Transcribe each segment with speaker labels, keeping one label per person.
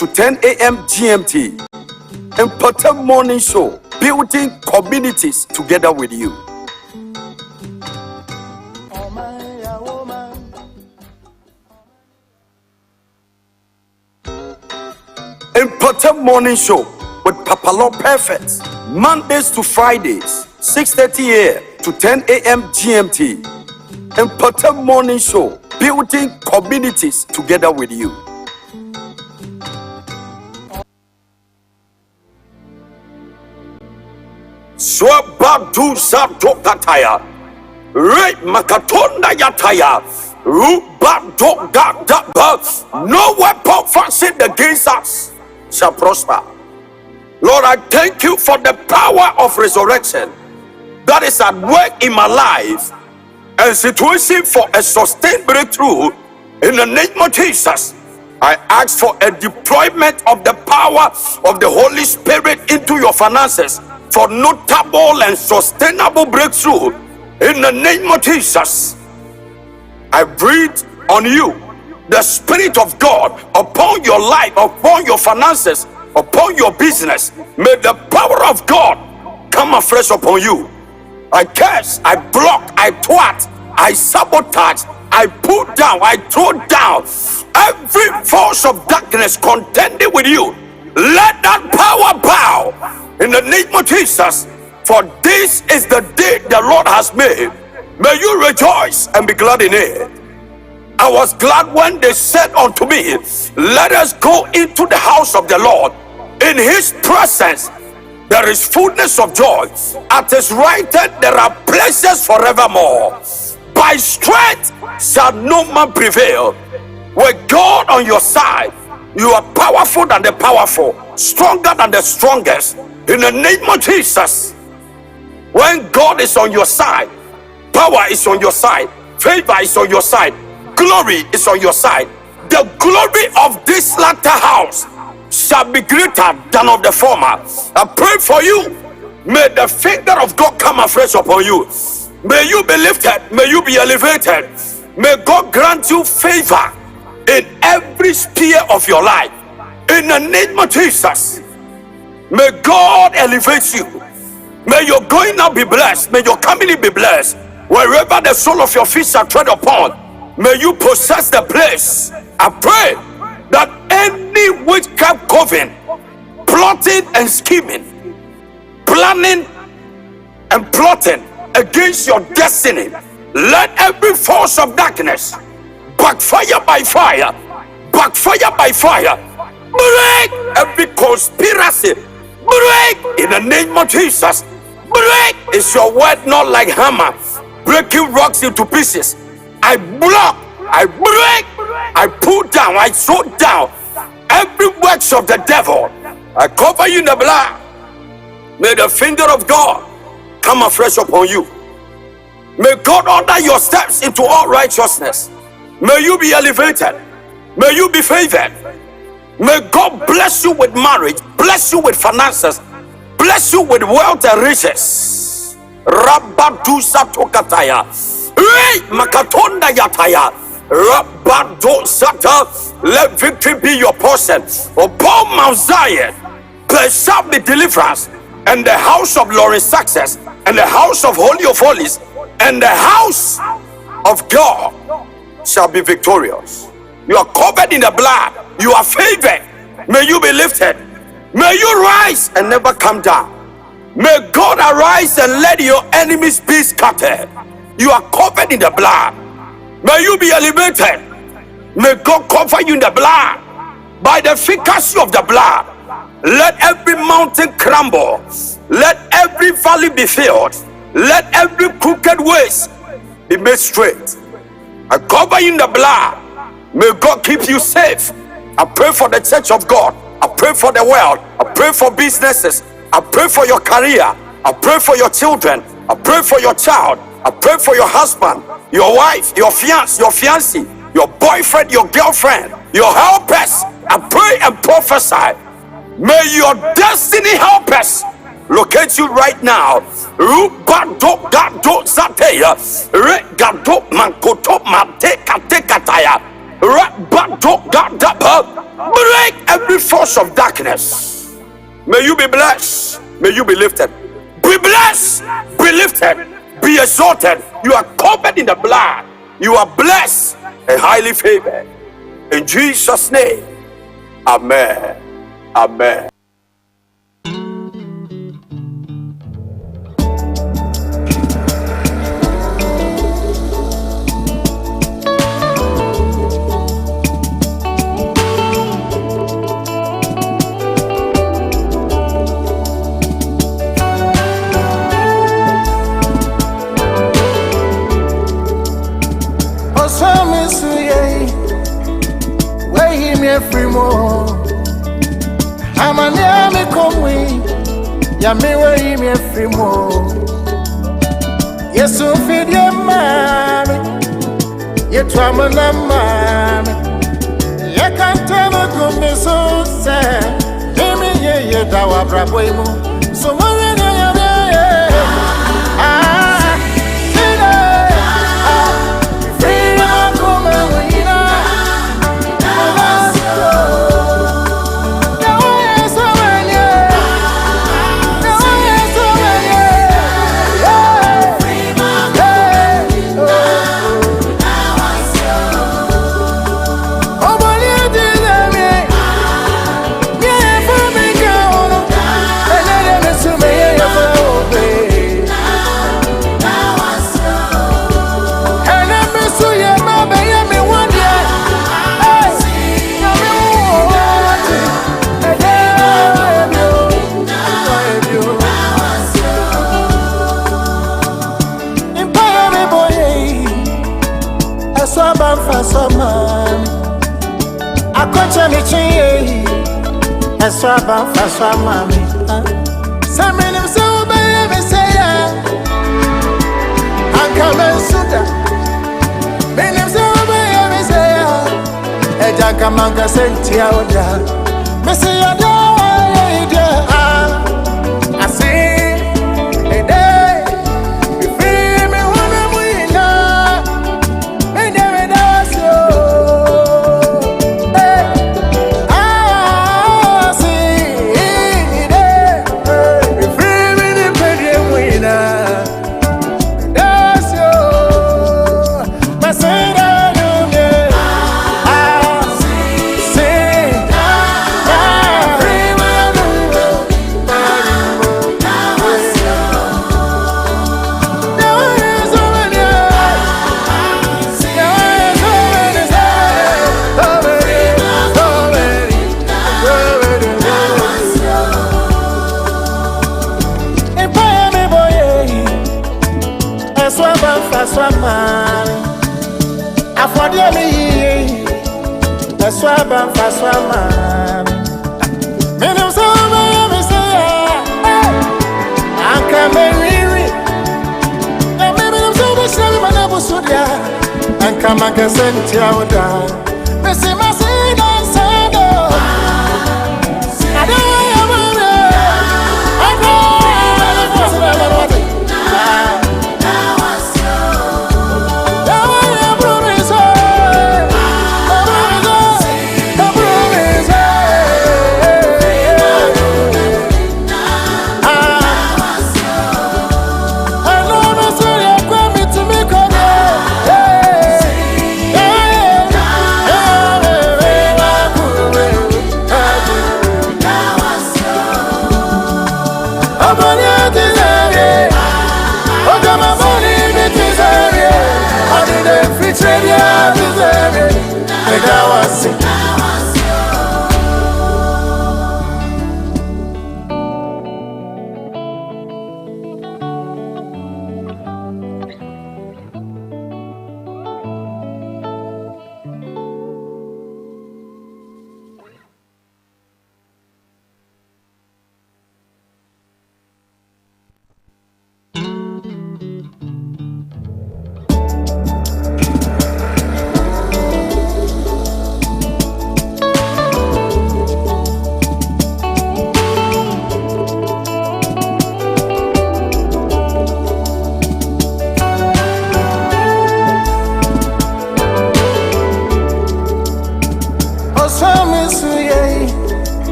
Speaker 1: to 10 a.m. GMT. Mpɔtam morning show, building communities together with you. Mpɔtam morning show with PAPALAW Perfect, Mondays to Fridays, 6:30 a.m. to 10 a.m. GMT. Mpɔtam morning show, building communities together with you. Swabadu Zatokataya, Red Makatonda Yataya, Rubado Gadaba. No weapon fashioned against us shall prosper. Lord, I thank you for the power of resurrection that is at work in my life and situation for a sustained breakthrough. In the name of Jesus, I ask for a deployment of the power of the Holy Spirit into your finances for notable and sustainable breakthrough. In the name of Jesus, I breathe on you the Spirit of God upon your life, upon your finances, upon your business. May the power of God come afresh upon you. I curse, I block, I thwart, I sabotage, I pull down, I throw down every force of darkness contending with you. Let that power bow in the name of Jesus. For this is the day the Lord has made. May you rejoice and be glad in it. I was glad when they said unto me, let us go into the house of the Lord. In his presence there is fullness of joy. At his right hand there are pleasures forevermore. By strength shall no man prevail. With God on your side, you are powerful than the powerful, stronger than the strongest. In the name of Jesus, when God is on your side, power is on your side, favor is on your side, glory is on your side. The glory of this latter house shall be greater than of the former. I pray for you. May the finger of God come afresh upon you. May you be lifted. May you be elevated. May God grant you favor in every sphere of your life. In the name of Jesus, may God elevate you. May your going out be blessed. May your coming in be blessed. Wherever the sole of your feet shall tread upon, may you possess the place. I pray that any witchcraft coven plotting and scheming, planning and plotting against your destiny, let every force of darkness backfire by fire, backfire by fire. Break every conspiracy. Break in the name of Jesus. Break is your word, not like hammer breaking rocks into pieces. I block, I break, I pull down, I throw down every works of the devil. I cover you in the blood. May the finger of God come afresh upon you. May God order your steps into all righteousness. May you be elevated. May you be favored. May God bless you with marriage, bless you with finances, bless you with wealth and riches. Rabadu Satokataya, Makatonda Yataya, Rabadu Sata. Let victory be your portion. Upon Mount Zion there shall be deliverance, and the house of Lawrence success, and the house of Holy of Holies, and the house of God shall be victorious. You are covered in the blood. You are favored. May you be lifted. May you rise and never come down. May God arise and let your enemies be scattered. You are covered in the blood. May you be elevated. May God cover you in the blood. By the efficacy of the blood, let every mountain crumble. Let every valley be filled. Let every crooked ways be made straight. I cover you in the blood. May God keep you safe. I pray for the church of God. I pray for the world. I pray for businesses. I pray for your career. I pray for your children. I pray for your child. I pray for your husband, your wife, your fiancé, your boyfriend, your girlfriend, your helpers. I pray and prophesy. May your destiny helpers locate you right now. Rubado gado zateya, regado mankoto mate katekataya, rabado gadapa, Break every force of darkness. May you be blessed. May you be lifted. Be blessed. Be lifted. Be exalted. You are covered in the blood. You are blessed and highly favored. In Jesus' name. Amen. Amen.
Speaker 2: Free more. I'm a near come way. Ya me way me free more. Yes, so feed your mommy. You try my mammy. You can't tell me to me so sad. Give me ye dawa brabo. So what Swaba faswa mami Samini msuba ya mesaya Ankame suda Mini msuba ya mesaya Ejanka manka senti ya oja Mesaya dawa ya ide Asi Ede Bifi me wane muina Mende medasyo Swaba faswa mami Minu soba ya misaya Anka meriri Na mimi soba shami manabu sudia Anka maka senti ya uda Misi masina sado Adawa ya mame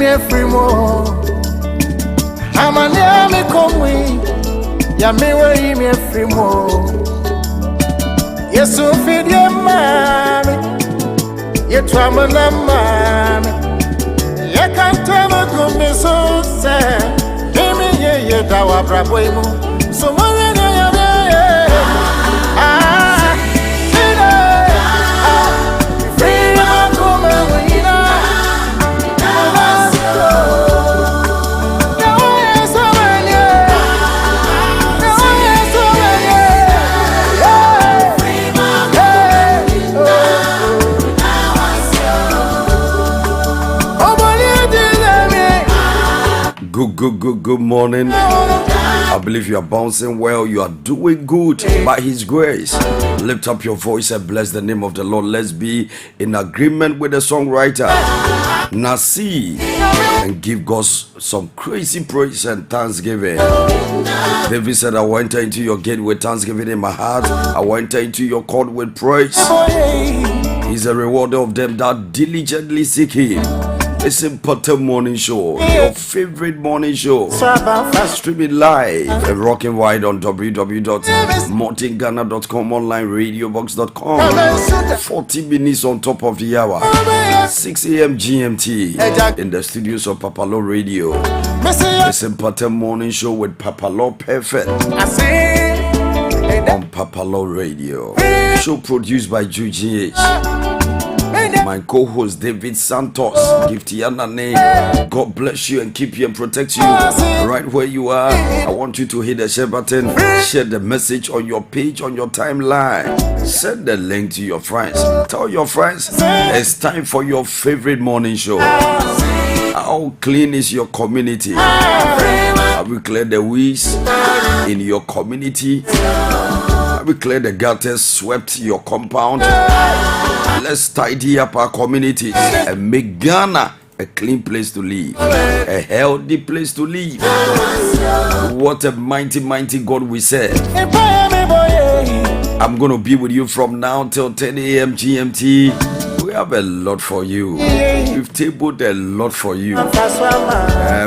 Speaker 2: every more. I'm a near me come with ya me way me every more. Yes, so feed your mommy, you travel a mommy. You can't tell me come me so sad. Give me ye dawa brabo. So
Speaker 1: Good morning. I believe you are bouncing well. You are doing good by His grace. Lift up your voice and bless the name of the Lord. Let's be in agreement with the songwriter Nasi and give God some crazy praise and thanksgiving. David said, I will enter into your gate with thanksgiving in my heart. I will enter into your court with praise. He's a rewarder of them that diligently seek Him. It's Mpɔtam morning show, your favorite morning show. Streaming live and rocking wide on www.mortingghana.com, online radiobox.com. 40 minutes on top of the hour, 6 a.m. GMT in the studios of PAPALAW Radio. It's Mpɔtam morning show with PAPALAW Perfect on PAPALAW Radio. Show produced by GH. My co-host David Santos, Gifty Anane. God bless you and keep you and protect you right where you are. I want you to hit the share button, share the message on your page, on your timeline. Send the link to your friends. Tell your friends it's time for your favorite morning show. How clean is your community? Have we cleared the weeds in your community? Have we cleared the gutters, swept your compound? Let's tidy up our communities and make Ghana a clean place to live, a healthy place to live. What a mighty, mighty God we serve. I'm going to be with you from now till 10 a.m. GMT. We have a lot for you. We've tabled a lot for you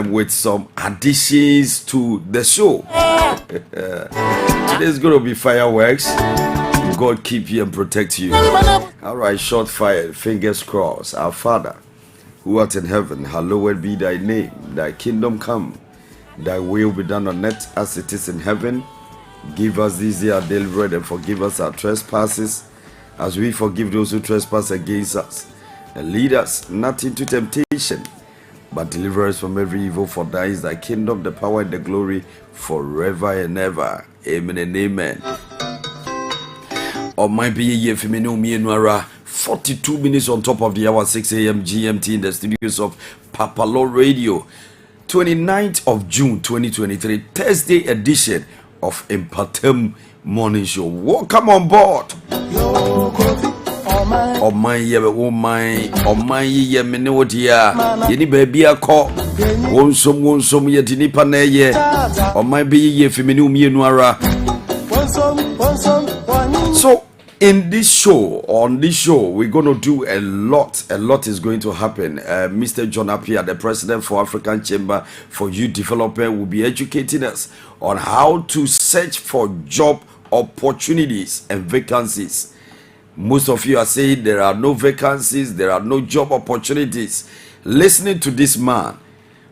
Speaker 1: with some additions to the show. Today's going to be fireworks. God keep you and protect you. All right, short fire, fingers crossed. Our Father, who art in heaven, hallowed be thy name. Thy kingdom come, thy will be done on earth as it is in heaven. Give us this day our daily bread and forgive us our trespasses, as we forgive those who trespass against us. And lead us not into temptation, but deliver us from every evil. For thine is thy kingdom, the power and the glory, forever and ever. Amen and amen. Or might be a year for me, no me and 42 minutes on top of the hour, 6 a.m. GMT in the studios of PAPALAW Radio. 29th of June 2023, Thursday edition of Mpɔtam morning show. Welcome on board. Oh my yeah, me know dear. Any baby a call. Won some yet in Ipaneye. Or my be ye for me, no me and So on this show, we're going to do a lot. A lot is going to happen. Mr. John Appiah, the president for African Chamber for Youth Development, will be educating us on how to search for job opportunities and vacancies. Most of you are saying there are no vacancies, there are no job opportunities. Listening to this man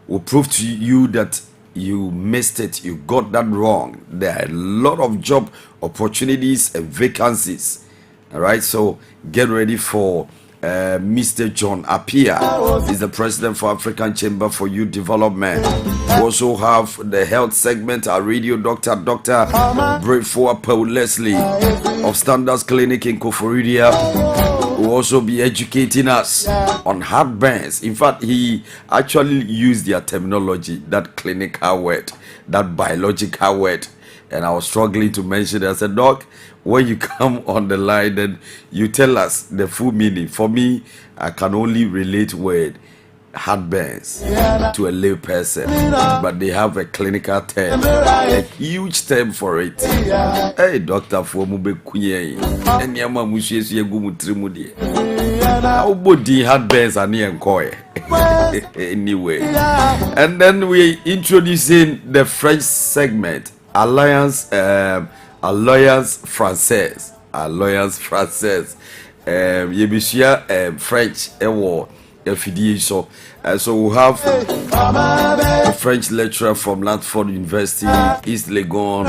Speaker 1: will prove to you that you missed it, you got that wrong. There are a lot of job opportunities and vacancies. All right, so get ready for Mr. John Appiah. He's the president for African Chamber for Youth Development. We also have the health segment, our radio doctor, Dr. Brefoa Paul Leslie of Standards Clinic in Koforidua, will also be educating us on heartburns. In fact, he actually used their terminology, that clinical word, that biological word. And I was struggling to mention it. I said, Doc, when you come on the line, then you tell us the full meaning. For me, I can only relate word heartburns to a lay person, but they have a clinical term, a huge term for it. Hey, Doctor, for mube kunye, enyama mushiesi yegu mutrimu die. How body heartburns are near enkoy. Anyway, and then we introducing the French segment, Alliance Française. Yebishia French affiliation. So we have a French lecturer from Latford University, East Legon,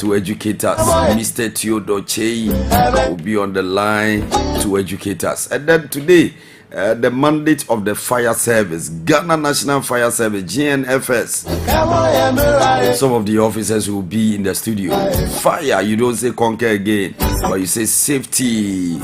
Speaker 1: to educate us. Mr. Theodore Chey will be on the line to educate us. And then today, the mandate of the fire service, Ghana National Fire Service, GNFS. Some of the officers will be in the studio. Fire, you don't say conquer again, but you say safety.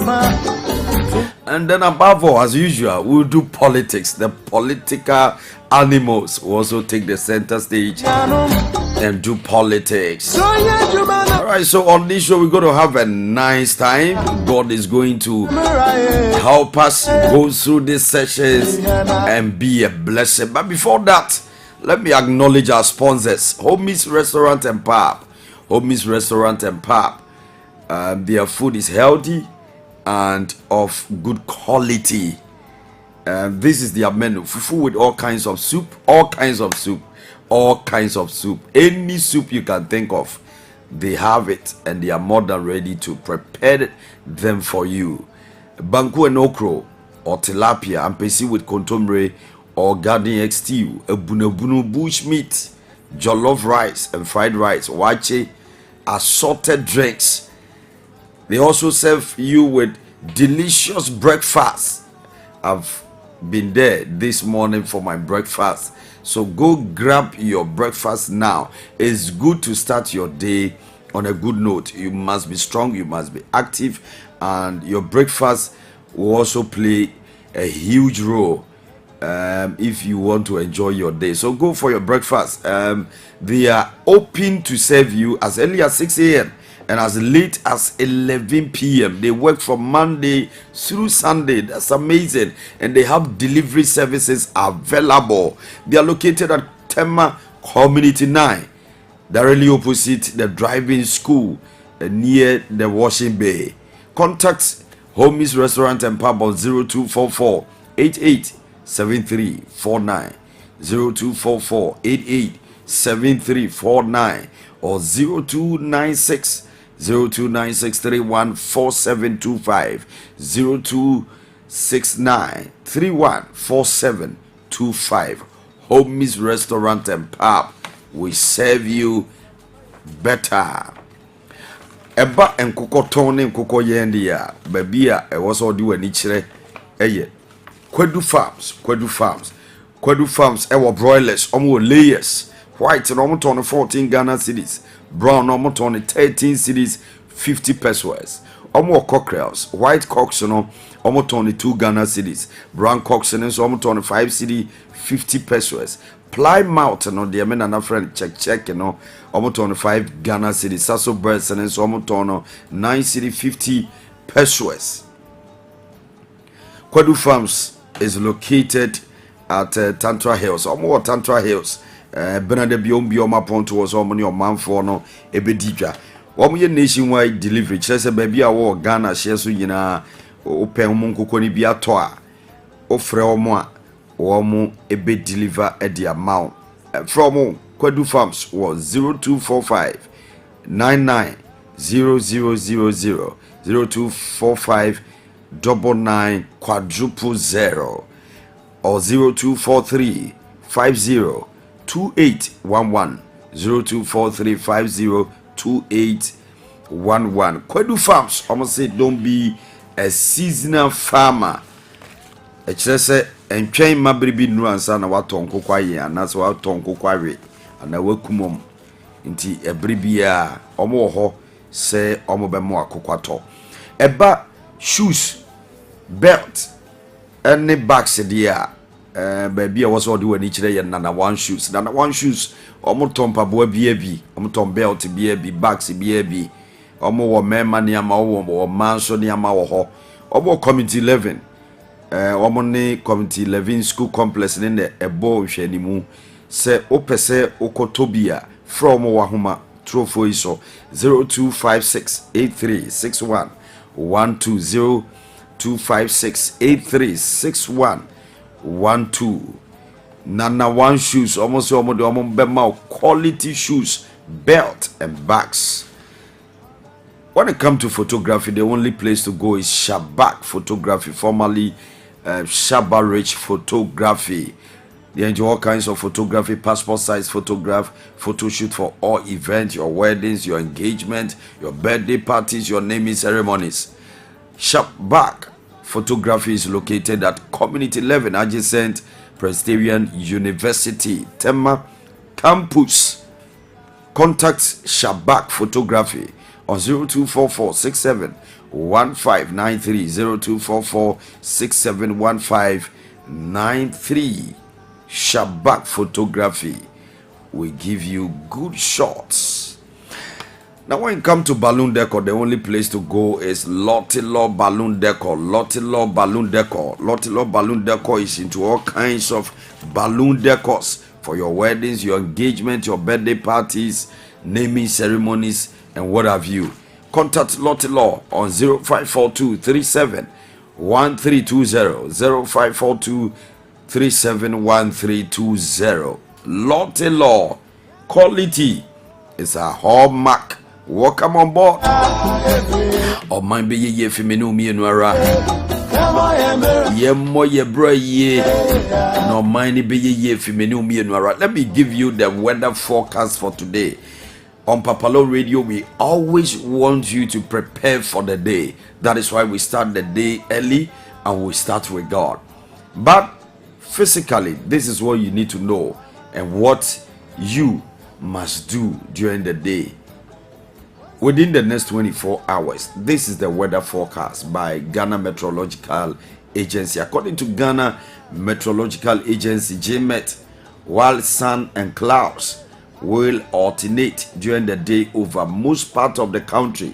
Speaker 1: And then above all, as usual, we'll do politics. The political animals will also take the center stage and do politics. Alright, so on this show, we're going to have a nice time. God is going to help us go through these sessions and be a blessing. But before that, let me acknowledge our sponsors, Homie's Restaurant and Pub. Homie's Restaurant and Pub. Their food is healthy and of good quality. This is their menu: fufu with all kinds of soup, any soup you can think of, they have it, and they are more than ready to prepare them for you. Banku and okro or tilapia and pesi with kontomire or garden egg stew, ebunebunu bush meat, jollof rice and fried rice, wache, assorted drinks. They also serve you with delicious breakfast. I've been there this morning for my breakfast. So go grab your breakfast now. It's good to start your day on a good note. You must be strong, you must be active, and your breakfast will also play a huge role if you want to enjoy your day. So go for your breakfast. They are open to serve you as early as 6 a.m. and as late as 11 p.m. They work from Monday through Sunday. That's amazing. And they have delivery services available. They are located at Tema Community 9, directly opposite the driving school near the washing bay. Contact Homie's Restaurant and Pub on 0244 887349, 0244-887349, or 0296 0296314725, 0269314725. Homie's Restaurant and Pub. We serve you better. Eba enkoko tone enkoko yendi ya babia ewoso di wani kire eye Kwadu Farms ewo broilers omo layers white no omo ton 14 Ghana cedis, brown omo ton 13 cedis 50 pesos. Omo cockerels, white cocks no omo ton 2 Ghana cedis, brown cocks no omo ton 5 cedi 50 pesos. Plymouth no de men na friend check no omo ton 5 Ghana cedis. Sasso birds no omo ton 9 cedi 50 pesos. Kwadu Farms is located at Tantra Hills. Omo Tantra Hills. Benade bioma point was omni or man for no ebedija. Omo ye nationwide delivery. Chese baby awo Ghana share so yina open omo ni bia to a ofre omo a omo ebe deliver at the amount. From Kwadu Farms was 0245 990000, 0245 99 or 0243 50 2811, 0243 50 2811. Kwadu Farms, almost say don't be a seasonal farmer. Say and train my baby nuansa na waton kokwaye anaso waton kokwawe ana wakumom nti ebribia omo ho se omo be mo akokwato eba shoes belt any bags there baby I was all do any chire nana one shoes omo ton paboa bi omo ton belt bi bags bi omo wo mema ni ama wo manso ni ama wo ho omo community 11 omone community 11 school complex in the ebo hwanimu se opese okotobia from wahoma trofo iso 0256836112, 0256836112, Nana One Shoes, almost quality shoes, belt and bags. When it comes to photography, the only place to go is Shabak Photography, formerly Shabarich Photography. They enjoy all kinds of photography, passport size photograph, photo shoot for all events, your weddings, your engagement, your birthday parties, your naming ceremonies. Shabak Photography is located at Community 11 adjacent Presbyterian University, Tema Campus. Contact Shabak Photography on 0244-671593, 0244-671593. Shabak Photography will give you good shots. Now, when you come to balloon decor, the only place to go is Lottilo Balloon Decor. Lottilo Balloon Decor. Lottilo Balloon Decor is into all kinds of balloon decors for your weddings, your engagement, your birthday parties, naming ceremonies, and what have you. Contact Lottilo on 0542-371320, 0542-371320. Lottilo, quality is a hallmark. Welcome on board. Oh, my be ye feminu me nwara. Ye mo ye bro ye. No mind be ye feminu me nwara. Let me give you the weather forecast for today. On PAPALAW Radio, we always want you to prepare for the day. That is why we start the day early and we start with God. But physically, this is what you need to know and what you must do during the day. Within the next 24 hours, this is the weather forecast by Ghana Meteorological Agency. According to Ghana Meteorological Agency, GMET, while sun and clouds will alternate during the day over most part of the country,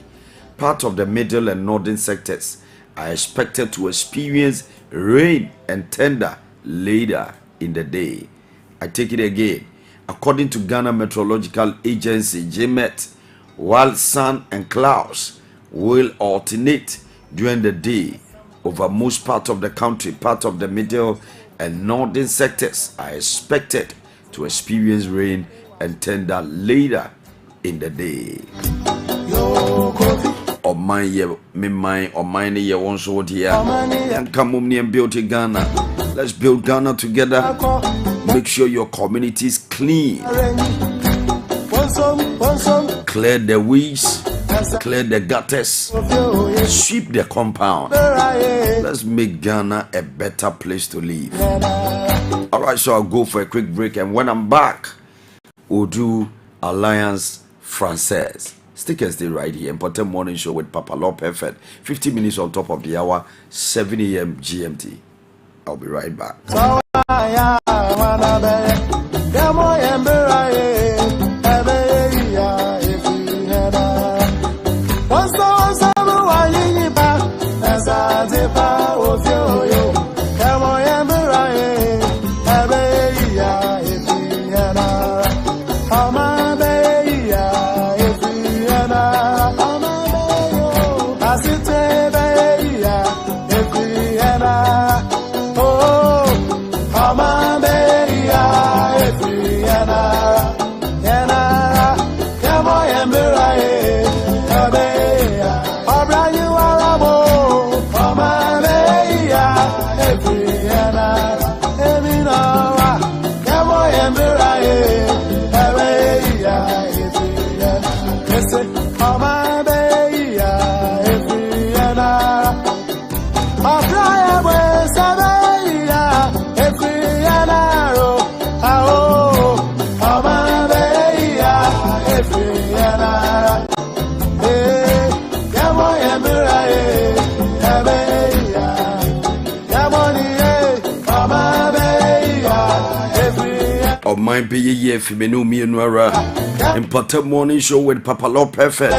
Speaker 1: part of the middle and northern sectors are expected to experience rain and thunder later in the day. I take it again. According to Ghana Meteorological Agency, GMET, while sun and clouds will alternate during the day over most part of the country, part of the middle and northern sectors are expected to experience rain and thunder later in the day. Oh my ye, me my, oh mine ye once what here. And come on and build Ghana. Let's build Ghana together. Make sure your community is clean. Clear the weeds, clear the gutters, sweep the compound. Let's make Ghana a better place to live. Alright, so I'll go for a quick break, and when I'm back, we'll do Alliance Française. Stick and stay right here. Mpɔtam Morning Show with PAPALAW Perfect. 50 minutes on top of the hour, 7 a.m. GMT. I'll be right back. My be ye femenu me nwara. Mpɔtam Morning Show with PAPALAW Perfect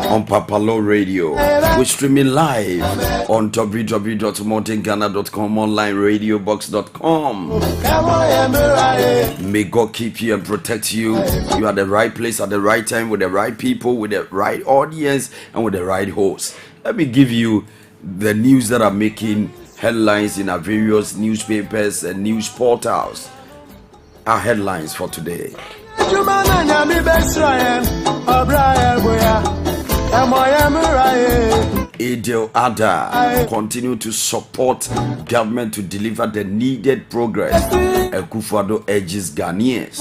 Speaker 1: on PAPALAW Radio. We're streaming live on www.mountainghana.com, online radiobox.com. May God keep you and protect you. You are at the right place at the right time with the right people, with the right audience, and with the right host. Let me give you the news that are making Headlines in our various newspapers and news portals. Our headlines for today. Akufo-Add continue to support government to deliver the needed progress. Akufo-Add urges Ghanaians.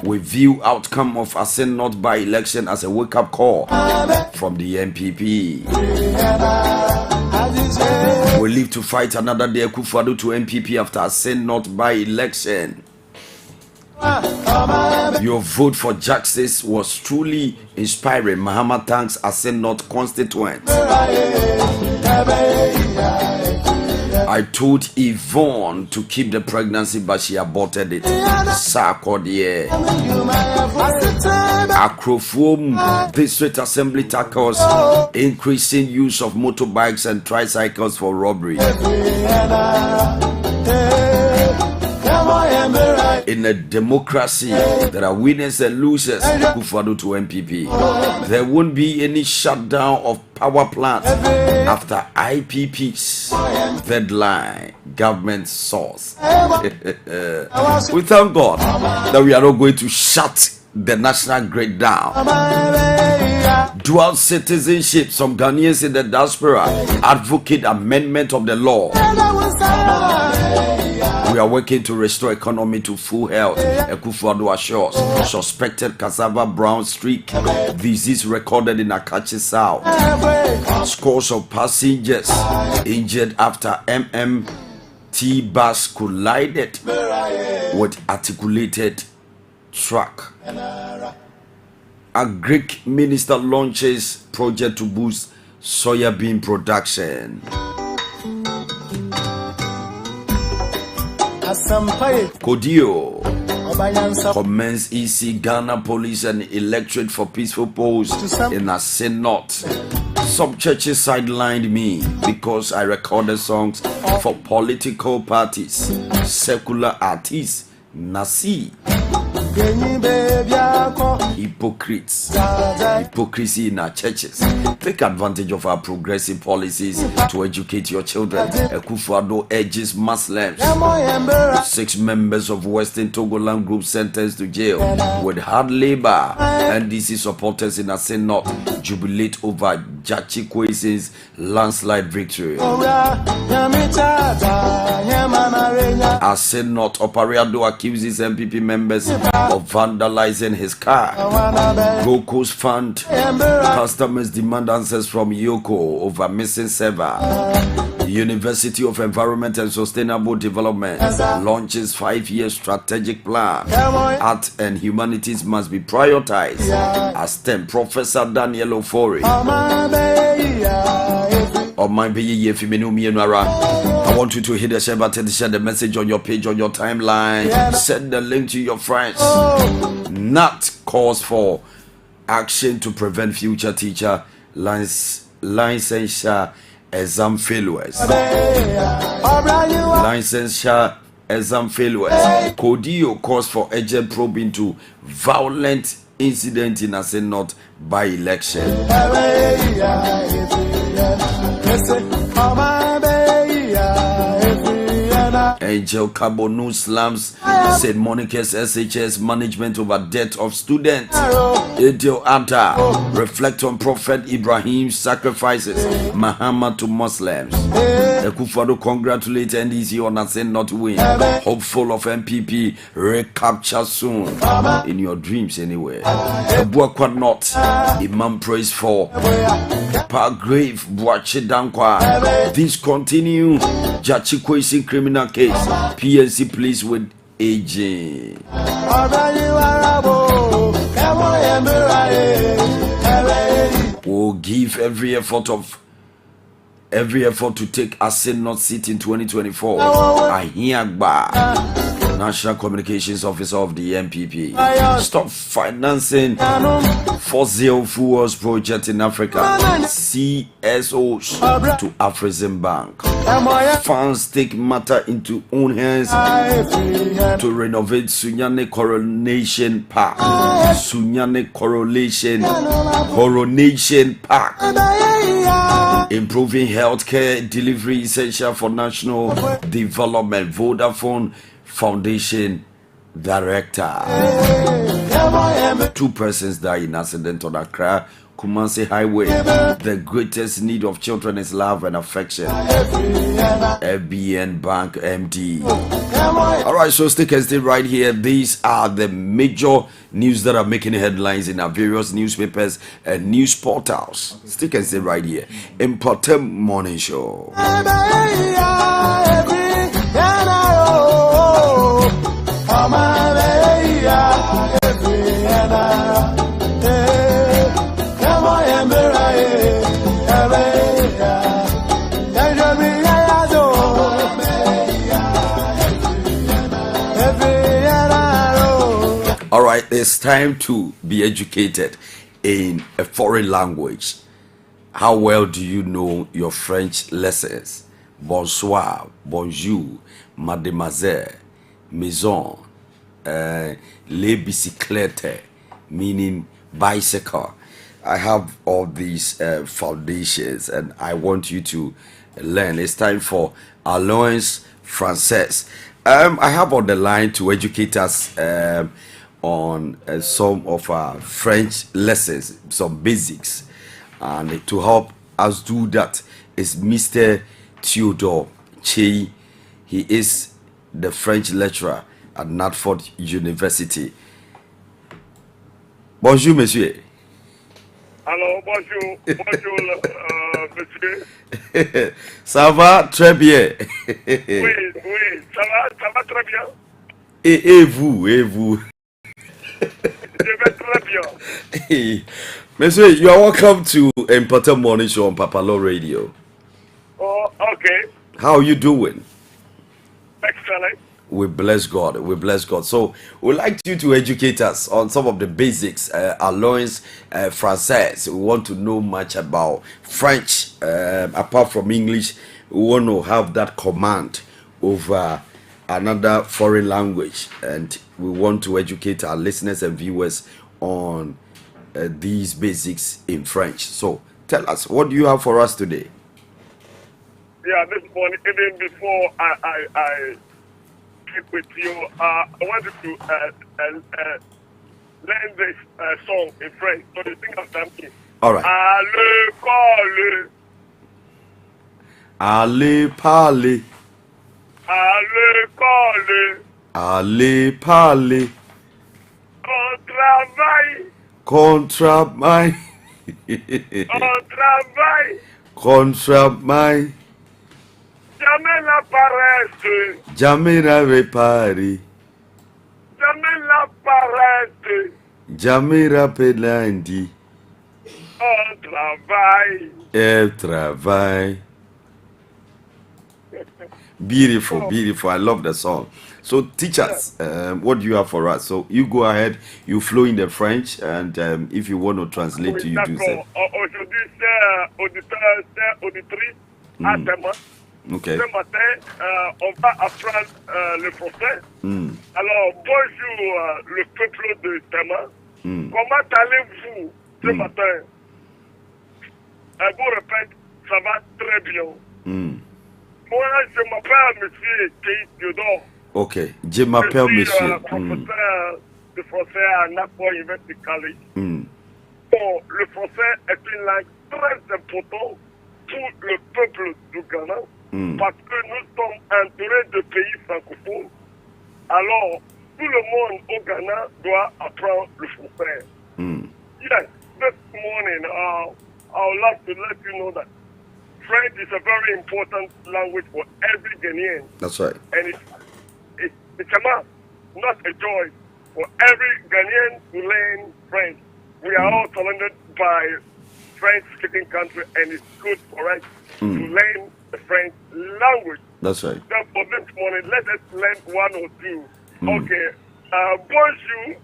Speaker 1: We view outcome of Asen North by-election as a wake-up call from the MPP. We live to fight another day. Akufo-Add to MPP after Asen North by-election. Your vote for justice was truly inspiring. Mahama thanks Asen North constituent. I told Yvonne to keep the pregnancy, but she aborted it. Sarkodie. Akufo District Assembly tackles increasing use of motorbikes and tricycles for robbery. In a democracy, there are winners and losers. Akufo-Add to MPP. There won't be any shutdown of power plants after IPP's deadline. Government source. We thank God that we are not going to shut the national grid down. Dual citizenship. Some Ghanaians in the diaspora advocate amendment of the law. We are working to restore economy to full health. Akufo-Add assures. Suspected cassava brown streak disease recorded in Akachi South. Scores of passengers injured after MMT bus collided with articulated truck. A Greek minister launches project to boost soybean production. Kodio commence EC Ghana Police and Electorate for Peaceful Polls in Asen North. Some churches sidelined me because I recorded songs for political parties. Secular artists, Nasi. Hypocrites. Hypocrisy in our churches. Take advantage of our progressive policies to educate your children. Akufo-Add urges Muslims. 6 members of Western Togoland group sentenced to jail with hard labor. NDC supporters in Asen North jubilate over Jachi Kwesi's landslide victory. Asen North Akufo-Add accuses MPP members of vandalizing his car. Gold Coast Fund customers demand answers from Yoko over missing server. University of Environment and Sustainable Development launches 5-year strategic plan. Art and humanities must be prioritized as STEM. Professor Daniel Ofori. I want you to hit the share button, share the message on your page, on your timeline. Send the link to your friends. Not cause for action to prevent future teacher licensure exam failures. Licensure exam failures. Kodio calls for urgent probe into violent incident in Asen North by-election. Angel Kabonu slams St. Monica's SHS management over death of students. Akufo-Add reflect on Prophet Ibrahim's sacrifices. Muhammad to Muslims. Akufo-Add congratulate NDC on Asen North win. Hopeful of MPP recapture soon. In your dreams anyway. Buakwa North. Imam prays for Palgrave Buachi Dankwa. This continue. Jachi Kwesi criminal case. PNC pleased with AJ. We'll give every effort to take Asen North seat in 2024. Ahiagba. National Communications Officer of the NPP. Stop financing fossil fuels project in Africa. CSOs to Afrexim Bank. Funds take matter into own hands to renovate Sunyane Coronation Park. Sunyane Coronation Park. Improving healthcare delivery essential for national development. Vodafone Foundation Director. 2 persons died in accident on Accra Kumasi Highway. The greatest need of children is love and affection. FBN Bank MD. Alright, so stay right here. These are the major news that are making headlines in our various newspapers and news portals. Stay right here. Mpɔtam Morning Show. All right, it's time to be educated in a foreign language. How well do you know your French lessons? Bonsoir, bonjour, mademoiselle, maison, les bicyclettes, meaning bicycle. I have all these foundations and I want you to learn. It's time for Alliance Française. I have on the line to educate us on some of our French lessons, some basics, and to help us do that is Mr. Theodore Chey. He is the French lecturer at Natford University. Bonjour, monsieur.
Speaker 3: Alors, bonjour, monsieur.
Speaker 1: Ça va très bien.
Speaker 3: Oui, ça va très bien.
Speaker 1: Et vous, et vous?
Speaker 3: Je vais très bien.
Speaker 1: Monsieur, you are welcome to Mpɔtam Morning Show on PAPALAW Radio.
Speaker 3: Oh, okay.
Speaker 1: How are you doing?
Speaker 3: Excellent.
Speaker 1: We bless God. We bless God. So we'd like you to educate us on some of the basics. Alliance Française. We want to know much about French. Apart from English, we want to have that command over another foreign language, and we want to educate our listeners and viewers on these basics in French. So tell us, what do you have for us today?
Speaker 3: Yeah, this morning, even before I speak with you, I wanted to learn this song in French. So you think of something.
Speaker 1: All right.
Speaker 3: À l'école.
Speaker 1: Allez parler.
Speaker 3: À l'école.
Speaker 1: Allez parler.
Speaker 3: On travaille.
Speaker 1: Contraband.
Speaker 3: On travaille.
Speaker 1: Contraband.
Speaker 3: Jamais la paresse.
Speaker 1: Jamais la réparer.
Speaker 3: Jamais la paresse.
Speaker 1: Jamais la pénandi.
Speaker 3: On travaille.
Speaker 1: Elle travaille. Beautiful, beautiful. I love the song. So teach us, what do you have for us? So you go ahead, you flow in the French, and if you want to translate to you do so.
Speaker 3: Aujourd'hui, chers auditeurs, chers auditrices, à témoin.
Speaker 1: Okay.
Speaker 3: Ce matin, on va apprendre le français. Alors, bonjour le peuple de témoin. Comment allez-vous ce matin? Vous répète, ça va très bien. Moi, je m'appelle Monsieur Theodore.
Speaker 1: Ok, je m'appelle Monsieur.
Speaker 3: Je suis professeur de français à Natford University College. Bon, le français est une langue très importante pour le peuple du Ghana parce que nous sommes entourés de pays francophones. Alors, tout le monde au Ghana doit apprendre le français. Yes, this morning, I would like to let you know that French is a very important language for every Ghanaian.
Speaker 1: That's right.
Speaker 3: And it's a must, not a choice, for every Ghanaian to learn French. We are all surrounded by French-speaking country, and it's good for us to learn the French language.
Speaker 1: That's right.
Speaker 3: Therefore, this morning, let us learn one or two Ok. Bonjour.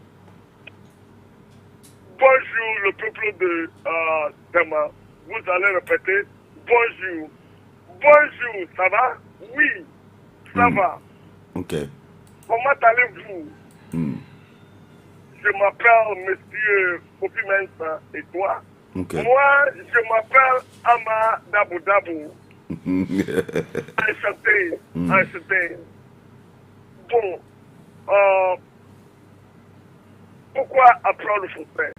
Speaker 3: Bonjour, le peuple de Tema. Vous allez répéter bonjour. Bonjour, ça va? Oui, ça va.
Speaker 1: Ok.
Speaker 3: Comment allez-vous? Je m'appelle Monsieur Kofi Mensa et toi?
Speaker 1: Ok.
Speaker 3: Moi, je m'appelle Ama Dabou Dabou. Enchanté, enchanté. Bon, pourquoi apprendre le français?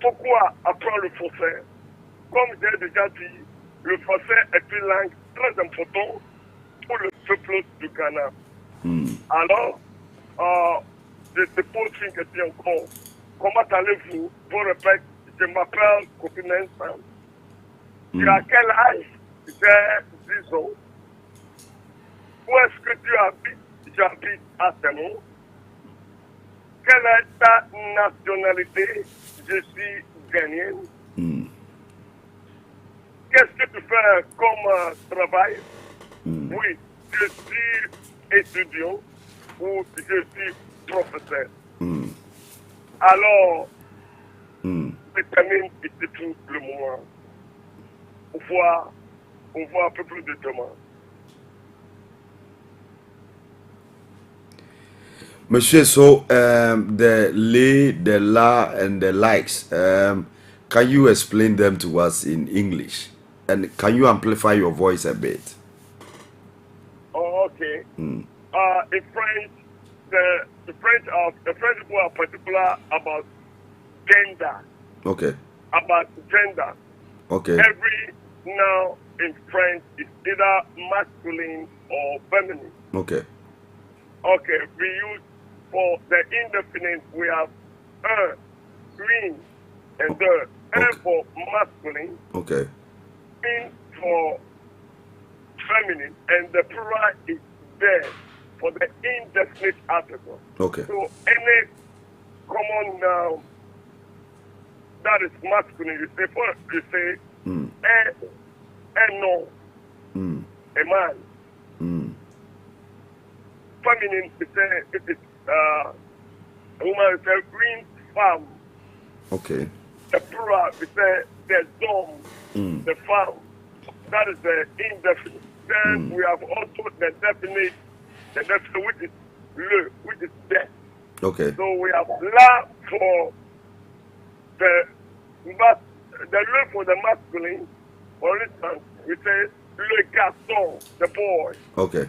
Speaker 3: Pourquoi apprendre le français? Comme j'ai déjà dit, le français est une langue très importante pour le peuple du Ghana. Alors, je te pose une question encore. Comment allez-vous? Vous répète, je m'appelle Kofi Mensa. Tu as quel âge? J'ai 10 ans. Où est-ce que tu habites? J'habite à Temon. Quelle est ta nationalité? Je suis ghanéenne. Qu'est-ce que tu fais comme travail? Oui, je suis étudiant ou je suis professeur. Alors, je termine ici pour le moment. On voit un peu plus de demandes.
Speaker 1: Monsieur, so the lay, the la, and the likes, can you explain them to us in English? And can you amplify your voice a bit?
Speaker 3: Oh, okay. In French, the French people are particular about gender.
Speaker 1: Okay.
Speaker 3: About gender.
Speaker 1: Okay.
Speaker 3: Every noun in French is either masculine or feminine.
Speaker 1: Okay.
Speaker 3: Okay, we use for the indefinite, we have green, and the for masculine,
Speaker 1: Okay.
Speaker 3: in for feminine, and the plural is there for the indefinite article.
Speaker 1: Okay.
Speaker 3: So any common noun that is masculine, you say no, a man. Feminine, we say it is a woman, we say green farm.
Speaker 1: Okay.
Speaker 3: The plural, we say the dome, the farm. That is the indefinite. Then we have also the definite which is le, which is death.
Speaker 1: Okay.
Speaker 3: So we have la for the le for the masculine. For instance, we say le garçon, the boy.
Speaker 1: Okay.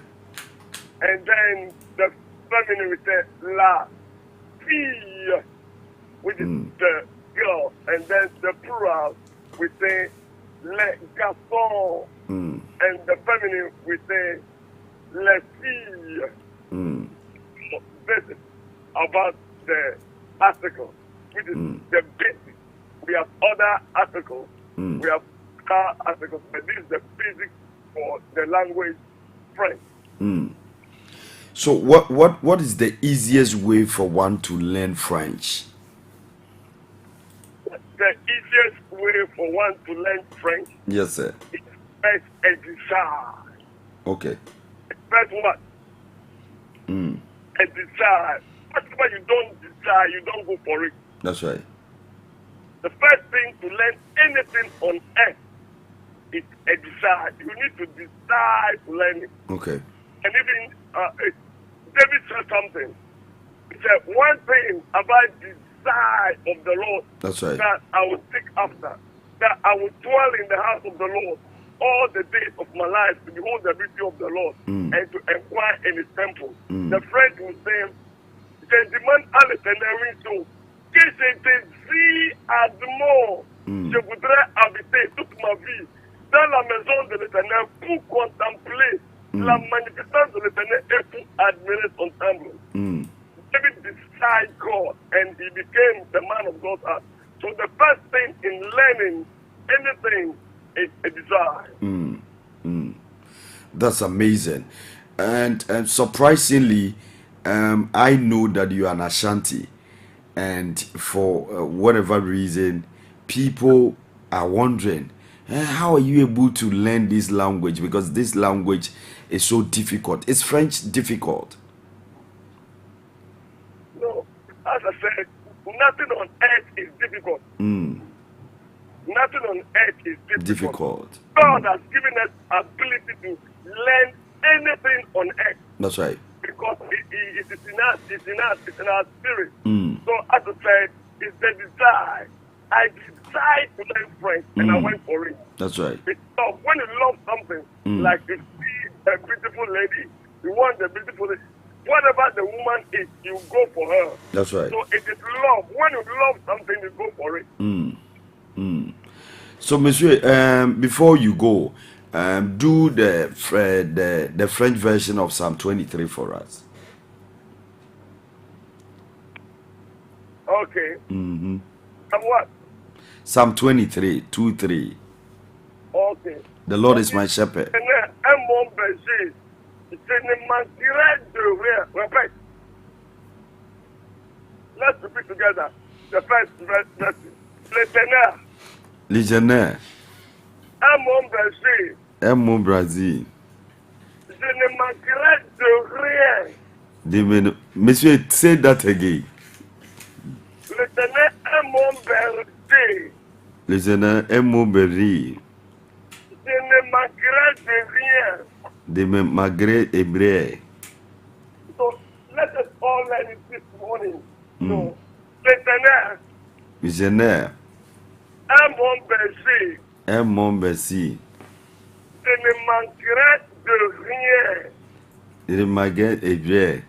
Speaker 3: And then the feminine we say la fille, which is the girl. And then the plural we say le garçon. And the feminine we say les filles. So this is about the article, which is the basic. We have other articles. We have other articles, but this is the basic for the language French.
Speaker 1: So what is the easiest way for one to learn French?
Speaker 3: The easiest way for one to learn French
Speaker 1: Yes, sir.
Speaker 3: is first exercise.
Speaker 1: Okay.
Speaker 3: First what? A desire. Whatever you don't desire, you don't go for it.
Speaker 1: That's right.
Speaker 3: The first thing to learn anything on earth is a desire. You need to decide to learn it.
Speaker 1: Okay.
Speaker 3: And even David said something. He said, one thing about the desire of the Lord
Speaker 1: That's right.
Speaker 3: that I will seek after, that I will dwell in the house of the Lord all the days of my life to behold the beauty of the Lord and to inquire in his temple. The French will say, je demande à l'Éternel une chose, que je désire admire, je voudrais habiter toute ma vie dans la maison de l'Éternel pour contempler la magnificence de l'Éternel et pour admirer son temple. David desired God and he became the man of God's heart. So the first thing in learning anything is a desire.
Speaker 1: That's amazing. And surprisingly, I know that you are an Ashanti, and for whatever reason, people are wondering, how are you able to learn this language? Because this language is so difficult? Is French difficult?
Speaker 3: No, as I said, nothing on earth is difficult. Nothing on earth is difficult. God has given us ability to learn anything on earth.
Speaker 1: That's right.
Speaker 3: Because it is in us, it's in our spirit. So as I said, it's the desire. I decided to learn French and I went for it.
Speaker 1: That's right.
Speaker 3: Because when you love something, like you see a beautiful lady, you want a beautiful lady, whatever the woman is, you go for her.
Speaker 1: That's right.
Speaker 3: So it is love. When you love something, you go for it.
Speaker 1: So, Monsieur, before you go, do the French version of Psalm 23 for us.
Speaker 3: Okay. And what?
Speaker 1: Psalm 23, 2-3.
Speaker 3: Okay.
Speaker 1: The Lord is my shepherd.
Speaker 3: Let's repeat together. The first verse.
Speaker 1: Legionnaire. Un mon Brésil.
Speaker 3: Je ne manquerai de rien.
Speaker 1: Monsieur, say that again.
Speaker 3: L'Éternel est mon berger.
Speaker 1: Legionnaire, un mon berger.
Speaker 3: Je ne manquerai de rien.
Speaker 1: De malgré hébreu.
Speaker 3: So let us all learn it this morning. So, l'Éternel
Speaker 1: Legionnaire,
Speaker 3: est mon berger.
Speaker 1: un mon berger.
Speaker 3: Je ne manquerai de rien.
Speaker 1: De malgré hébreu.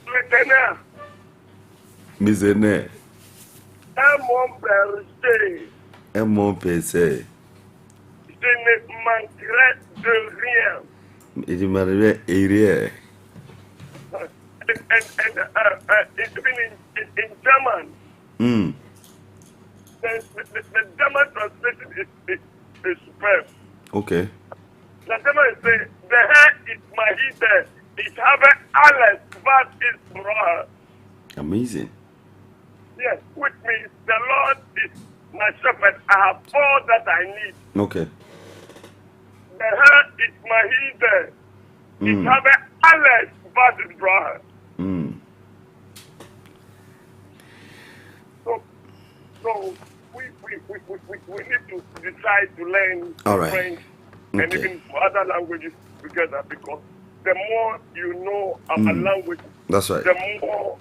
Speaker 3: L'Éternel
Speaker 1: Missionnaire,
Speaker 3: est mon berger.
Speaker 1: un mon berger.
Speaker 3: Je ne manquerai de rien.
Speaker 1: De malgré hébreu.
Speaker 3: And even in German, the German translation is superb.
Speaker 1: Okay.
Speaker 3: The German is saying, the Herr ist mein Hirte, ich habe alles, was ich brauche.
Speaker 1: Amazing.
Speaker 3: Yes, which means the Lord is my shepherd. I have all that I need.
Speaker 1: Okay.
Speaker 3: The Herr ist mein Hirte, ich habe alles, was ich brauche. So we need to decide to learn French and even other languages together, because the more you know about language,
Speaker 1: That's right.
Speaker 3: the more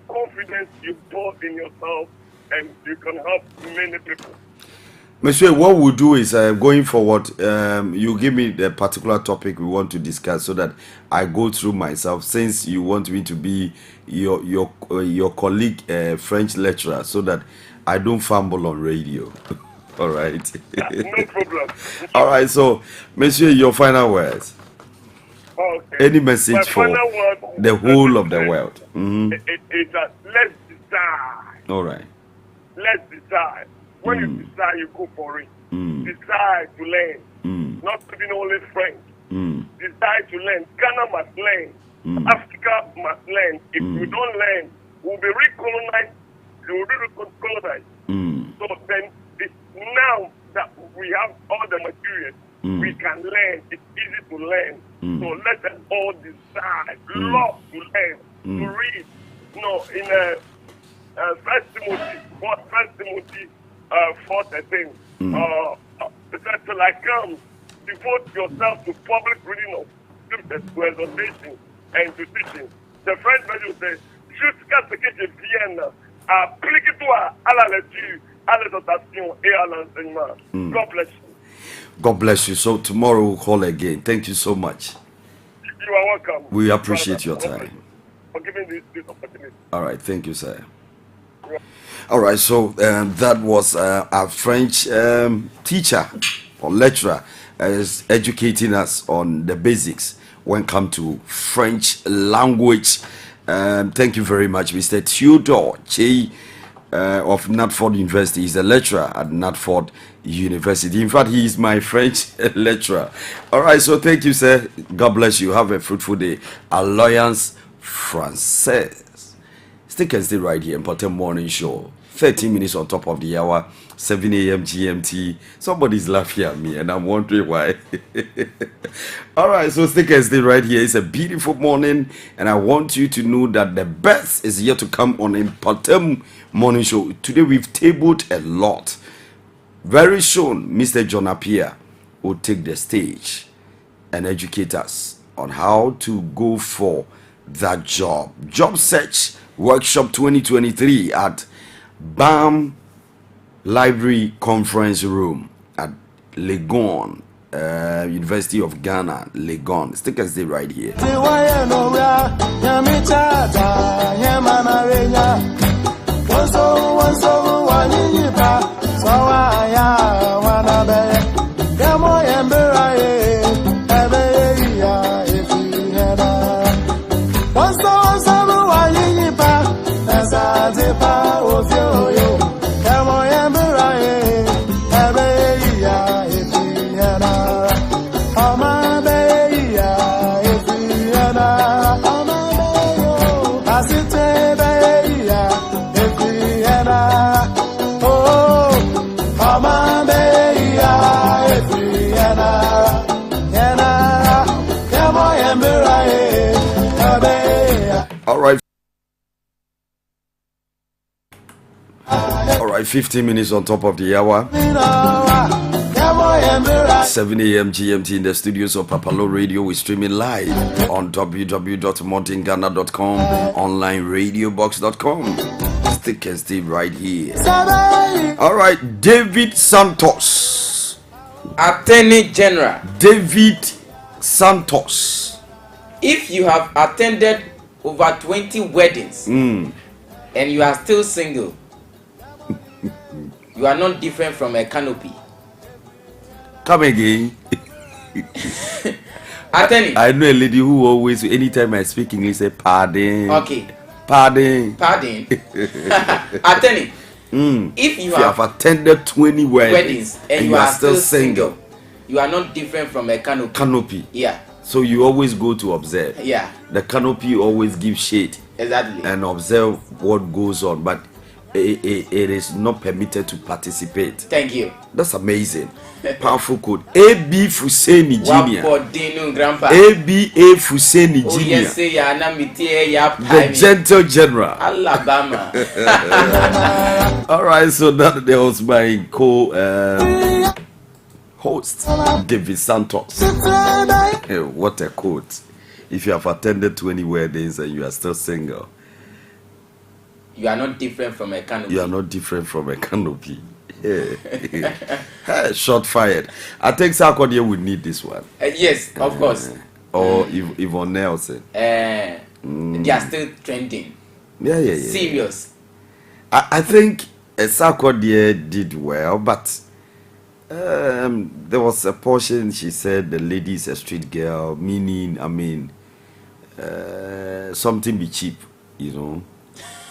Speaker 3: confidence you build in yourself, and you can help many people.
Speaker 1: Monsieur, what we'll do is going forward, you give me the particular topic we want to discuss so that I go through myself, since you want me to be your colleague French lecturer, so that I don't fumble on radio. All right.
Speaker 3: No problem.
Speaker 1: All right. So, Monsieur, your final words.
Speaker 3: Okay.
Speaker 1: Any message for the whole of the world?
Speaker 3: It is that let's decide.
Speaker 1: All right.
Speaker 3: Let's decide. When you decide, you go for it. Decide to learn. Not even only French. Decide to learn. Ghana must learn. Africa must learn. If we don't learn, we'll be recolonized. We'll be recolonized. So then, it's now that we have all the materials, we can learn. It's easy to learn. So let us all decide. Love to learn, to read. No, in First Timothy 4:13, it says, till I come, devote yourself to public reading of scriptures, to exhortation and to teaching. The French version says, jusqu'à ce que je vienne, applique-toi à la lecture, à l'exhortation et à l'enseignement. God bless you.
Speaker 1: God bless you. So tomorrow we'll call again. Thank you so much.
Speaker 3: You are welcome.
Speaker 1: We appreciate your time.
Speaker 3: For giving this opportunity.
Speaker 1: All right. Thank you, sir. All right. So that was our French teacher or lecturer is educating us on the basics when it comes to French language. Thank you very much, Mr. Theodore Che of Natford University. He's a lecturer at Natford University. In fact, he is my French lecturer. All right, so thank you, sir. God bless you. Have a fruitful day. Alliance Française. Stick and stay right here. Mpɔtam Morning Show. 13 minutes on top of the hour. 7 a.m. GMT. Somebody's laughing at me, and I'm wondering why. All right, so stick and stay right here. It's a beautiful morning, and I want you to know that the best is yet to come on Mpɔtam Morning Show. Today we've tabled a lot. Very soon, Mr. John Appiah will take the stage and educate us on how to go for that job. Job Search Workshop 2023 at BAM Library Conference Room at Legon, University of Ghana, Legon. Stick and stay right here. All right, 15 minutes on top of the hour. 7 a.m. GMT in the studios of PAPALAW Radio. We're streaming live on www.mountainghana.com, onlineradiobox.com. Stick and stay right here. All right, David Santos,
Speaker 4: Attorney General.
Speaker 1: David Santos.
Speaker 4: If you have attended over 20 weddings and you are still single, you are not different from a canopy.
Speaker 1: Come again.
Speaker 4: Attorney.
Speaker 1: I know a lady who always, anytime I speak English, say pardon.
Speaker 4: Okay.
Speaker 1: Pardon.
Speaker 4: Attorney. If you have
Speaker 1: attended 20 weddings
Speaker 4: and you are still single, you are not different from a canopy.
Speaker 1: Canopy.
Speaker 4: Yeah.
Speaker 1: So you always go to observe.
Speaker 4: Yeah.
Speaker 1: The canopy always gives shade.
Speaker 4: Exactly.
Speaker 1: And observe what goes on, but it is not permitted to participate.
Speaker 4: Thank you.
Speaker 1: That's amazing. Powerful code. A.B. Fuseni Jr. A.B.A. Fuseni Jr. The Gentle General.
Speaker 4: Alabama.
Speaker 1: All right, so that there was my host, David Santos. What a quote. If you have attended 20 weddings and you are still single,
Speaker 4: you are not different from a canopy.
Speaker 1: You are not different from a canopy. Yeah. Shot fired. I think Sarkodie would need this one.
Speaker 4: Yes, of course.
Speaker 1: Or Yvonne Nelson.
Speaker 4: They are still trending.
Speaker 1: Yeah.
Speaker 4: Serious.
Speaker 1: I think Sarkodie did well, but there was a portion she said the lady is a street girl, meaning, something be cheap, you know.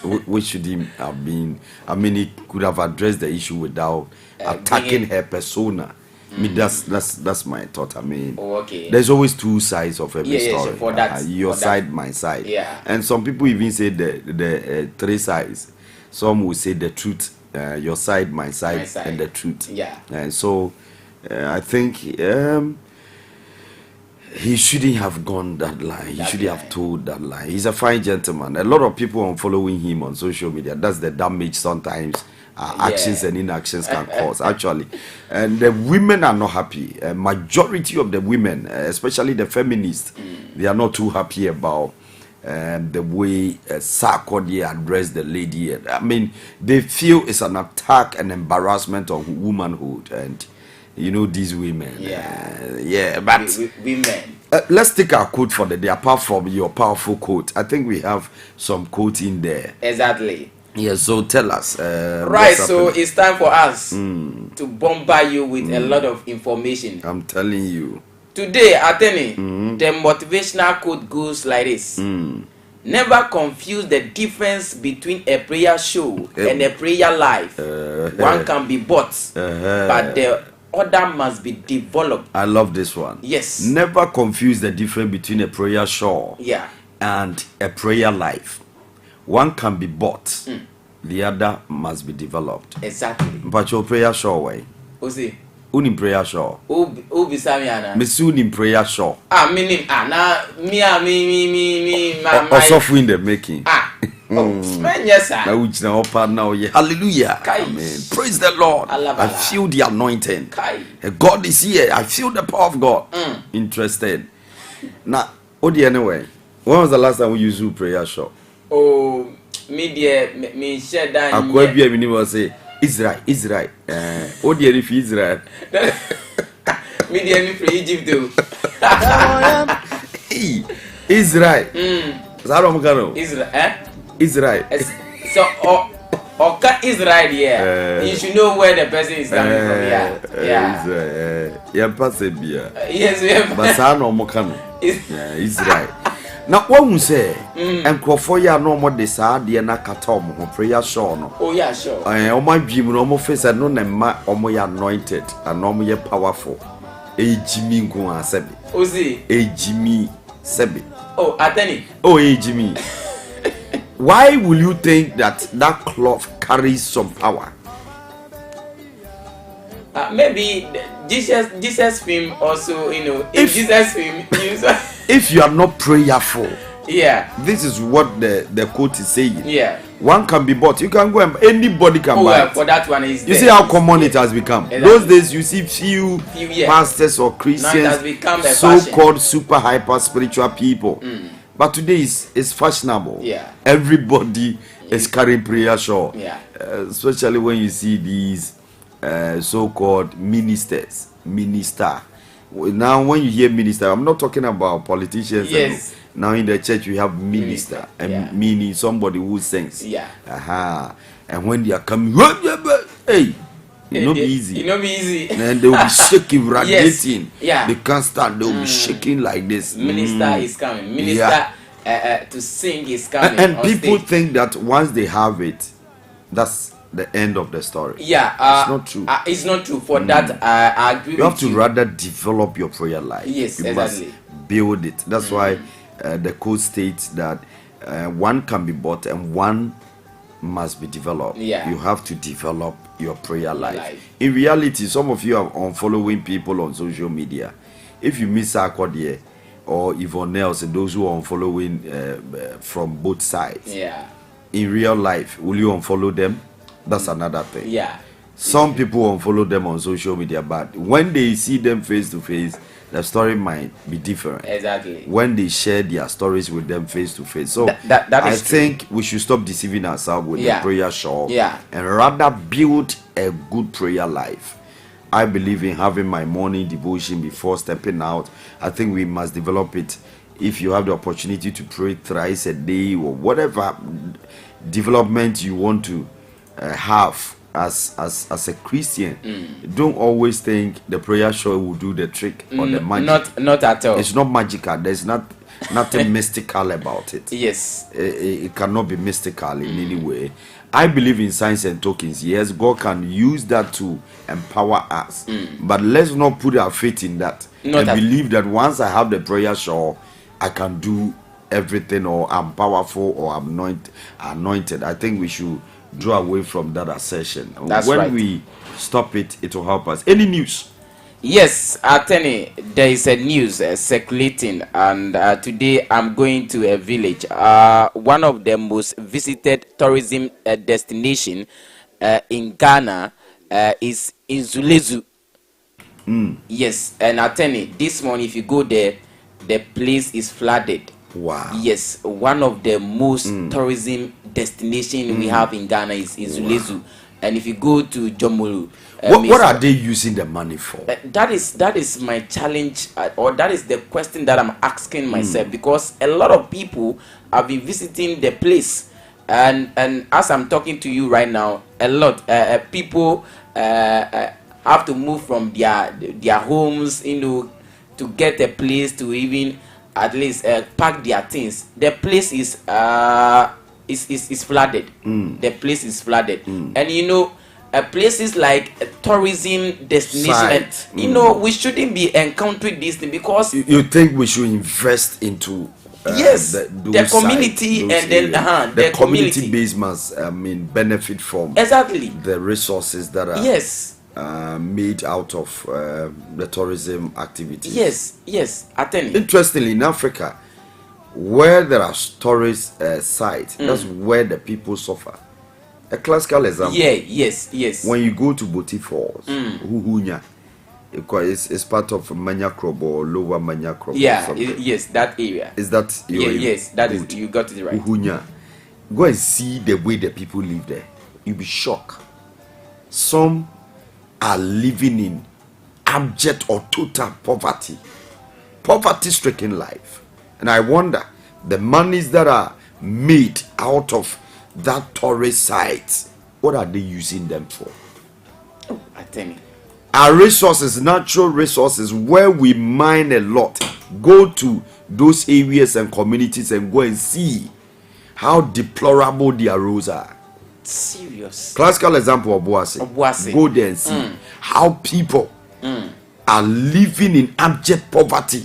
Speaker 1: Which should he have been? He could have addressed the issue without attacking her persona. That's my thought.
Speaker 4: Okay.
Speaker 1: There's always two sides of every story.
Speaker 4: So for that,
Speaker 1: your side, my side.
Speaker 4: Yeah.
Speaker 1: And some people even say the three sides. Some will say the truth, your side, my side, and the truth.
Speaker 4: Yeah.
Speaker 1: And so I think he shouldn't have gone that line. He shouldn't have told that line. He's a fine gentleman. A lot of people are following him on social media. That's the damage sometimes actions and inactions can cause, actually. And the women are not happy. A majority of the women, especially the feminists, they are not too happy about the way Sarkodie addressed the lady. They feel it's an attack and embarrassment of womanhood. And you know these women. But
Speaker 4: women.
Speaker 1: Let's take our quote for the day. Apart from your powerful quote, I think we have some quote in there.
Speaker 4: Exactly.
Speaker 1: Yeah. So tell us.
Speaker 4: Right. So it's time for us to bombard you with a lot of information.
Speaker 1: I'm telling you.
Speaker 4: Today, Attorney, the motivational quote goes like this: never confuse the difference between a prayer show and a prayer life. One can be bought, but the other must be developed.
Speaker 1: I love this one.
Speaker 4: Yes.
Speaker 1: Never confuse the difference between a prayer show and a prayer life. One can be bought. the other must be developed.
Speaker 4: Exactly.
Speaker 1: But your prayer show way.
Speaker 4: Ozi.
Speaker 1: Unim prayer show.
Speaker 4: Ubi Samiana.
Speaker 1: Misunim prayer show.
Speaker 4: Meaning, me,
Speaker 1: Also in the making.
Speaker 4: Yes, sir.
Speaker 1: Now, hallelujah. Amen. Praise the Lord. I feel the anointing. God is here. I feel the power of God. Interested. Now, anyway, when was the last time we used to prayer show?
Speaker 4: Oh, me share that.
Speaker 1: I quite be a say Israel. Oh, dear, if Israel.
Speaker 4: Me for Egypt too.
Speaker 1: Israel.
Speaker 4: Israel, eh?
Speaker 1: Israel.
Speaker 4: So, Israel, yeah. You should know where the person is coming from. Yeah.
Speaker 1: Israel. Yeah, pass it beer.
Speaker 4: Yes, we have.
Speaker 1: But I know Mokano. Israel. Now, what we say, and Crawford, no more desire, the Nakatom, or prayer show.
Speaker 4: Oh, yeah, sure.
Speaker 1: I my dream, no more face, and no name, or more anointed, and no more powerful. A Jimmy go and Sebi.
Speaker 4: Ozi.
Speaker 1: A Jimmy Sebi.
Speaker 4: Oh, Ateni.
Speaker 1: Oh, a Jimmy. Why will you think that cloth carries some power?
Speaker 4: Maybe Jesus film also, if Jesus film,
Speaker 1: if you are not prayerful,
Speaker 4: yeah,
Speaker 1: this is what the quote is saying.
Speaker 4: Yeah,
Speaker 1: one can be bought. You can go and anybody can buy.
Speaker 4: Well, for that one is.
Speaker 1: You see how common it has become. Exactly. Those days, you see few pastors or Christians, so-called super hyper spiritual people. But today it's fashionable.
Speaker 4: Yeah,
Speaker 1: everybody is carrying prayer shawl.
Speaker 4: Yeah,
Speaker 1: especially when you see these so-called ministers. Now, when you hear minister, I'm not talking about politicians.
Speaker 4: Yes.
Speaker 1: Now in the church we have minister, and meaning somebody who sings.
Speaker 4: Yeah.
Speaker 1: And when they are coming, hey, it not be easy.
Speaker 4: It not be easy.
Speaker 1: And they will be shaking, radiating.
Speaker 4: Yes. Yeah.
Speaker 1: They can't stand. They will be shaking like this.
Speaker 4: Minister is coming. Minister to sing is coming.
Speaker 1: And people think that once they have it, that's the end of the story.
Speaker 4: Yeah,
Speaker 1: it's not true.
Speaker 4: It's not true. For that, I agree with you.
Speaker 1: You have to rather develop your prayer life.
Speaker 4: Yes,
Speaker 1: you
Speaker 4: exactly.
Speaker 1: must build it. That's why the code states that one can be bought and one must be developed.
Speaker 4: Yeah.
Speaker 1: You have to develop your prayer life. In reality, some of you are unfollowing people on social media. If you miss Akwadie or Yvonne else, and those who are unfollowing from both sides, in real life, will you unfollow them? That's another thing.
Speaker 4: Yeah.
Speaker 1: Some people unfollow them on social media, but when they see them face to face, the story might be different.
Speaker 4: Exactly.
Speaker 1: When they share their stories with them face to face. So
Speaker 4: I
Speaker 1: think we should stop deceiving ourselves with the prayer shawl and rather build a good prayer life. I believe in having my morning devotion before stepping out. I think we must develop it. If you have the opportunity to pray thrice a day or whatever development you want to have as a Christian, don't always think the prayer shawl will do the trick or the magic.
Speaker 4: Not at all.
Speaker 1: It's not magical. There's nothing mystical about it.
Speaker 4: Yes,
Speaker 1: it cannot be mystical in any way. I believe in signs and tokens. Yes, God can use that to empower us, but let's not put our faith in that believe that once I have the prayer shawl, I can do everything, or I'm powerful, or I'm anointed. I think we should draw away from that assertion. When we stop it, it will help us. Any news?
Speaker 4: Yes, Atene, there is a news circulating, and today I'm going to a village. One of the most visited tourism destination in Ghana is in Zulezu. Yes, and Atene, this morning if you go there, the place is flooded.
Speaker 1: Wow.
Speaker 4: Yes, one of the most tourism destination we have in Ghana is Zulezu. And if you go to Jomulu,
Speaker 1: what are they using the money for?
Speaker 4: That is my challenge, or that is the question that I'm asking myself, because a lot of people have been visiting the place, and as I'm talking to you right now, a lot people have to move from their homes, to get a place to even at least pack their things. The place is flooded. The place is flooded, and places like a tourism destination, we shouldn't be encountering this thing, because
Speaker 1: you think we should invest into
Speaker 4: yes, the community
Speaker 1: those
Speaker 4: and then
Speaker 1: areas.
Speaker 4: the
Speaker 1: community base must benefit from
Speaker 4: exactly
Speaker 1: the resources that are
Speaker 4: yes
Speaker 1: made out of the tourism activities.
Speaker 4: Yes, attend.
Speaker 1: Interestingly, in Africa, where there are tourist sites, that's where the people suffer. A classical example.
Speaker 4: Yes.
Speaker 1: When you go to Boti Falls, Huhunya, it's part of Manya Krobo or Lower Manya Krobo.
Speaker 4: Yeah, yes, that area.
Speaker 1: Is that
Speaker 4: yes, that is, you got it right.
Speaker 1: Huhunya. Go and see the way the people live there. You'll be shocked. Some are living in abject or total poverty-stricken life. And I wonder, the monies that are made out of that tourist site, what are they using them for?
Speaker 4: I tell you.
Speaker 1: Our resources, natural resources, where we mine a lot, go to those areas and communities and go and see how deplorable their roads are.
Speaker 4: Serious.
Speaker 1: Classical example of Obuasi. Go there and see how people are living in abject poverty.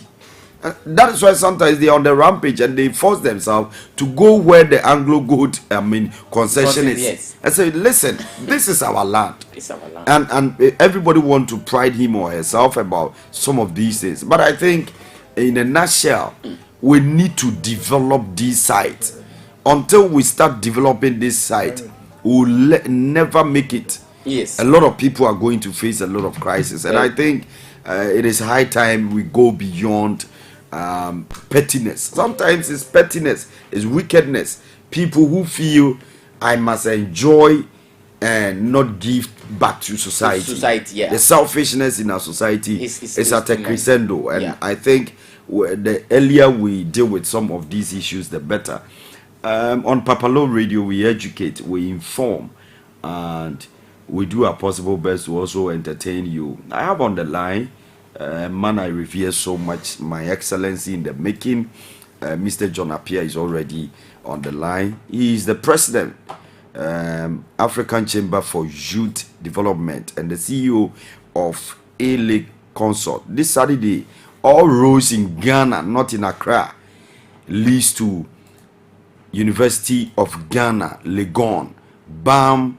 Speaker 1: That is why sometimes they are on the rampage and they force themselves to go where the Anglo Gold, concession is.
Speaker 4: Yes.
Speaker 1: And say, listen, this is our land.
Speaker 4: It's our land.
Speaker 1: And everybody want to pride him or herself about some of these things. But I think, in a nutshell, we need to develop these sites. Until we start developing this site, we'll never make it.
Speaker 4: Yes.
Speaker 1: A lot of people are going to face a lot of crisis. And I think it is high time we go beyond pettiness. Sometimes it's pettiness, it's wickedness. People who feel I must enjoy and not give back to society.
Speaker 4: Yeah.
Speaker 1: The selfishness in our society is at a crescendo. And I think the earlier we deal with some of these issues, the better. On PAPALAW Radio, we educate, we inform, and we do our possible best to also entertain you. I have on the line man I revere so much, my excellency in the making, Mr. John Appiah is already on the line. He is the president, African Chamber for Youth Development, and the CEO of A-League Consort. This Saturday, all roads in Ghana, not in Accra, leads to University of Ghana, Legon, BAM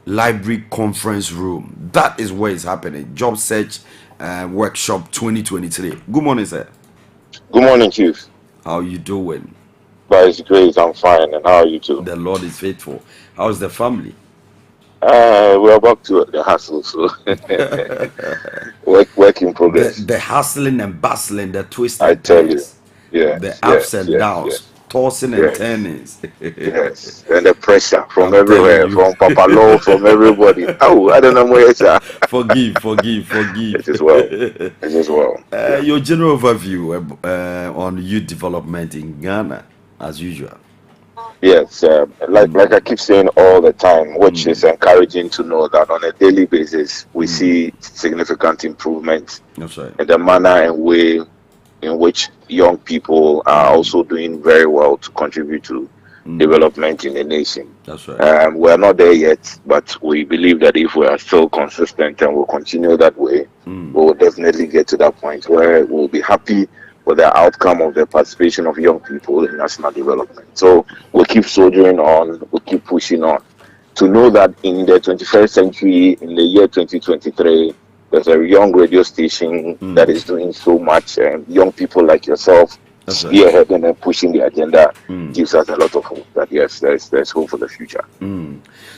Speaker 1: Library Conference Room. That is where it's happening. Job Search Workshop 2023. Good morning, sir.
Speaker 5: Good morning, Chief.
Speaker 1: How you doing?
Speaker 5: By His grace, I'm fine. And how are you too?
Speaker 1: The Lord is faithful. How's the family?
Speaker 5: We're back to the hustle, so work in progress.
Speaker 1: The hustling and bustling, the twisting.
Speaker 5: I tell you, yeah.
Speaker 1: The ups and downs, tossing and turnings.
Speaker 5: Yes, and the pressure from everywhere, from PAPALAW, from everybody. Oh, I don't know where it's at.
Speaker 1: Forgive.
Speaker 5: It is well.
Speaker 1: Your general overview on youth development in Ghana, as usual.
Speaker 5: Yes, like I keep saying all the time, which is encouraging to know that on a daily basis we see significant improvement in the manner and way in which young people are also doing very well to contribute to development in the nation.
Speaker 1: That's right.
Speaker 5: We're not there yet, but we believe that if we are still consistent and we'll continue that way, we'll definitely get to that point where we'll be happy with the outcome of the participation of young people in national development. So we'll keep soldiering on, we'll keep pushing on to know that in the 21st century, in the year 2023, there's a young radio station that is doing so much, and young people like yourself spearheading and pushing the agenda gives us a lot of hope that yes, there's hope for the future.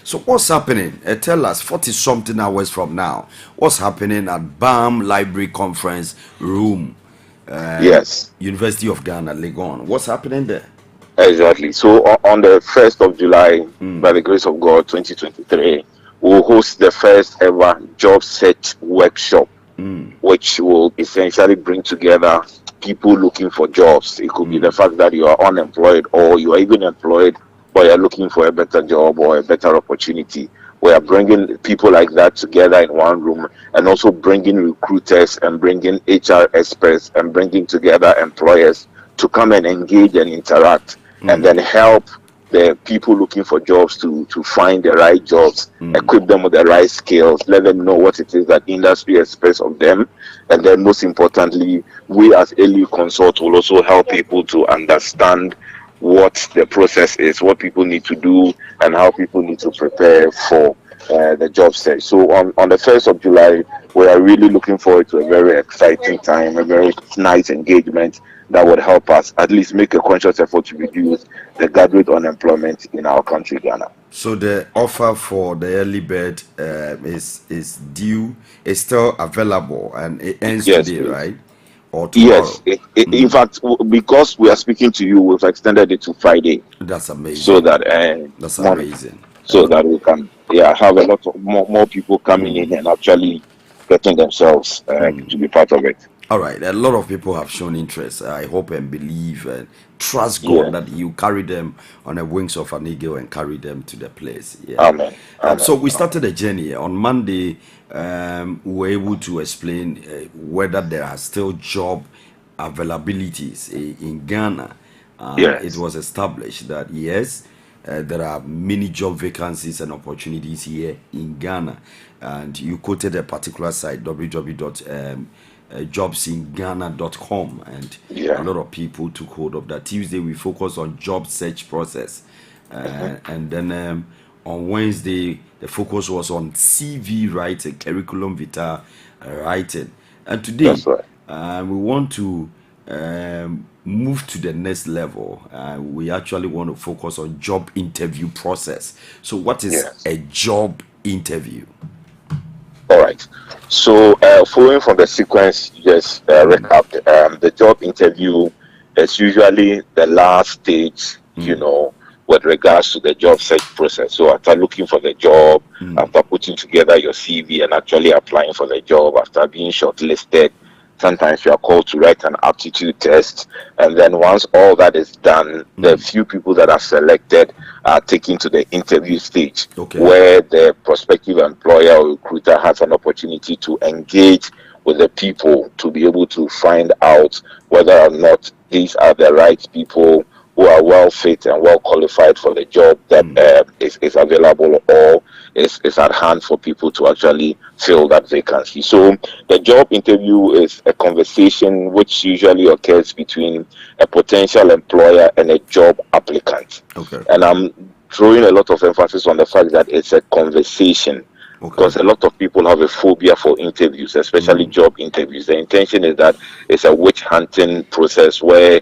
Speaker 1: So what's happening? Tell us, 40-something hours from now, what's happening at BAM Library Conference Room?
Speaker 5: Yes.
Speaker 1: University of Ghana, Legon. What's happening there?
Speaker 5: Exactly. So on the 1st of July, by the grace of God, 2023, we'll host the first ever job search workshop, which will essentially bring together people looking for jobs. It could be the fact that you are unemployed or you are even employed, but you're looking for a better job or a better opportunity. We are bringing people like that together in one room, and also bringing recruiters and bringing HR experts and bringing together employers to come and engage and interact and then help the people looking for jobs to find the right jobs, equip them with the right skills, let them know what it is that industry expects of them. And then most importantly, we as LU Consult will also help people to understand what the process is, what people need to do, and how people need to prepare for the job search. So on the 1st of July, we are really looking forward to a very exciting time, a very nice engagement that would help us at least make a conscious effort to reduce the graduate unemployment in our country, Ghana.
Speaker 1: So the offer for the early bird is due, is still available, and it ends today, please. Right? Or tomorrow?
Speaker 5: Yes. In fact, because we are speaking to you, we've extended it to Friday.
Speaker 1: That's amazing.
Speaker 5: So that
Speaker 1: that's amazing.
Speaker 5: So that we can have a lot of more people coming in and actually getting themselves to be part of it.
Speaker 1: All right, a lot of people have shown interest. I hope and believe and trust God that you carry them on the wings of an eagle and carry them to the place. Yeah.
Speaker 5: Amen.
Speaker 1: So we started a journey on Monday. We were able to explain whether there are still job availabilities in Ghana. It was established that yes, there are many job vacancies and opportunities here in Ghana, and you quoted a particular site, www.jobsinghana.com, and a lot of people took hold of that. Tuesday we focused on job search process, and then on Wednesday the focus was on CV writing, curriculum vitae writing, and today we want to move to the next level. We actually want to focus on job interview process. So what is a job interview?
Speaker 5: All right. So following from the sequence you just recapped, the job interview is usually the last stage, with regards to the job search process. So after looking for the job, after putting together your CV and actually applying for the job, after being shortlisted, sometimes you are called to write an aptitude test, and then once all that is done, the few people that are selected are taken to the interview stage, where the prospective employer or recruiter has an opportunity to engage with the people to be able to find out whether or not these are the right people who are well fit and well qualified for the job that is available or is at hand for people to actually fill that vacancy. So the job interview is a conversation which usually occurs between a potential employer and a job applicant. And I'm throwing a lot of emphasis on the fact that it's a conversation. Because a lot of people have a phobia for interviews, especially job interviews. The intention is that it's a witch hunting process where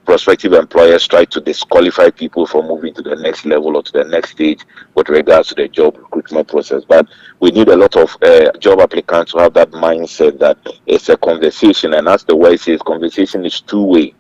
Speaker 5: prospective employers try to disqualify people from moving to the next level or to the next stage with regards to the job recruitment process. But we need a lot of job applicants to have that mindset that it's a conversation, and as the word says, conversation is two-way.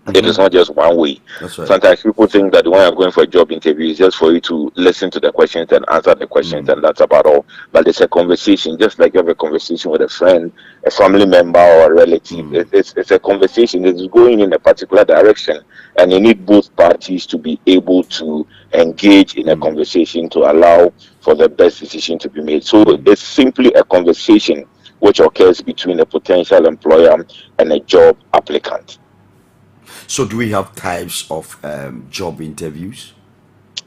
Speaker 5: It is not just one way. Sometimes people think that when you're going for a job interview, it's just for you to listen to the questions and answer the questions, and that's about all. But it's a conversation, just like you have a conversation with a friend, a family member, or a relative. It's a conversation. It's going in a particular direction, and you need both parties to be able to engage in a conversation to allow for the best decision to be made. So it's simply a conversation which occurs between a potential employer and a job applicant.
Speaker 1: So do we have types of job interviews?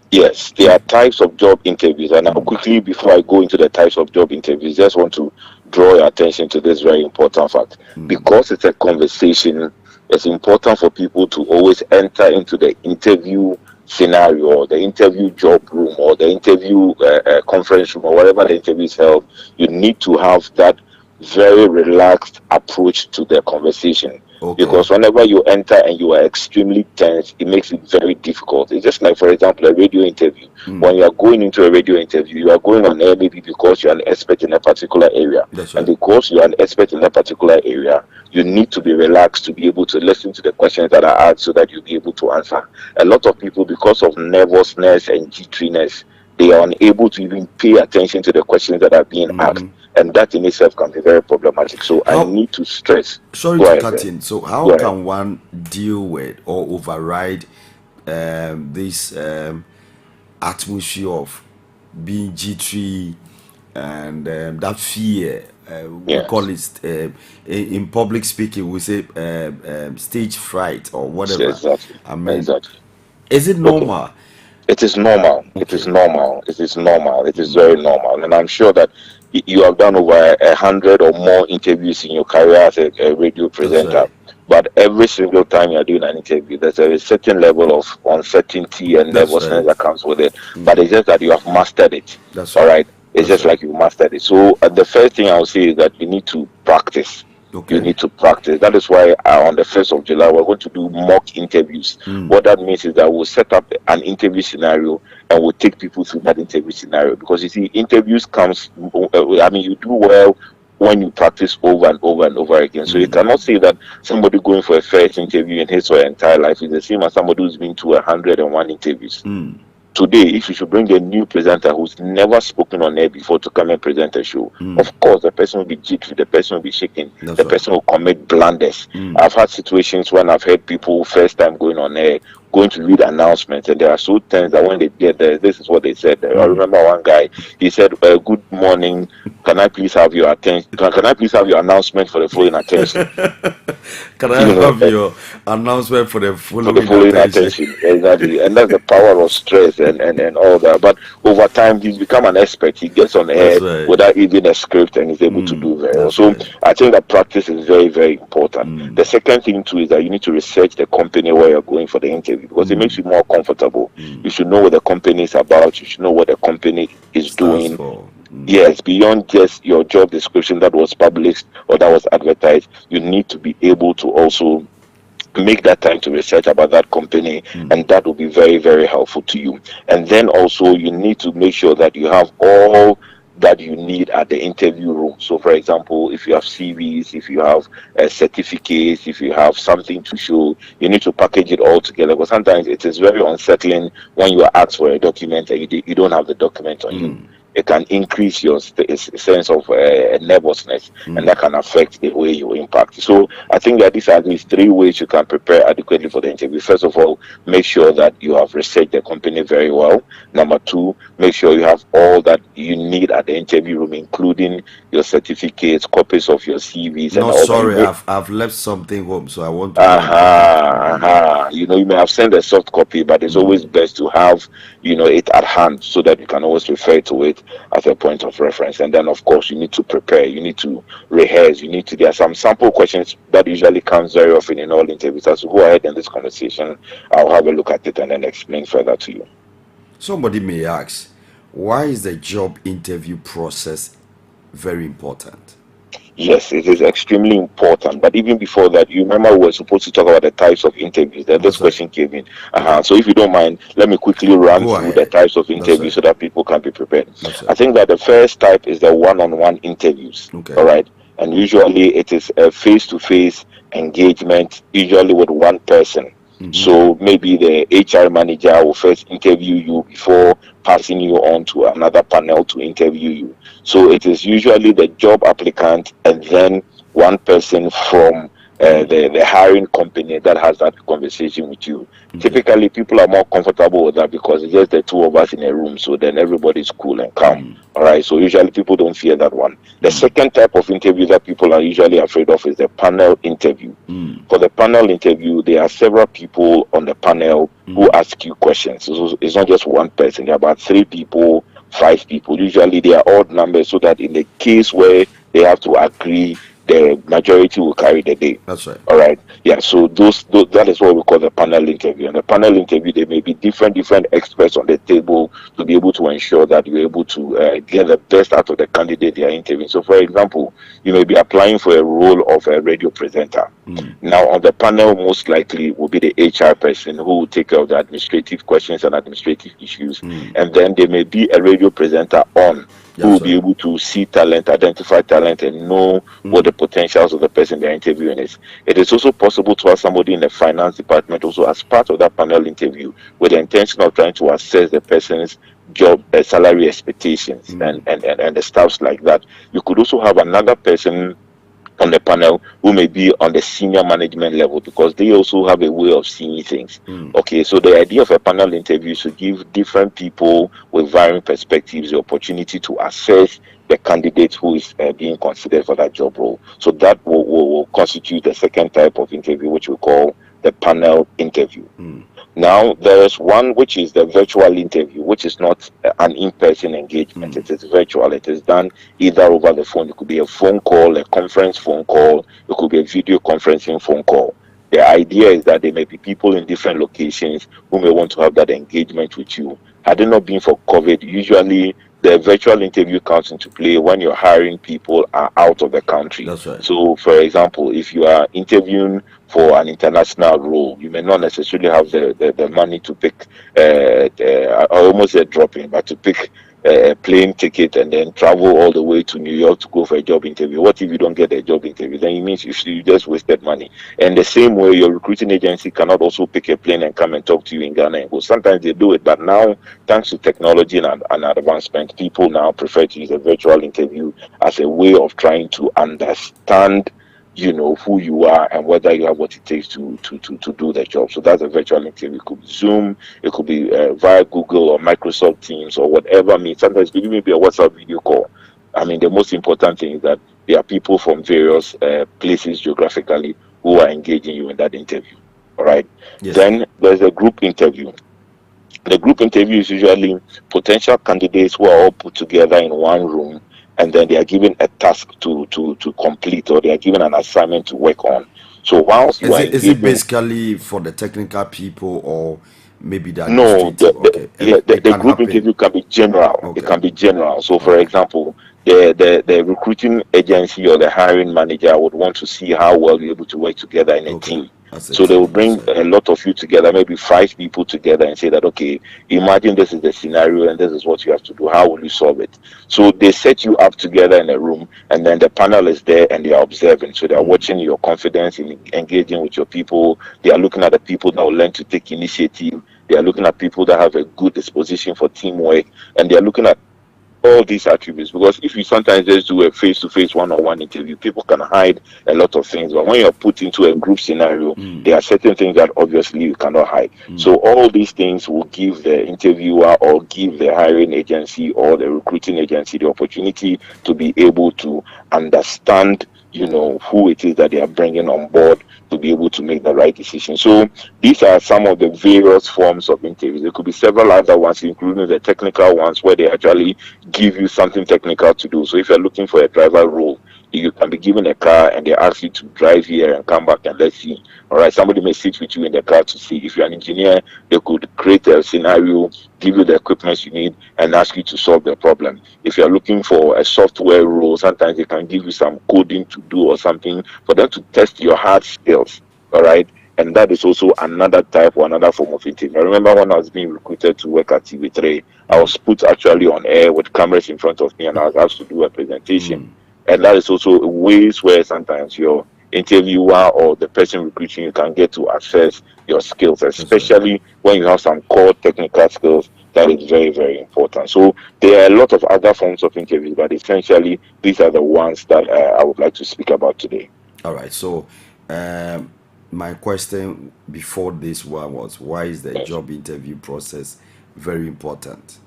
Speaker 5: Yes, there are types of job interviews, and I'll quickly, before I go into the types of job interviews, just want to draw your attention to this very important fact. Because it's a conversation, it's important for people to always enter into the interview scenario or the interview job room or the interview conference room or wherever the interview is held. You need to have that very relaxed approach to the conversation. Because whenever you enter and you are extremely tense, it makes it very difficult. It's just like, for example, a radio interview. When you are going into a radio interview, you are going on air maybe because you are an expert in a particular area. And because you are an expert in a particular area, you need to be relaxed to be able to listen to the questions that are asked so that you'll be able to answer. A lot of people, because of nervousness and jitteriness, they are unable to even pay attention to the questions that are being asked. And that in itself can be very problematic. So I need to stress.
Speaker 1: Sorry to cut in. So how can one deal with or override this atmosphere of being jittery and that fear? We call it in public speaking, we say stage fright or whatever.
Speaker 5: Exactly.
Speaker 1: Is it normal?
Speaker 5: It is normal.
Speaker 1: Okay.
Speaker 5: It is normal. It is normal. It is very normal. And I'm sure that you have done over 100 or more interviews in your career as a radio presenter.
Speaker 1: Right.
Speaker 5: But every single time you're doing an interview, there's a certain level of uncertainty and nervousness that comes with it. But it's just that you have mastered it.
Speaker 1: That's
Speaker 5: all right. It's
Speaker 1: That's
Speaker 5: just like you mastered it. So the first thing I'll say is that you need to practice.
Speaker 1: Okay.
Speaker 5: You need to practice. That is why on the 1st of July, we're going to do mock interviews. What that means is that we'll set up an interview scenario and we'll take people through that interview scenario. Because you see, interviews comes, I mean, you do well when you practice over and over and over again. So you cannot say that somebody going for a first interview in his or her entire life is the same as somebody who's been to 101 interviews. Today, if you should bring a new presenter who's never spoken on air before to come and present a show, of course, the person will be jittery, the person will be shaking, the person will commit blunders. I've had situations when I've heard people first time going on air, going to read announcements, and they are so tense that when they get there, this is what they said. I remember one guy, he said, good morning, can I please have your attention? Can I please have your announcement for the following attention?
Speaker 1: Can I have your announcement for the following
Speaker 5: attention? Exactly. And that's the power of stress and all that. But over time, he's become an expert. He gets on air without even a script and is able to do very well. So I think that practice is very, very important. The second thing too is that you need to research the company where you're going for the interview, because it makes you more comfortable. You should know what the company is about. You should know what the company is doing. Yes, beyond just your job description that was published or that was advertised, you need to be able to also make that time to research about that company, and that will be very, very helpful to you. And then also you need to make sure that you have all that you need at the interview room. So for example, if you have CVs, if you have certificates, if you have something to show, you need to package it all together, because sometimes it is very unsettling when you are asked for a document and you don't have the document on you. It can increase your sense of nervousness, and that can affect the way you impact. So I think that these are at least 3 ways you can prepare adequately for the interview. First of all, make sure that you have researched the company very well. Number 2, make sure you have all that you need at the interview room, including your certificates, copies of your CVs.
Speaker 1: No, sorry, I've left something home, so I want to.
Speaker 5: You know, you may have sent a soft copy, but it's always best to have, you know, it at hand so that you can always refer to it as a point of reference. And then of course you need to prepare, you need to rehearse, there are some sample questions that usually comes very often in all interviews. As we go ahead in this conversation, I'll have a look at it and then explain further to you.
Speaker 1: Somebody may ask, why is the job interview process very important?
Speaker 5: Yes, it is extremely important. But even before that, you remember we were supposed to talk about the types of interviews. That this question came in. So if you don't mind, let me quickly run through the types of interviews so that people can be prepared. I think that the first type is the one-on-one interviews. All right. And usually it is a face-to-face engagement, usually with one person. So maybe the HR manager will first interview you before passing you on to another panel to interview you. So it is usually the job applicant and then one person from the hiring company that has that conversation with you. Typically, people are more comfortable with that because it's just the two of us in a room, so then everybody's cool and calm. All right, so usually people don't fear that one. The second type of interview that people are usually afraid of is the panel interview. For the panel interview, there are several people on the panel who ask you questions. So it's not just one person. There are about 3 people, 5 people. Usually they are odd numbers, so that in the case where they have to agree, the majority will carry the day.
Speaker 1: That's right.
Speaker 5: All right. Yeah. So that is what we call the panel interview. And the panel interview, there may be different experts on the table to be able to ensure that you're able to get the best out of the candidate they are interviewing. So, for example, you may be applying for a role of a radio presenter. Now, on the panel, most likely will be the HR person who will take care of the administrative questions and administrative issues. And then there may be a radio presenter on who will be able to see talent, identify talent, and know what the potentials of the person they're interviewing is. It is also possible to have somebody in the finance department also as part of that panel interview with the intention of trying to assess the person's job salary expectations and the stuffs like that. You could also have another person on the panel who may be on the senior management level, because they also have a way of seeing things. Okay, so the idea of a panel interview is to give different people with varying perspectives the opportunity to assess the candidate who is being considered for that job role. So that will constitute the second type of interview, which we call the panel interview. Now, there is one which is the virtual interview, which is not an in-person engagement. It is virtual. It is done either over the phone. It could be a phone call, a conference phone call. It could be a video conferencing phone call. The idea is that there may be people in different locations who may want to have that engagement with you. Had it not been for COVID, usually the virtual interview comes into play when you're hiring people are out of the country.
Speaker 1: That's right.
Speaker 5: So, for example, if you are interviewing for an international role, you may not necessarily have the money to pick, I almost said dropping, but to pick a plane ticket and then travel all the way to New York to go for a job interview. What if you don't get a job interview? Then it means you just wasted money. And the same way, your recruiting agency cannot also pick a plane and come and talk to you in Ghana and go. Sometimes they do it, but now, thanks to technology and advancement, people now prefer to use a virtual interview as a way of trying to understand, you know, who you are and whether you have what it takes to do the job. So that's a virtual interview. It could be Zoom, it could be via Google or Microsoft Teams or whatever means. Sometimes it could even be a WhatsApp video call. I mean, the most important thing is that there are people from various places geographically who are engaging you in that interview. All right. Yes. Then there's a group interview. The group interview is usually potential candidates who are all put together in one room, and then they are given a task to complete, or they are given an assignment to work on. So whilst you
Speaker 1: is it basically for the technical people, or maybe the
Speaker 5: the group interview can be general. Okay. It can be general. So for example, the recruiting agency or the hiring manager would want to see how well you're able to work together in a team. So they will bring a lot of you together, maybe 5 people together, and say that, okay, imagine this is the scenario and this is what you have to do. How will you solve it? So they set you up together in a room, and then the panel is there and they are observing. So they are watching your confidence in engaging with your people. They are looking at the people that will learn to take initiative. They are looking at people that have a good disposition for teamwork, and they are looking at all these attributes, because if you sometimes just do a face-to-face one-on-one interview, people can hide a lot of things, but when you're put into a group scenario, there are certain things that obviously you cannot hide. So all these things will give the interviewer or give the hiring agency or the recruiting agency the opportunity to be able to understand, you know, who it is that they are bringing on board, to be able to make the right decision. So these are some of the various forms of interviews. There could be several other ones, including the technical ones, where they actually give you something technical to do. So if you're looking for a driver role, you can be given a car and they ask you to drive here and come back and let's see. All right, somebody may sit with you in the car to see. If you're an engineer, they could create a scenario, give you the equipment you need, and ask you to solve the problem. If you're looking for a software role, sometimes they can give you some coding to do or something for them to test your hard skills. All right. And that is also another type or another form of interview. I remember when I was being recruited to work at TV3, I was put actually on air with cameras in front of me and I was asked to do a presentation. And that is also ways where sometimes your interviewer or the person recruiting you can get to assess your skills, especially when you have some core technical skills. That is very, very important. So there are a lot of other forms of interviews, but essentially these are the ones that I would like to speak about today.
Speaker 1: All right. So my question before this one was, why is the job interview process very important?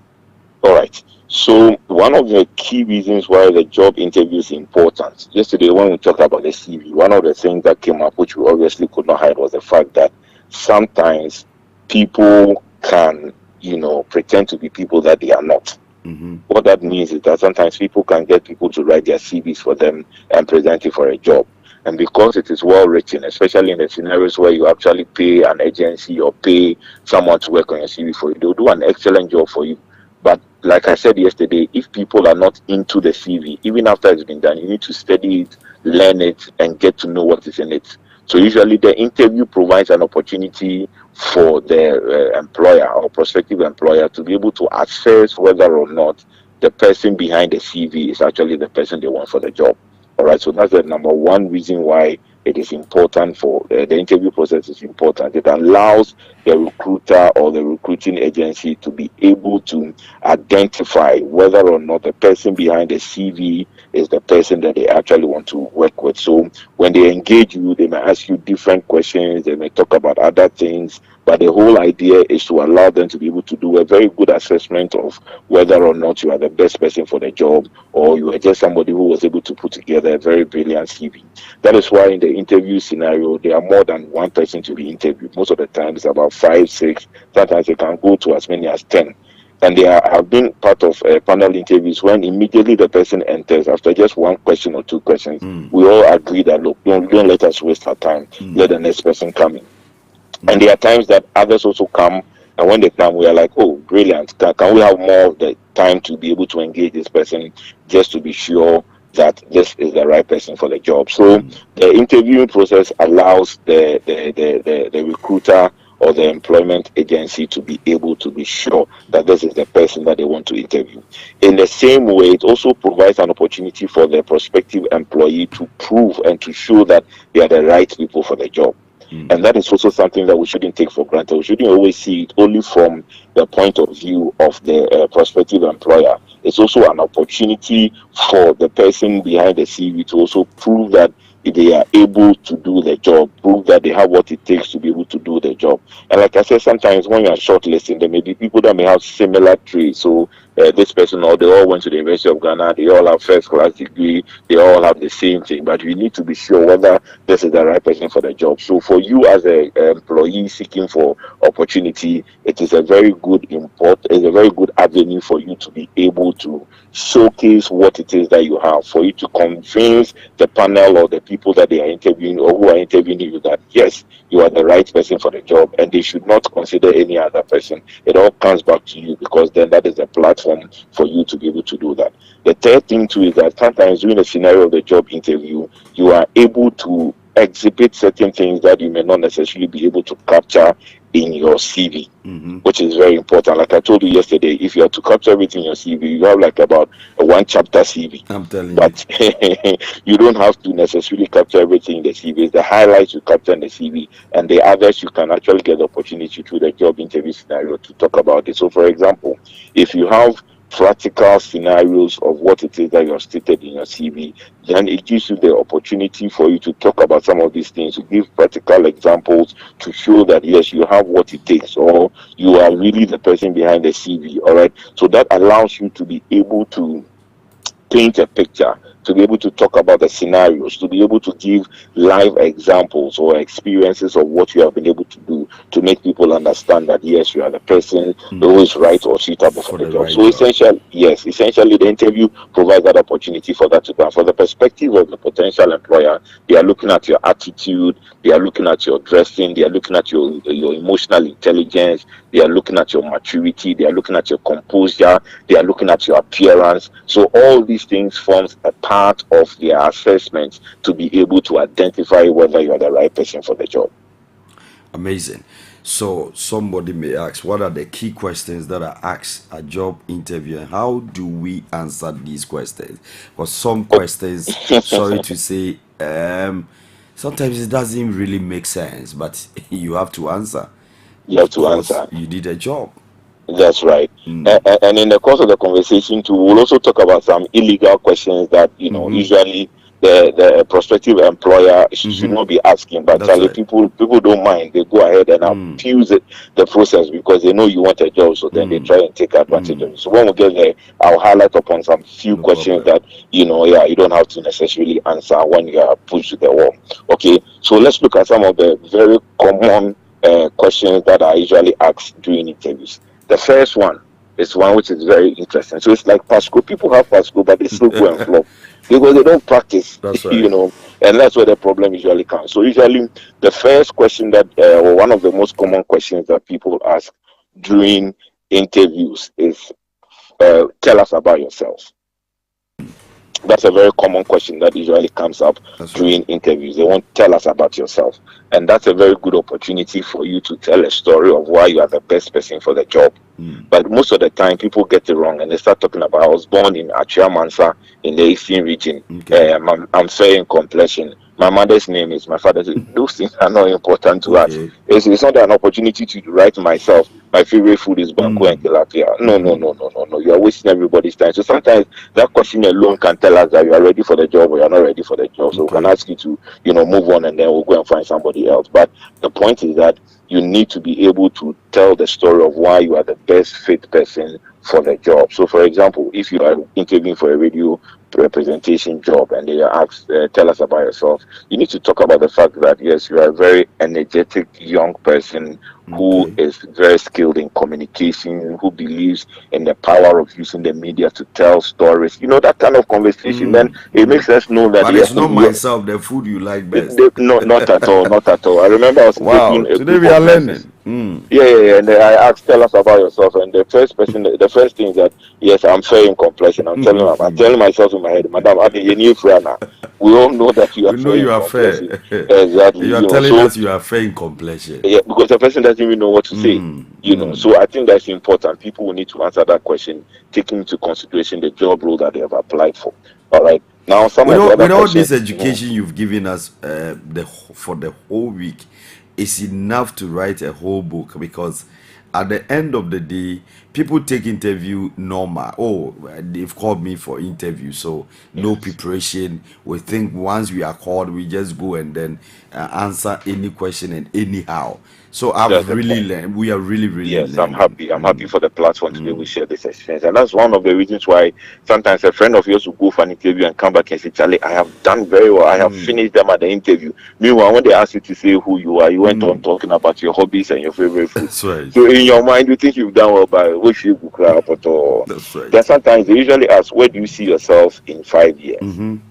Speaker 5: All right. So one of the key reasons why the job interview is important, yesterday when we talked about the CV, one of the things that came up, which we obviously could not hide, was the fact that sometimes people can, you know, pretend to be people that they are not. What that means is that sometimes people can get people to write their CVs for them and present it for a job. And because it is well written, especially in the scenarios where you actually pay an agency or pay someone to work on your CV for you, they'll do an excellent job for you. But like I said yesterday, if people are not into the CV, even after it's been done, you need to study it, learn it, and get to know what is in it. So usually the interview provides an opportunity for the employer or prospective employer to be able to assess whether or not the person behind the CV is actually the person they want for the job. All right, so that's the number one reason why it is important for the interview process is important. It allows the recruiter or the recruiting agency to be able to identify whether or not the person behind the CV is the person that they actually want to work with. So when they engage you, they may ask you different questions. They may talk about other things, But the whole idea is to allow them to be able to do a very good assessment of whether or not you are the best person for the job, or you are just somebody who was able to put together a very brilliant CV. That is why in the interview scenario, there are more than one person to be interviewed. Most of the time, it's about 5, 6. Sometimes it can go to as many as 10. And there have been part of panel interviews when immediately the person enters, after just one question or two questions, we all agree that, look, don't let us waste our time. Let the next person come in. And there are times that others also come, and when they come, we are like, oh, brilliant. Can we have more of the time to be able to engage this person just to be sure that this is the right person for the job? So the interviewing process allows the recruiter or the employment agency to be able to be sure that this is the person that they want to interview. In the same way, it also provides an opportunity for the prospective employee to prove and to show that they are the right people for the job. And that is also something that we shouldn't take for granted. We shouldn't always see it only from the point of view of the prospective employer. It's also an opportunity for the person behind the CV to also prove that they are able to do the job, prove that they have what it takes to be able to do the job. And like I said, sometimes when you are shortlisting, there may be people that may have similar traits. So this person, or they all went to the University of Ghana, they all have first-class degree, they all have the same thing, but we need to be sure whether this is the right person for the job. So for you as an employee seeking for opportunity, it is a very good it's a very good avenue for you to be able to showcase what it is that you have, for you to convince the panel or the people that they are interviewing or who are interviewing you that yes, you are the right person for the job, and they should not consider any other person. It all comes back to you, because then that is the platform for you to be able to do that. The third thing too is that sometimes during the scenario of the job interview, you are able to exhibit certain things that you may not necessarily be able to capture in your CV, which is very important. Like I told you yesterday, if you have to capture everything in your CV, you have like about a 1-chapter CV.
Speaker 1: I'm telling
Speaker 5: but you don't have to necessarily capture everything in the CV. It's the highlights you capture in the CV, and the others you can actually get the opportunity through the job interview scenario to talk about it. So, for example, if you have practical scenarios of what it is that you have stated in your CV, then it gives you the opportunity for you to talk about some of these things, to give practical examples to show that yes, you have what it takes, or you are really the person behind the CV. All right, so that allows you to be able to paint a picture, to be able to talk about the scenarios, to be able to give live examples or experiences of what you have been able to do to make people understand that yes, you are the person who is right or suitable for the job.
Speaker 1: right
Speaker 5: So essentially the interview provides that opportunity for that to go. For the perspective of the potential employer, they are looking at your attitude, they are looking at your dressing, they are looking at your emotional intelligence, they are looking at your maturity, they are looking at your composure, they are looking at your appearance. So all these things forms a part of their assessment to be able to identify whether you are the right person for the job.
Speaker 1: Amazing. So somebody may ask, what are the key questions that are asked at job interview, and how do we answer these questions? Because some questions, sorry to say, sometimes it doesn't really make sense, but you have to answer.
Speaker 5: You have to answer.
Speaker 1: You did a job.
Speaker 5: That's right. And in the course of the conversation too, we'll also talk about some illegal questions that usually the prospective employer should not be asking, but actually people don't mind. They go ahead and abuse the process because they know you want a job, so then they try and take advantage of it. So when we get there, I'll highlight upon some few questions that you don't have to necessarily answer when you are pushed to the wall. Okay, so let's look at some of the very common questions that are usually asked during interviews. The first one is one which is very interesting. So it's like Pasco. People have Pasco, but they still go and flop because they don't practice.
Speaker 1: That's right.
Speaker 5: And that's where the problem usually comes. So usually the first question that, or one of the most common questions that people ask during interviews is, tell us about yourself. That's a very common question that usually comes up during interviews. They won't tell us about yourself. And that's a very good opportunity for you to tell a story of why you are the best person for the job. But most of the time, people get it wrong and they start talking about, I was born in Achia Mansa in the Eastern region. I'm fair in complexion. My mother's name is my father's name. Those things are not important to us. It's not an opportunity to write myself. my favorite food is banku and tilapia. No. You are wasting everybody's time. So sometimes that question alone can tell us that you are ready for the job or you are not ready for the job. So we can ask you to, move on, and then we'll go and find somebody else. But the point is that you need to be able to tell the story of why you are the best fit person for the job. So, for example, if you are interviewing for a radio representation job and they are asked, tell us about yourself, you need to talk about the fact that, yes, you are a very energetic young person who is very skilled in communication, who believes in the power of using the media to tell stories. That kind of conversation, then it makes us know that.
Speaker 6: But it's not myself, the food you like best.
Speaker 5: No, not at all, not at all. I remember I was
Speaker 6: wow,
Speaker 5: interviewing a
Speaker 6: today
Speaker 5: group
Speaker 6: we are
Speaker 5: of
Speaker 6: learning.
Speaker 5: Yeah. And I asked, tell us about yourself. And the first thing is that, yes, I'm fair in complexion. I'm telling myself in my head, Madam, we all know that you are
Speaker 6: we
Speaker 5: fair
Speaker 6: know you
Speaker 5: in
Speaker 6: are
Speaker 5: complexion.
Speaker 6: fair.
Speaker 5: Exactly.
Speaker 6: You are telling us you are fair in complexion.
Speaker 5: Yeah, because the person doesn't even know what to say. So I think that's important. People will need to answer that question, taking into consideration the job role that they have applied for. All right. Now, some of the other
Speaker 6: with all
Speaker 5: questions,
Speaker 6: this education you've given us for the whole week is enough to write a whole book, because at the end of the day, people take interview normal. Oh, they've called me for interview, so no preparation. We think once we are called, we just go and then answer any question and anyhow. So I've really learned. We are really
Speaker 5: yes,
Speaker 6: learning.
Speaker 5: I'm happy for the platform to be able to share this experience. And that's one of the reasons why sometimes a friend of yours will go for an interview and come back and say, Charlie, I have done very well. I have finished them at the interview. Meanwhile, when they ask you to say who you are, you went on talking about your hobbies and your favorite food.
Speaker 6: That's right.
Speaker 5: So in your mind, you think you've done well by which you could cry up at all.
Speaker 6: That's right.
Speaker 5: Then sometimes they usually ask, where do you see yourself in 5 years?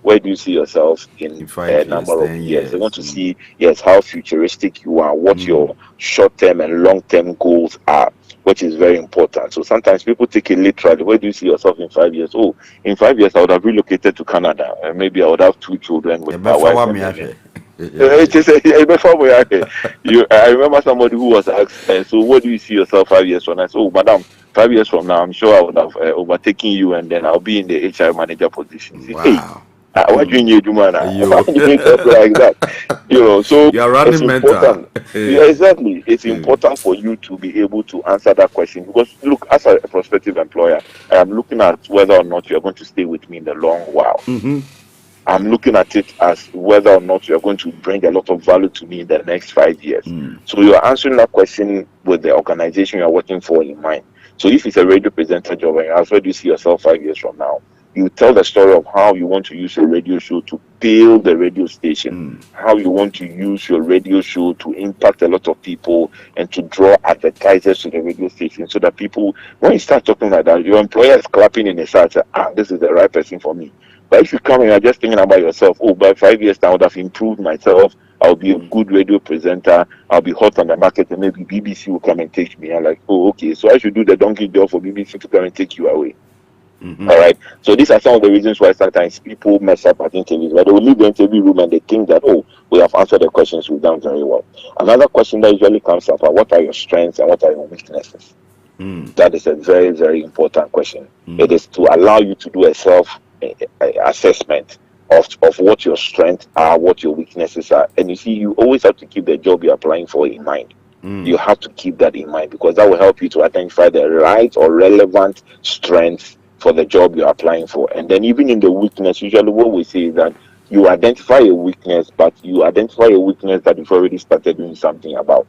Speaker 5: Where do you see yourself in
Speaker 6: 5
Speaker 5: number of
Speaker 6: 10
Speaker 5: years? They want to see, yes, how futuristic you are, what your short-term and long-term goals are, which is very important. So sometimes people take it literally. Where do you see yourself in 5 years? Oh, in 5 years I would have relocated to Canada, and maybe I would have 2 children with my wife. It is I remember somebody who was asked, so where do you see yourself 5 years from now? I said, oh, madam, 5 years from now, I'm sure I would have overtaken you, and then I'll be in the HR manager position.
Speaker 6: Wow.
Speaker 5: What do you need, man? Like that, so
Speaker 6: you are running mental.
Speaker 5: Yeah, exactly. It's important for you to be able to answer that question, because look, as a prospective employer, I am looking at whether or not you are going to stay with me in the long while. I'm looking at it as whether or not you're going to bring a lot of value to me in the next 5 years. So you're answering that question with the organization you're working for in mind. So if it's a radio presenter job and you ask, where do you see yourself 5 years from now? You tell the story of how you want to use your radio show to build the radio station, how you want to use your radio show to impact a lot of people and to draw advertisers to the radio station, so that people, when you start talking like that, your employer is clapping in the side, say, this is the right person for me. But if you come and you're just thinking about yourself, oh, by 5 years now I would have improved myself, I'll be a good radio presenter, I'll be hot on the market, and maybe BBC will come and take me. I'm like, oh, okay, so I should do the donkey job for BBC to come and take you away. All right. So these are some of the reasons why sometimes people mess up at interviews. But they will leave the interview room and they think that, oh, we have answered the questions, we've done very well. Another question that usually comes up are, what are your strengths and what are your weaknesses? That is a very, very important question. It is to allow you to do a self-assessment of what your strengths are, what your weaknesses are. And you see, you always have to keep the job you're applying for in mind. You have to keep that in mind, because that will help you to identify the right or relevant strengths for the job you're applying for. And then even in the weakness, usually what we say is that you identify a weakness, but you identify a weakness that you've already started doing something about.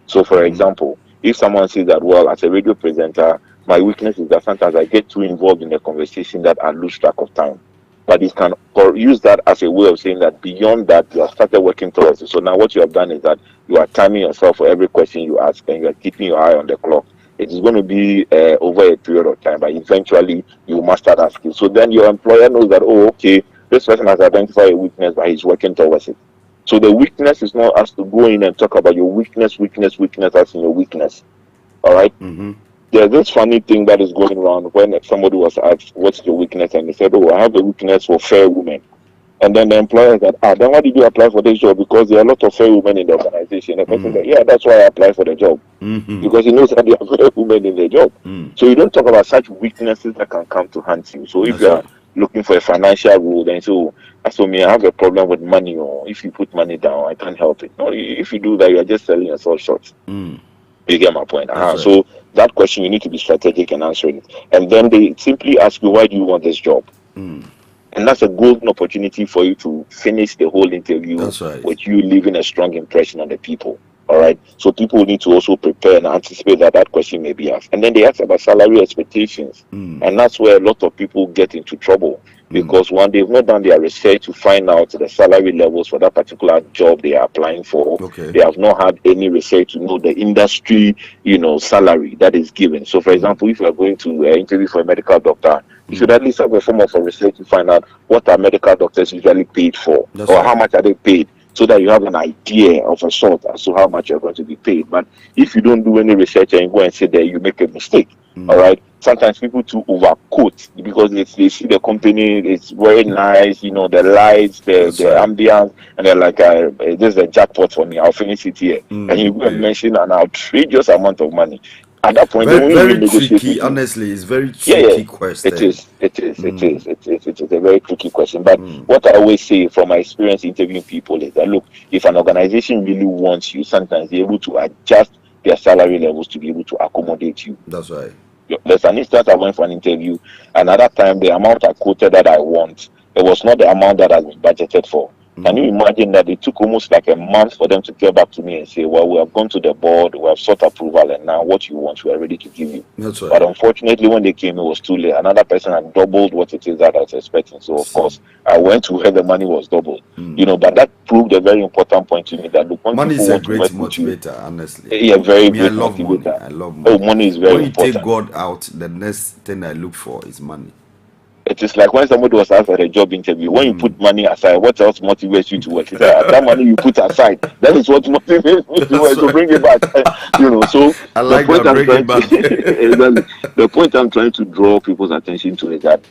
Speaker 5: So for example, if someone says that, well, as a radio presenter, my weakness is that sometimes I get too involved in the conversation that I lose track of time. But you can use that as a way of saying that beyond that, you have started working towards it. So now what you have done is that you are timing yourself for every question you ask, and you are keeping your eye on the clock. It is going to be over a period of time, but eventually you master that skill. So then your employer knows that, oh, okay, this person has identified a weakness, but he's working towards it. So the weakness is not us to go in and talk about your weakness as in your weakness. All right? There's this funny thing that is going around when somebody was asked, what's your weakness? And they said, oh, I have a weakness for fair women. And then the employer said, then why did you apply for this job? Because there are a lot of fair women in the organization. The person said, yeah, that's why I applied for the job. Because he knows that there are fair women in the job. So you don't talk about such weaknesses that can come to haunt you. So if you are looking for a financial role, then so me, I have a problem with money, or if you put money down, I can't help it. No, if you do that, you are just selling yourself short. You get my point. So that question, you need to be strategic in answering it. And then they simply ask you, why do you want this job? And that's a golden opportunity for you to finish the whole interview with you leaving a strong impression on the people. All right. So people need to also prepare and anticipate that question may be asked. And then they ask about salary expectations. And that's where a lot of people get into trouble. Because when they've not done their research to find out the salary levels for that particular job they are applying for, they have not had any research to know the industry, salary that is given. So, for example, if you are going to interview for a medical doctor, you should at least have a form of a research to find out what are medical doctors usually paid for, how much are they paid, so that you have an idea of a sort as to how much you're going to be paid. But if you don't do any research and you go and sit there, you make a mistake. All right. Sometimes people too overquote because they see the company, it's very nice, the lights, the ambience, and they're like, this is a jackpot for me, I'll finish it here. And you go and mention an outrageous amount of money. At that point,
Speaker 6: very tricky. Honestly, it's very tricky question.
Speaker 5: It is a very tricky question. But what I always say from my experience interviewing people is that, look, if an organization really wants you, sometimes they're able to adjust their salary levels to be able to accommodate you.
Speaker 6: That's right.
Speaker 5: There's an instance I went for an interview, and at that time, the amount I quoted that I want, it was not the amount that has been budgeted for. Can you imagine that it took almost like a month for them to get back to me and say, well, we have gone to the board, we have sought approval, and now what you want, we are ready to give you.
Speaker 6: That's right.
Speaker 5: But unfortunately, when they came, it was too late. Another person had doubled what it is that I was expecting. So, of course, I went to where the money was doubled. But that proved a very important point to me that, look,
Speaker 6: money is a great motivator, honestly.
Speaker 5: Yeah, very
Speaker 6: great
Speaker 5: motivator.
Speaker 6: I love money.
Speaker 5: Oh, money is very important.
Speaker 6: When you take God out, the next thing I look for is money.
Speaker 5: It is like when somebody was asked at a job interview, when you put money aside, what else motivates you to work? That money you put aside, that is what motivates me to work, to bring it back. So
Speaker 6: I like that, bring it back.
Speaker 5: The point I'm trying to draw people's attention to is that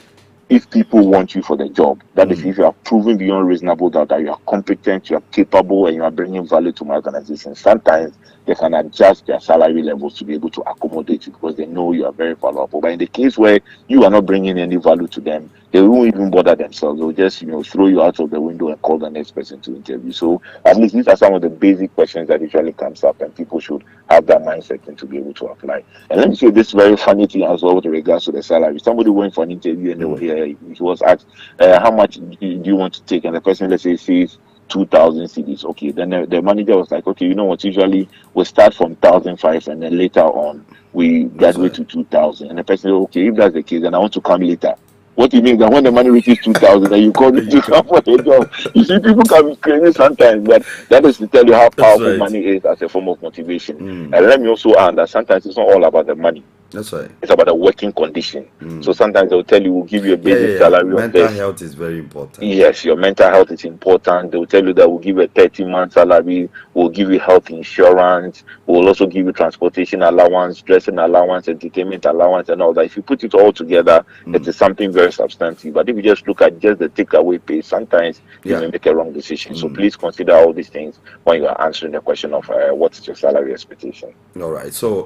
Speaker 5: if people want you for the job, that is, if you are proven beyond reasonable doubt that you are competent, you are capable, and you are bringing value to my organization, sometimes they can adjust their salary levels to be able to accommodate you because they know you are very valuable. But in the case where you are not bringing any value to them, they won't even bother themselves. They'll just, throw you out of the window and call the next person to interview. So at least these are some of the basic questions that usually comes up, and people should have that mindset and to be able to apply. And let me say this very funny thing as well with regards to the salary. Somebody went for an interview and they were here. He was asked, how much do you want to take? And the person, let's say, says 2,000 CDs. Okay, then the manager was like, okay, you know what? Usually we start from 1,500 and then later on we graduate to 2,000. And the person said, okay, if that's the case, then I want to come later. What do you mean that when the money reaches 2,000, then you call me to come for a job? You see, people can be crazy sometimes, but that is to tell you how powerful money is as a form of motivation. And let me also add that sometimes it's not all about the money.
Speaker 6: That's right.
Speaker 5: It's about the working condition. So sometimes they'll tell you, we'll give you a basic salary.
Speaker 6: Mental health is very important.
Speaker 5: Yes, your mental health is important. They'll tell you that we'll give you a 30-month salary, we'll give you health insurance, we'll also give you transportation allowance, dressing allowance, entertainment allowance, and all that. If you put it all together, it is something very substantive. But if you just look at just the takeaway pay, sometimes you may make a wrong decision. So please consider all these things when you are answering the question of what is your salary expectation.
Speaker 6: All right. So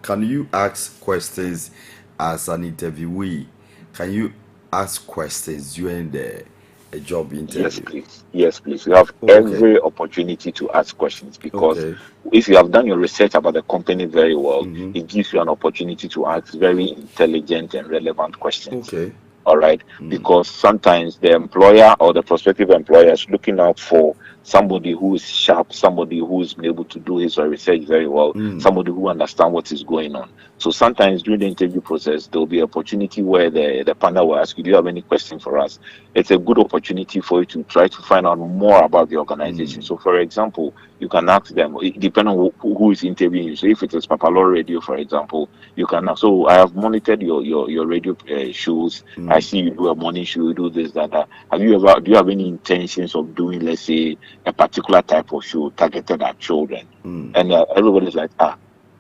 Speaker 6: can you ask questions as an interviewee? Can you ask questions during the job interview?
Speaker 5: Yes, please. You have every opportunity to ask questions because if you have done your research about the company very well, it gives you an opportunity to ask very intelligent and relevant questions. All right, because sometimes the employer or the prospective employer is looking out for somebody who is sharp, somebody who is able to do his research very well, somebody who understands what is going on. So sometimes during the interview process, there will be an opportunity where the panel will ask you, do you have any questions for us? It's a good opportunity for you to try to find out more about the organization. So for example, you can ask them, depending on who is interviewing you. So if it is PAPALAW Radio, for example, you can ask, so I have monitored your radio shows. I see you do a morning show, you do this, that. Do you have any intentions of doing, let's say, a particular type of show targeted at children? And everybody's like,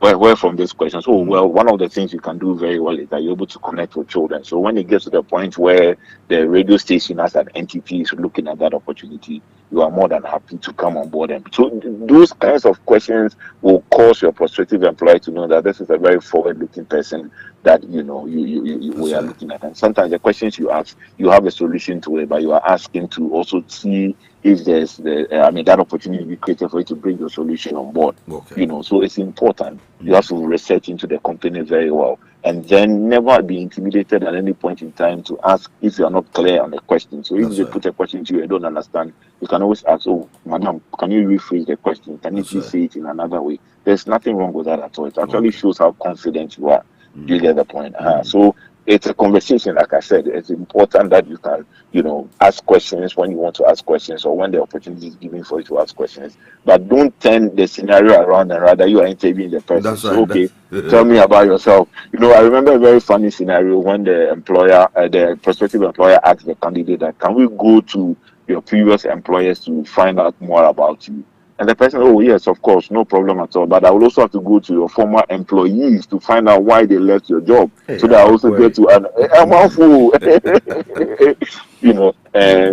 Speaker 5: where from this question? So, well, one of the things you can do very well is that you're able to connect with children. So when it gets to the point where the radio station as an entity is looking at that opportunity, you are more than happy to come on board. And so those kinds of questions will cause your prospective employer to know that this is a very forward-looking person that we are looking at. And sometimes the questions you ask, you have a solution to it, but you are asking to also see if there's that opportunity to be created for you to bring your solution on board.
Speaker 6: Okay.
Speaker 5: So it's important. You have to research into the company very well, and then never be intimidated at any point in time to ask if you are not clear on the question. So if they put a question to you, you don't understand, you can always ask, "Oh, madam, can you rephrase the question? Can you please say it in another way?" There's nothing wrong with that at all. It actually shows how confident you are. You get the point. So it's a conversation. Like I said, it's important that you can, ask questions when you want to ask questions, or when the opportunity is given for you to ask questions. But don't turn the scenario around, and rather you are interviewing the person.
Speaker 6: That's right.
Speaker 5: So, okay, tell me about yourself. I remember a very funny scenario when the prospective employer asked the candidate that, "Can we go to your previous employers to find out more about you?" And the person, "Oh yes, of course, no problem at all. But I will also have to go to your former employees to find out why they left your job, so that I also get to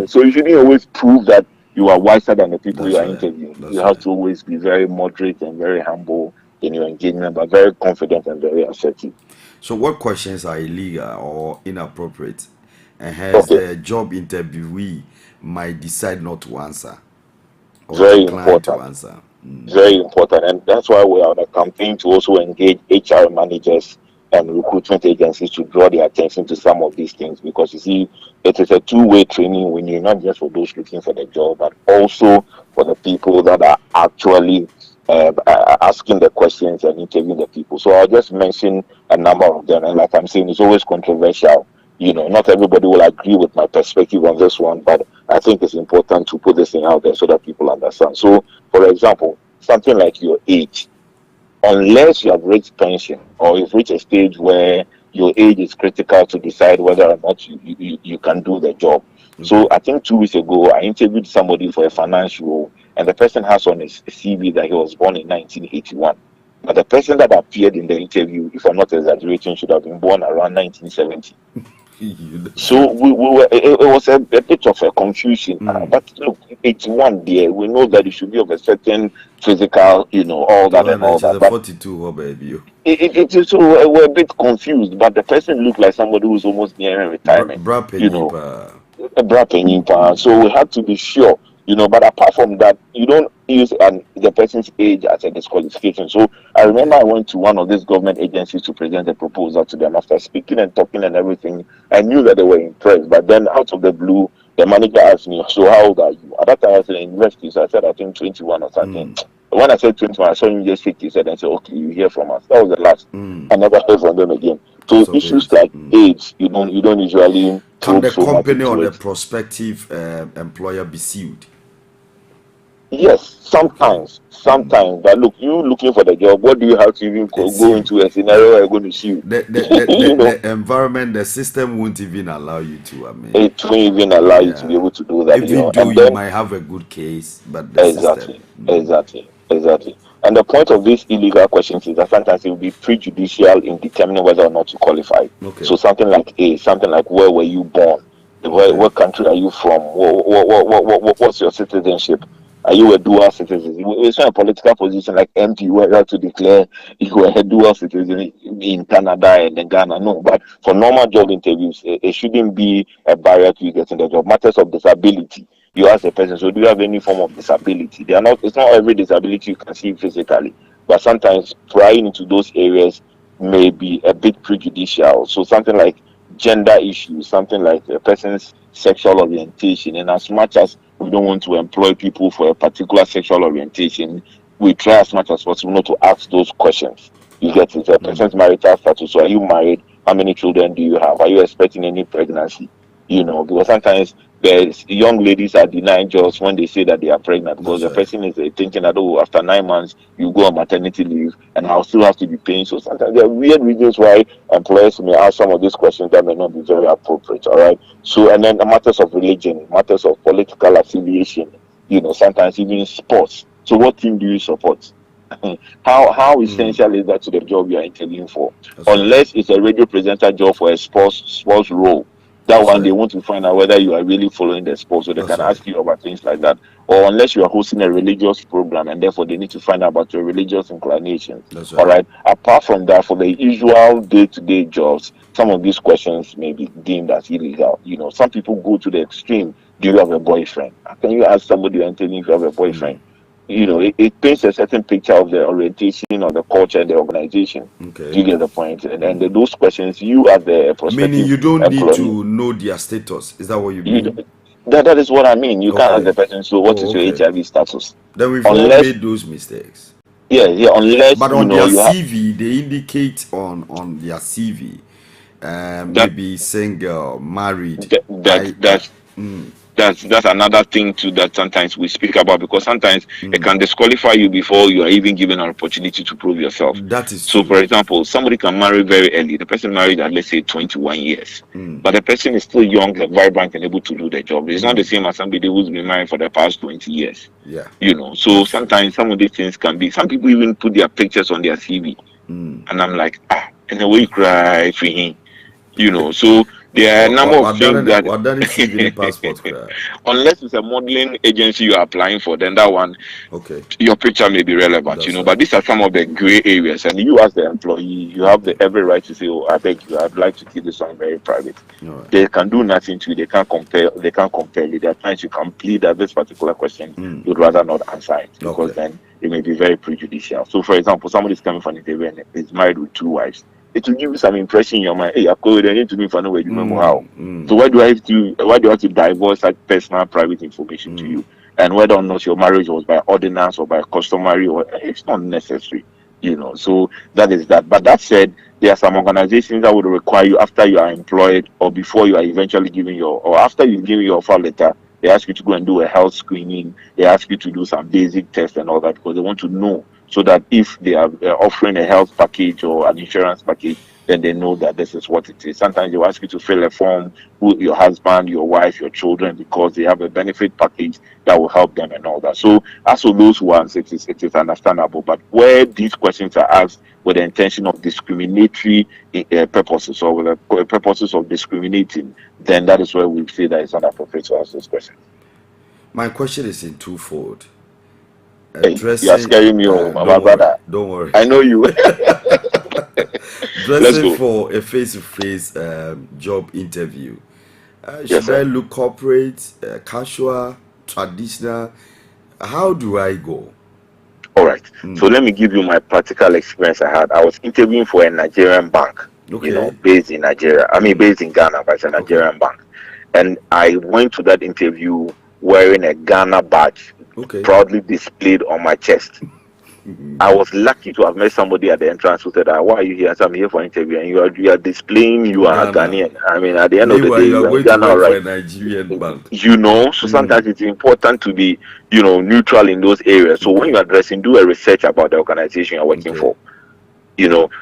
Speaker 5: so you shouldn't always prove that you are wiser than the people you are interviewing. You have to always be very moderate and very humble in your engagement, but very confident and very assertive."
Speaker 6: So, what questions are illegal or inappropriate, and hence the job interviewee might decide not to answer?
Speaker 5: Very important. Very important. And that's why we are on a campaign to also engage HR managers and recruitment agencies to draw their attention to some of these things, because you see, it is a two-way training we need, not just for those looking for the job, but also for the people that are actually asking the questions and interviewing the people. So I'll just mention a number of them. And like I'm saying, it's always controversial. Not everybody will agree with my perspective on this one, but I think it's important to put this thing out there so that people understand. So, for example, something like your age, unless you have reached pension or you've reached a stage where your age is critical to decide whether or not you can do the job. So I think 2 weeks ago, I interviewed somebody for a finance role, and the person has on his CV that he was born in 1981. But the person that appeared in the interview, if I'm not exaggerating, should have been born around 1970. So it was a bit of a confusion. But look, 81 there, we know that it should be of a certain physical, all that and all that.
Speaker 6: But 42, baby.
Speaker 5: So we're a bit confused, but the person looked like somebody who's almost nearing retirement. A bra. So we had to be sure. But apart from that, you don't use the person's age as a disqualification. So I remember I went to one of these government agencies to present a proposal to them. After speaking and talking and everything, I knew that they were impressed. But then out of the blue, the manager asked me, "So how old are you?" At that time I was in university, so I said, "I think 21 or something." When I said 21, I saw him just shake his head and said, "Okay, you hear from us." That was the last. I never heard from them again. So issues like age, you don't usually.
Speaker 6: Can the company or the prospective employer be sued?
Speaker 5: Yes, sometimes. But look, you looking for the job, what do you have to even go into a scenario where you're going to sue?
Speaker 6: The environment, the system won't even allow you to.
Speaker 5: It won't even allow you to be able to do that.
Speaker 6: Even though you might have a good case, but the
Speaker 5: Exactly. And the point of these illegal questions is that sometimes it will be prejudicial in determining whether or not to qualify. So something like where were you born? What country are you from? What's your citizenship? Are you a dual citizen? It's not a political position like MP where you have to declare if you are a dual citizen in Canada and in Ghana. No, but for normal job interviews, it shouldn't be a barrier to you getting the job. Matters of disability, you ask a person, "So do you have any form of disability?" It's not every disability you can see physically, but sometimes prying into those areas may be a bit prejudicial. So something like gender issues, something like a person's sexual orientation, and as much as we don't want to employ people for a particular sexual orientation, we try as much as possible not to ask those questions. You get it? A person's marital status. So are you married? How many children do you have? Are you expecting any pregnancy? Because sometimes there's young ladies are denying jobs when they say that they are pregnant, because the person is thinking that, "Oh, after 9 months you go on maternity leave and I'll still have to be paying." So sometimes there are weird reasons why employers may ask some of these questions that may not be very appropriate. All right. So, and then the matters of religion, matters of political affiliation, sometimes even sports. So what team do you support? How essential is that to the job you are interviewing for? Unless it's a radio presenter job for a sports role, That
Speaker 6: That's
Speaker 5: one, they
Speaker 6: right.
Speaker 5: want to find out whether you are really following the sport, so they
Speaker 6: That's
Speaker 5: can
Speaker 6: right.
Speaker 5: ask you about things like that. Or unless you are hosting a religious program, and therefore they need to find out about your religious inclinations.
Speaker 6: That's
Speaker 5: All
Speaker 6: right.
Speaker 5: right. Apart from that, for the usual day-to-day jobs, some of these questions may be deemed as illegal. Some people go to the extreme. Do you have a boyfriend? How can you ask somebody and tell you if you have a boyfriend? It paints a certain picture of the orientation of the culture and the organization. Do
Speaker 6: Okay.
Speaker 5: you get the point? And those questions, you as the
Speaker 6: Meaning
Speaker 5: prospective
Speaker 6: you don't need
Speaker 5: employee,
Speaker 6: to know their status. Is that what you
Speaker 5: you
Speaker 6: mean?
Speaker 5: don't- that is what I mean. You can't ask
Speaker 6: Okay.
Speaker 5: the person, so what
Speaker 6: Oh,
Speaker 5: is your
Speaker 6: okay.
Speaker 5: HIV status?
Speaker 6: Then we've all
Speaker 5: Unless,
Speaker 6: made those mistakes.
Speaker 5: yeah, unless
Speaker 6: But on their
Speaker 5: you have
Speaker 6: CV, they indicate on their CV,
Speaker 5: that.
Speaker 6: maybe single, married.
Speaker 5: that, that
Speaker 6: I
Speaker 5: that's that's another thing too that sometimes we speak about, because sometimes it can disqualify you before you are even given an opportunity to prove yourself.
Speaker 6: that is
Speaker 5: So,
Speaker 6: true.
Speaker 5: for example, somebody can marry very early. The person married at, let's say, 21 years, but the person is still young and vibrant and able to do the job. It's not the same as somebody who's been married for the past 20 years.
Speaker 6: Yeah,
Speaker 5: So
Speaker 6: that's true.
Speaker 5: sometimes some of these things can be. Some people even put their pictures on their CV, and I'm like, and the way you cry for him. So there are a number of things that
Speaker 6: What done is CV passport cry.
Speaker 5: unless it's a modeling agency you are applying for, then that one,
Speaker 6: Okay,
Speaker 5: your picture may be relevant,
Speaker 6: that's
Speaker 5: but
Speaker 6: right.
Speaker 5: these are some of the gray areas, and you as the employee, you have the
Speaker 6: Okay,
Speaker 5: every right to say, oh, I beg you, I'd like to keep this one very private.
Speaker 6: all right.
Speaker 5: They can do nothing to you. They can't compare you. There are times you can plead that this particular question you'd rather not answer it, because
Speaker 6: Okay,
Speaker 5: then it may be very prejudicial. So, for example, somebody's coming from an interview and is married with two wives. It will give you some impression in your mind. Hey, I call it into me for no way you remember how. So why do I have to divulge such personal private information to you? And whether or not your marriage was by ordinance or by customary, or it's not necessary. So that is that. But that said, there are some organizations that would require you, after you are employed or before you are eventually or after you give your offer letter, they ask you to go and do a health screening. They ask you to do some basic tests and all that, because they want to know, so that if they are offering a health package or an insurance package, then they know that this is what it is. Sometimes they will ask you to fill a form with your husband, your wife, your children, because they have a benefit package that will help them and all that. So as for those ones, it is understandable. But where these questions are asked with the intention of discriminatory purposes, or with the purposes of discriminating, then that is where we say that it's not appropriate to ask those questions.
Speaker 6: My question is in twofold.
Speaker 5: Hey, you are
Speaker 6: Dressing,
Speaker 5: scaring me, oh, my brother.
Speaker 6: don't worry.
Speaker 5: I know you. Let's
Speaker 6: Dressing
Speaker 5: go.
Speaker 6: for a face-to-face job interview.
Speaker 5: Yes,
Speaker 6: Should I
Speaker 5: sir.
Speaker 6: look corporate, casual, traditional? How do I go?
Speaker 5: All right. So let me give you my practical experience I had. I was interviewing for a Nigerian bank,
Speaker 6: Okay,
Speaker 5: based in Nigeria. I mean, based in Ghana, but it's a
Speaker 6: okay,
Speaker 5: Nigerian bank. And I went to that interview wearing a Ghana badge,
Speaker 6: okay.
Speaker 5: proudly displayed on my chest. I was lucky to have met somebody at the entrance who said, "Why are you here?" I said, "I'm here for an interview, and you are displaying you are
Speaker 6: Ghana.
Speaker 5: Ghanaian." I mean, at the end of the
Speaker 6: Meanwhile,
Speaker 5: day,
Speaker 6: you are
Speaker 5: you are in
Speaker 6: going to
Speaker 5: Ghana,
Speaker 6: work for
Speaker 5: right?
Speaker 6: a Nigerian bank.
Speaker 5: So sometimes it's important to be, neutral in those areas. So when
Speaker 6: Okay,
Speaker 5: you're addressing, do a research about the organization you're working
Speaker 6: okay.
Speaker 5: for.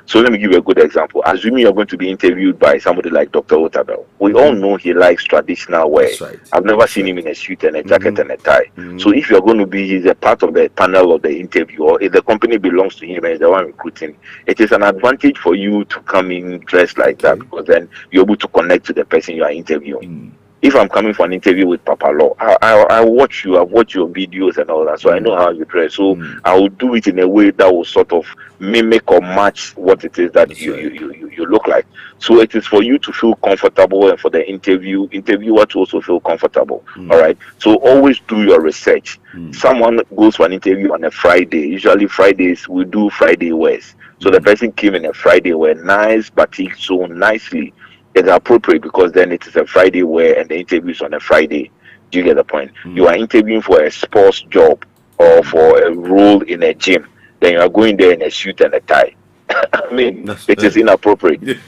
Speaker 5: So let me give you a good example. Assuming you're going to be interviewed by somebody like Dr. Otabel, we all know he likes traditional wear.
Speaker 6: That's right.
Speaker 5: I've never
Speaker 6: That's
Speaker 5: seen
Speaker 6: right.
Speaker 5: him in a suit and a jacket and a tie. So if you're going to be, he's a part of the panel of the interview, or if the company belongs to him and he's the one recruiting, it is an advantage for you to come in dressed like that,
Speaker 6: Okay.
Speaker 5: because then you're able to connect to the person you are interviewing. If I'm coming for an interview with PAPALAW, I watch you, I've watched your videos and all that, so I know how you dress. So I will do it in a way that will sort of mimic or match what it is that
Speaker 6: That's
Speaker 5: you,
Speaker 6: right.
Speaker 5: you look like. So it is for you to feel comfortable, and for the interviewer to also feel comfortable. All right. So always do your research. Someone goes for an interview on a Friday. Usually Fridays we do Friday wears. So the person came in a Friday wear, nice batik, so nicely. It's appropriate, because then it is a Friday wear and the interview is on a Friday. Do you get the point? You are interviewing for a sports job or for a role in a gym. Then you are going there in a suit and a tie. I mean,
Speaker 6: That's
Speaker 5: it is
Speaker 6: right.
Speaker 5: inappropriate.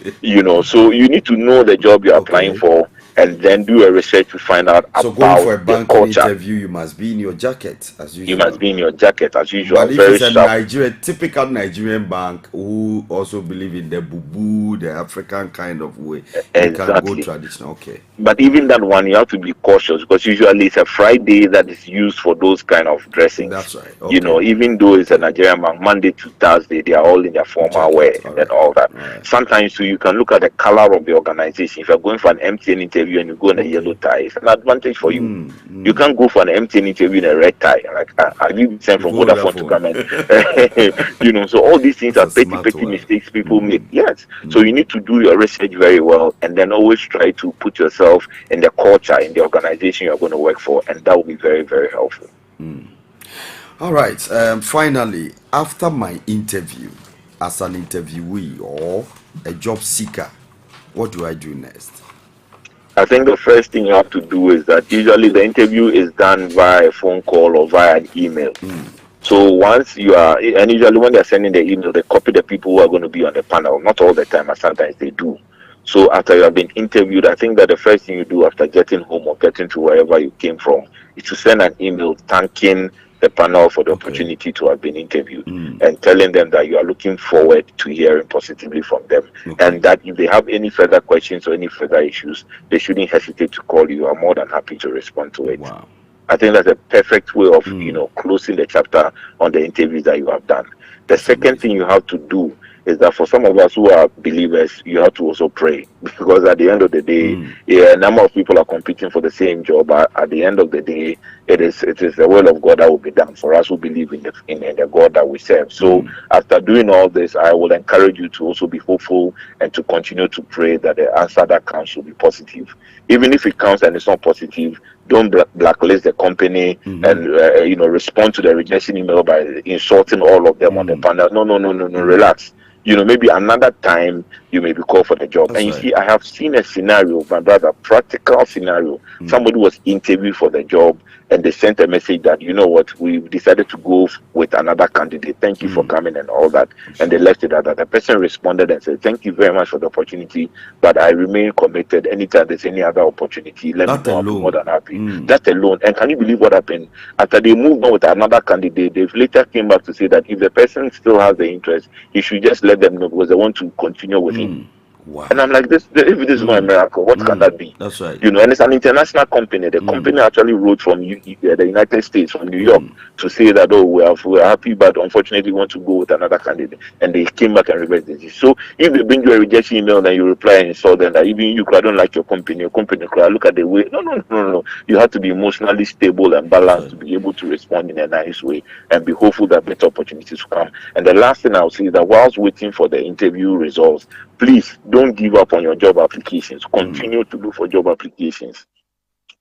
Speaker 5: So you need to know the job you're applying
Speaker 6: Okay.
Speaker 5: for, and then do a research to find out
Speaker 6: So going for
Speaker 5: about
Speaker 6: a
Speaker 5: the
Speaker 6: banking
Speaker 5: culture.
Speaker 6: interview, you must be in your jacket as
Speaker 5: You must
Speaker 6: usual.
Speaker 5: be in your jacket as usual,
Speaker 6: But if
Speaker 5: very
Speaker 6: it's a
Speaker 5: sharp.
Speaker 6: typical Nigerian bank who also believe in the bubu, the African kind of way, you can go
Speaker 5: Exactly.
Speaker 6: traditional. Okay.
Speaker 5: But even that one, you have to be cautious, because usually it's a Friday that is used for those kind of dressings.
Speaker 6: That's right. Okay.
Speaker 5: Even though it's a
Speaker 6: Okay.
Speaker 5: Nigerian bank, Monday to Thursday, they are all in their formal wear
Speaker 6: Jacket. All
Speaker 5: and
Speaker 6: right.
Speaker 5: all that.
Speaker 6: All right.
Speaker 5: Sometimes too, you can look at the color of the organization. If you're going for an MTN interview, interview and you go in a yellow tie, it's an advantage for you. You can't go for an MTN interview in a red tie. Like, have you been sent from Vodafone to come and, so all these things are petty mistakes people make. Yes. So you need to do your research very well and then always try to put yourself in the culture, in the organization you're going to work for, and that will be very, very helpful.
Speaker 6: All right. Finally, after my interview, as an interviewee or a job seeker, what do I do next?
Speaker 5: I think the first thing you have to do is that usually the interview is done via a phone call or via an email. So once you are, and usually when they're sending the email, they copy the people who are going to be on the panel. Not all the time, but sometimes they do. So after you have been interviewed, I think that the first thing you do after getting home or getting to wherever you came from is to send an email thanking the panel for the opportunity to have been interviewed and telling them that you are looking forward to hearing positively from them, and that if they have any further questions or any further issues, they shouldn't hesitate to call you. I'm more than happy to respond to it.
Speaker 6: Wow.
Speaker 5: I think that's a perfect way of closing the chapter on the interviews that you have done. The second thing you have to do is that for some of us who are believers, you have to also pray, because at the end of the day, a number of people are competing for the same job. But at the end of the day, it is the will of God that will be done for us who believe in the God that we serve. So after doing all this, I will encourage you to also be hopeful and to continue to pray that the answer that comes will be positive. Even if it comes and it's not positive, don't blacklist the company and respond to the rejection email by insulting all of them on the panel. No, relax. Maybe another time you may be called for the job. That's and you see, I have seen a scenario, my brother, practical scenario. Somebody was interviewed for the job and they sent a message that, you know what, we decided to go with another candidate. Thank you for coming and all that. And they left it at that. The person responded and said, thank you very much for the opportunity, but I remain committed. Anytime there's any other opportunity, let me know. I'll be more than happy. That alone. And can you believe what happened? After they moved on with another candidate, they later came back to say that if the person still has the interest, he should just let them know because they want to continue with him.
Speaker 6: Wow.
Speaker 5: And I'm like, if this is not a miracle, what can that be?
Speaker 6: That's right.
Speaker 5: And it's an international company. The company actually wrote from the United States, from New York, to say that, we're happy, but unfortunately we want to go with another candidate. And they came back and reversed this. So if they bring you a rejection email and you reply and insult them that even you don't like your company could look at the way. No. You have to be emotionally stable and balanced to be able to respond in a nice way and be hopeful that better opportunities will come. And the last thing I'll say is that whilst waiting for the interview results, please don't give up on your job applications. Continue to look for job applications.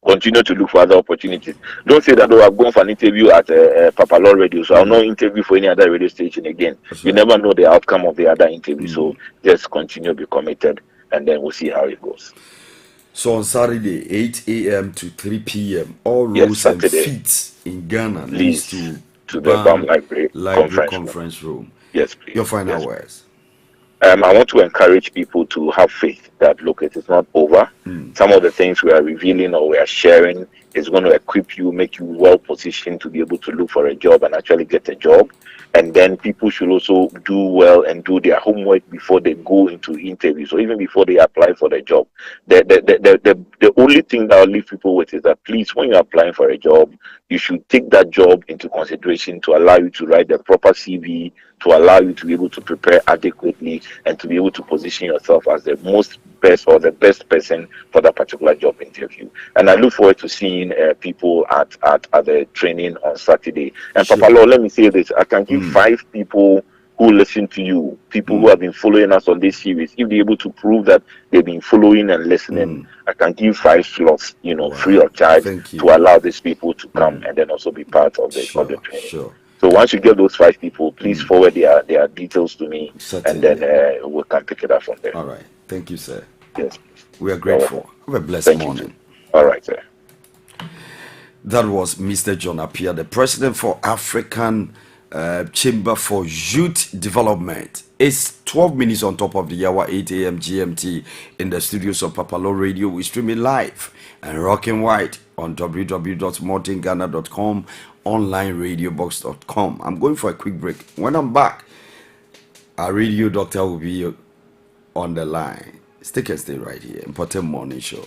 Speaker 5: Continue to look for other opportunities. Don't say that, I've gone for an interview at PAPALAW radio, so I'll not interview for any other radio station again. You never know the outcome of the other interview, so just continue to be committed, and then we'll see how it goes.
Speaker 6: So on Saturday, 8 a.m. to 3 p.m., all roads and feet in Ghana leads to
Speaker 5: the BAM Library
Speaker 6: conference room.
Speaker 5: Yes, please.
Speaker 6: Your final words.
Speaker 5: I want to encourage people to have faith that, look, it is not over. Some of the things we are revealing or we are sharing is going to equip you, make you well positioned to be able to look for a job and actually get a job. And then people should also do well and do their homework before they go into interviews or even before they apply for the job. The only thing that I'll leave people with is that, please, when you're applying for a job, you should take that job into consideration to allow you to write the proper CV, to allow you to be able to prepare adequately and to be able to position yourself as the best or the best person for that particular job interview. And I look forward to seeing people at the training on Saturday. And PAPALAW, let me say this, I can give 5 people who listen to you, people who have been following us on this series. If they're able to prove that they've been following and listening, I can give 5 slots, free of charge to allow these people to come and then also be part of the training. So once you get those 5 people, please forward their details to me, and then we can pick it up from there.
Speaker 6: All right. Thank you, sir.
Speaker 5: Yes.
Speaker 6: We are grateful. Have a blessed morning.
Speaker 5: All right, sir.
Speaker 6: That was Mr. John Appiah, the president for African Chamber for Youth Development. It's 12 minutes on top of the hour, 8 a.m. GMT in the studios of PAPALAW Radio. We're streaming live and rocking white on www.mortingghana.com, onlineradiobox.com. I'm going for a quick break. When I'm back, our radio doctor will be on the line. Stick and stay right here. Mpɔtam Morning Show.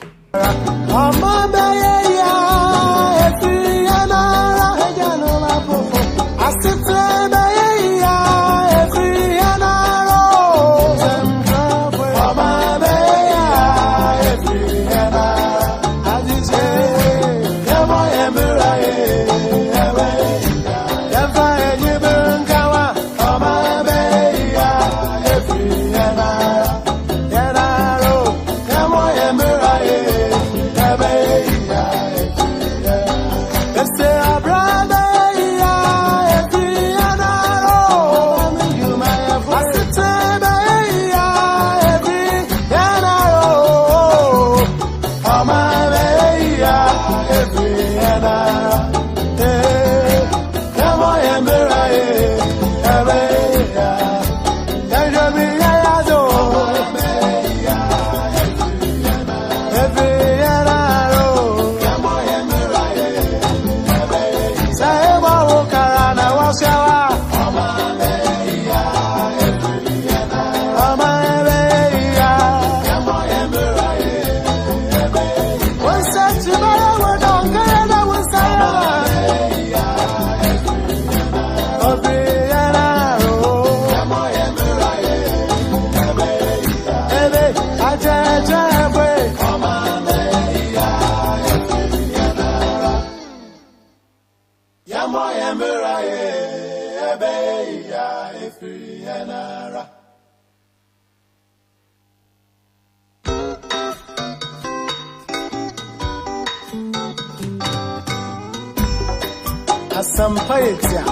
Speaker 2: Asampaetia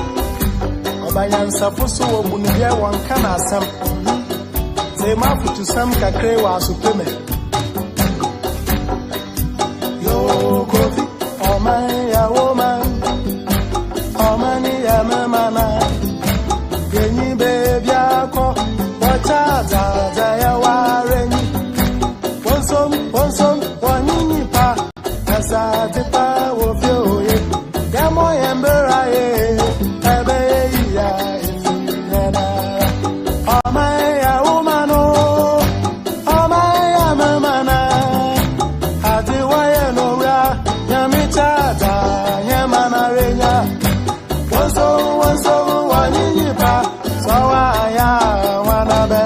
Speaker 2: Obayan Sapuso Munibia one kana sam Zema to some kakre wa supreme Yo Kofi Omaya woman Omani ya mana Geni baby ako Wacha ya wareni Wonsom wanini pa Asa tipa wofio ye Yamo yembera ye Ebe ya ifina Omaya umano Omaya mamana Hadi waye nora Nyamichata Nyamana renya Wonso wanini pa Sawa ya wanabe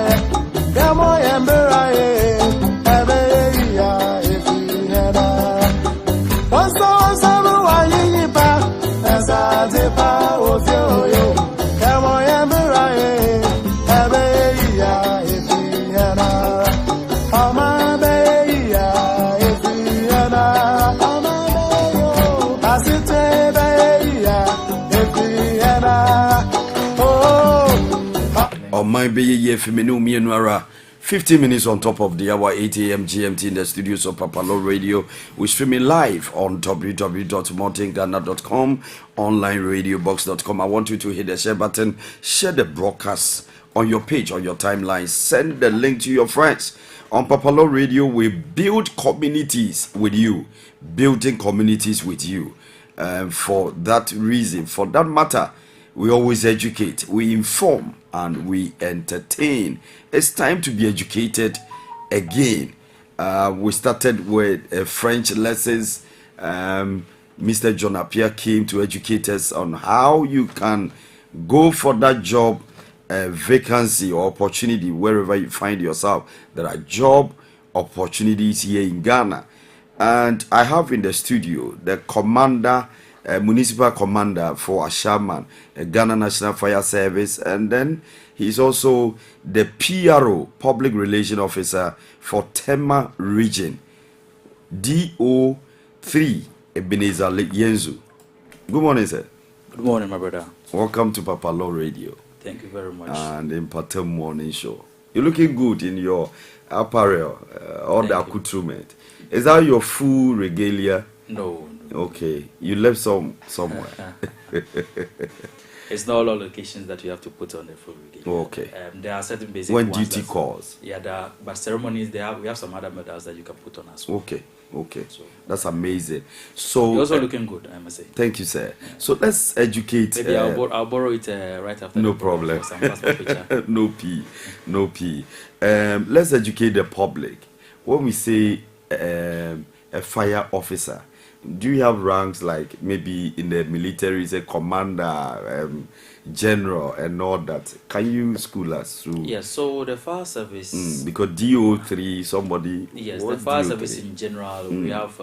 Speaker 2: Yamo yembera ye Ebe ya ifina Wonso wanini pa Azadepa ofio yo Yamo yembera ye Ebe ya ifina Amabe ya ifina Amabe yo Asite be ya ifina
Speaker 6: On my be ye feminu me nuara 15 minutes on top of the hour, 8 a.m. GMT in the studios of PAPALAW Radio. We're streaming live on www.mountainghana.com, onlineradiobox.com. I want you to hit the share button, share the broadcast on your page, on your timeline. Send the link to your friends. On PAPALAW Radio, we build communities with you, building communities with you. For that reason, for that matter, we always educate, we inform, and we entertain. It's time to be educated again. We started with French lessons. Mr. John Appiah came to educate us on how you can go for that job vacancy or opportunity wherever you find yourself. There are job opportunities here in Ghana. And I have in the studio the commander, municipal commander for Ashaman, Ghana National Fire Service, and then he's also the PRO, Public Relation Officer for Tema Region, DO3, Ebenezer Yenzu. Good morning, sir.
Speaker 7: Good morning, my brother.
Speaker 6: Welcome to PAPALAW Radio.
Speaker 7: Thank you very much.
Speaker 6: And Mpɔtam morning show. You're looking good in your apparel, all the accoutrement. Is that your full regalia?
Speaker 7: No.
Speaker 6: Okay, you left somewhere.
Speaker 7: It's not all locations that you have to put on the full regalia.
Speaker 6: Okay.
Speaker 7: There are certain basic
Speaker 6: When
Speaker 7: ones
Speaker 6: duty calls.
Speaker 7: Yeah, but ceremonies, we have some other medals that you can put on as well.
Speaker 6: Okay. So, that's amazing.
Speaker 7: You're
Speaker 6: So
Speaker 7: also looking good, I must say.
Speaker 6: thank you, sir. So let's educate.
Speaker 7: Maybe I'll borrow it right after.
Speaker 6: No
Speaker 7: the program
Speaker 6: problem.
Speaker 7: for some passport picture.
Speaker 6: No P. Let's educate the public. When we say a fire officer, do you have ranks like maybe in the military, say commander, general, and all that? Can you school us through?
Speaker 7: Yes, so the fire service.
Speaker 6: Because DO3, somebody.
Speaker 7: Yes, the
Speaker 6: what's
Speaker 7: fire
Speaker 6: DO3?
Speaker 7: service in general, we have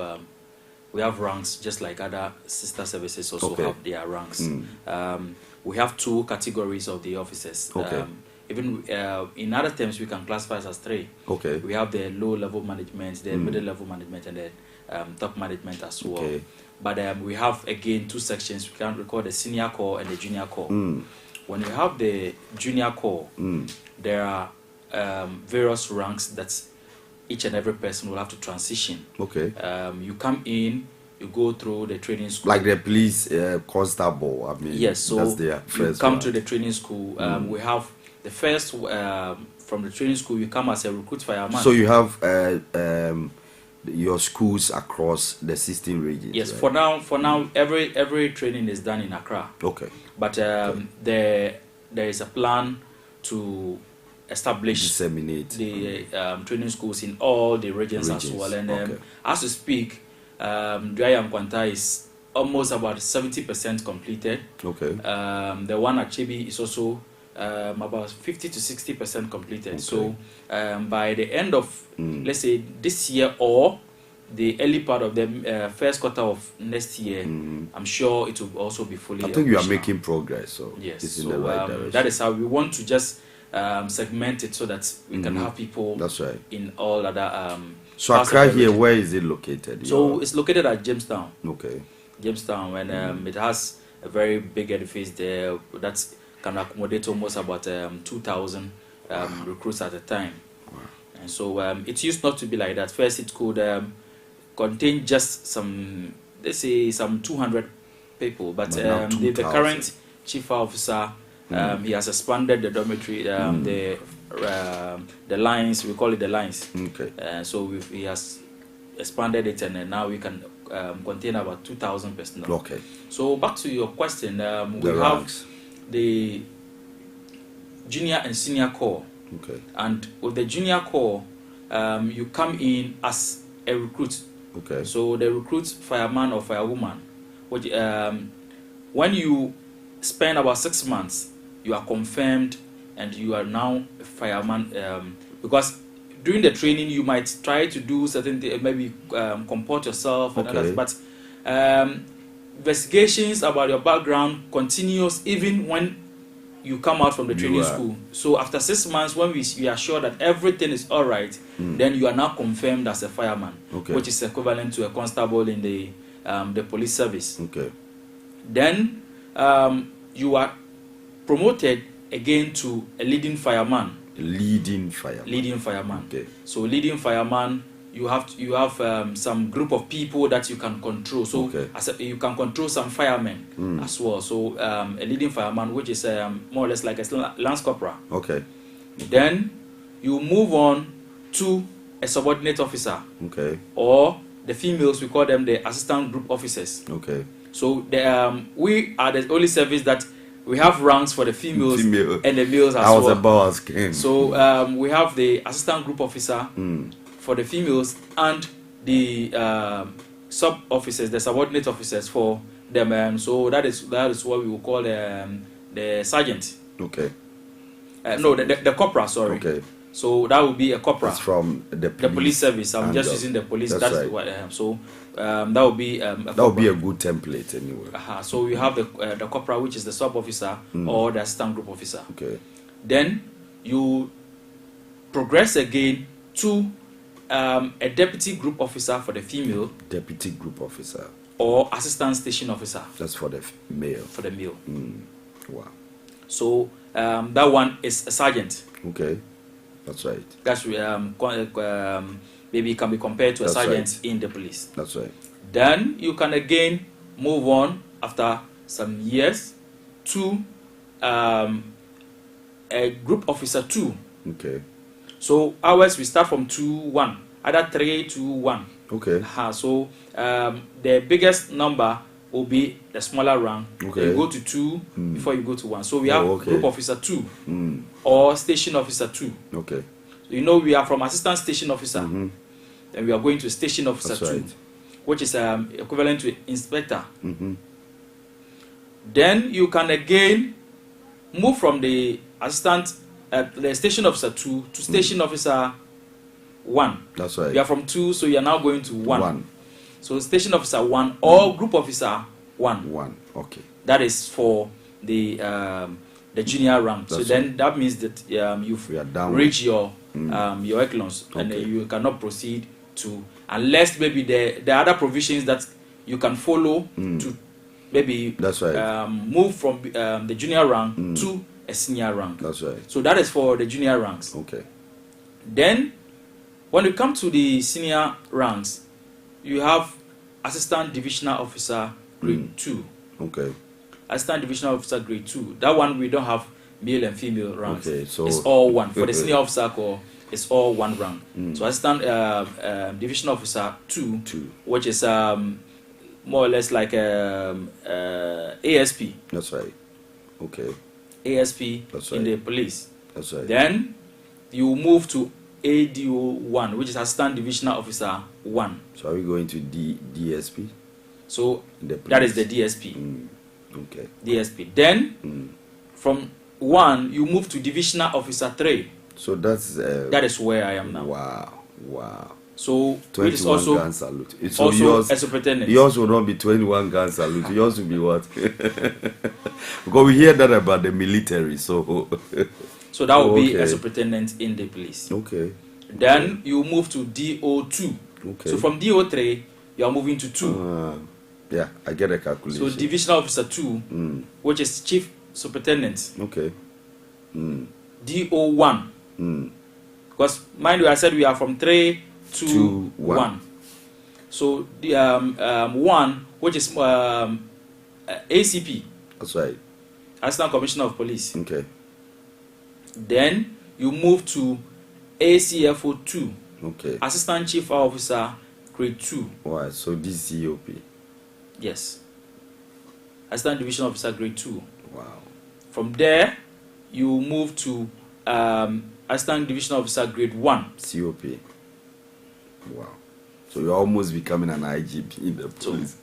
Speaker 7: ranks just like other sister services also
Speaker 6: Okay.
Speaker 7: have their ranks. We have two categories of the officers.
Speaker 6: Okay.
Speaker 7: Even in other terms, we can classify as three.
Speaker 6: Okay.
Speaker 7: We have the low level management, the middle level management, and the top management as well.
Speaker 6: Okay.
Speaker 7: But we have again two sections. We can record the senior corps and the junior corps. When you have the junior corps, there are various ranks that each and every person will have to transition.
Speaker 6: Okay.
Speaker 7: You come in, you go through the training school.
Speaker 6: Like the police constable, I mean.
Speaker 7: Yes, so
Speaker 6: that's their
Speaker 7: you
Speaker 6: first
Speaker 7: come
Speaker 6: one.
Speaker 7: to the training school. We have the first from the training school. You come as a recruit fireman.
Speaker 6: So you have your schools across the 16 regions.
Speaker 7: Yes,
Speaker 6: right?
Speaker 7: for now, every training is done in Accra.
Speaker 6: Okay.
Speaker 7: But there is a plan to establish
Speaker 6: Disseminate.
Speaker 7: the training schools in all the regions as well. And
Speaker 6: okay.
Speaker 7: as we speak, Dry Kwanta is almost about 70% completed.
Speaker 6: Okay.
Speaker 7: The one at Chibi is also about 50 to 60% completed.
Speaker 6: Okay.
Speaker 7: So by the end of, let's say, this year or the early part of the first quarter of next year, I'm sure it will also be fully.
Speaker 6: I think you are making progress. So
Speaker 7: yes,
Speaker 6: it's in
Speaker 7: so
Speaker 6: the right direction.
Speaker 7: that is how we want to just segment it so that we can have people.
Speaker 6: That's right.
Speaker 7: In all other.
Speaker 6: So Accra here, where is it located?
Speaker 7: So it's located at Jamestown.
Speaker 6: Okay.
Speaker 7: Jamestown, and it has a very big edifice there that can accommodate almost about 2,000 recruits at a time.
Speaker 6: Wow.
Speaker 7: And so it used not to be like that. First, it could contain just some, let's say, some 200 people. But the current chief officer, he has expanded the dormitory, the lines. We call it the lines.
Speaker 6: Okay.
Speaker 7: So he has expanded it, and now we can contain about 2,000 personnel.
Speaker 6: Okay.
Speaker 7: So back to your question, we
Speaker 6: ranks.
Speaker 7: have the junior and senior corps.
Speaker 6: Okay.
Speaker 7: And with the junior corps, you come in as a recruit.
Speaker 6: Okay.
Speaker 7: So the recruit fireman or firewoman, which when you spend about 6 months, you are confirmed and you are now a fireman, because during the training you might try to do certain things, maybe comport yourself and others, but investigations about your background continues even when you come out from the training school. So after 6 months, when we are sure that everything is all right, then you are now confirmed as a fireman, which is equivalent to a constable in the police service.
Speaker 6: Okay.
Speaker 7: Then you are promoted again to a leading fireman.
Speaker 6: Leading fireman.
Speaker 7: Leading fireman.
Speaker 6: Okay.
Speaker 7: So leading fireman, you have some group of people that you can control. So you can control some firemen as well. So a leading fireman, which is more or less like a lance corporal.
Speaker 6: Okay.
Speaker 7: Then you move on to a subordinate officer.
Speaker 6: Okay.
Speaker 7: Or the females, we call them the assistant group officers.
Speaker 6: Okay.
Speaker 7: So we are the only service that we have ranks for the females and the males as well.
Speaker 6: I was about asking.
Speaker 7: So we have the assistant group officer for the females and the sub officers, the subordinate officers for them. So that is what we will call the sergeant.
Speaker 6: Okay.
Speaker 7: No, the corporal. Sorry.
Speaker 6: Okay.
Speaker 7: So that would be a corporal.
Speaker 6: That's from the police
Speaker 7: service. I'm just using the police.
Speaker 6: That's right.
Speaker 7: What I have. So that would be
Speaker 6: that would be a good template anyway.
Speaker 7: So we have the corporal, which is the sub officer or the assistant group officer.
Speaker 6: Okay.
Speaker 7: Then you progress again to a deputy group officer for the female.
Speaker 6: Deputy group officer.
Speaker 7: Or assistant station officer.
Speaker 6: That's for the male.
Speaker 7: For the male.
Speaker 6: Wow.
Speaker 7: So that one is a sergeant.
Speaker 6: Okay. That's right.
Speaker 7: That's maybe can be compared to a sergeant in the police.
Speaker 6: That's right.
Speaker 7: Then you can again move on after some years to a group officer 2.
Speaker 6: Okay.
Speaker 7: So ours we start from 2-1, either 3-2-1.
Speaker 6: Okay.
Speaker 7: So the biggest number will be the smaller rank.
Speaker 6: Okay.
Speaker 7: You go to 2 before you go to 1. So we have group officer 2 or station officer 2.
Speaker 6: Okay.
Speaker 7: So we are from assistant station officer, and we are going to station officer 2, which is equivalent to inspector. Then you can again move from the assistant, the station officer 2 to station officer 1.
Speaker 6: That's right.
Speaker 7: You are from 2, so you are now going to 1. So station officer 1 or group officer 1.
Speaker 6: Okay.
Speaker 7: That is for the junior rank. So then that means that you've reached your echelons, and you cannot proceed to, unless maybe the other provisions that you can follow to maybe move from the junior rank to a senior rank.
Speaker 6: That's right.
Speaker 7: So that is for the junior ranks.
Speaker 6: Okay.
Speaker 7: Then when you come to the senior ranks, you have assistant divisional officer grade 2.
Speaker 6: Okay.
Speaker 7: Assistant divisional officer grade 2. That one we don't have male and female ranks.
Speaker 6: Okay, so
Speaker 7: it's all one. For the senior officer corps, it's all one rank. So assistant divisional officer 2, which is more or less like ASP.
Speaker 6: That's right. Okay.
Speaker 7: ASP in the police.
Speaker 6: That's right.
Speaker 7: Then you move to ADO 1, which is assistant divisional officer 1.
Speaker 6: So are we going to DSP?
Speaker 7: So that is the DSP.
Speaker 6: Okay.
Speaker 7: DSP. Then from 1 you move to Divisional Officer 3.
Speaker 6: So that
Speaker 7: is where I am now.
Speaker 6: Wow.
Speaker 7: So
Speaker 6: 21
Speaker 7: it is also
Speaker 6: gun salute. It's
Speaker 7: also
Speaker 6: yours,
Speaker 7: a superintendent.
Speaker 6: Yours will not be 21 gun salute. Yours will be what? Because we hear that about the military. So
Speaker 7: that will be a superintendent in the police.
Speaker 6: Okay.
Speaker 7: Then you move to DO2.
Speaker 6: Okay.
Speaker 7: So from DO3 you are moving to 2.
Speaker 6: Yeah, I get a calculation.
Speaker 7: So Divisional Officer 2, which is Chief Superintendent.
Speaker 6: Okay.
Speaker 7: DO1. Because mind you, I said we are from 3 to 1. So the 1, which is ACP.
Speaker 6: That's right.
Speaker 7: Assistant Commissioner of Police.
Speaker 6: Okay.
Speaker 7: Then you move to ACFO 2.
Speaker 6: Okay.
Speaker 7: Assistant Chief Officer Grade 2.
Speaker 6: Why? So this COP.
Speaker 7: Yes. Assistant Division Officer Grade 2.
Speaker 6: Wow.
Speaker 7: From there, you move to Assistant Division Officer Grade 1.
Speaker 6: COP. Wow. So you're almost becoming an IGP in the police.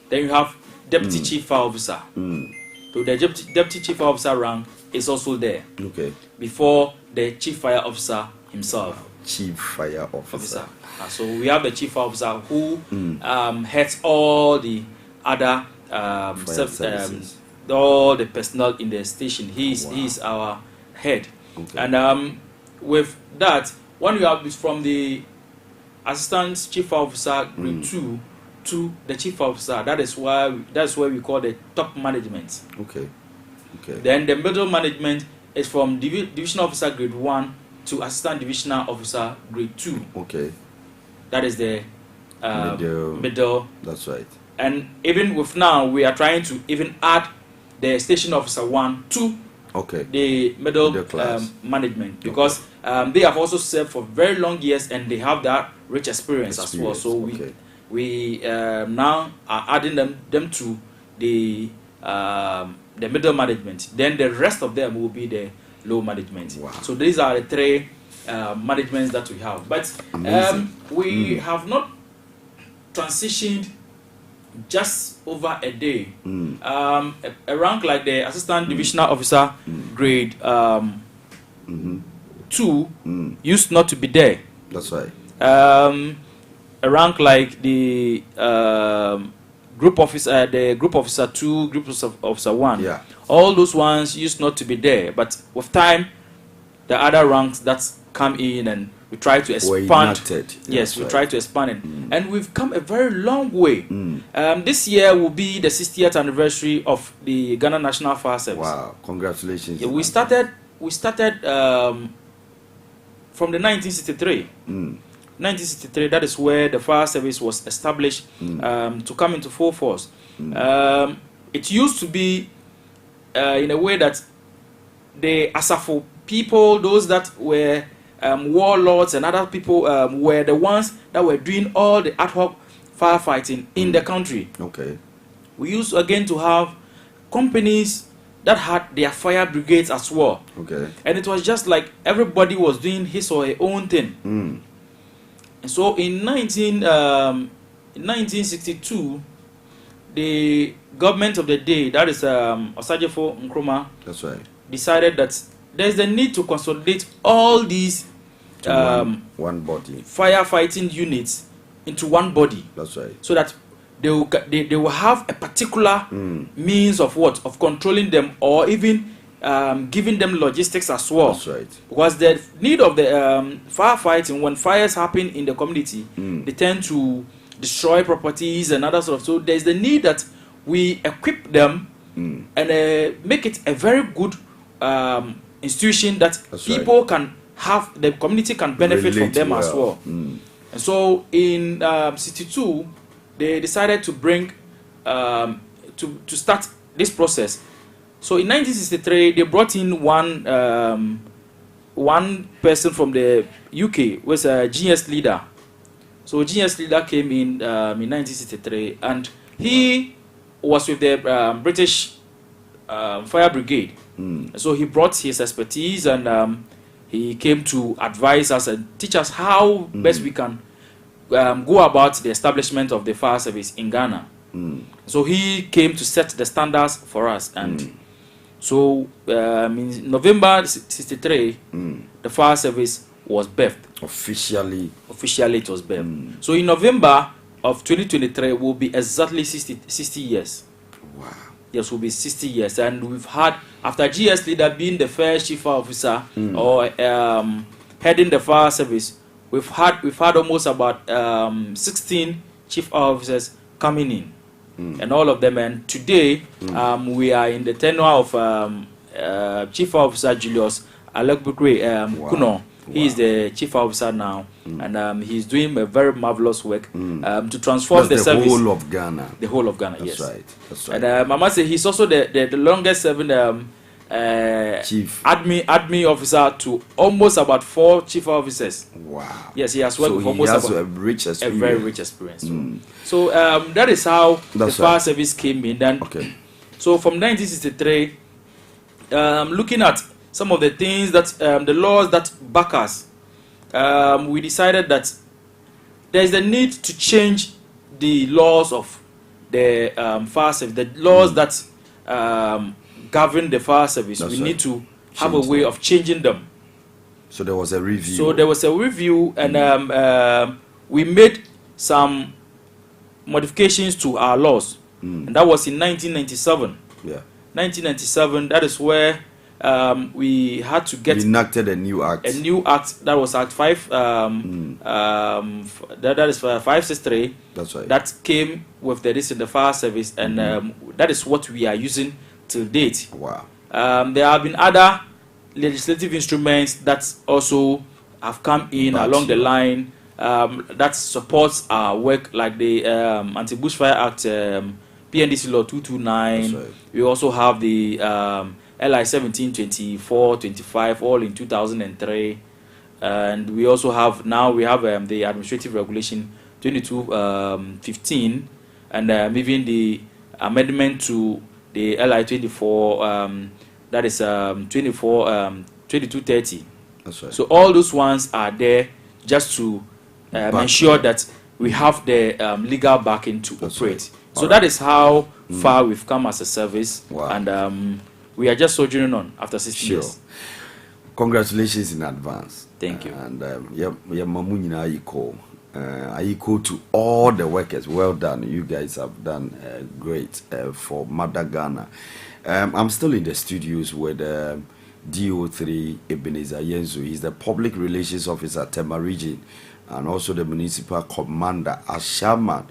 Speaker 7: Then you have Deputy Chief Fire Officer. So the Deputy Chief Fire Officer rank is also there.
Speaker 6: Okay.
Speaker 7: Before the Chief Fire Officer himself.
Speaker 6: Chief Fire Officer.
Speaker 7: So we have the Chief Fire Officer who heads all the other all the personnel in the station. He is our head. Okay. And with that, when you have from the Assistant Chief Officer Grade 2 to the Chief Officer, that's where we call the top management.
Speaker 6: Okay.
Speaker 7: Then the middle management is from Division Officer Grade 1 to Assistant Divisional Officer Grade 2.
Speaker 6: Okay.
Speaker 7: That is the middle.
Speaker 6: That's right.
Speaker 7: And even with now, we are trying to even add the Station Officer 1 to the middle management, because they have also served for very long years and they have that rich experience as well. So we now are adding them to the middle management. Then the rest of them will be the low management.
Speaker 6: Wow.
Speaker 7: So these are the 3 managements that we have. But we have not transitioned just over a day. A rank like the Assistant Divisional Officer Grade 2 used not to be there.
Speaker 6: That's right.
Speaker 7: A rank like the Group Officer 2, Group Officer 1.
Speaker 6: Yeah.
Speaker 7: All those ones used not to be there. But with time, the other ranks that come in and we try to expand. Yes, we try to expand it. And we've come a very long way. This year will be the 60th anniversary of the Ghana National Fire Service.
Speaker 6: Wow, congratulations.
Speaker 7: Yeah, we started from the 1963. 1963, that is where the fire service was established to come into full force. It used to be in a way that the Asafo people, those that were warlords and other people were the ones that were doing all the ad hoc firefighting in the country.
Speaker 6: Okay.
Speaker 7: We used again to have companies that had their fire brigades as well.
Speaker 6: Okay.
Speaker 7: And it was just like everybody was doing his or her own thing. And so in 1962, the government of the day, that is Osajefo Nkrumah,
Speaker 6: that's right,
Speaker 7: decided that there's a need to consolidate all these
Speaker 6: one body
Speaker 7: firefighting units into one body.
Speaker 6: That's right.
Speaker 7: So that they will have a particular means of controlling them, or even giving them logistics as well.
Speaker 6: That's right.
Speaker 7: Because the need of the firefighting, when fires happen in the community, they tend to destroy properties and other sort of. So there's the need that we equip them and make it a very good institution that people can have, the community can benefit from them as well. And so in 62, they decided to bring to start this process. So in 1963, they brought in one person from the UK, was a GS leader. So GS leader came in 1963, and he was with the British Fire Brigade. So he brought his expertise, and he came to advise us and teach us how best we can go about the establishment of the fire service in Ghana. So he came to set the standards for us, and so in November 63, the fire service was birthed. Officially it was birthed. So in November of 2023 will be exactly 60 years.
Speaker 6: Wow.
Speaker 7: Yes, will be 60 years, and we've had, after GS leader being the first chief fire officer or heading the fire service, we've had almost about 16 chief fire officers coming in, and all of them. And today we are in the tenure of Chief Fire Officer Julius Alekbukwe Kuno. He is the chief officer now, and he's doing a very marvelous work to transform the service.
Speaker 6: The whole of Ghana.
Speaker 7: The whole of Ghana,
Speaker 6: That's
Speaker 7: yes.
Speaker 6: Right. That's right.
Speaker 7: And I must say he's also the longest serving
Speaker 6: chief
Speaker 7: admin officer to almost about 4 chief officers.
Speaker 6: Wow.
Speaker 7: Yes, he has worked with almost
Speaker 6: has
Speaker 7: about
Speaker 6: a rich experience.
Speaker 7: a very rich experience. So that is how the fire service came in. Then, so from 1963, looking at some of the things that the laws that back us, we decided that there is a need to change the laws of the fire service, the laws that govern the fire service. We need to have a way of changing them.
Speaker 6: So there was a review.
Speaker 7: And we made some modifications to our laws, and that was in 1997.
Speaker 6: Yeah,
Speaker 7: 1997. That is where we had to get
Speaker 6: enacted a new act.
Speaker 7: A new act, that was Act 5. That is 563.
Speaker 6: That's right.
Speaker 7: That came with this in the fire service, and that is what we are using till date.
Speaker 6: Wow.
Speaker 7: There have been other legislative instruments that also have come in along the line that supports our work, like the Anti-Bushfire Act, PNDC Law 229. Right. We also have the LI 1724-25, all in 2003, and we also have the Administrative Regulation 2215, and even the amendment to the LI 24, that is 2230.
Speaker 6: That's right.
Speaker 7: So all those ones are there just to ensure that we have the legal backing to operate. Right. So that is how far we've come as a service.
Speaker 6: Wow.
Speaker 7: And we are just sojourning on after 60 years.
Speaker 6: Congratulations in advance.
Speaker 7: Thank you.
Speaker 6: And I equal to all the workers. Well done. You guys have done great for Mother Ghana. I'm still in the studios with DO3 Ebenezer Yenzu. He's the Public Relations Officer at Tema Region, and also the Municipal Commander Ashaman,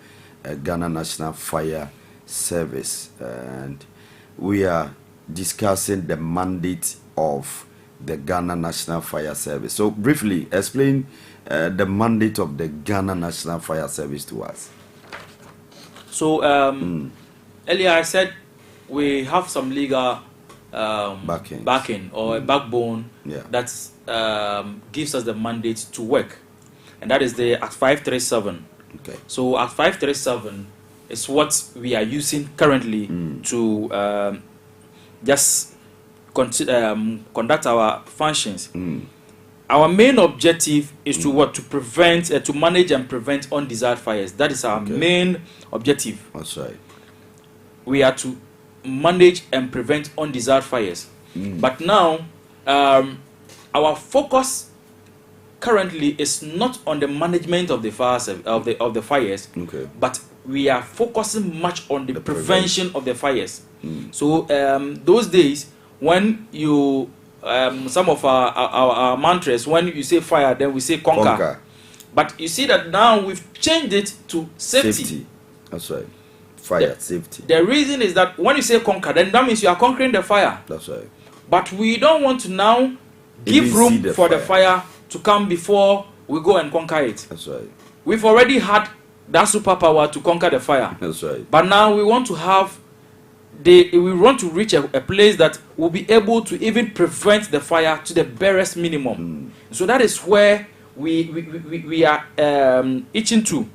Speaker 6: Ghana National Fire Service. And we are discussing the mandate of the Ghana National Fire Service. So briefly explain the mandate of the Ghana National Fire Service to us.
Speaker 7: So earlier I said we have some legal backing or a backbone that gives us the mandate to work, and that is the Act 537.
Speaker 6: Okay.
Speaker 7: So Act 537 is what we are using currently to just conduct our functions. Our main objective is to prevent, to manage and prevent undesired fires. That is our main objective.
Speaker 6: That's right.
Speaker 7: We are to manage and prevent undesired fires. But now, our focus currently is not on the management of the fires of the fires, but we are focusing much on the prevention of the fires. So those days when you some of our mantras, when you say fire, then we say conquer. But you see that now we've changed it to safety.
Speaker 6: That's right. Fire, safety.
Speaker 7: The reason is that when you say conquer, then that means you are conquering the fire.
Speaker 6: That's right.
Speaker 7: But we don't want to now give room for the fire to come before we go and conquer it.
Speaker 6: That's right.
Speaker 7: We've already had that superpower to conquer the fire.
Speaker 6: That's right.
Speaker 7: But now we want to have we want to reach a place that will be able to even prevent the fire to the barest minimum. So that is where we are itching to.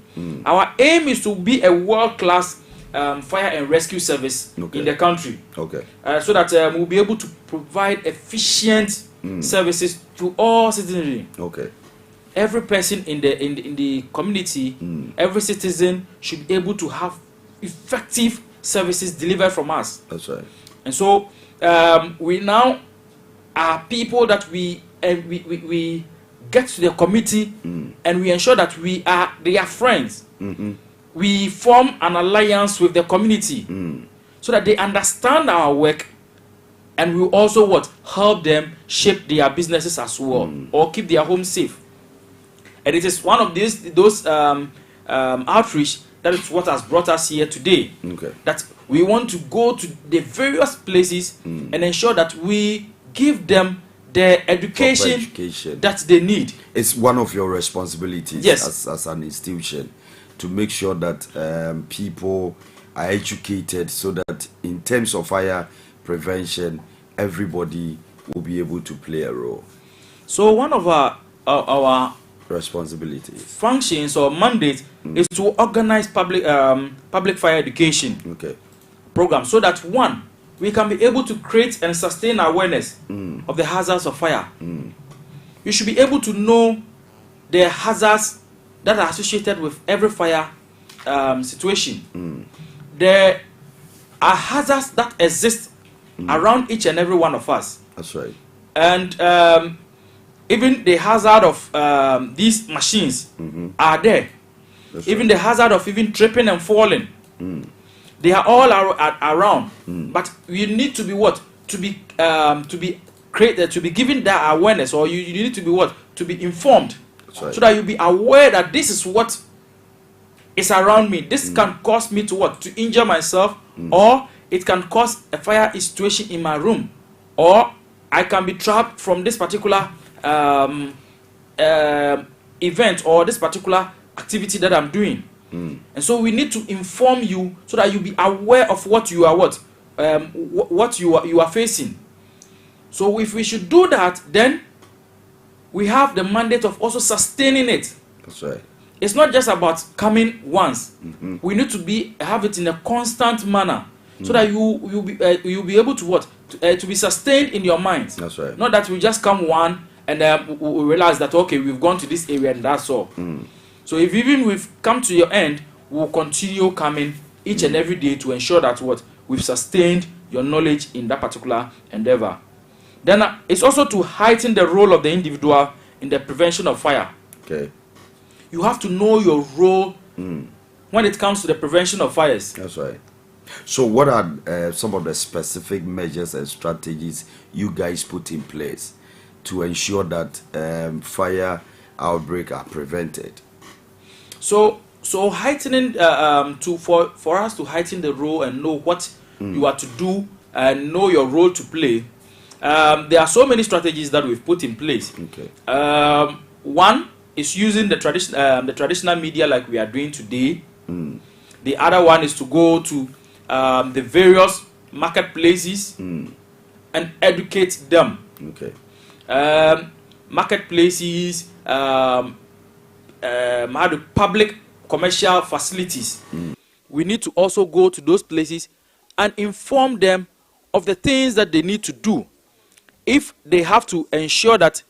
Speaker 7: Our aim is to be a world-class fire and rescue service in the country. So that we'll be able to provide efficient services to all citizenry. every person in the community, every citizen should be able to have effective services delivered from us.
Speaker 6: That's right.
Speaker 7: And so we now are people that we get to the committee and we ensure that we are their friends. We form an alliance with the community so that they understand our work, and we also help them shape their businesses as well, or keep their homes safe. And it is one of those outreach that is what has brought us here today.
Speaker 6: Okay.
Speaker 7: That we want to go to the various places and ensure that we give them the education that they need.
Speaker 6: It's one of your responsibilities,
Speaker 7: yes,
Speaker 6: as an institution, to make sure that people are educated, so that in terms of fire prevention, everybody will be able to play a role.
Speaker 7: So one of our
Speaker 6: responsibilities,
Speaker 7: functions or mandates is to organize public fire education program, so that one, we can be able to create and sustain awareness of the hazards of fire. You should be able to know the hazards that are associated with every fire situation. There are hazards that exist around each and every one of us.
Speaker 6: That's right.
Speaker 7: And even the hazard of these machines are there.
Speaker 6: That's
Speaker 7: even
Speaker 6: right.
Speaker 7: the hazard of even tripping and falling. They are all around. But you need to be to be given that awareness, or you need to be to be informed.
Speaker 6: That's right.
Speaker 7: So that you be aware that this is what is around me. This can cause me to injure myself, or it can cause a fire situation in my room, or I can be trapped from this particular event or this particular activity that I'm doing. And so we need to inform you so that you be aware of what you are what you are facing. So if we should do that, then we have the mandate of also sustaining it.
Speaker 6: That's right.
Speaker 7: It's not just about coming once. We need to have it in a constant manner, so that you'll be able to be sustained in your mind.
Speaker 6: That's right.
Speaker 7: Not that we just come one and we realize that okay, we've gone to this area and that's all. So if even we've come to your end, we'll continue coming each and every day to ensure that we've sustained your knowledge in that particular endeavor. Then it's also to heighten the role of the individual in the prevention of fire.
Speaker 6: Okay.
Speaker 7: You have to know your role when it comes to the prevention of fires.
Speaker 6: That's right. So what are some of the specific measures and strategies you guys put in place to ensure that fire outbreak are prevented?
Speaker 7: So heightening for us to heighten the role and know what you are to do and know your role to play. There are so many strategies that we've put in place.
Speaker 6: Okay.
Speaker 7: One is using the traditional media like we are doing today. The other one is to go to the various marketplaces and educate them.
Speaker 6: Okay.
Speaker 7: Marketplaces, public commercial facilities. We need to also go to those places and inform them of the things that they need to do. If they have to ensure that,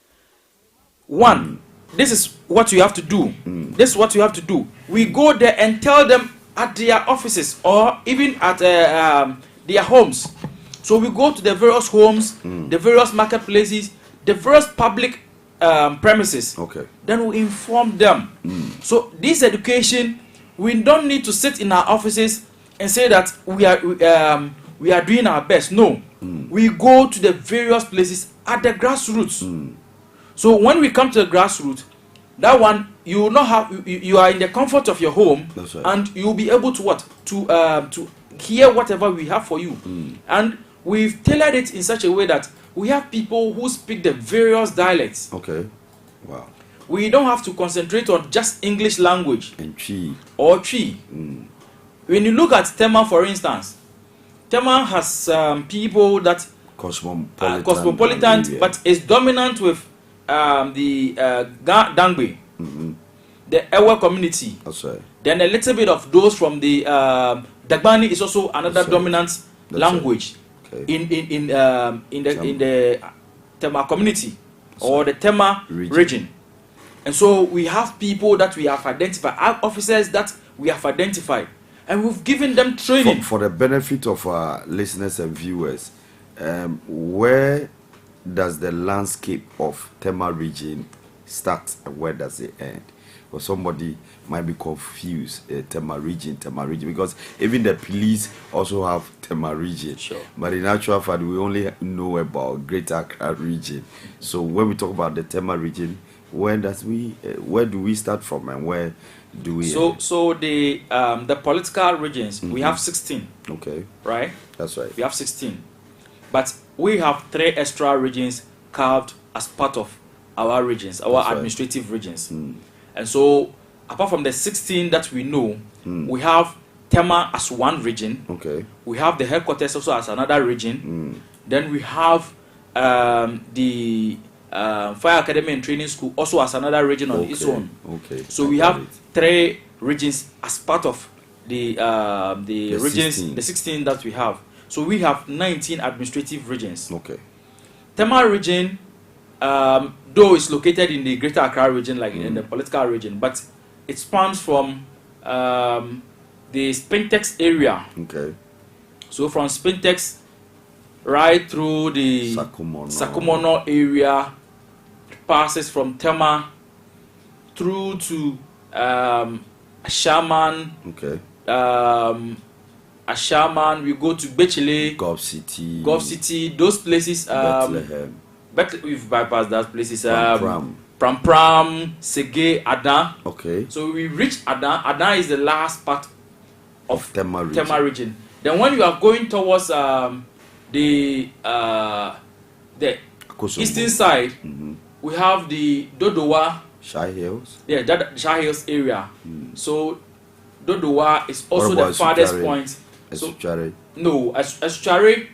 Speaker 7: one, this is what you have to do. This is what you have to do. We go there and tell them at their offices or even at their homes. So we go to the various homes, the various marketplaces, the various public premises.
Speaker 6: Okay.
Speaker 7: Then we inform them. So this education, we don't need to sit in our offices and say that we are doing our best. No. We go to the various places at the grassroots. So when we come to the grassroots, that one you will not have. You are in the comfort of your home,
Speaker 6: That's right.
Speaker 7: and you will be able to hear whatever we have for you. And we've tailored it in such a way that we have people who speak the various dialects.
Speaker 6: Okay. Wow.
Speaker 7: We don't have to concentrate on just English language
Speaker 6: And Chi.
Speaker 7: or Twi. When you look at Tema, for instance, Tema has people that cosmopolitan,
Speaker 6: area.
Speaker 7: but is dominant with the Dangbe, the Ewe community.
Speaker 6: That's right.
Speaker 7: Then a little bit of those from the Dagbani is also another
Speaker 6: That's right.
Speaker 7: dominant
Speaker 6: That's
Speaker 7: language
Speaker 6: Okay.
Speaker 7: in the Tema community or the Tema region. And so we have people that we have identified, our officers that we have identified, and we've given them training.
Speaker 6: For the benefit of our listeners and viewers, where does the landscape of Tema region start and where does it end? Or somebody might be confused, Tema region, because even the police also have Tema region.
Speaker 7: Sure.
Speaker 6: But in actual fact, we only know about Greater Accra region. So when we talk about the Tema region, where do we start from and where do we?
Speaker 7: So the political regions, we have 16.
Speaker 6: Okay.
Speaker 7: Right.
Speaker 6: That's right.
Speaker 7: We have 16, but we have 3 extra regions carved as part of our regions, our
Speaker 6: That's right.
Speaker 7: administrative regions. And so, apart from the 16 that we know, we have Tema as one region.
Speaker 6: Okay.
Speaker 7: We have the headquarters also as another region. Then we have the Fire Academy and Training School also as another region on its own.
Speaker 6: Okay.
Speaker 7: So we have 3 regions as part of the regions,
Speaker 6: 16.
Speaker 7: the 16 that we have. So we have 19 administrative regions.
Speaker 6: Okay.
Speaker 7: Tema region, though it's located in the Greater Accra region, like in the political region, but it spans from the Spintex area.
Speaker 6: Okay.
Speaker 7: So from Spintex right through the Sakumono area, passes from Tema through to Ashaman.
Speaker 6: Okay.
Speaker 7: Ashaman, we go to Bechile,
Speaker 6: Gulf City,
Speaker 7: those places.
Speaker 6: Bethlehem.
Speaker 7: But we've bypassed that places.
Speaker 6: Pram.
Speaker 7: Sege, Adan.
Speaker 6: Okay.
Speaker 7: So we reach Adan. Adan is the last part of
Speaker 6: Tema
Speaker 7: region. Then when you are going towards the eastern side, we have the Dodowa.
Speaker 6: Shy Hills.
Speaker 7: Yeah, that Shy Hills area. So Dodowa is also the farthest point.
Speaker 6: Estuary.
Speaker 7: No, Estuary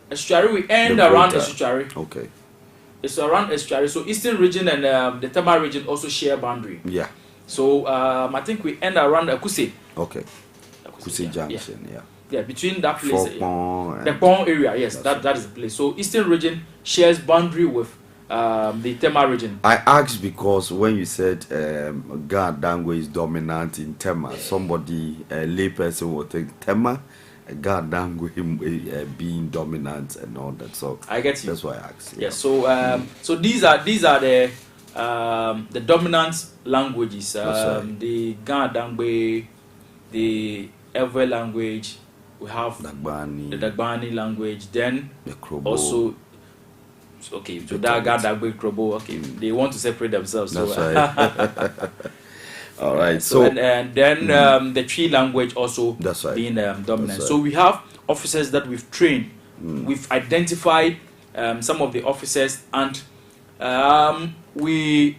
Speaker 7: we end around Estuary.
Speaker 6: Okay.
Speaker 7: It's around Estuary. So eastern region and the Tema region also share boundary.
Speaker 6: Yeah.
Speaker 7: So I think we end around Akuse.
Speaker 6: Okay. Akuse Junction. Yeah.
Speaker 7: Yeah, between that place,
Speaker 6: the
Speaker 7: Pong area. Yes, that is the place. So eastern region shares boundary with the Tema region.
Speaker 6: I asked because when you said God Dangwe is dominant in Tema, somebody, a layperson, would think Tema, God Dangwe being dominant and all that. So
Speaker 7: I get you.
Speaker 6: That's why I asked.
Speaker 7: Yeah. So these are the dominant languages. The God Dangwe, the Ewe language. We have the Dagbani language. Then
Speaker 6: the Krobo.
Speaker 7: Also. Okay, so that Dagbe Krobo. Okay, they want to separate themselves.
Speaker 6: That's
Speaker 7: so,
Speaker 6: right. All right.
Speaker 7: So and then the Tree language also being dominant.
Speaker 6: Right.
Speaker 7: So we have officers that we've trained. We've identified some of the officers, and we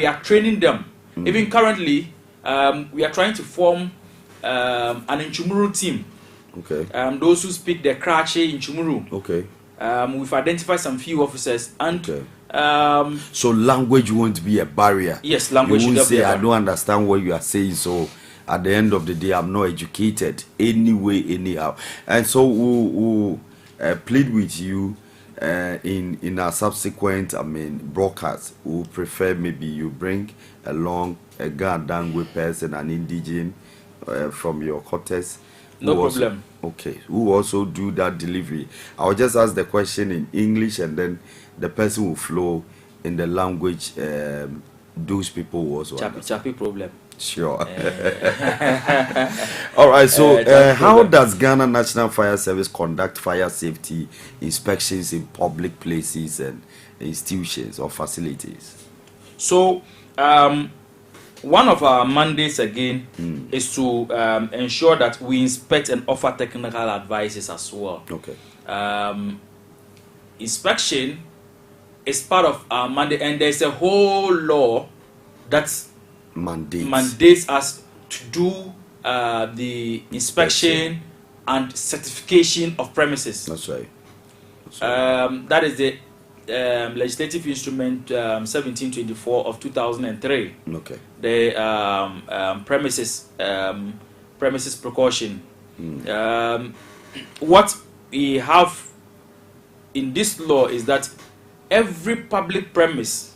Speaker 7: are training them. Even currently, we are trying to form an Inchumuru team.
Speaker 6: Okay.
Speaker 7: Those who speak the Krache Inchumuru.
Speaker 6: Okay.
Speaker 7: We've identified some few officers, and
Speaker 6: so language won't be a barrier.
Speaker 7: Yes, language.
Speaker 6: You won't say I don't understand what you are saying, so at the end of the day I'm not educated anyway, anyhow. And so we'll plead with you in our subsequent broadcast. We'll prefer maybe you bring along a Gandangwe person, an indigene from your quarters.
Speaker 7: No problem.
Speaker 6: Okay, who also do that delivery. I'll just ask the question in English and then the person will flow in the language those people will also
Speaker 7: Chappy problem.
Speaker 6: Sure. All right, so how does Ghana National Fire Service conduct fire safety inspections in public places and institutions or facilities?
Speaker 7: So, one of our mandates again is to ensure that we inspect and offer technical advices as well.
Speaker 6: Okay.
Speaker 7: Inspection is part of our mandate, and there's a whole law that mandates us to do the inspection and certification of premises.
Speaker 6: That's right.
Speaker 7: That is the legislative instrument 1724 of 2003.
Speaker 6: Okay.
Speaker 7: The premises precaution. What we have in this law is that every public premise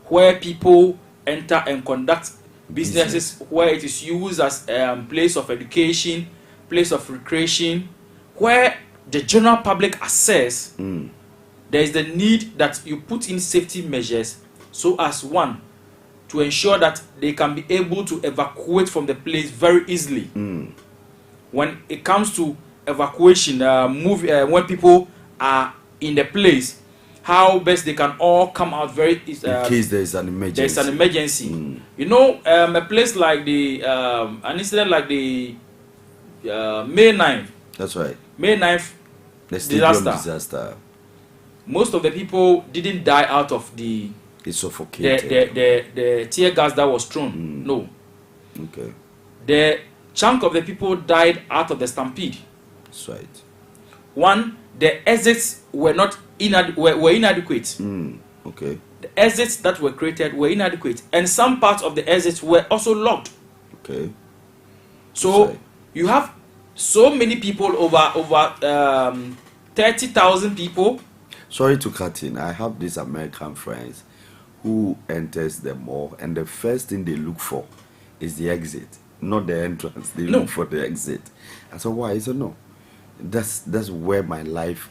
Speaker 7: where people enter and conduct businesses, where it is used as place of education, place of recreation, where the general public access. There is the need that you put in safety measures so as one to ensure that they can be able to evacuate from the place very easily. When it comes to evacuation, when people are in the place, how best they can all come out very in
Speaker 6: case there is an emergency.
Speaker 7: There's an emergency. You know, a place like an incident like the May 9th.
Speaker 6: That's right.
Speaker 7: May 9th
Speaker 6: The stadium
Speaker 7: disaster. Most of the people didn't die out of the tear gas that was thrown. No.
Speaker 6: Okay.
Speaker 7: The chunk of the people died out of the stampede.
Speaker 6: That's right.
Speaker 7: One, the exits were inadequate.
Speaker 6: Okay.
Speaker 7: The exits that were created were inadequate, and some parts of the exits were also locked.
Speaker 6: Okay.
Speaker 7: So you have so many people, over 30,000 people.
Speaker 6: Sorry to cut in. I have these American friends who enters the mall, and the first thing they look for is the exit, not the entrance. They look for the exit. I said, why? He said, no. That's where my life,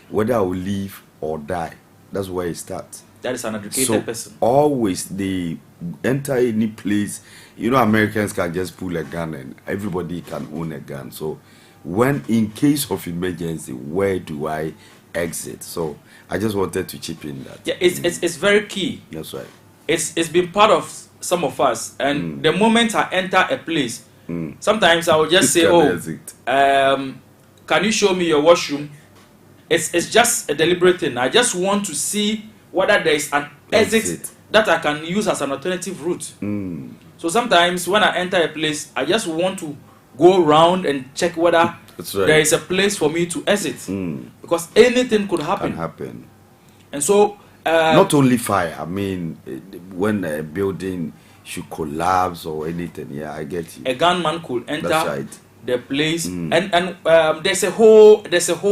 Speaker 6: whether I will live or die, that's where it starts.
Speaker 7: That is an educated person.
Speaker 6: Always they enter any place. You know, Americans can just pull a gun and everybody can own a gun. So when in case of emergency, where do I exit? So I just wanted to chip in that.
Speaker 7: Yeah, it's very key.
Speaker 6: That's right.
Speaker 7: It's been part of some of us, and the moment I enter a place, sometimes I will just say, can you show me your washroom? It's just a deliberate thing. I just want to see whether there is an exit that I can use as an alternative route. So sometimes when I enter a place, I just want to go around and check whether there is a place for me to exit, because anything could happen. And so
Speaker 6: not only fire. I mean, when a building should collapse or anything. Yeah, I get you.
Speaker 7: A gunman could enter the place, and there's a whole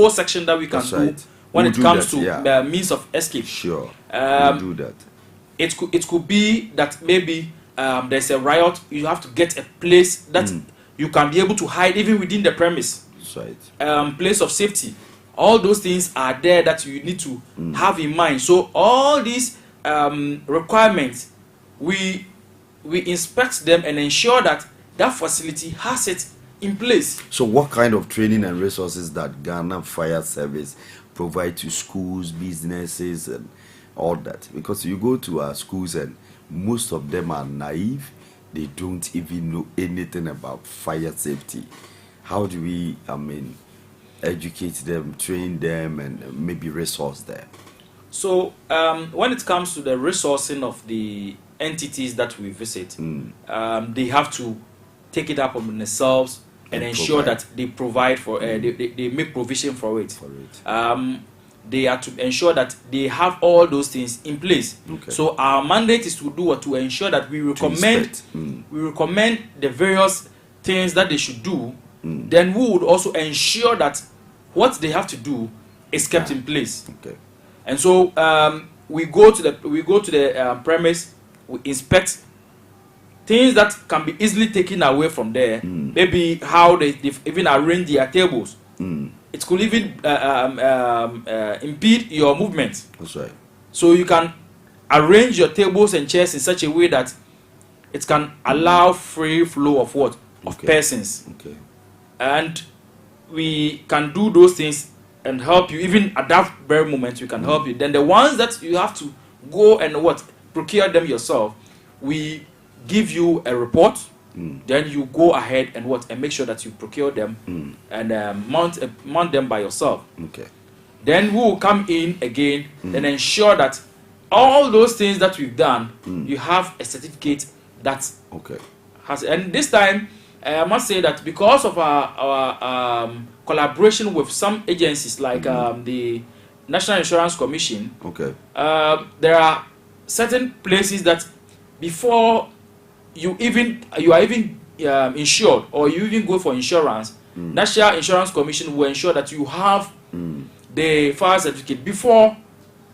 Speaker 7: section that we can do when it comes to means of escape.
Speaker 6: Sure, we'll do that.
Speaker 7: It could be that maybe there's a riot. You have to get a place that you can be able to hide even within the premise.
Speaker 6: That's right.
Speaker 7: Place of safety. All those things are there that you need to have in mind. So all these requirements, we inspect them and ensure that that facility has it in place.
Speaker 6: So what kind of training and resources that Ghana Fire Service provide to schools, businesses, and all that? Because you go to our schools and most of them are naive. They don't even know anything about fire safety. How do we, educate them, train them, and maybe resource them?
Speaker 7: So when it comes to the resourcing of the entities that we visit, they have to take it up on themselves and ensure that they provide for they make provision for it. They are to ensure that they have all those things in place. So our mandate is to do what, to ensure that we recommend the various things that they should do. Then we would also ensure that what they have to do is kept in place. And so we go to the premise, we inspect things that can be easily taken away from there. Maybe how they've even arranged their tables. It could even impede your movement.
Speaker 6: That's right.
Speaker 7: So you can arrange your tables and chairs in such a way that it can allow free flow of what? Of persons. And we can do those things and help you. Even at that very moment, we can help you. Then the ones that you have to go and procure them yourself, we give you a report. Then you go ahead and make sure that you procure them and mount them by yourself. Then we will come in again and ensure that all those things that we've done, you have a certificate that has. And this time, I must say that because of our collaboration with some agencies like the National Insurance Commission, there are certain places that before you are even insured or you even go for insurance, National Insurance Commission will ensure that you have the fire certificate before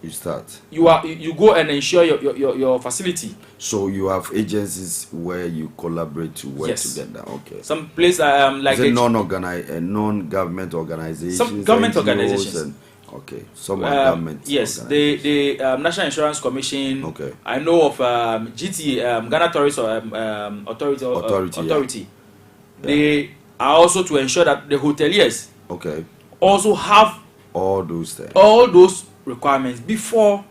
Speaker 7: You go and ensure your facility.
Speaker 6: So you have agencies where you collaborate to work together. Okay.
Speaker 7: Some place like
Speaker 6: non-government organizations.
Speaker 7: Some government
Speaker 6: NGOs
Speaker 7: organizations.
Speaker 6: Okay. Some are government.
Speaker 7: Yes, the National Insurance Commission.
Speaker 6: Okay.
Speaker 7: I know of GT Ghana Tourist Authority.
Speaker 6: Yeah.
Speaker 7: They are also to ensure that the hoteliers also have
Speaker 6: all those things.
Speaker 7: All those requirements before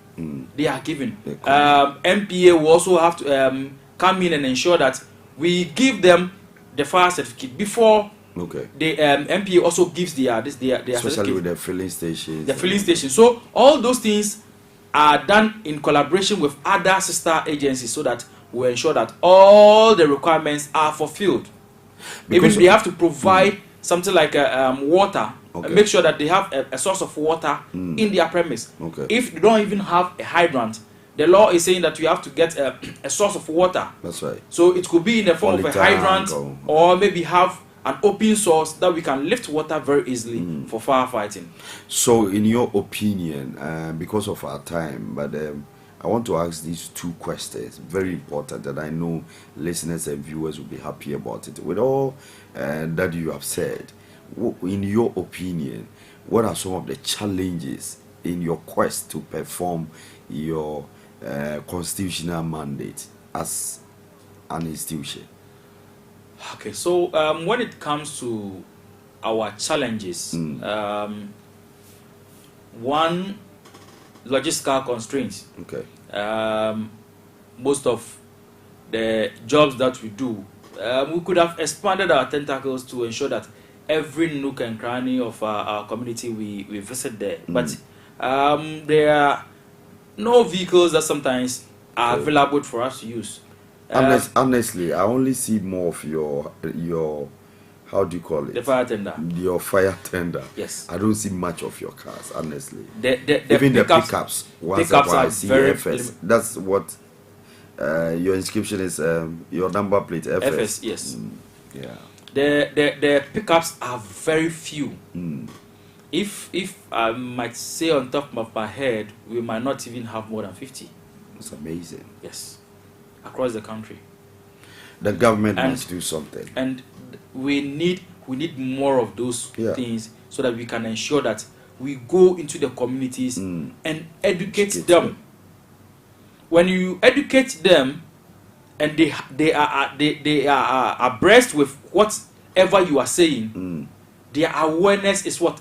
Speaker 7: they are given. MPA will also have to come in and ensure that we give them the fire certificate before. The MPA also gives their
Speaker 6: especially with the filling stations.
Speaker 7: The filling station. So all those things are done in collaboration with other sister agencies so that we ensure that all the requirements are fulfilled. Even they have to provide something like water. Make sure that they have a source of water in their premise. If they don't even have a hydrant, the law is saying that you have to get a source of water.
Speaker 6: That's right.
Speaker 7: So it could be in the form of a hydrant or maybe have an open source that we can lift water very easily for firefighting.
Speaker 6: So in your opinion, because of our time, but I want to ask these two questions, very important, and I know listeners and viewers will be happy about it. With all that you have said, in your opinion, what are some of the challenges in your quest to perform your constitutional mandate as an institution?
Speaker 7: Okay, so when it comes to our challenges, one, logistical constraints. Most of the jobs that we do, we could have expanded our tentacles to ensure that every nook and cranny of our community we visit there. But there are no vehicles that sometimes are available for us to use.
Speaker 6: Honestly, I only see more of your how do you call it?
Speaker 7: The fire tender.
Speaker 6: Your fire tender.
Speaker 7: Yes.
Speaker 6: I don't see much of your cars, honestly.
Speaker 7: Even the pickups.
Speaker 6: Pickups are very FS. That's what your inscription is. Your number plate FS.
Speaker 7: FS, yes.
Speaker 6: Yeah.
Speaker 7: The pickups are very few. If I might say on top of my head, we might not even have more than 50.
Speaker 6: That's amazing.
Speaker 7: Yes. Across the country.
Speaker 6: The government must do something.
Speaker 7: And we need more of those things so that we can ensure that we go into the communities and educate them. When you educate them and they are abreast with whatever you are saying, their awareness is what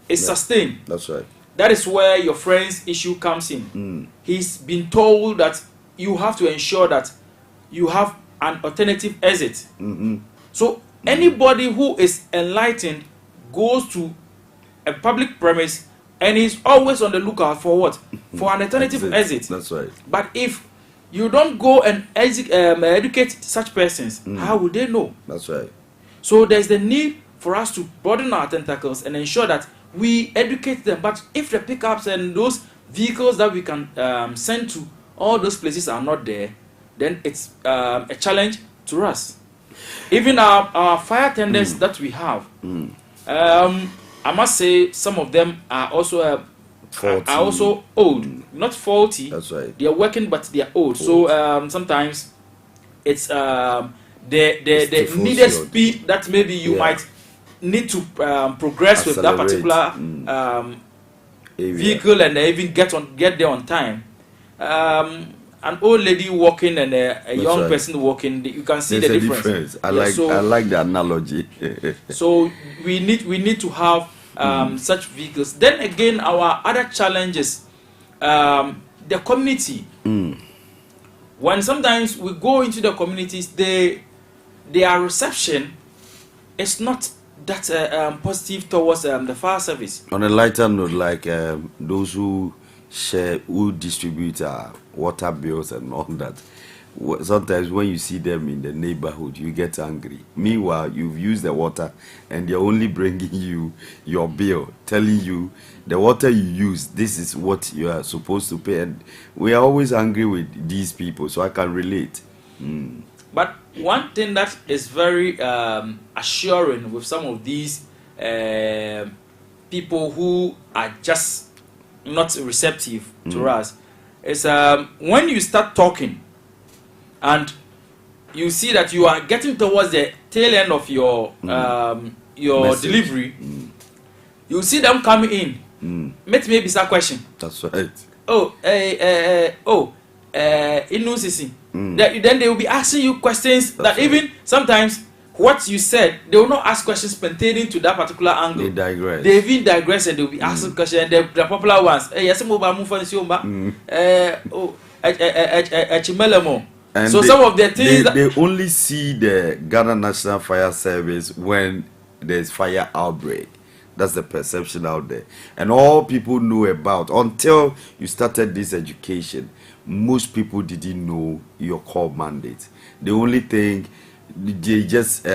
Speaker 7: is sustained.
Speaker 6: That's right.
Speaker 7: That is where your friend's issue comes in. He's been told that you have to ensure that you have an alternative exit. So anybody who is enlightened goes to a public premise and is always on the lookout for what? For an alternative exit.
Speaker 6: That's right.
Speaker 7: But if you don't go and educate such persons, how will they know?
Speaker 6: That's right.
Speaker 7: So there's the need for us to broaden our tentacles and ensure that we educate them. But if the pickups and those vehicles that we can send to all those places are not there, then it's a challenge to us. Even our fire tenders that we have, I must say some of them are also old, not faulty.
Speaker 6: That's right.
Speaker 7: They are working, but they are old. So sometimes it's the needed speed that maybe you might need to progress with that particular vehicle and even get there on time. An old lady walking and a young person walking, you can see the difference.
Speaker 6: I like the analogy.
Speaker 7: So we need to have such vehicles. Then again, our other challenges, the community. When sometimes we go into the communities, their reception is not that positive towards the fire service.
Speaker 6: On a lighter note, like those who distribute water bills and all that, sometimes when you see them in the neighborhood, you get angry. Meanwhile, you've used the water and they're only bringing you your bill, telling you the water you use, this is what you are supposed to pay. And we are always angry with these people, so I can relate.
Speaker 7: But one thing that is very assuring with some of these people who are just not receptive to us is when you start talking and you see that you are getting towards the tail end of your delivery, you see them coming in. Maybe it's a question.
Speaker 6: That's right.
Speaker 7: Then they will be asking you questions that even sometimes what you said, they will not ask questions pertaining to that particular angle.
Speaker 6: They digress.
Speaker 7: They even digress and they will be asking questions. And the popular ones,
Speaker 6: and
Speaker 7: so some of the things
Speaker 6: they only see the Ghana National Fire Service when there's fire outbreak. That's the perception out there. And all people know about, until you started this education, most people didn't know your core mandate. The only thing, they just,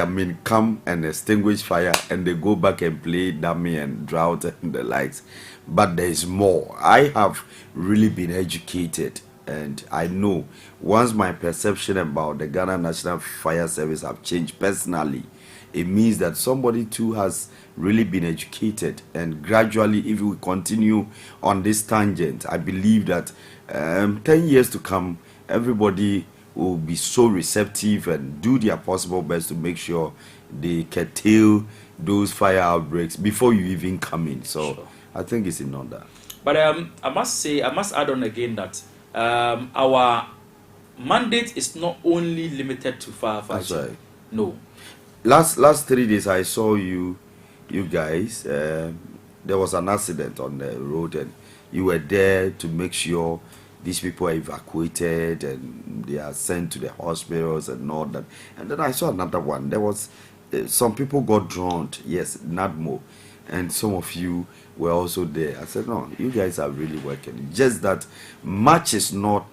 Speaker 6: come and extinguish fire and they go back and play dummy and drought and the likes. But there is more. I have really been educated, and I know once my perception about the Ghana National Fire Service have changed personally, it means that somebody too has really been educated, and gradually, if we continue on this tangent, I believe that 10 years to come, everybody will be so receptive and do their possible best to make sure they curtail those fire outbreaks before you even come in. So sure. I think it's in order.
Speaker 7: But I must add on again that our mandate is not only limited to firefighting.
Speaker 6: That's right.
Speaker 7: No.
Speaker 6: Last 3 days I saw you guys. There was an accident on the road, and you were there to make sure these people are evacuated and they are sent to the hospitals and all that. And then I saw another one. There was some people got drowned. Yes, not more. And some of you were also there. I said, no, you guys are really working. Just that much is not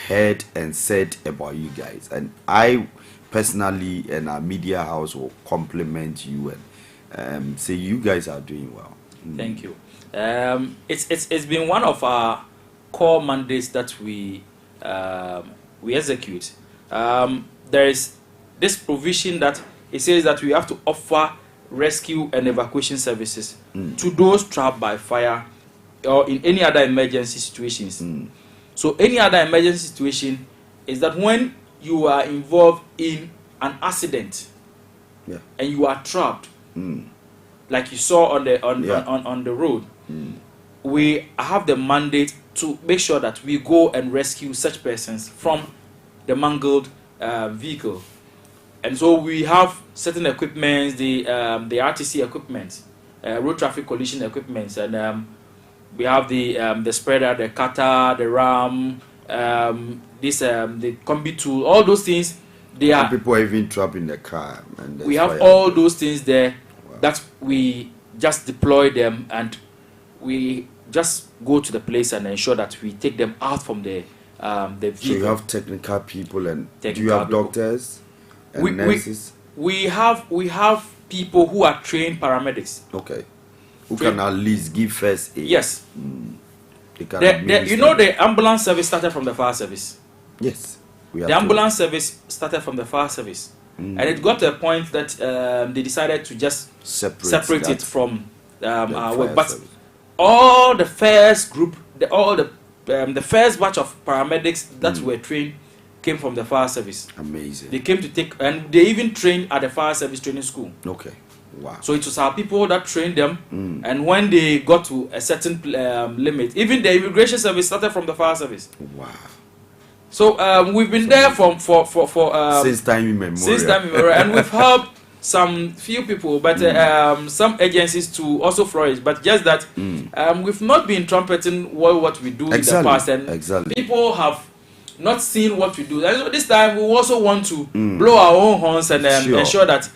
Speaker 6: heard and said about you guys. And I personally and our media house will compliment you and say you guys are doing well.
Speaker 7: Thank you. It's been one of our core mandates that we execute. There is this provision that it says that we have to offer rescue and evacuation services to those trapped by fire or in any other emergency situations. So any other emergency situation is that when you are involved in an accident and you are trapped, like you saw on the road, we have the mandate to make sure that we go and rescue such persons from the mangled vehicle. And so we have certain equipment, the RTC equipment, road traffic collision equipment, and we have the spreader, the cutter, the ram, the combi tool, all those things.
Speaker 6: Some people are even trapped in the car. And
Speaker 7: we have all those things there that we just deploy them, and we just go to the place and ensure that we take them out from the vehicle.
Speaker 6: So you have technical people, and do you have doctors and nurses?
Speaker 7: We have people who are trained paramedics.
Speaker 6: Okay. Who can at least give first aid.
Speaker 7: Yes. The ambulance service started from the fire service.
Speaker 6: Yes.
Speaker 7: The ambulance service started from the fire service. And it got to a point that they decided to just separate it from our work. But all the first group, the first batch of paramedics that were trained came from the fire service.
Speaker 6: Amazing.
Speaker 7: They came to take, and they even trained at the fire service training school.
Speaker 6: Okay. Wow.
Speaker 7: So it was our people that trained them, and when they got to a certain limit, even the immigration service started from the fire service.
Speaker 6: Wow.
Speaker 7: So we've been there for
Speaker 6: since time immemorial.
Speaker 7: Since time immemorial, and we've helped some few people, but some agencies to also flourish. But just that we've not been trumpeting what we do in the past, and people have not seen what we do. And so this time we also want to blow our own horns and ensure that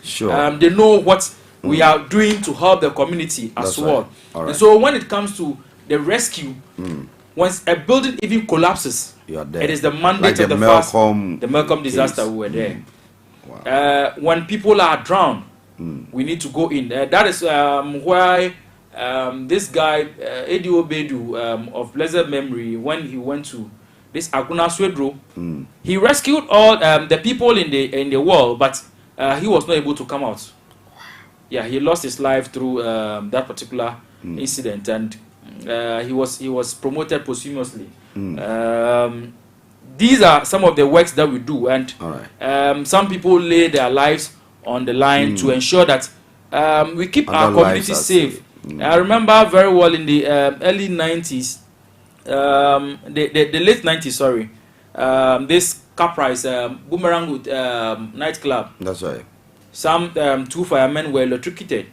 Speaker 7: they know what we are doing to help the community as well. Right. And so when it comes to the rescue, once a building even collapses, it is the mandate of the Malcolm disaster. We were there. Wow. When people are drowned, we need to go in. That is why this guy, Edio Bedu, of blessed memory, when he went to this Aguna Swedro, he rescued all the people in the world, but he was not able to come out. Yeah, he lost his life through that particular incident, and he was promoted posthumously. These are some of the works that we do, and some people lay their lives on the line to ensure that we keep our community safe. I remember very well in the early 90s, the late 90s, sorry, this Caprice Boomerang nightclub.
Speaker 6: That's right.
Speaker 7: Some 2 firemen were electrocuted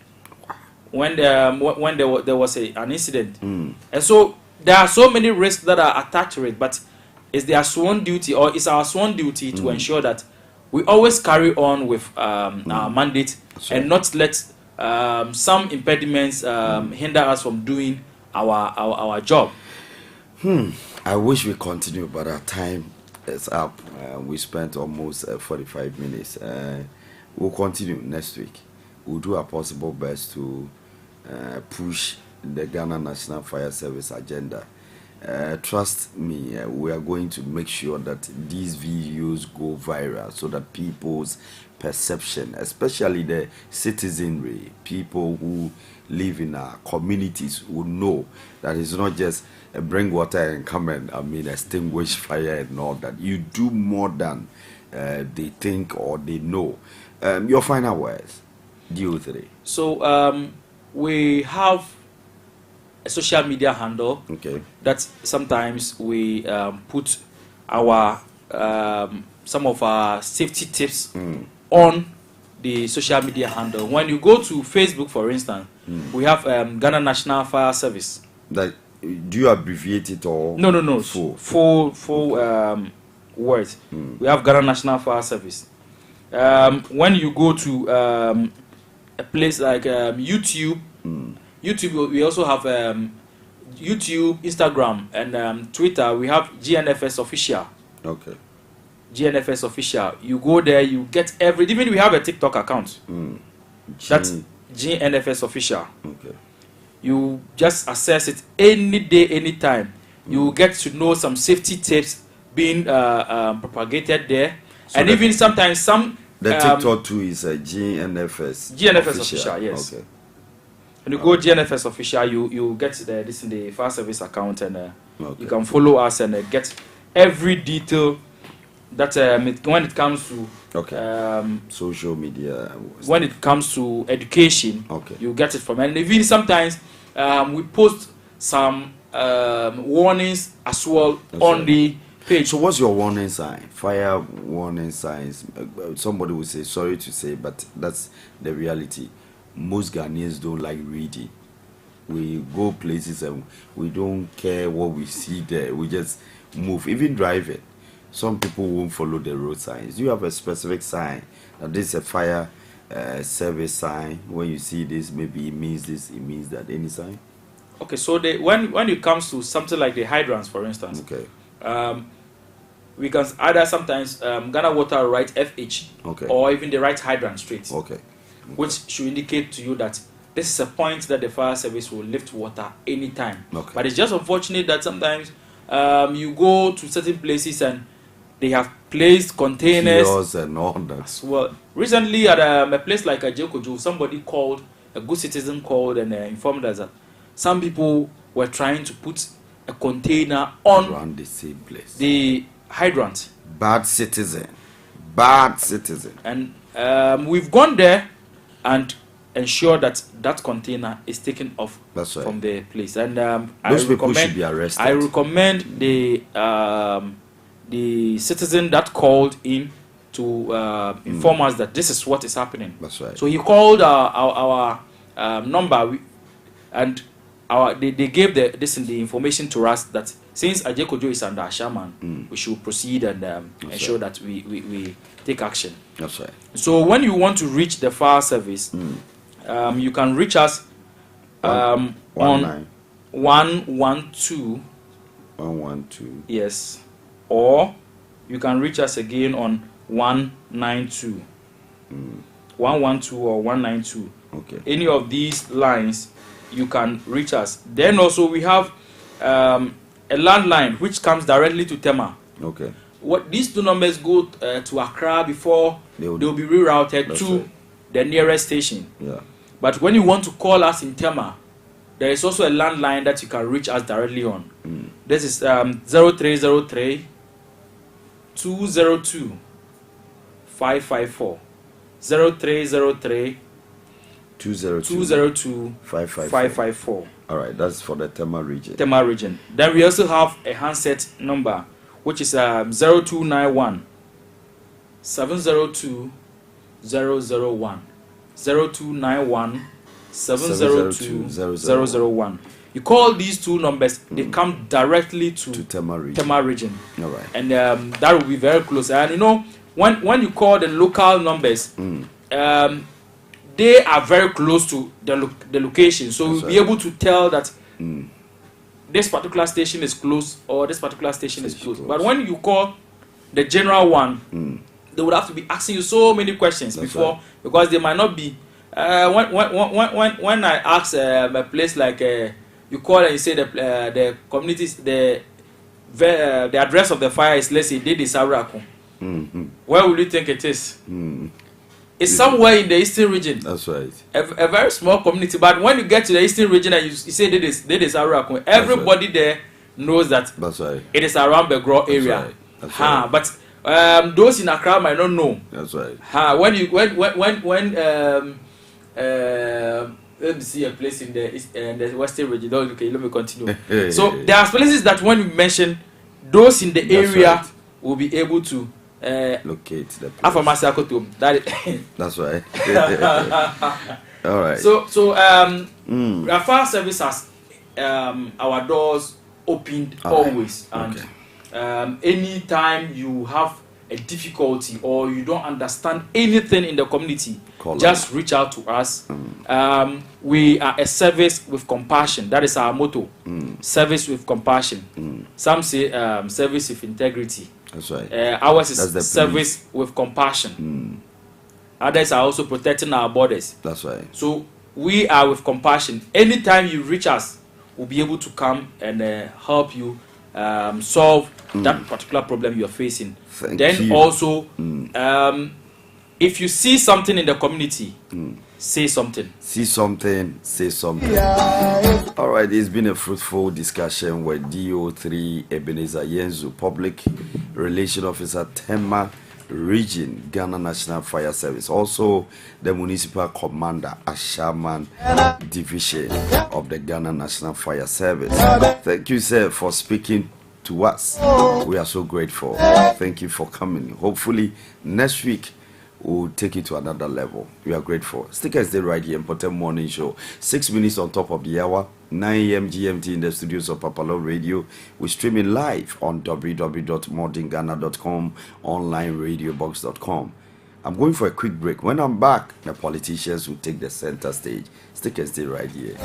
Speaker 7: when there was an incident, and so there are so many risks that are attached to it. But it's their sworn duty, or it's our sworn duty to ensure that we always carry on with our mandate and not let some impediments hinder us from doing our job.
Speaker 6: I wish we continue, but our time is up. We spent almost 45 minutes. We'll continue next week. We'll do our possible best to push the Ghana National Fire Service agenda. Trust me, we are going to make sure that these videos go viral so that people's perception, especially the citizenry, people who live in our communities, will know that it's not just bring water and come and extinguish fire and all that. You do more than they think or they know. Your final words, DO3.
Speaker 7: So we have a social media handle that sometimes we put our some of our safety tips on the social media handle. When you go to Facebook, for instance, we have Ghana National Fire Service.
Speaker 6: Like, do you abbreviate it or
Speaker 7: no full words? We have Ghana National Fire Service. When you go to a place like YouTube, we also have YouTube, Instagram, and Twitter. We have GNFS Official.
Speaker 6: Okay.
Speaker 7: GNFS Official. You go there, you get even we have a TikTok account. That's GNFS Official. Okay. You just access it any day, anytime. You get to know some safety tips being propagated there, so and even sometimes some.
Speaker 6: The TikTok too is a GNFS
Speaker 7: Official. Yes.
Speaker 6: Okay.
Speaker 7: When you go GNFS Official, you get this in the Fire Service account, and you can follow us and get every detail that when it comes to
Speaker 6: social media.
Speaker 7: When it comes to education, you get it from. And even sometimes we post some warnings as well on the page.
Speaker 6: So what's your warning sign? Fire warning signs. Somebody will say, sorry to say, but that's the reality. Most Ghanaians don't like reading. We go places and we don't care what we see there. We just move. Even driving, some people won't follow the road signs. You have a specific sign that this is a fire service sign. When you see this, maybe it means this, it means that. Any sign?
Speaker 7: Okay, so when it comes to something like the hydrants, for instance, we can either sometimes Ghana Water write FH, or even the right hydrant straight, which should indicate to you that this is a point that the fire service will lift water anytime. But it's just unfortunate that sometimes you go to certain places and they have placed containers
Speaker 6: and all that.
Speaker 7: Well, recently at a place like Ajekojo, somebody called, a good citizen called and informed us that some people were trying to put a container on
Speaker 6: around the same place,
Speaker 7: the hydrant.
Speaker 6: Bad citizen.
Speaker 7: And we've gone there and ensure that that container is taken off from the place. And
Speaker 6: those people should be arrested.
Speaker 7: I recommend the citizen that called in to inform us that this is what is happening.
Speaker 6: That's right.
Speaker 7: So he called our number, and they gave the information to us that since Ajekojo is under Ashaman, we should proceed and ensure that we take action.
Speaker 6: That's right.
Speaker 7: So when you want to reach the fire service, you can reach us on 112.
Speaker 6: 112.
Speaker 7: Yes. Or you can reach us again on 192. 112 or 192.
Speaker 6: Okay.
Speaker 7: Any of these lines, you can reach us. Then also we have a landline which comes directly to Tema.
Speaker 6: Okay.
Speaker 7: What these two numbers go to Accra before they will be rerouted to the nearest station.
Speaker 6: Yeah.
Speaker 7: But when you want to call us in Tema, there is also a landline that you can reach us directly on. This is 0303 202 554. 0303 202 554.
Speaker 6: All right, that's for the Tema region.
Speaker 7: Tema region. Then we also have a handset number, which is 0291 702 001. 0291 702 001. You call these two numbers, they come directly to
Speaker 6: Tema region.
Speaker 7: Tema region.
Speaker 6: All right.
Speaker 7: And that will be very close. And you know, when you call the local numbers, they are very close to the location. So you'll be able to tell that this particular station is close or this particular station is close. But when you call the general one, they would have to be asking you so many questions before, because they might not be. When I ask a place like you call and you say the communities, the address of the fire is, let's say, Dede Saurako. Where would you think it is? It's somewhere in the eastern region.
Speaker 6: That's right.
Speaker 7: A very small community. But when you get to the eastern region and you say Dede Saurako, everybody there knows that it is around the Begro area.
Speaker 6: That's right.
Speaker 7: But those in Accra might not know.
Speaker 6: That's right.
Speaker 7: Let me see a place in the western region. Okay, let me continue. So there are places that when we mention, those in the area will be able to
Speaker 6: locate the place. That's right. All right.
Speaker 7: So our fire service has our doors opened always, and anytime you have a difficulty or you don't understand anything in the community, just reach out to us. We are a service with compassion. That is our motto. Service with compassion. Some say service with integrity.
Speaker 6: That's right.
Speaker 7: Ours is service with compassion. Others are also protecting our borders.
Speaker 6: That's right.
Speaker 7: So we are with compassion. Anytime you reach us, we'll be able to come and help you solve that particular problem you're facing.
Speaker 6: Thank you.
Speaker 7: Also, if you see something in the community, say something.
Speaker 6: See something, say something. All right, it's been a fruitful discussion with DO3 Ebenezer Yenzu, Public Relation Officer, Tema Region, Ghana National Fire Service. Also, the Municipal Commander, Ashaman Division of the Ghana National Fire Service. Thank you, sir, for speaking to us. We are so grateful. Thank you for coming. Hopefully, next week, we'll take it to another level. We are grateful. Stick and stay right here in Mpɔtam Morning Show. 6 minutes on top of the hour, 9 a.m. GMT in the studios of PAPALAW Radio. We're streaming live on www.modernghana.com, onlineradiobox.com. I'm going for a quick break. When I'm back, the politicians will take the center stage. Stick and stay right here.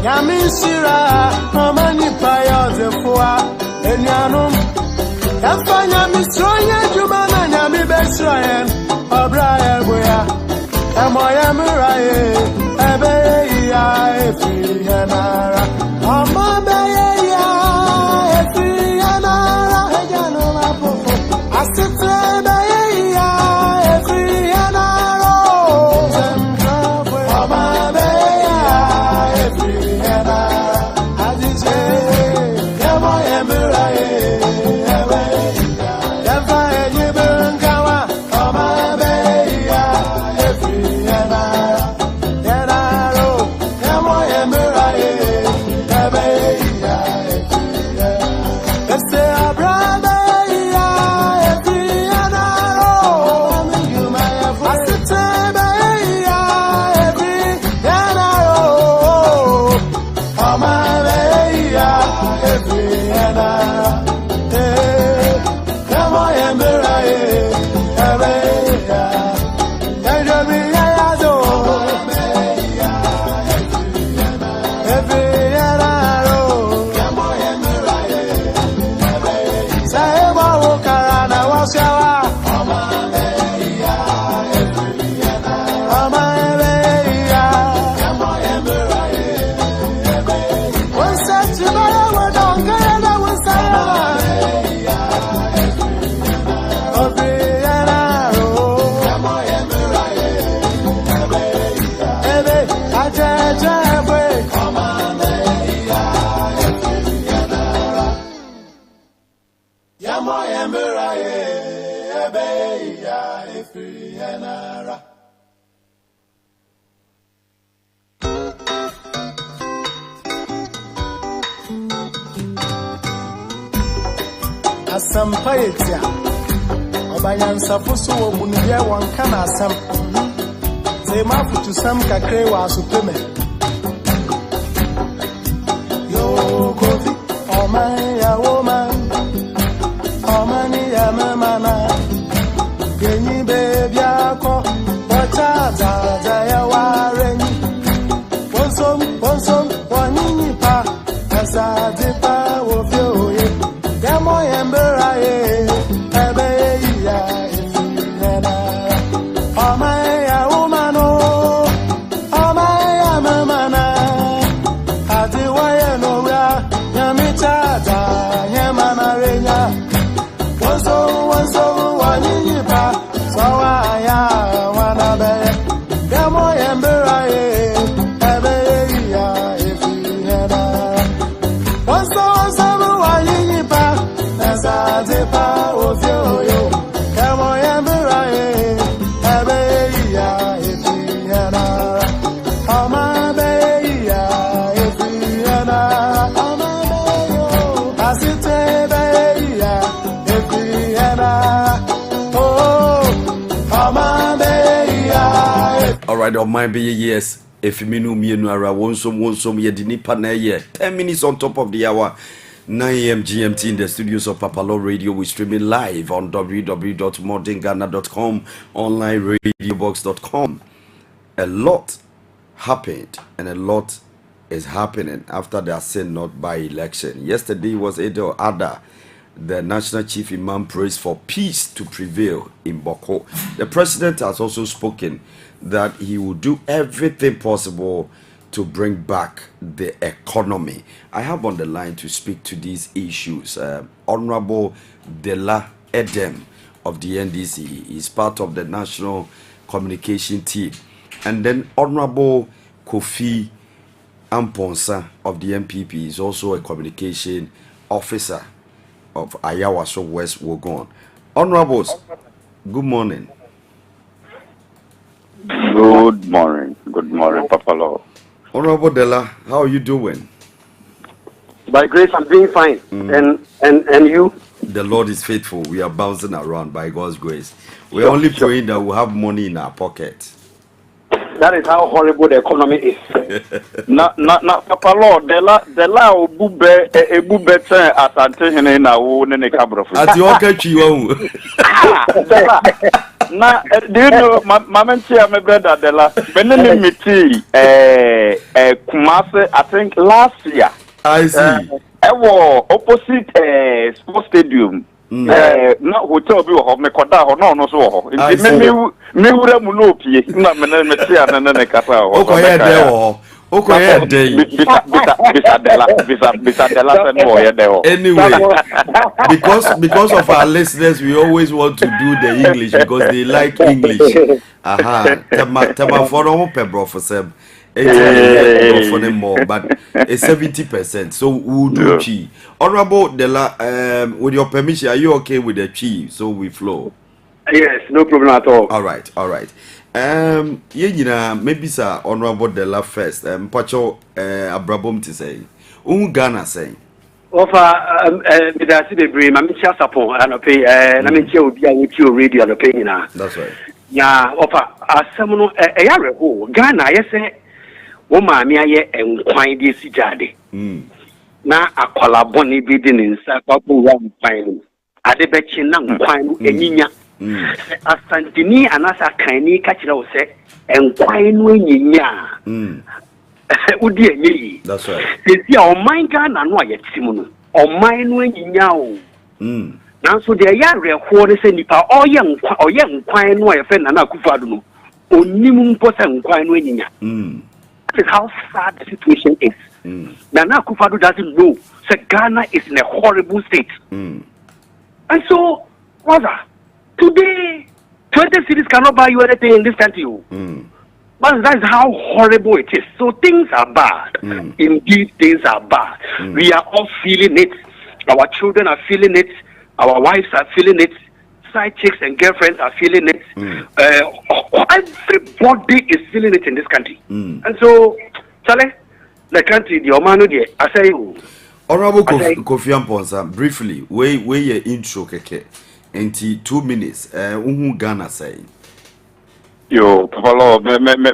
Speaker 2: Yamishira, Mamani Paya, the Fua, and Yanum. Yafanya Mistroya, Jumana, Yami Bestroyan, O'Brien, Boya, and Moyamurai, Abeya, Efianara, Amabaya, Efianara, Ejanova, Asitra, Asampayetia Obayan Safusu Obunia one can asam. Say Mafu some kakre wa supeme. Yo Kofi, oh my ya woman, oh mani ya mamana. Geni baby ako, wacha ya wareni. Wonsom, wanini pa, asadipa wofioye. Demo embera ye, ebe ya ifiyena. Amaya umano, amaya mamana. Adiwaye noya, nyamichata, nyamana renya. Wanso, wanyipa, sawaya wanabe. Demo embera ye, ebe ya ifiyena. Wanso, wanyipa. Asadepa ofioyo, kamo yambiraye, abeya efiyana, amabeya efiyana, amabeyo, asitebeya efiyana, oh, amabeya.
Speaker 6: All right, on my be yes. If you know me, no, I want some, ye dinipa na ye. 10 minutes on top of the hour. 9 a.m. GMT in the studios of PAPALAW Radio. We streaming live on www.modernghana.com, onlineradiobox.com. A lot happened and a lot is happening after the Ascend Not by election. Yesterday was Akufo-Add. The National Chief Imam prays for peace to prevail in Boko. The president has also spoken that he will do everything possible to bring back the economy. I have on the line to speak to these issues. Honorable Dela Edem of the NDC is part of the national communication team. And then Honorable Kofi Amponsa of the MPP is also a communication officer of Ayawaso West Wogon. Honorables, good morning.
Speaker 8: Good morning, PAPALAW.
Speaker 6: Honorable Dela, how are you doing?
Speaker 8: By grace, I'm doing fine. And you?
Speaker 6: The Lord is faithful. We are bouncing around by God's grace. We're only praying that we'll have money in our pocket.
Speaker 8: That is how horrible the economy is. na PAPALAW, Dela ebu better asante hene na wo ne kabrofo.
Speaker 6: Ati okachi wo.
Speaker 8: Na do you know mamenti am brother Dela benene meti Kumasi, I think last year.
Speaker 6: I see.
Speaker 8: Opposite sports stadium. Na hotel bi wo ho me koda ho no so ho. Me wura mu no pie na me meti anene kata ho.
Speaker 6: Okoye de ho. Okoye de. Bisa Dela no ye de ho. Anyway, because of our listeners, we always want to do the English because they like English. Aha. Tema for no pebro for sem. 80% for them more, but it's 70%. So we'll do chi. Honorable Dela, with your permission, are you okay with the chi? So we flow.
Speaker 8: Yes, no problem at all.
Speaker 6: All right. Maybe sir, Honorable Dela first. Pacho Abrabom to say. Ghana saying.
Speaker 8: Ofa midasi bebre mamicha sapon anope na menche obi a wuti o radio anope na.
Speaker 6: That's right.
Speaker 8: Ya ofa asem no eyare ho Ghana yese wo maami aye enkwan de sijade. Na akwala boni bi de nsa papo wa nkwan no. Ade bechi na nkwan no enyinya. Asantini anasa kanni ka kire wo se enkwan no enyinya. Udi enyi.
Speaker 6: That's right.
Speaker 8: Esi o man Ghana no ayetimu no. O man no enyinya o. Nanso de yare ho ne se nipa oye nkwan no ayefe na Akufo-Add no. Onimu mpo se nkwan no enyinya. That is how sad the situation is. Nana Akufo-Add doesn't know that Ghana is in a horrible state. And so, brother, today, 20 cities cannot buy you anything in this country. But that's how horrible it is. So things are bad. Indeed, things are bad. We are all feeling it. Our children are feeling it. Our wives are feeling it. Side chicks and girlfriends are feeling it. Everybody is feeling it in this country. And so, Charlie, the country, the Omano, I say,
Speaker 6: Honorable Kofi Amponsa, briefly, where your intro keke, enti 2 minutes. Ghana say.
Speaker 9: Yo, PAPALAW,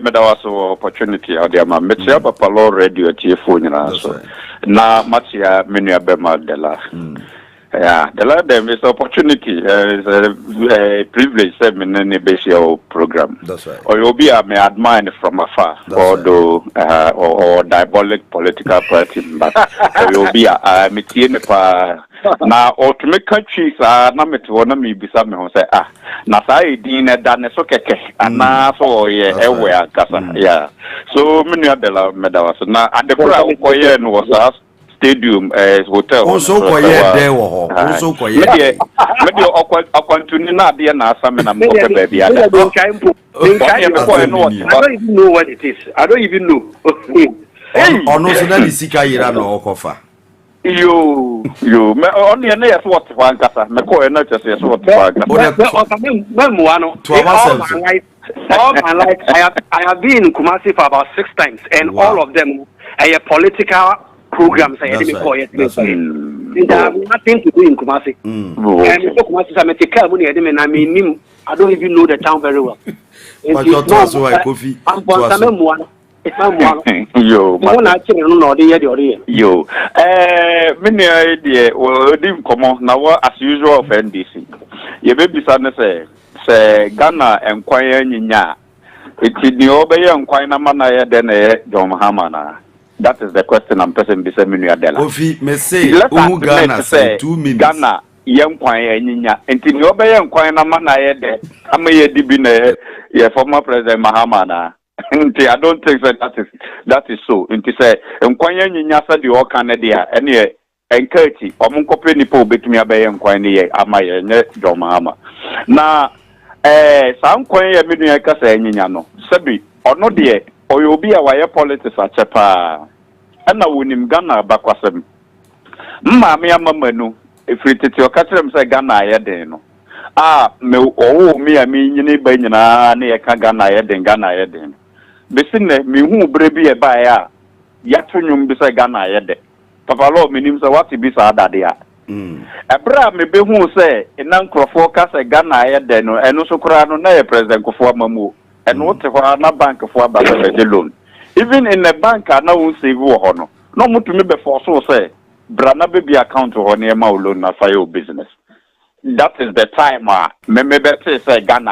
Speaker 9: me da was opportunity out there, ma. Me tia PAPALAW radio phone na so. Na matia menu abema dela. Yeah, the last them is opportunity, is a privilege to me in the program.
Speaker 6: That's right.
Speaker 9: Or you'll be may admire from afar, although or diabolic political party, but you'll be a meeting now or to make countries are not me to want me be some who say na say dinner done so keke and na so everywhere kasa yeah. So many of the medawas na and the crowd was stadium hotel
Speaker 6: also there also
Speaker 9: maybe continue na there na asame na mo baby
Speaker 8: I don't even know what it is. I don't even know.
Speaker 6: Ono so na disika yira na okofa.
Speaker 9: Yo me only na yes what one kasa me ko na just yes what one all my life I have been in Kumasi for about 6 times and all of them are political programs I had before it. And I have nothing to do in Kumasi. And in Kumasi, I don't even know the town very well.
Speaker 6: But you told so I Kofi.
Speaker 9: Yo, many idea or dim come on now as usual of NDC. Ye baby son say Ghana enquire nya. It's in the obey enquire manaya than John Hamana. That is the question I'm pressing beside me.
Speaker 6: Kofi, me say, Ghana say 2 minutes.
Speaker 9: Ghana, young choir, Ninya, and in your bay and choir, Mana, I may be former President Mahamana. I don't think that is so. And to say, and choir, Ninya said you all Canada, and ye, and Curti, or Munko Nipo, between me a bay and choir, Amaya, John Mahama. Now, some choir, Minia say, Niano, Sabi, or not dear. Or you'll be a wire politics at Chapa. And I win him Ghana backwasem. Mamma Mamanu, if it is your catcher, say Ghana, Yadeno. Me, I mean, you need Benina, near Ghana, Yadin, Ghana, Yadin. Besine, me who brebi a buyer, Yatunum beside Ghana, Yade. PAPALAW, me name's a what to be sad idea. A bra me be who say, in Uncle Focus a Ghana, Yadeno, and also Kurano, nay, President Akufo-Add. And what if I na bank for a loan? Even in the bank, I know save honor. No more to me before so say, Brana baby account or near my loan na for your business. That is the time, me better say Ghana.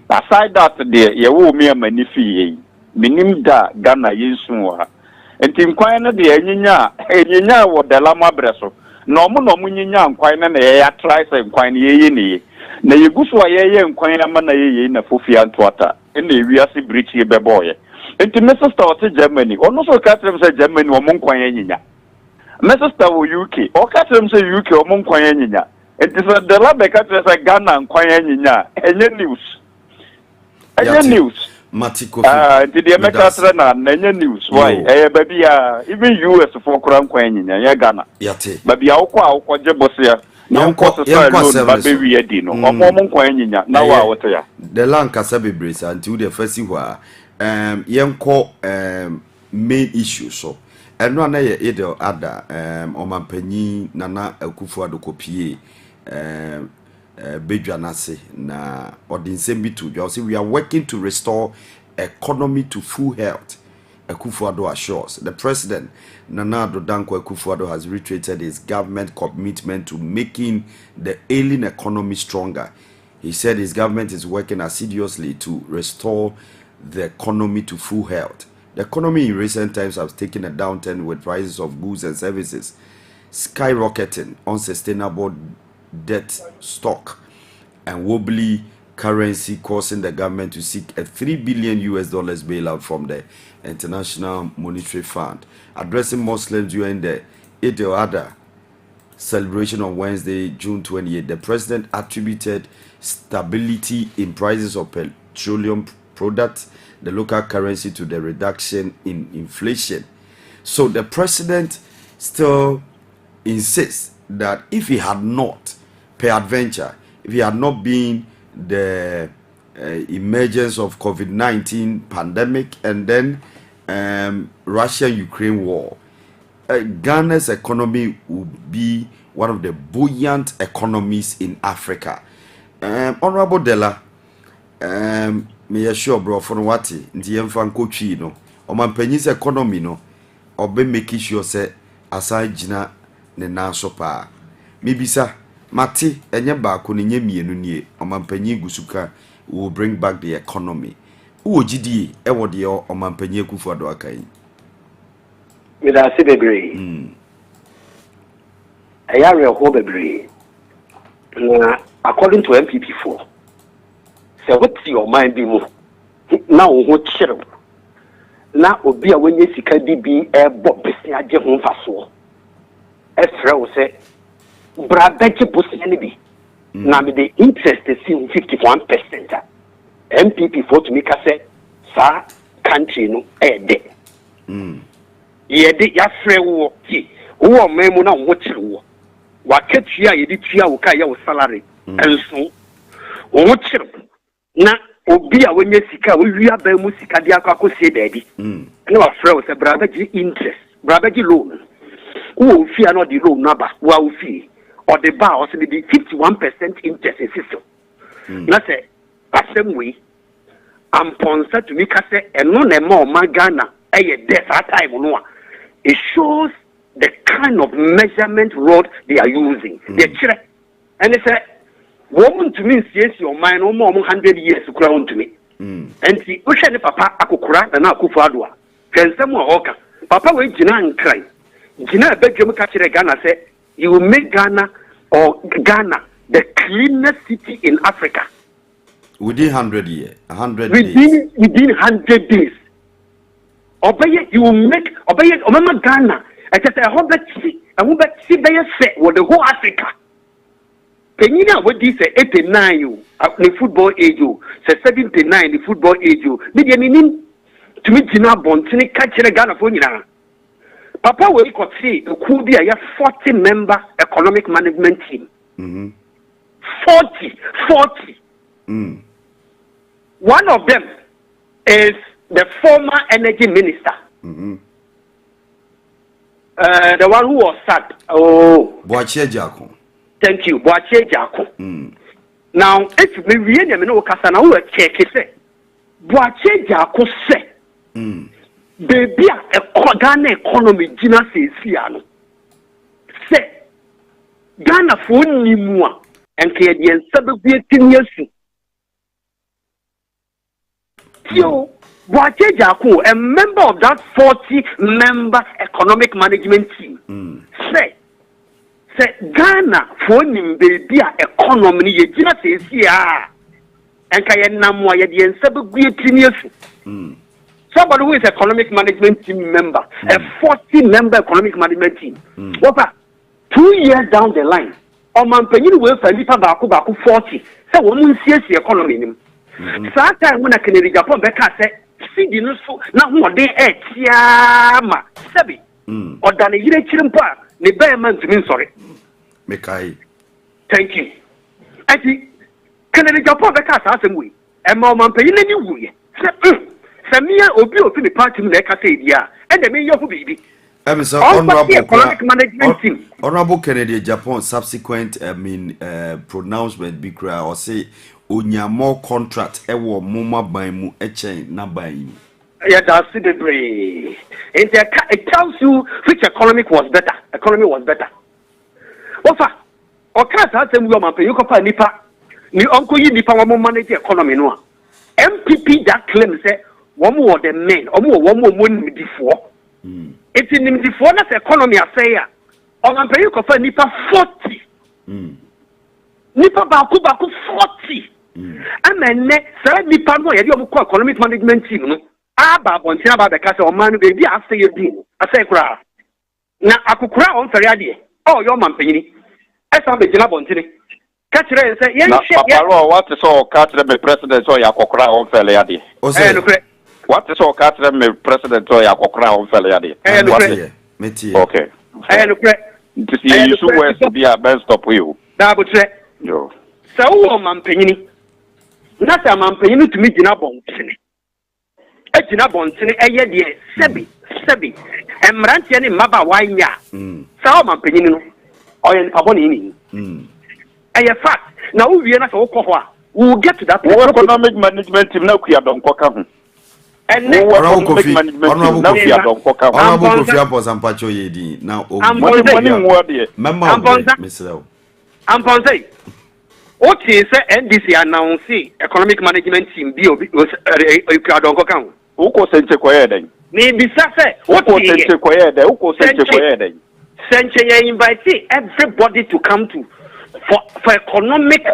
Speaker 9: Aside that, dear, you owe me a manifi, minim da Ghana yinsuwa. And Tim Quina, dear, Yinya, what the Lama Bresso. No more no Munya and Quina, and try saying Quine ye. Na yeguswa yeye nkwanya mana yeye na fofi antwata ene wiase bridge ye beboye enti me sister o Germany ono so ka tell say Germany o mo nkwanya nyinya me sister wo UK o ka tell say UK o mo nkwanya nyinya enti so the lab ka tell say Ghana nkwanya nyinya enye news
Speaker 6: Matiko
Speaker 9: enti de me ka tell na enye news why baby even US for kura nkwanya nyinya ye Ghana
Speaker 6: yate
Speaker 9: baby awko jebosia.
Speaker 6: The land Kasabi Brace until the first where main issue so and no na either other Omanpenyi Nana Akufo-Add copy Bejuanase na Odinsembi to we are working to restore economy to full health. Akufo-Add assures. The president, Nana Addo Akufo-Add, has reiterated his government commitment to making the ailing economy stronger. He said his government is working assiduously to restore the economy to full health. The economy in recent times has taken a downturn with prices of goods and services skyrocketing, unsustainable debt stock, and wobbly currency, causing the government to seek a $3 billion bailout from the International Monetary Fund. Addressing Muslims during the Eid al-Adha celebration on Wednesday, June 28, the president attributed stability in prices of petroleum products, the local currency to the reduction in inflation. So the president still insists that if he had not, peradventure, if he had not been the emergence of COVID-19 pandemic and then Russia-Ukraine war, Ghana's economy would be one of the buoyant economies in Africa. Honorable Della, me sure bro for what nti yemfa nkotwi no omanpanyi's economy no obe make sure say aside gina ne nanso pa mebisa mate enye baako ne nyemienu nie omanpanyi gusuka will bring back the economy wo gidi e wo de omanpanyi Akufo-Adddo akai
Speaker 8: with us bebre ayare ho bebre according to MPP4 say what's your mind be mo na wo ho kire na obi a wenye sika di bi e bo besi age ho mfaso e frɛ wo say brabeje bosia ne bi na me the interest is 51%. MPP4 to me ka say sa country no e de ye de ya frɛ wo ti wo memu na wo kire wo wa katua ye di tua wo ka ye wo salary enso wo kire na obi a wenye sika wo wi aba mu sika dia akwakosie dadi na wa frɛ wo say brabeje interest brabeje loan wo fi ano di loan na ba wa wo fi or the bar also the 51% interest system na say asem we am ponsa to me ka say eno na ma o magana eye death at time no it shows the kind of measurement rod they are using they chere and they say woman to me see your mind no more 100 years to crown to me and see o hwe ne papa akokora na Akufo-Adddo a twensem a oka papa we gina nkran gina bedwem ka chere Ghana say you will make Ghana the cleanest city in Africa
Speaker 6: within 100 years, 100
Speaker 8: days. Within 100 days. Obey you will make obey Ghana. I just I hope that see they say what the whole Africa. Penina what this say 89 you the football age you say 79 the football age you. Media meaning to me Gina Bontini catch Ghana for you. Papa we could see could be a 40-member economic management team. 40. One of them is the former energy minister. The one who was sacked. Oh,
Speaker 6: Boachie Jako.
Speaker 8: Thank you, Boachie Jako. Now, if we really know Kasana, we check it. Boachie Jako say, baby, a Ghana economy, Gina says, Fiano. Say, Ghana for Nimua, and Canadian 17 years. So, Boachie Jako, a member of that 40-member economic management team, say Ghana for Nim baby economy, Gina says, yeah, and Kayanamwa, Yadian 17 years. Somebody who is economic management team member, a 40-member economic management team. What 2 years down the line, Oman Penny will Felipa Baku 40. So, woman sees the economy. Time when I can read Japan, Becca said, see the news now more day at Yama, Sabi, or than a year chimpa, the bear man to me, sorry.
Speaker 6: Mekai.
Speaker 8: Thank you. I think, can I read Japan, Becca, as we, and Oman Penny, you Samia Obi of the party, like I said, yeah, and the mayor of baby.
Speaker 6: Honorable Kennedy Japan subsequent pronouncement be cry or say onya more contract ewo moma ban mu echen na ban.
Speaker 8: Yeah, that's the brain. It tells you which economy was better. Ofa, o can't have them woman pay you can nipa. Ni uncle you nipa one manage the economy no. MPP that claim say one more the men, one more money before. It's in the foreign economy I say ya. On man pay you can nipa 40. Nipa baku 40. And then say nipa no ye dey economic management team no. Aba bontina ba be ka say o man baby I say you din. I say kura. Na akukura on fere ade. Oh your man panyini. Esa be gina bontini. Catch it say yen shit.
Speaker 9: PAPALAW what is all catch the president so ya akukura on fere ade.
Speaker 6: O say
Speaker 9: What is all catching me president or Yakokra on Feliadi?
Speaker 6: Okay.
Speaker 9: And to see you to be a best stop you.
Speaker 8: Double check.
Speaker 9: Yo.
Speaker 8: So, man, penny. Not a man penny to me, Jinabon. A Jinabon, a year, Sebi, and Rantian in Maba Wanya. So, man, penny, or in Pabonini. A fact. Now we are not all cover. We'll get to that.
Speaker 9: Economic management team now we are done cocker.
Speaker 8: And
Speaker 6: Honorable Kofi Apo Sampacho Yedi. Now,
Speaker 8: I'm what is NDC announcing economic management team be
Speaker 9: Uko sente koyede.
Speaker 8: Maybe say what
Speaker 9: sente koyede. Uko sente koyede.
Speaker 8: Sente invite everybody to come to for economic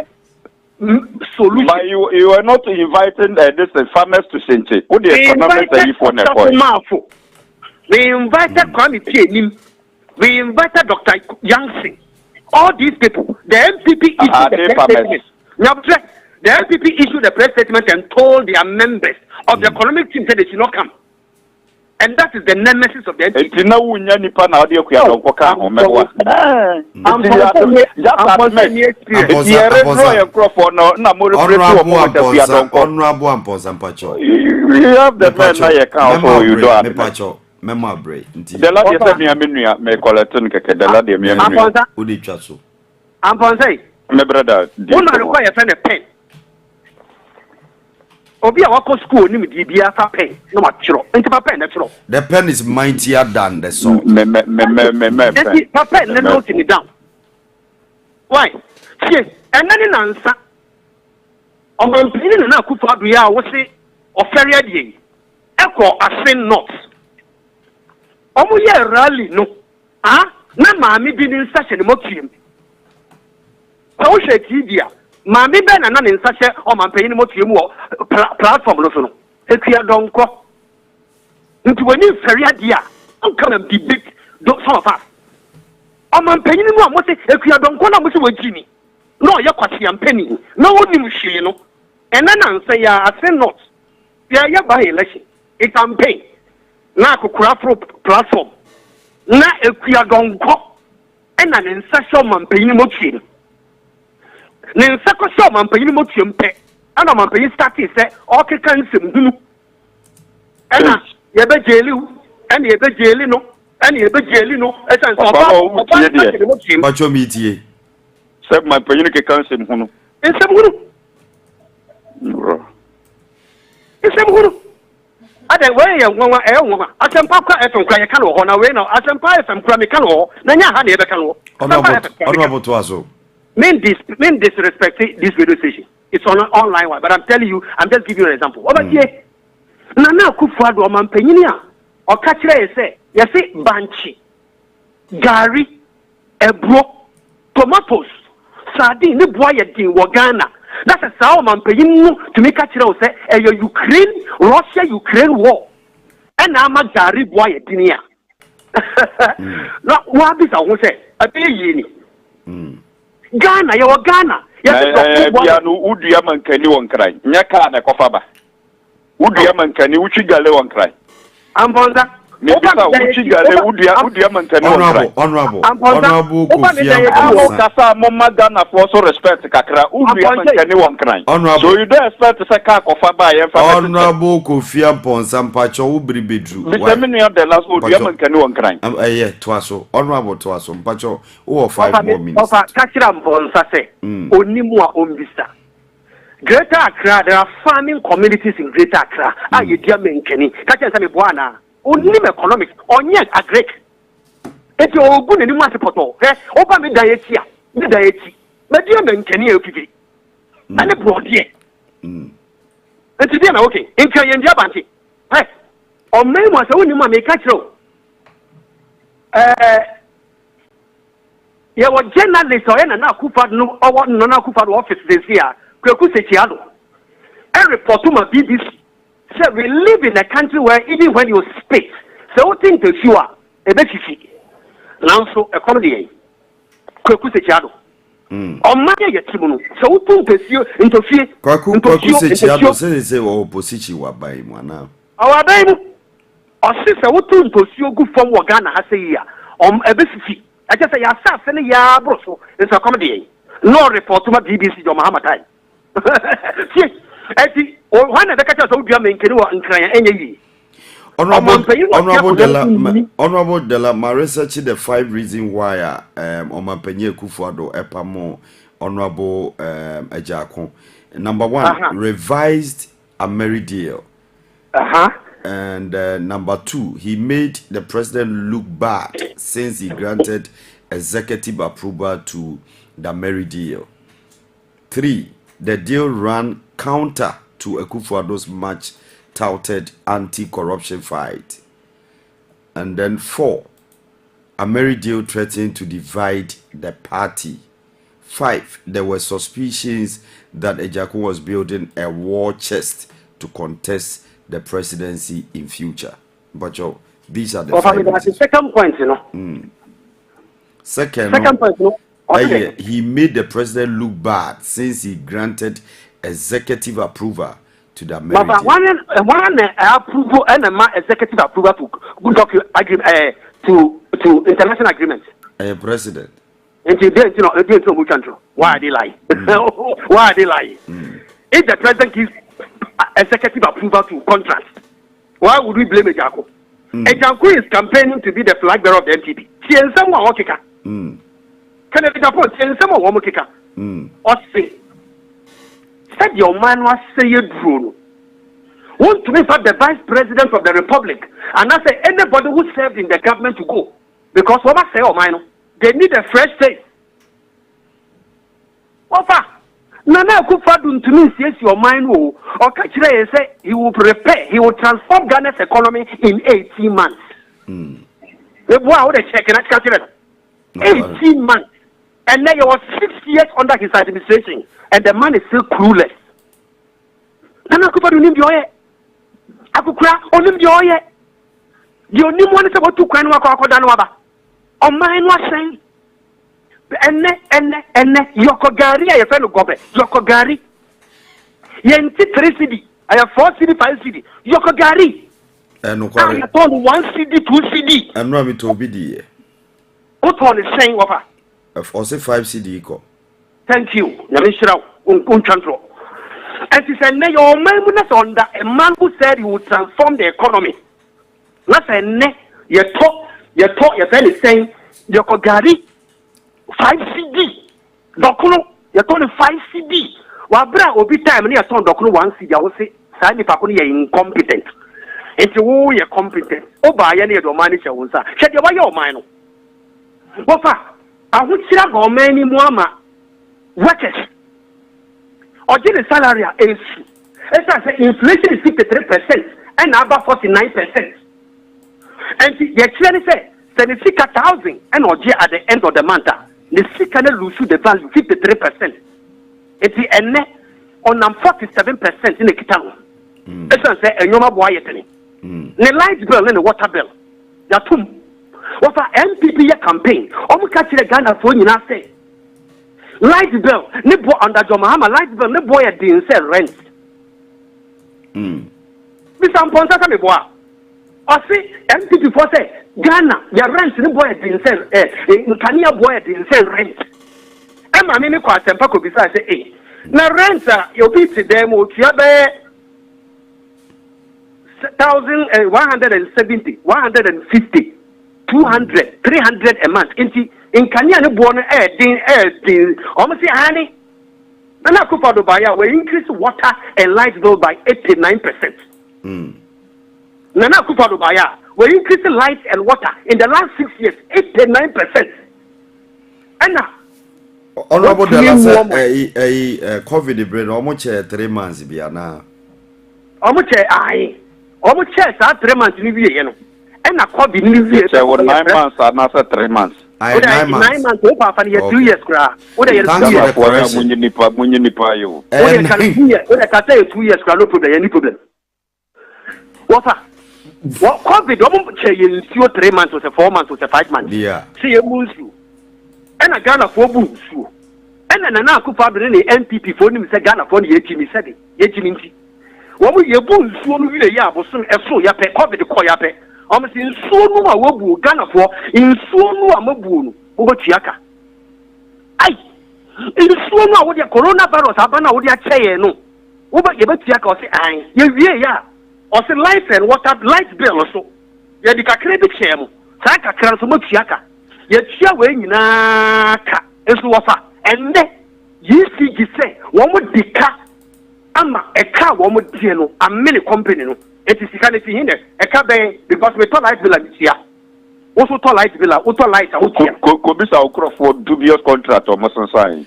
Speaker 8: solution.
Speaker 9: But you are not inviting this farmers to sente. Who the economics are you for now?
Speaker 8: We invited Kwame Pienim. We invited Dr. Yancey. All these people, the MPP issued the press statement. The MPP issued the press statement and told their members of the economic team that they should not come. And that is the nemesis of the MPP.
Speaker 9: You have the men I account for you don't.
Speaker 6: Memory.
Speaker 9: The last year, me collect the last year,
Speaker 8: I'm
Speaker 9: my brother.
Speaker 8: Who not require a pen? Obi a wako school ni midi bia fa pen no matro enti papa na tro
Speaker 6: the pen is mightier than the sword
Speaker 8: enti papa na note ni down why yes enani na nsa omampini na Akufo-Add ya wo se ofere adie eko asen not omo ye rally no na maami bi ni nsa hye ne mokiem wo hye tibia Mami ben na ne nsa hye o mampanyin mo tuemu wo platform no so no ekua donko nti woni feri ade a anka na debate do some of us o mampanyin mu a mo se ekua donko na mo se wagini no ye kwase ampani na woni mhwie no ena na nsa ya ase not ya ba election it campaign na akukura platform na ekua donko ena ne nsa hye o mampanyin mo tuemu ne nsako so mampanyin motuem pe ana mampanyin start say o keka nsem dunu ana ye be jeli ana ye be jeli no ana ye be jeli no esan so
Speaker 6: ba cho mi tie
Speaker 9: se mampanyin keka nsem hunu
Speaker 8: nsem hunu ada we ye nwa nwa asempa kwa efonkwa ye kan wo na we na asempa efemkura me kan wo na nya ha na ye be kan wo
Speaker 6: honorable to aso
Speaker 8: mean disrespect this radio station. It's on an online one, but I'm telling you, I'm just giving you an example. Over here, Nana Akufo-Add or Mampanyinia or Kachira say, banchi, gari, ebro, tomatoes, sardine, the boy at Wagana. That's a sour Mampanyinia to make Kachira say, Ukraine, Russia-Ukraine war. And I'm a gari boy at Dinia. Not what is I will say, I pay you. Ghana, you are Ghana.
Speaker 9: Yes, would you man can you one cry? Nyaka na kofaba. Would you man can you chigale one cry?
Speaker 8: I'm Bonza.
Speaker 6: Honorable
Speaker 9: also respect kakra. So you don't expect to say kofaba.
Speaker 6: Honorable Kofi Sampacho Ubribidru.
Speaker 9: The last word you man can you one cry.
Speaker 6: Twaso. Honorable Twaso Mpacho. 5 more minutes.
Speaker 8: Kachira Bonza say. Onimua Ombisa. Greater Accra, there are farming communities in Greater Accra. You dear Menkeni. Kachira Sami Buana. Only economics, on yet a Greek. It's your good and you must put all. Open the diet, the diet. But you men can hear you. And a broad yet. And today, okay, in Kayan Jabanti. Hey, or name was only my make catch you. You were journalist or an Akufo-Add or what non Akufo-Add office this year. Kwekusechiado. And report to my BBC. So we live in a country where even when you speak, so think to you are a bit now so a comedy. Kwekusechiado. On my yetimuno, so think to you interfere.
Speaker 6: Kwekusechiado say opposition wa by one now.
Speaker 8: Our baby, or sister, what to pursue good from Wagana has a year. A basic. I just say, Yasa, send a ya broso. It's a comedy. No report to my BBC or Muhammad time. See, I see, or one of the catchers of German can and cry any.
Speaker 6: Honorable Della, my research the 5 reasons why Omampenye Akufo-Addo Epamo Honorable Ejako. Number 1, revised a marriage deal. And number 2, he made the president look bad since he granted executive approval to the marriage deal. 3, the deal ran counter to Akufo-Addo's much touted anti-corruption fight. And then 4, a marriage deal threatened to divide the party. 5, there were suspicions that Ejako was building a war chest to contest the presidency in future. But these are the 5
Speaker 8: the second point, you know.
Speaker 6: Second
Speaker 8: point, you know. Okay.
Speaker 6: He made the president look bad since he granted executive approval to the marriage.
Speaker 8: But one approval and executive approval to international agreements.
Speaker 6: President.
Speaker 8: And you know, why are they lying? Why are they lying? If the president gives executive approval to contracts, why would we blame Ejako? Ejako is campaigning to be the flag bearer of the NPP. She and someone Okika. Can I report? She and someone Womokika. Or say, said your man was say you drew. Want to make the vice president of the republic, and I say anybody who served in the government to go, because what I say, oh man, they need a fresh face. Ofa, Nana Akufo-Addo to me says your mind will, or Kachire say he will prepare, he will transform Ghana's economy in 18 months. The boy would check and Kachire 18 months, and then he was 6 years under his administration, and the man is still clueless. Nana Akufo-Addo need your Akukura onim the oye. The only one is about to cry wako danwaba. O mine was saying ene yokogari I fellow gobe. Yokogari. Yenti 3 CD. I have 4 CD, 5 CD. Yokogari. I have 1 CD, 2 CD.
Speaker 6: And no me to be the
Speaker 8: what one is saying over?
Speaker 6: Also 5 CD equal.
Speaker 8: Thank you. Namishra unchantro. And she said, "Ne your man under a man who said he would transform the economy." Not say ne you talk your friend is saying you Gary 5 CD. Dokuno you told 5 CD. Wabra obi time near ton Dokuno 1 CD. I will say, "Sani pakuni you incompetent." Into who you competent. Oba ya near the manager was that. Said you your mind. Wofa, I would see a go many muama workers. Or the salary is inflation is 53% and about 49%. And the clearly say, the sick at housing and or at the end of the month, the sick can lose the value 53%. It's the end on 47% in the Kitano. It's a say a normal boy. The light bill and the water bill. Yatum. What for MPP campaign? Almost catch the Ghana phone in say. Light bill, ne boy under Jomahama, light bill, ne boy at the sell rent. Mr. Mponsa me boy. Or see, MPP for say, Ghana, your rent, ne boy at the sell, Kania boy at the sell rent. Emma, mimi kwa Sempako beside say, eh, na rent, you'll be to them, Utiabe 1,170, 150, 200, 300 a month. In Kenya, no born almost honey. And Akufo-Addo will increase water and light bill by 89%. Nana Akufo-Addo will increase light and water in the last 6 years 89%. And now,
Speaker 6: honorable Della COVID brain almost 3 months biana.
Speaker 8: Almost 3 months you know. And a COVID new
Speaker 9: so 9 months or not 3 months.
Speaker 6: 9 months.
Speaker 8: 9 months over for 2 years cra. What are you
Speaker 6: Thanks for the correction.
Speaker 9: Munyinipa you.
Speaker 8: What can 2 years? What can say 2 years cra no problem any problem. What COVID don't say you 3 months or 4 months or 5 months.
Speaker 6: Yeah.
Speaker 8: See you move you. And a Ghana for booms you. And then Akufo-Addo the NPP for him say Ghana for the 18 said it. 18 inch. Womu yebu nsuo no wie ya abosom eso ya pe covid ko ya pe. Omsi nsuo no a wabu Ghana fo nsuo no a mabu no wo tuaka. Ai nsuo no a wo de coronavirus aba na wo de acheye no. Wo ba ye betuaka o se an ye wie ya o se life and water light bill so. Ye di kakra bi kye mo. Sa kakra so matuaka. Ye tua we nyina ka eso wo fa. Ende YCG say wo mo dika ama eka wo mo die no a mini company no it is kind of thing there eka ben because we to light bill atia also to light bill auto light atia
Speaker 9: ko bisa okro for dubious contract or must sign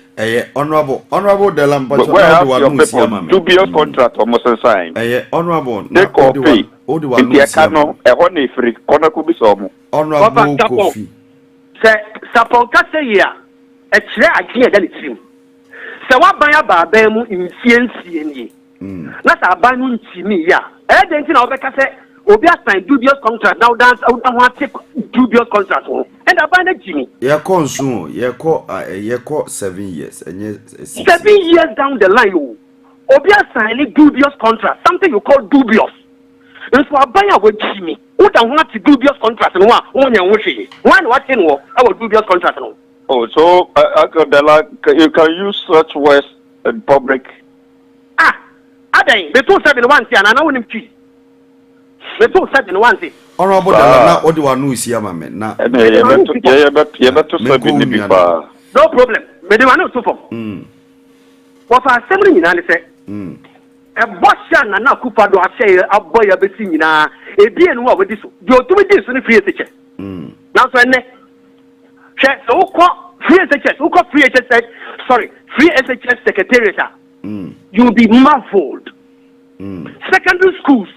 Speaker 6: honorable Delam but
Speaker 9: dubious contract or must sign
Speaker 6: honorable
Speaker 9: they copy the akano e ho na free kono ko bisa mo
Speaker 6: honorable Kofi
Speaker 8: say saponka say ya e kire agye da litrim se wa ban aba mu infiensie nie na sa ban nu ntimi ya e de nti na obeka se obi assign dubious contract now dance out and take dubious contract and aban na jimi
Speaker 6: ye konsu ye ko 7 years
Speaker 8: 7 years down the line obi assign dubious contract something you call dubious and so aban ya wo jimi wo dan ho ati dubious contract no a wo nya wo hwe one what in wo our dubious contract no.
Speaker 9: Oh, so you can use such words in public.
Speaker 8: Adai, the 271 and I know him key. The 271.
Speaker 6: Honorable Dala, what do I know is here, my man? No
Speaker 8: problem. But they were not too far. What I said in Alice, a Boshan and Akufo-Adddo I say a boy a bit seen a being over this. You're doing this in the free teacher. Now, so free SHS, free SHS secretariat. You'll be marveled. Secondary schools.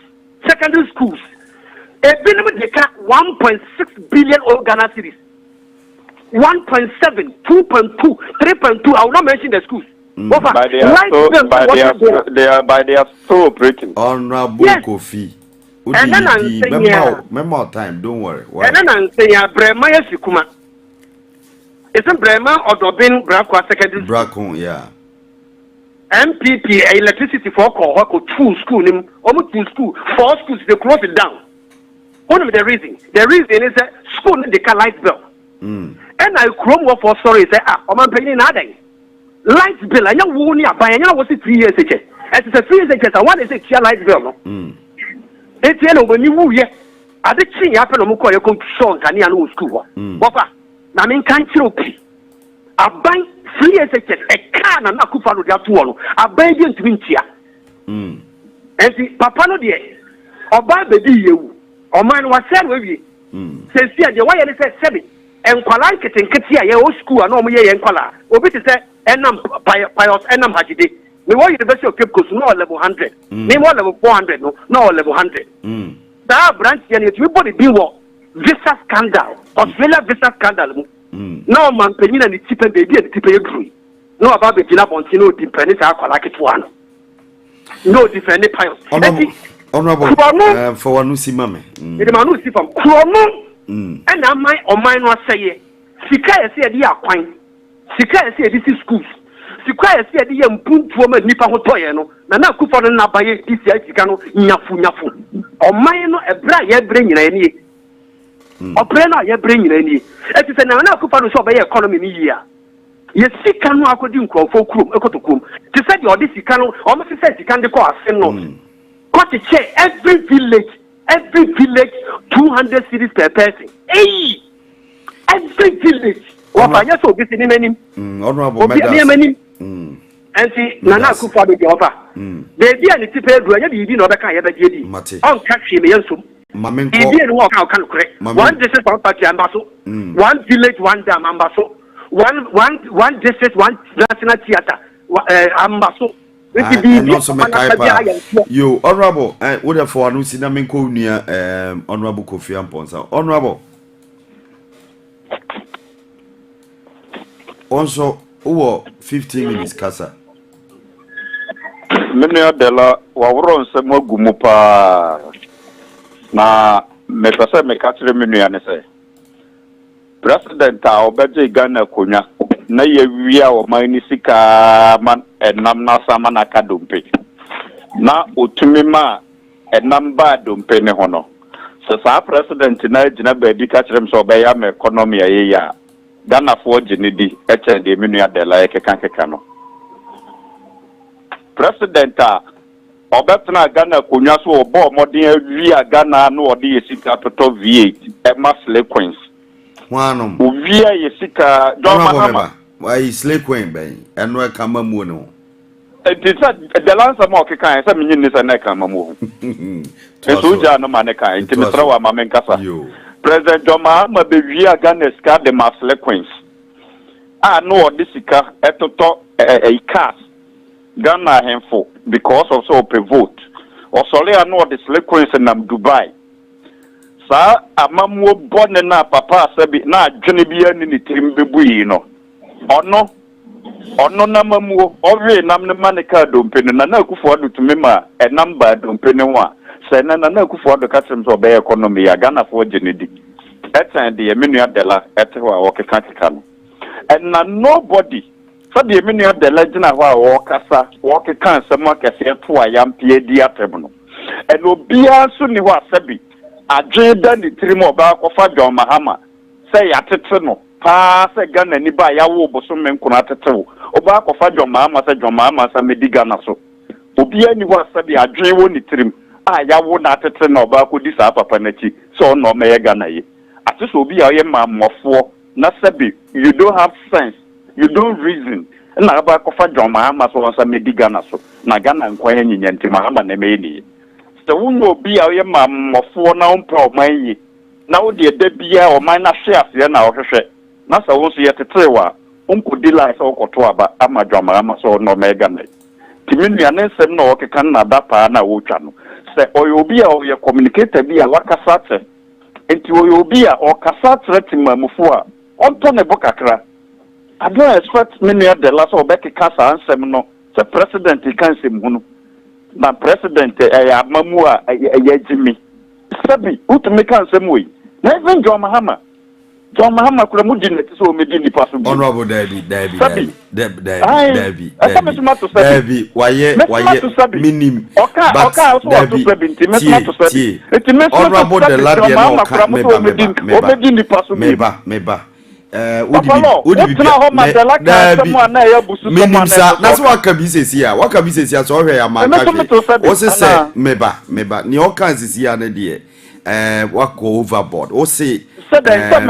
Speaker 8: A minimum they cut 1.6 billion Ghana cedis. 1.7, 2.2, 3.2. I will not mention the schools.
Speaker 9: But they are so operating.
Speaker 6: Honorable Kofi.
Speaker 8: And then I'm saying,
Speaker 6: member time, don't worry.
Speaker 8: And then I'm saying, Bremaya Sikuma. Isn't Bremer or Dobin Brakwa secondary?
Speaker 6: Brakon, yeah.
Speaker 8: MPP electricity for Kohoko 2 school, almost 2 school, 4 schools, they close it down. What is the reason? The reason is that school they can light bill. And I chrome what for sorry say I'm paying nothing. Light bill, I know who near buying was it 3 years ago. As it's a 3 years ago, I want to say light bill. It's yellow when you move here. I did see happen on Moko, you come to Sean, can you school? Papa. Na men kan chiropi aban free SHS e ka na Akufo-Adddo dia to no aban bi ntumi ntia enti papa no de oba bedi yewu oman wa sel we se sia de wa ye ne se sebe enkwala nketenkete a ye o school na o ye enkwala obi te se enam pious enam hajide me wo university of Cape Coast no level 100 me mo level 400 no level 100 that branch ye ne to body bi wo visa scandal Australia visa scandal no man penina ni tipe baby and tipe yegru no about be gina bonti no depend sa akwala ketwa no defend pious
Speaker 6: honorable for one si mame
Speaker 8: e de manu si fam krono and am my o mine no say sika ye se de akwan sika ye se de schools sika ye se de ye mpuntuo ma nipa ho toye no na Akufo-Adddo na baye isi sika no nyafu o mine no ebra ye bre nyina ni Obrena ye bring any. It is an Akufo-Adddo so by economy in year. Ye see canoe according to Ekotokum. To say your this canoe almost says you can call a no. Got a chair every village 200 cities per person. Hey, every village. What I just this in many.
Speaker 6: Honorable
Speaker 8: many. And see Nana Akufo-Adddo the offer. Baby and the people do you know the kind of JD. On catch him and one district, one party ambassador, one village, one dam ambassador, one district, one national theater ambassador.
Speaker 6: And also you honorable what if for no sinamenko near honorable Kofi Amponsa. Honorable also over 15 minutes kasa.
Speaker 9: Mene adela wawron se mogumupa na me pese me kachire menu ya ne se president a obeje Ghana konya na ye wia o man ni sika man enam na sama na kadompe na otumima enamba dompene hono so sa president na gina baby ka kirem so obeya me economy ya Ghana for ginidi eche de menu adela keka no president obetna Ghana konwa so obo modern awia Ghana no ode yesika toto V8 ema slay queens
Speaker 6: Wanum
Speaker 9: ovia yesika John Mahama
Speaker 6: why slay queen ben eno kama mu no
Speaker 9: the last time I can say me nisa na kan mamu. Eso ja no mane kan nti me tra wa ma men kasa. President John Mahama be wi Ghana ska de masle queens. No odi sika etoto cars Ghana henfo because of so pe vote. Osole no odi sle queens na Dubai. Sa amamu bonne na papa sabi na adwene bi ani ni tirim bebu yi no. Ono na mamuo owe nam ne manika dompene na Akufo-Adddo tumema e number dompene wa se na Akufo-Adddo ka tem so be economy ya Ghana for genedi etan de menu adela etewa okeka no and na nobody so de menu adela gina ho a wokasa wokeka nsem akese to ayampie di atem no and obia so ni ho asabi adweda ni tirimo ba kofa John Mahama se yatete no pa se Ghana ni ba ya wo boso men kuna tetewo oba kofa John Mahama sa medi Ghana so obi ani wa sabi adwen wo ni tirim ya wo na tete na oba ko di sa papa na chi so no me Ghana ye ati so obi ya ye mamofo na sabi you don't have sense you don't reason na aba kofa John Mahama so sa medi Ghana so na Ghana nkwan nyinya nti Mahama na me ni so wo obi ya ye mamofo na umpa oman yi na wo de bia oman na hwe ase na ohwehwe na sa wo so ye tetewa unkudi life okoto aba ama John Mahama so no mega na timinu anansem na okeka na dapa na wotwa no se oyobi a oye communicator bi a wakasate enti oyobi a okasate timamufu a onto ne bokakra I don't expect many of the last obeki kasa ansem no se president kansem hunu na president amamu a yejimi sabi utumi kansem we na even John Mahama kura mudine tiso medini pasu bi
Speaker 6: honorable Dabi waye minim
Speaker 9: oka so wato sebinti mesma to sebi
Speaker 6: honorable the ladie no ka
Speaker 9: medini pasu bi
Speaker 6: meba
Speaker 9: udi
Speaker 6: minim sa na so waka bi sesi so hwe ya maka o se meba ni o kan sesi ya na de wako overboard o se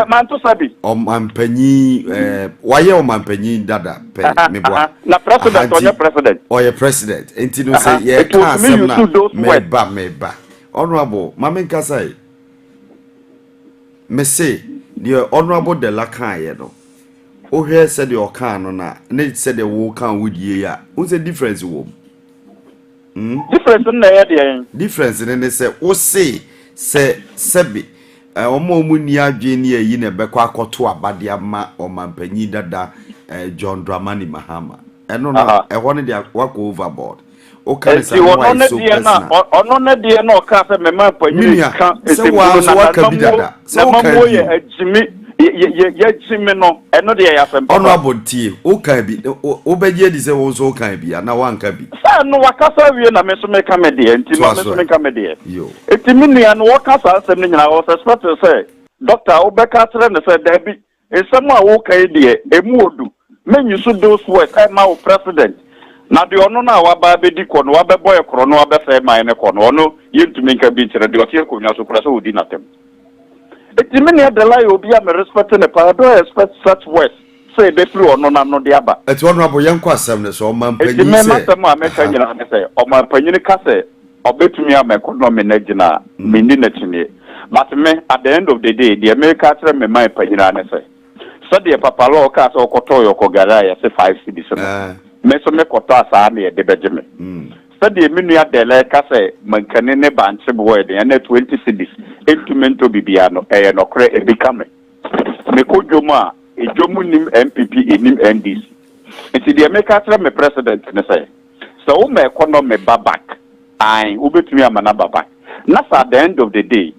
Speaker 9: manto sabi
Speaker 6: omampanyi waye omampanyi dada pe meboa
Speaker 9: na president
Speaker 6: oye president enti no say ye ka asem na meba honorable mamenka say me say the honorable de la kan ye no o he said the okan no na ne said the wo kan wudie ya o say difference wo
Speaker 9: difference na ye de
Speaker 6: difference ne say o say sebi omo ni adwe ni ayi na be kwa akoto abade ama omampanyi dada John Dramani Mahama eno na eho ne dia wako overboard o kan say why so personal
Speaker 9: ono ne dia na o ka say mema panyi kan
Speaker 6: se waka bi dada se o kan
Speaker 9: ye ajimi ye no eno dia ya fem
Speaker 6: ono abontie o kan bi o beje di se wo so kan bi na wanka bi
Speaker 9: sa no wakasa wie na me so me ka me de enti no me so me ka me de
Speaker 6: yo
Speaker 9: enti minu no wakasa asem ni nyina o suspect say doctor o be ka tere ne say da bi ensem a wo kan de emu odu menyu so those words ma o president na de ono na wa ba be di ko no wa be boy kro no wa be fe man ne ko no ono yentumi nka bi tere de o tie ko nya so kura so odi na tem enti minu de lie obi am respect ne pa do expect such words say be through ono na no de aba
Speaker 6: eti honorable yanko asem ne so omampanyi
Speaker 9: say me masem a me ka nyina ne say omampanyi ne ka say obetumi am economy na gina mindi na chine but me at the end of the day the America tell me my panyina ne say so the PAPALAW ka so okoto yoko gara ya say 5 cedis me so me kota sa na de bejeme so the menu adele ka say mankane ne banche boy de na 20 cedis instrumento bibia no no kre e bikame me ko joma ejomu nim MPP nim NDC enti the America tell me president ne say so o me economy back ai ubetumi amana back na at the end of the day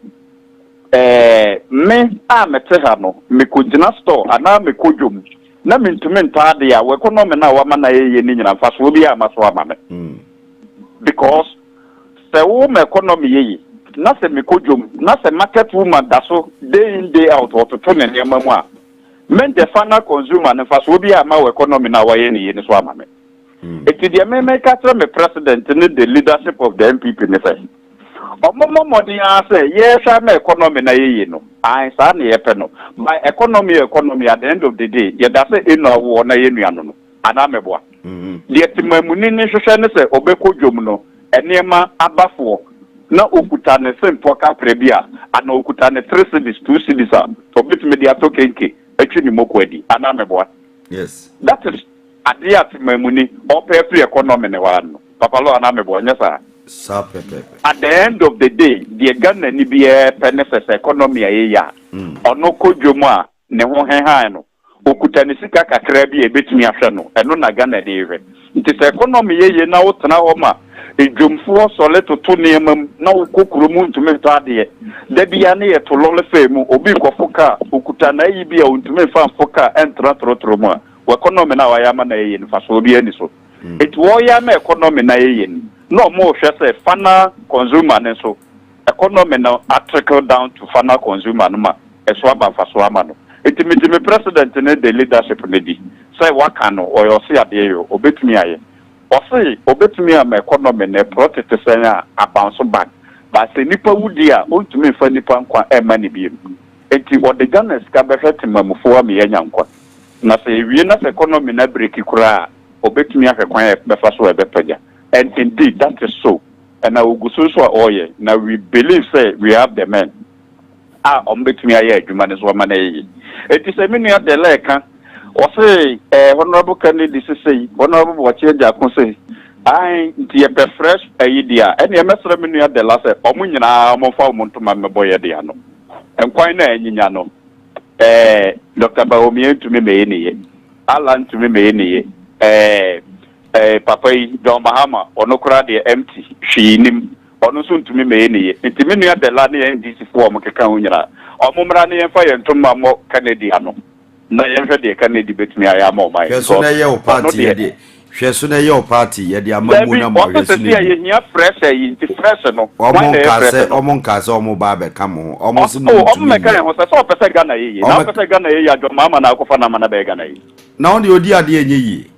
Speaker 9: me mete ha no me ko gina store ana me ko dwom na me ntumi ntaade ya we economy na wa ma na ye ni nyina mfaso obi amaso ama me because the woman economy ye na se me kodwom na se market woman da so day in day out or to turn and yamma men the final consumer and fa so bi ama economy na wa ye ne so ama me it the me catch me president in the leadership of the MPP ne say omomo modin say yes am economy na ye no I sa na ye pe no my economy at the end of the day ye da say eno wo na ye nuano no ana meboa the timamuni ne hwehwe ne say obekodwom no enema abafo na okuta ne simple kapre bia ana okuta ne 3 cities 2 cities a obetime dia to kenke atwi ni mokwadi ana meboa
Speaker 6: yes
Speaker 9: that is adia timamuni opepe economy ne wa no PAPALAW ana meboa nyesa at the end of the day the Ghana ni bia peneses economy ya ono kodwomu a ne ho hehan no okuta ne sika kakra bia ebetumi ahwe no eno na Ghana de hwe nti economy ye na wotena ho ma ejumfo sole to neemam na kokuru mu ntumi to ade da bia ne ye to lole femu obi kofoka okuta na yi bia ntumi fa foka entra trotro mu a economy na wa ya ma na ye nfa so obi ani so it wo ya ma economy na ye ni no more say final consumer ne so economy na trickle down to final consumer no ma eso aba fa so ama no me president ne the leadership ne di say waka no o yo se ade yo obetumi aye o say obetumi am economy ne protect say a bounce back but say nipa wudi a ontumi fa nipa nkwa e ma ne bi enti o de Ghana ska be hwete mamufo am ye nyankwa na say wie na economy na break kura obetumi ahwe kwan e be fa so e be pagya. And indeed, that is so. And now now we believe, say, we have the men. It is a mini of the lake, or say, Honorable Kennedy say, Honorable Wachia say, I, the fresh idea, and the master mini of the last, Omunina, Mofa to my boy Diano. And quite Nino, Dr. Baomi to me, any, Alan to me, any, Papa Don Mahama onokura de empty she nim ono so ntumi me ni ntimi nua de la ne NDC fo mo keka hunyira omumra ne yemfa ye ntoma mo Kennedy ano na yemhwe de Kennedy betumi aya ma o mai
Speaker 6: so na ye o party ye de hwe so na ye o party ye de amamu na mo hwe so ne ye
Speaker 9: hia fresh yi ti fresh no
Speaker 6: omon kase omo ba be ka mo omo so no
Speaker 9: omo me kan ho so pese Ghana ye na pese Ghana ye ya John Mahama na Akufo na mana be Ghana ye
Speaker 6: na on de odi ade enye yi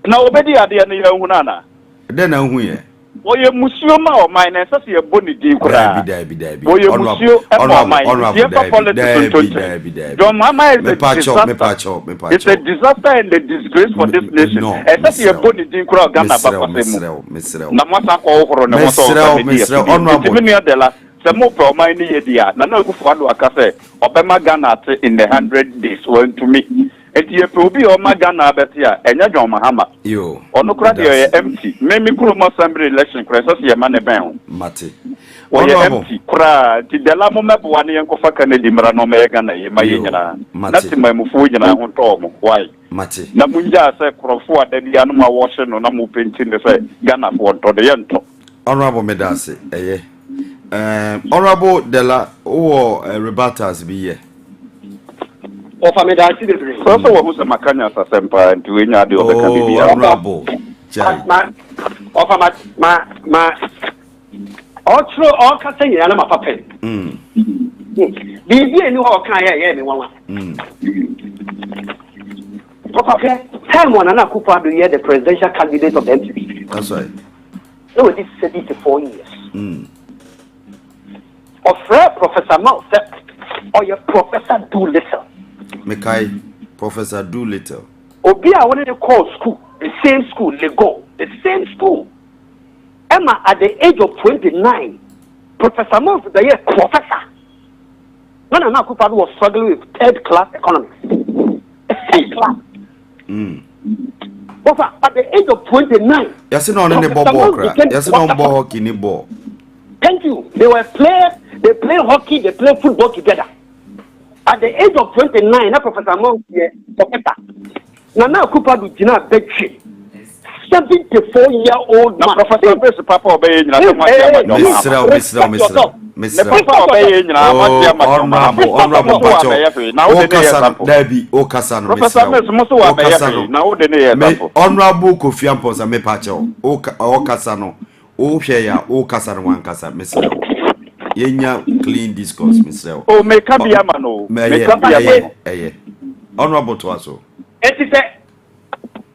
Speaker 9: na obedi ade na ye hu na na
Speaker 6: de na hu ye
Speaker 9: oye musio ma o mai na sase ye boni di kura
Speaker 6: bi
Speaker 9: oye musio e ma mai ye pa politics to John Mahama is it's a disaster and a disgrace for this nation sase ye boni di kura Ghana ba kwasemu na mata ko horo na moto honorable mi de la se mo pro mai ni ye dia na Akufo-Adddo akase obema Ghana in the 100 days went to me Eti obi o magana abeti a enya John Mahama
Speaker 6: yo
Speaker 9: ono kura de empty me kuro assembly election kura so se ma ne ben ho
Speaker 6: mate
Speaker 9: o ye empty kura ti de la mo mebo wane yen ko fa Kennedy mra no me Ghana ye ma ye nyina na ti ma mufu nyina ho to mo why
Speaker 6: mate
Speaker 9: na munja se krofo adadi anu ma wo hye no na mo penti ne se Ghana fo to de ye nto
Speaker 6: honorable medase eye honorable de la o rebatas bi ye
Speaker 8: of a medality de bring.
Speaker 9: So what was Makanya Sasempa and to any other
Speaker 6: honorable
Speaker 8: of my also all cutting Yanama Papa. Be any more kind anyone. Papa, time one and Akufo-Adddo here the presidential candidate of the MPP.
Speaker 6: That's right.
Speaker 8: No, this is 4 years. Of Professor Mount or your Professor Doolittle.
Speaker 6: Mekai Professor Doolittle.
Speaker 8: Obia wanted to call school, the same school, they go, the same school. Emma at the age of 29, Professor Mons, the year professor. When Akufo-Adddo was struggling with third class economics. Third class. But at the age of 29,
Speaker 6: yes, no, any ball. Yes, no ball hockey, ni ball.
Speaker 8: Thank you. They were players, they play hockey, they play football together. At the age of 29, Professor Mons, professor. Now Akufo-Adddo did not beg 74-year-old man.
Speaker 9: Professor Papa obeying
Speaker 6: Mr.
Speaker 9: Honorable
Speaker 6: Pacho. Debbie, Okasano, Honorable Kofi Amposa, me Pacho, Okasano, Okasano, one Kasa, Mr. Yenya clean discourse, Mr.
Speaker 9: Oh, make up Yamano, make up Yamano.
Speaker 6: Honorable to us.
Speaker 8: It is a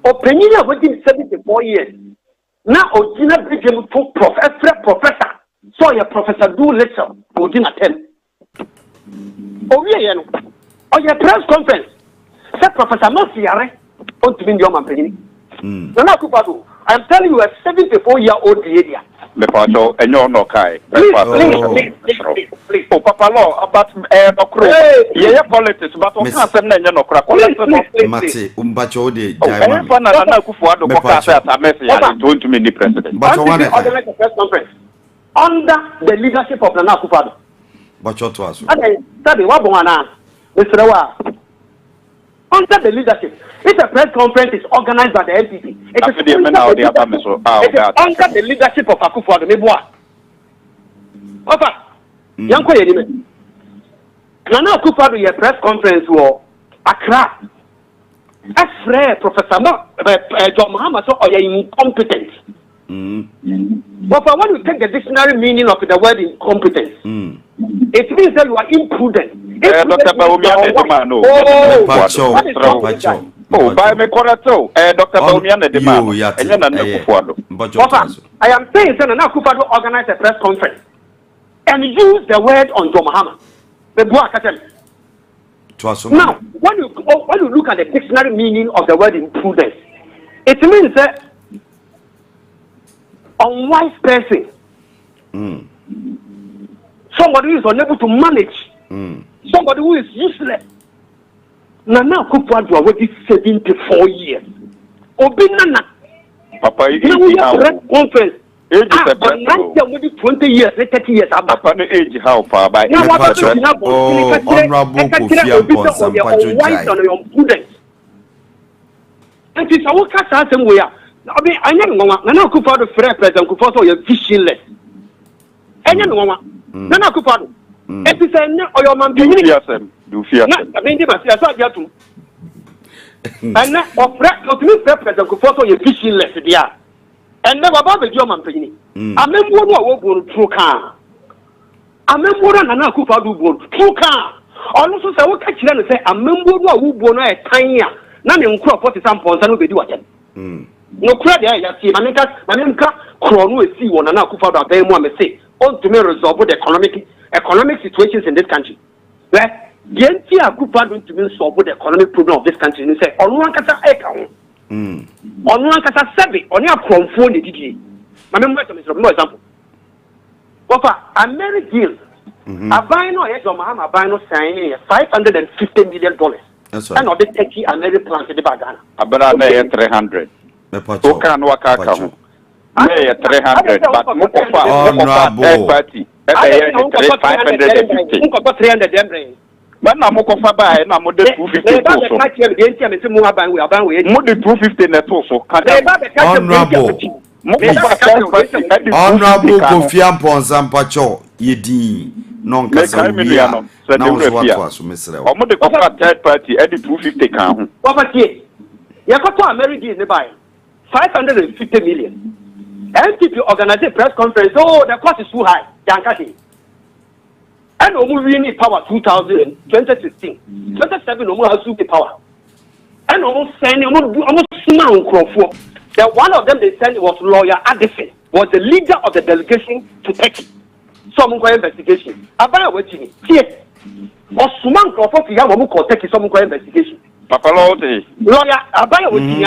Speaker 8: opinion within 74 years. Now, Ojina Bridgem took professor. So, your professor do lecture, Ojina 10. Oh, yeah, or your press conference. Said Professor Mosiare, on to be your man. I'm telling you, a 74-year-old lady.
Speaker 9: Me pacho enyo no kai.
Speaker 8: Please.
Speaker 9: Oh, PAPALAW about okro. Yeah, politics, but on can't na enyo no kra.
Speaker 6: Mate, umbacho de
Speaker 9: jaiman. Oh, na Akufo-Adddo ko ka say atamesi ya don't me the president.
Speaker 6: But one
Speaker 8: organize a press conference under the leadership of Nana Akufo-Adddo.
Speaker 6: But what was?
Speaker 8: Okay, sabi wa bongana. Mr. Wa. Under the leadership, if a press conference is organized by the NPP, it is under the leadership of Akufo-Adddo. Meboa. Opa, yanko yedime. Nana Akufo-Adddo ye press conference wo Accra. Afre Professor John Mahama so oye incompetent. But when you take the dictionary meaning of the word incompetence, it means that you are imprudent.
Speaker 9: Dr. Baumian Demano. Oh, by me correcto. Dr. Baumian Demano.
Speaker 8: I am saying that Nana Akufo-Adddo organize a press conference and use the word on John Mahama. Now, when you look at the dictionary meaning of the word imprudence, it means that unwise person, somebody who is unable to manage, somebody who is useless. Nana Akufo-Adddo already 74 years. Obinana.
Speaker 9: Papa,
Speaker 8: now we have press conference. Age is a 20 years, 30 years.
Speaker 9: Papa, the age how far by?
Speaker 8: Now what is honorable Kofi Amposa. And it's our cast we are. I mean, I know Nana Akufo-Adddo free president Akufo-Adddo you visionless. Enya no wa. Nana Akufo-Adddo. It is a your man do fear. I mean, they must say so and now of free president Akufo-Adddo you visionless there. And never about the German penny. I remember what will true car. I remember Nana Akufo-Adddo will true car. Also say what catch them say I remember what will born a tiny. None in crop 40 some pounds and will do it. No credit, I see. My name Crono is see one and Akufo-Adddo very more say. On to me resolve the economic situations in this country. Where the entire Akufo-Adddo to me solve the economic problem of this country. And say on one kata eka on one kata seven on your phone the DJ. My member is no example. Papa, I married deal. A bino yes or Mahama bino signing $550 million. That's right. And of the 30 American plants in the Bagana.
Speaker 9: Abra 300. So can work out. 300, but honorable party.
Speaker 8: 550.
Speaker 9: But now Mokofa by now more than 250. More than 250 net also.
Speaker 6: Honorable Kofi Amposa Pacho Yedi non Casamiliano. Now what Mr.
Speaker 9: Omo de Kofa third party at the 250 can.
Speaker 8: What ye? Yakoto America in the buy 550 million. NPP organize a press conference. Oh, the cost is too high. Yankati. And Omu need power 2016. 27 Omu has super power. And almost sending almost small crop. The one of them they sent was lawyer Addison, was the leader of the delegation to Turkey. Some investigation. Abaya waiting. Here. Or Suman Crawford to Yamu call Turkey some investigation.
Speaker 9: PAPALAW
Speaker 8: lawyer Abaya waiting.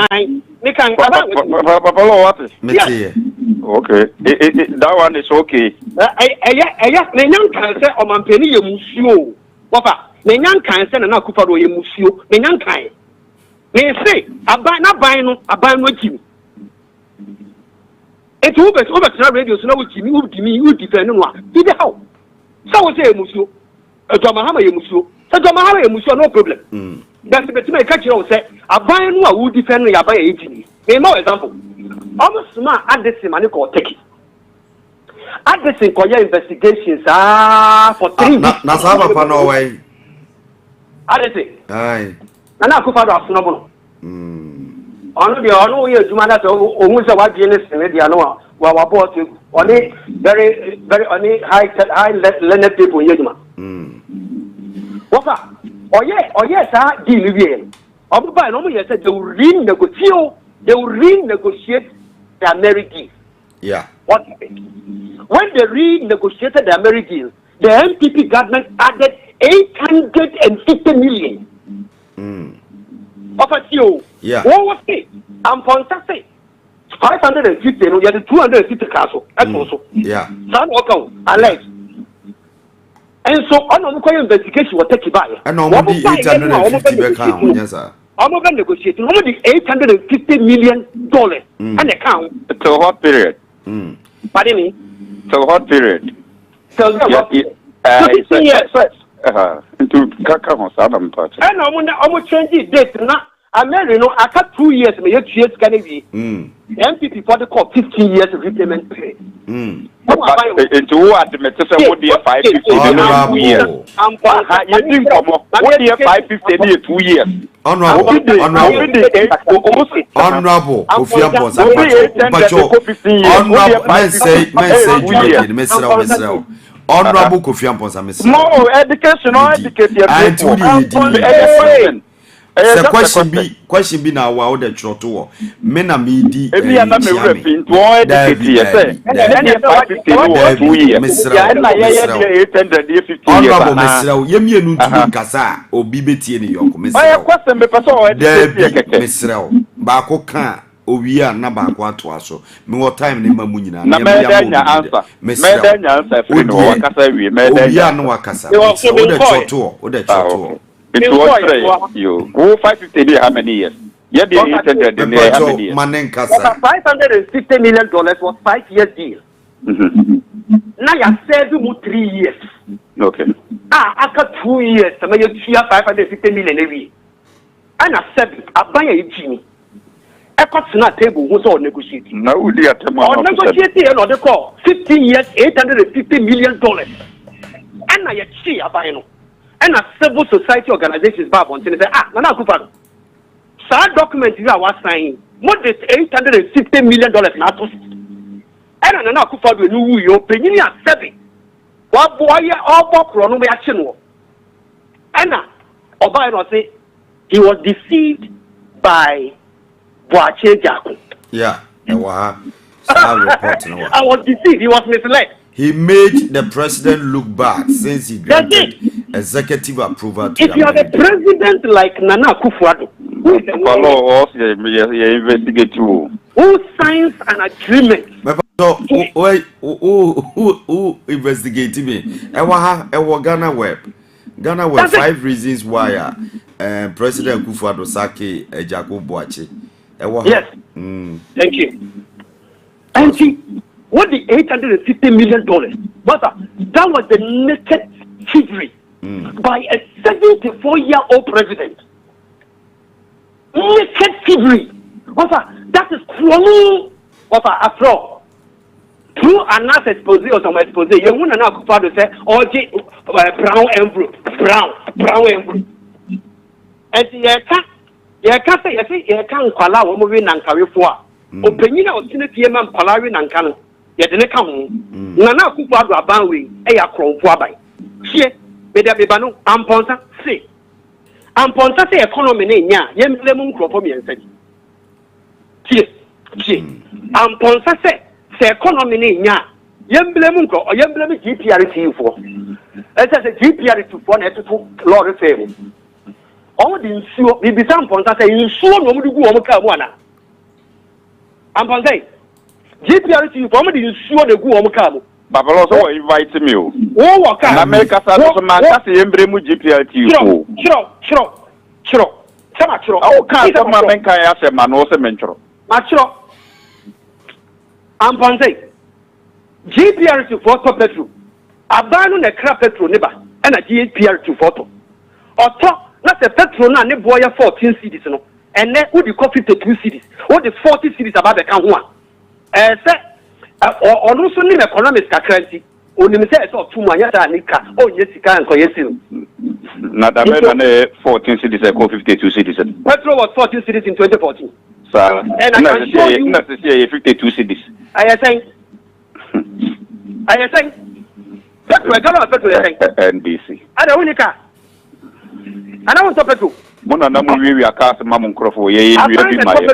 Speaker 9: PAPALAW what is? Okay. That one is okay.
Speaker 8: Nenyan can say or Mampeni Musio. Papa, Nenyan can say and Akufo-Adddo Musio. Nenyan can. They say, Abaya with you. It's over to radio, so now with me, you defend one. Did the how? So I say, Musio, a Jamahama Musio, so Jamahama Musio, no problem. That's the best catch you say, Abaya who defend Abaya 18. A more example. Almost smart at this money called Turkey. addressing koya investigations for 3 weeks.
Speaker 6: Na sa papa no way.
Speaker 8: Addressing.
Speaker 6: Aye.
Speaker 8: Na Akufo-Adddo asono ono de ono ye adwuma na so ohun se wa die ne sene dia no wa boss oni very oni high learned people ye adwuma wofa oye sa deal wie obuba no mo ye say they will renegotiate their marriage deal.
Speaker 6: Yeah.
Speaker 8: What happened? When they renegotiated their marriage deal, the MPP government added 850 million. Offer you.
Speaker 6: Yeah.
Speaker 8: What was it? I'm from 550, no, you had 250 castle. That's also.
Speaker 6: Yeah.
Speaker 8: Some account, alleged. And so, on the investigation will take you by.
Speaker 6: And normally 850 back, yes, sir.
Speaker 8: I'm going to negotiate only $850 million an account.
Speaker 9: It's a hot period.
Speaker 8: Pardon me?
Speaker 9: It's a hot period.
Speaker 8: So,
Speaker 9: yes. Into Kaka Adam Party.
Speaker 8: And I'm going to change it date. I married, I got 2 years, my 2 years can be. MPP for the call 15 years of repayment period.
Speaker 9: Into what the Metasa would be 550 years. You think what year 550 2 years?
Speaker 6: Honorable Honorable Kofi Amponsah Mr.
Speaker 9: No education.
Speaker 6: The question be now wow the trotto. Men are meaty.
Speaker 9: Every other me repping to all educate. Then you 550 2 years.
Speaker 6: Honorable Mr. Yemi Nutu Kasa or Bibeti in York.
Speaker 9: Mr. Question be
Speaker 6: Mr. Bako can. Owiya na ba kwa to aso me what time ne mamu nyina
Speaker 9: na medanya answer free no wakasa wi medanya
Speaker 6: owiya no wakasa o de choto
Speaker 9: it was 3 you go 550 day how many years yeah they intended in how many years
Speaker 6: manen kasa
Speaker 8: $550 million was 5 years deal now you said you 3 years
Speaker 9: okay
Speaker 8: after 2 years some you share $550 million every and I said abaya yimi a cut table was all negotiating.
Speaker 9: No, we are
Speaker 8: negotiating another call 15 years, $850 million. And I see a bino. And a civil society organizations back on say, Nana Akufo-Adddo. Sad document you are signing. What is $850 million not? And Nana Akufo-Adddo knew you opinion at 7. What boy all book run away action. Anna Obama say he was deceived by
Speaker 6: yeah, I
Speaker 8: was deceived. He was misled.
Speaker 6: He made the president look bad since he granted executive approval to
Speaker 8: if you have a president like Nana Akufo-Adddo, who signs an agreement.
Speaker 6: So, who investigated me? Ghana Web. 5 reasons why President Akufo-Adddo sake Ejako Boachi.
Speaker 8: Yes. Thank you. And see, what the $850 million? But that was the naked thievery by a 74-year-old president. Naked thievery. That is cruel. After all, through an expose or some expose, you want to know Akufo-Adddo say, brown envelope, brown envelope. And you can't say, you can't call out moving and carry for. Opinion of Tinity man Palari and Canon. Yet the come. Nana Akufo-Adddo Abanwe, a crown for by. She, Bedabano, Amponsa, say. Amponsa say economy, ya, Yem Lemon Cropomi and said. She, Amponsa say economy, ya, Yem Lemon or Yem Lemon GPRT for. As a GPRT for Lord of Favor. All the insure, we be some point. I say, insure no one go on Kawana. I'm going to say, GPRT, you probably insure the go on Kamu.
Speaker 9: PAPALAW so invite me.
Speaker 8: Oh, okay.
Speaker 9: America says, man, that's the emblem of GPRT.
Speaker 8: Sure.
Speaker 9: Oh, can't come and make I say, man, also mention.
Speaker 8: Sure. I'm going to say, GPRT for petrol. Abandon a crap petrol neighbor and a GPRT photo. Or talk. Not a petrol na ne boy 14 cities no and then who the coffee to 2 cities what the 40 cities about the can one say Also, in economics, currency. Only say so 2 months. Nika. Oh yes, you can. So yes,
Speaker 9: not a 14 cities. 52 cities.
Speaker 8: Petrol was 14 cities in 2014.
Speaker 9: So,
Speaker 8: and I can show you.
Speaker 9: Not to say 52 cities.
Speaker 8: I am saying. Petrol. I don't know petrol.
Speaker 9: NDC.
Speaker 8: I don't want car. I don't want petrol.
Speaker 9: Mona na mu wiwi akase ma mun krofo ye nwie bi ma ye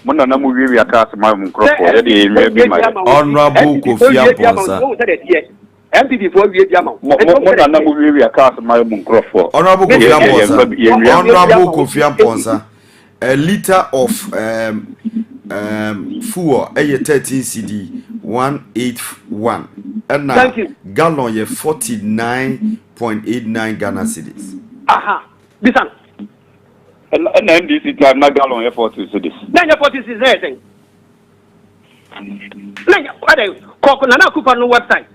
Speaker 9: mona na mu wiwi akase ma mun krofo ye de nwie bi ma ye
Speaker 6: honorable Kofi Amponsa
Speaker 8: MPP for wie dia ma
Speaker 9: mona na mu wiwi akase ma mun krofo
Speaker 6: honorable Kofi Amponsa honorable Kofi Amponsa a liter of fuel 13 cedi 181 and gallon ye 49.89 Ghana cedis
Speaker 8: aha bisan
Speaker 9: and NDC time na gallon ye 40 cedis
Speaker 8: na ye 40 cedis there thing na ade ko na Akufo no website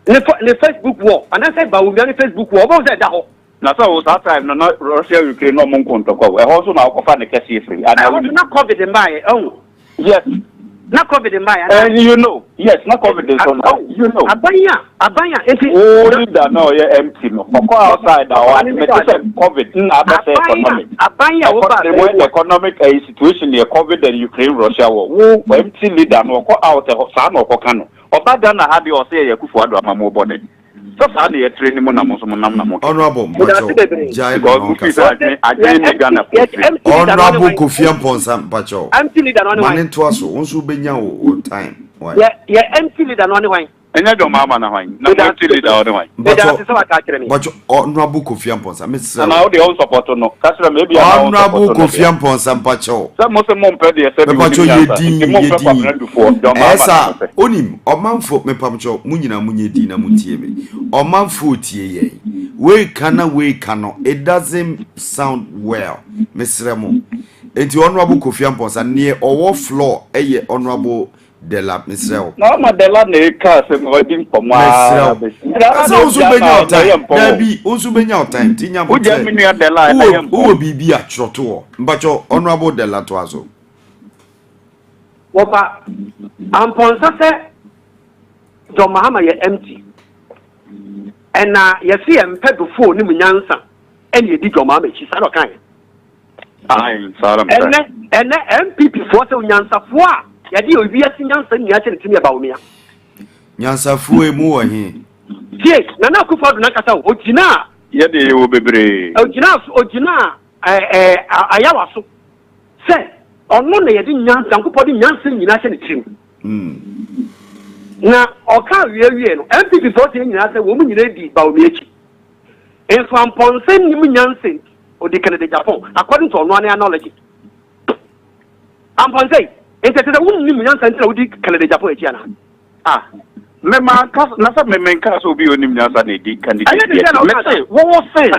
Speaker 8: ne Facebook wall and I say ba we on Facebook wall what say da ho
Speaker 9: na so that time na Russia Ukraine no mon konto ko e ho so na ko fa ne kase free and
Speaker 8: I was not COVID in my oh
Speaker 9: yes
Speaker 8: not COVID in my
Speaker 9: and you know yes not COVID in so you know
Speaker 8: abanya
Speaker 9: only that now you empty no for outside now and me say COVID na be say economic
Speaker 8: abanya
Speaker 9: the economic situation the COVID and Ukraine Russia war wo empty leader no ko out sa na ko kan no obaga na ha de o say Akufo-Adddo amamo body so sa na ye train mo na mo so mo nam na mo
Speaker 6: honorable Jai
Speaker 9: honorable
Speaker 6: Kofi Amponsa Pacho
Speaker 8: empty leader no
Speaker 6: one to aso unso benya o time
Speaker 8: why yeah empty leader no why
Speaker 9: enya do mama na why na empty leader o why
Speaker 8: but
Speaker 6: honorable Kofi Amponsa miss
Speaker 9: na how they all support no kasra maybe
Speaker 6: honorable Kofi Amponsa Pacho
Speaker 9: so mo se mo mpe de se
Speaker 6: Pacho yedi esa onim omanfo me pamcho munyina munyedi na mutie me omanfo tie ye we kana it doesn't sound well misremo enti honorable Kofi Amponsa ne owo floor eye honorable de la misrel
Speaker 9: no ma de la ne ka se mo di pomo a
Speaker 6: so unsu benya time dabi unsu benya time tinya mo
Speaker 9: je minu de la na yem
Speaker 6: wo bibi a troto mbacho honorable de la to aso
Speaker 8: wofa Amponsa se do mahama ye empty ena ye se em pedo fo ni munyansa ene ye di do mahama chi sa do kan
Speaker 9: ai salam
Speaker 8: ene MPP fo se unyansa fo a yadi obi asinyansa ni ache ntimi aba omia
Speaker 6: nyansa fo emu wo he
Speaker 8: tie na Akufo-Adddo na kasa ogina
Speaker 9: yede wo bebre
Speaker 8: ogina ayawa so se ono na yedi nyansa Akufo-Adddo nyansa nyina ache ntimi na oka wie no MPP fo se nyina se wo mu nyina di ba omia chi enso Amponsa ni mu nyansa odi Canada Japan according to ono an knowledge Amponsa ente tete won ni munyansa ntra wodi Canada Japan echi ana
Speaker 9: me ma ka na sa me men ka so bi onim nyansa na di candidate me say wo say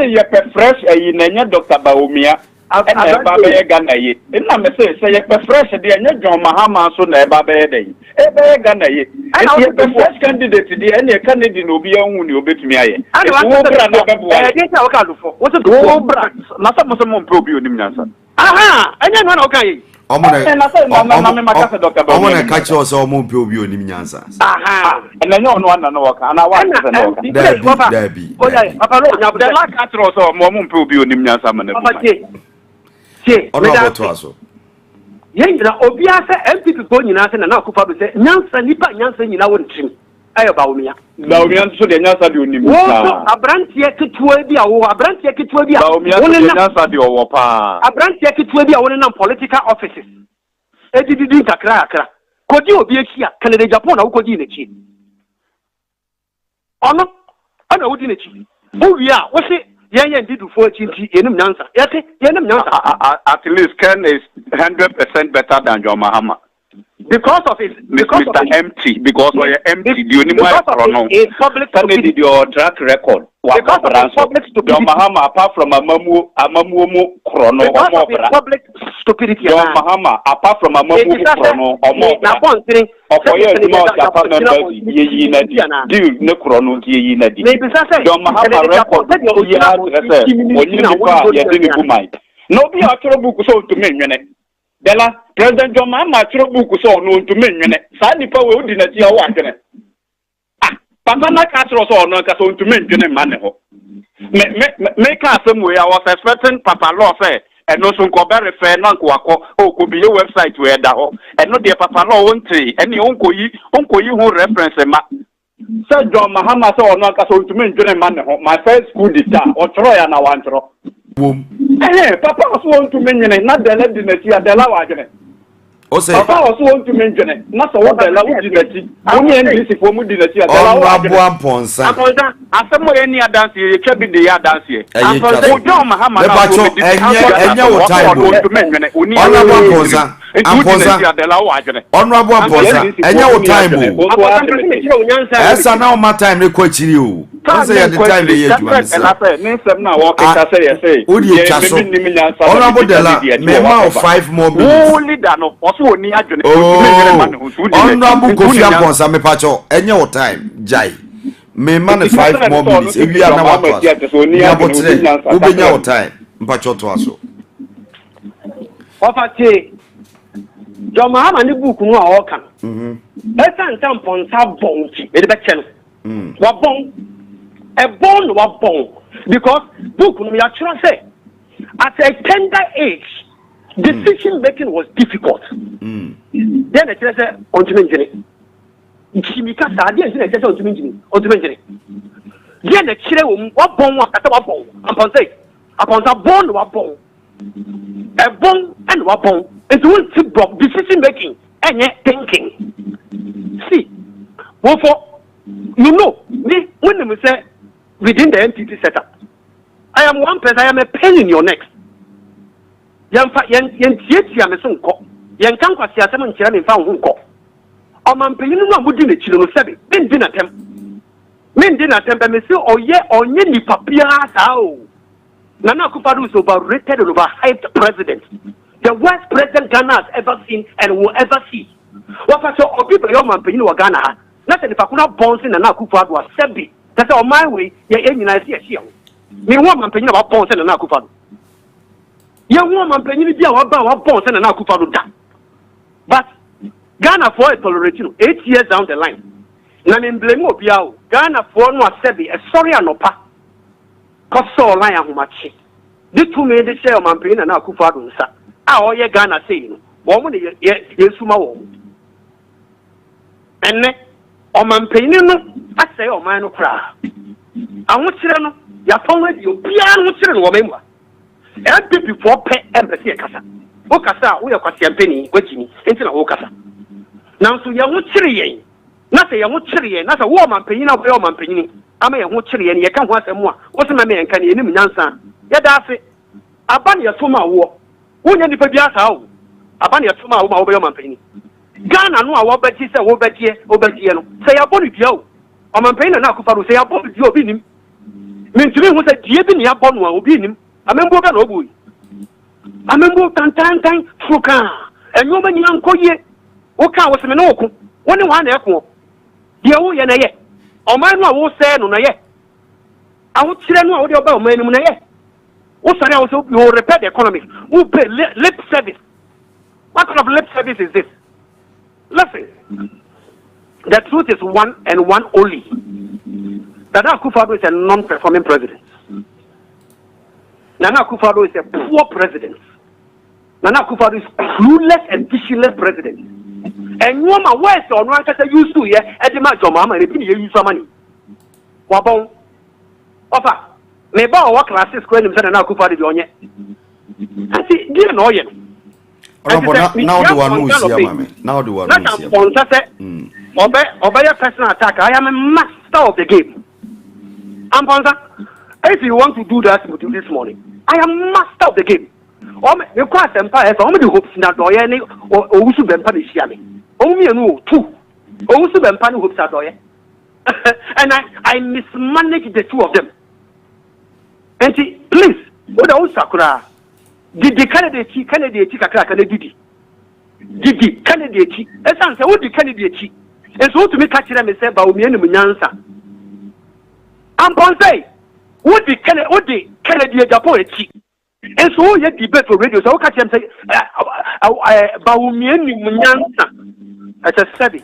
Speaker 9: ye fresh ayi na nya Dr. Baumia ena ba be Ghana ye na me say ye fresh de nya John Mahama so na ba be dey e be Ghana ye ye fresh candidate de ena candidate no bi anhu ni obetumi aye wo bra na be bo
Speaker 8: ya waka lufo wo
Speaker 9: bra na sa mo se mo pro bi onim nyansa
Speaker 8: anya no na okay
Speaker 6: omona catch us omo pe obi onim nyansa
Speaker 9: ena nya ono ana no waka ana wa se no
Speaker 6: dabi
Speaker 8: PAPALAW nya
Speaker 9: de la catch us omo pe obi onim nyansa ma na bu
Speaker 6: honorable to aso
Speaker 8: yengina obi ase MPP ko nyina ase na Akufo-Adddo se nyansa nipa nyansa nyina won trim ayo Baumia
Speaker 9: so de nyansa de onim
Speaker 8: wo abrantie ketua bi a wo abrantie ketua bi a
Speaker 9: won na nyansa de owo pa
Speaker 8: abrantie ketua bi a won na political offices edididi kakra kodi obi ekia Canada Japan na wo kodi nechi ono ana wodi nechi wo wi a wo se yenye ndidu fo echi nti yenim nyansa yete yenim nyansa
Speaker 9: at least Ken is 100% better than John Mahama
Speaker 8: because of his
Speaker 9: empty because we are empty the only one
Speaker 8: public
Speaker 9: did your track record
Speaker 8: because of public stupidity
Speaker 9: John Mahama apart from amamu chrono
Speaker 8: public stupidity
Speaker 9: John Mahama apart from amamu chrono
Speaker 8: na pontin
Speaker 9: ofoye ni mo Japan members yeyi na di ne chrono yeyi na di John Mahama record yeyi na say only the pa ye dey go mind no be a trouble book so to me nwene Dela President John Mahama chiro book so no ntumi nwene saa nipa we odi na ti awo adwene papa na ka chiro so no ka so ntumi nwene ma ne ho me ka asem we I was expecting PAPALAW say eno so nko be refer na nko akọ ko bi your website we da ho eno de PAPALAW wonti eni onko yi ho reference ma say John Mahama so no ka so ntumi nwene ma ne ho my first school teacher o chiro ya na wan chiro papa was want to mention not the lady that you are the law again. Papa was want to mention not what the law did. Only English for Moody that you are the law. After any dance, you can be the dance here. John Mahama,
Speaker 6: honorable Amposa, and your time. As I know my time, they quit you. Say at the time they hear you. Honorable Della, may 5 more minutes.
Speaker 9: Only than also near
Speaker 6: Honorable Kofi Amposa, me pacho, and your time, Jai. May man 5 more minutes. If you are not what your time, Pacho to us.
Speaker 8: John Mahama ni book no a oka. Esan tampon sa bonki, e de be che no. Wa bon. E bon wa bon because book no ya try say at a tender age decision making was difficult. Then I say ontime Chimika sa dia say ontime njini. Then the chire wo wa bon wa kata wa bon. Upon sa bon wa bon. E bon and wa bon. It won't decision making and thinking. See, for me when we say within the NTT setup, I am one person, I am a pain in your neck. Yan am a son call. Yan can't see a seven chair and found who call. Or man paying no would in a children of 7. Men dinner them. Men dinner them, and say, oh, yeah, or any papia. Nana Akufo-Add is overrated and overhyped president. The worst president Ghana has ever seen and will ever see. What I saw people young man paying Ghana. Not if I could not bounce in and Akufo-Add was Sebi. That's on my way, you're I see a shield. Me woman paying about bounce and Akufo-Add. Young woman paying about bounce and Akufo-Add. But Ghana for it tolerating 8 years down the line. Nan blame of Yao. Ghana for no Sebi, a sorry and opa. Cause so line how much. The 2 men share man paying and Akufo-Add. Oh, yeah, Ghana saying, woman, yes, my woman. And then, on my opinion, I say, oh, man, no cry. I want to your phone, your piano children, woman. And people for pet embassy, Cassa. Okasa, we are Cassian watching into the Okasa. Now, so you're chilly, not a young chilly, not a woman paying up your man paying. I may have chilly and you can't want some more. What's my man can you name answer? Yeah, that's it. I ban your summer war. Who any baby how? Abani a tuma over your man. Ghana no a betty say obetiano. Say a body yo. A man paying an Akufo-Add say a body yo binim. Mean to me who said Jebin Yapon will be him. A member of an boy. A member of Tantan Fuka. And no man young coye. Oka was a menoko. 1 echo. Dear Yana yet. Or man will say no yet. I would say no audio about men yet. What also you will repair the economy? Who pay lip service? What kind of lip service is this? Listen, the truth is one and one only. That Akufo-Add is a non-performing president. Nana Akufo-Add is a poor president. Nana Akufo-Add is clueless and visionless president. And woman, where's the one that used to here? At the match of Mama, and you use some money. Wabon, Papa. Maybe our classes going to send an Akufo-Add on yet. I see, dear no yet.
Speaker 6: Now the one who's here, mammy. Now the one who's here. Obey a personal attack. I am a master of the game. If you want to do that with you this morning, I am master of the game. You cross empire, so many hopes not doyen or Usu Bempani Shiami. Only a no 2. Usu Bempani hopes are doyen. And I mismanage the 2 of them. And please, what the Sakura did the candidate Kakra Kennedy? Did the candidate? As I said, what the candidate? And so to me, catch them and say, Baumi and Munyansa. I'm going to say, what the candidate Japan? And
Speaker 8: And so you debate for radio. So catch them say, Baumian Munyansa. I said, Sebi.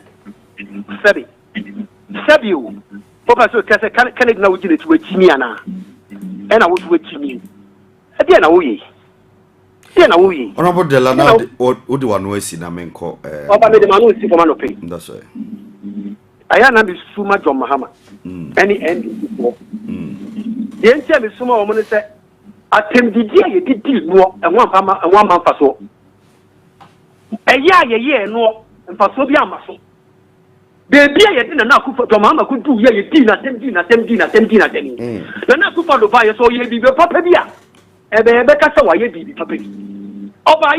Speaker 8: Papa so can it now get it to a Chimiana? And I was with Chimmy. Again, away.
Speaker 6: Honorable Delana, what do one way see Namenko?
Speaker 8: Papa made the man who is for pay.
Speaker 6: That's right.
Speaker 8: I am not so much on Mahama. Any end before. The NTM is some woman said, I can be dear, you did more and 1 month for so. A year, no, and for so be a muscle. The beer you didn't know for Mama could do here, you did not send dinner. The Nakufa of fire, so you be the papa beer. And the Rebecca saw you be papa. Oh, by